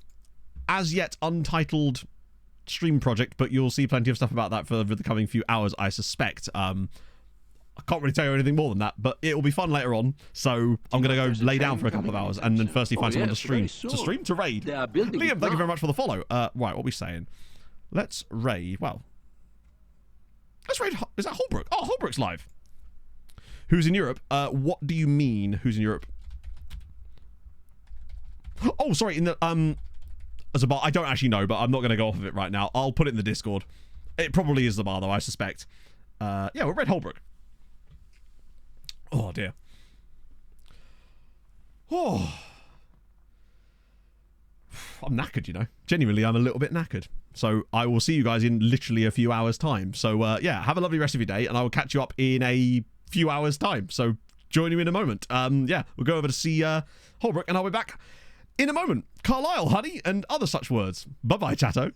as yet untitled stream project, but you'll see plenty of stuff about that for the coming few hours, I suspect. I can't really tell you anything more than that, but it'll be fun later on, so I'm going to go lay down for a couple of hours and then firstly find someone to stream. To raid. Liam, thank you very much for the follow. Right, what are we saying? Let's raid... Well... Let's raid... Is that Holbrook? Oh, Holbrook's live. Who's in Europe? What do you mean, who's in Europe? Oh, sorry, in the... As a bar, I don't actually know, but I'm not going to go off of it right now. I'll put it in the Discord. It probably is the bar, though, I suspect. Yeah, we're Red Holbrook. Oh, dear. Oh. I'm knackered, you know. Genuinely, I'm a little bit knackered. So I will see you guys in literally a few hours' time. So, yeah, have a lovely rest of your day, and I will catch you up in a few hours' time. So join you in a moment. Yeah, we'll go over to see Holbrook, and I'll be back in a moment. Carlisle, honey, and other such words. Bye-bye, chatto.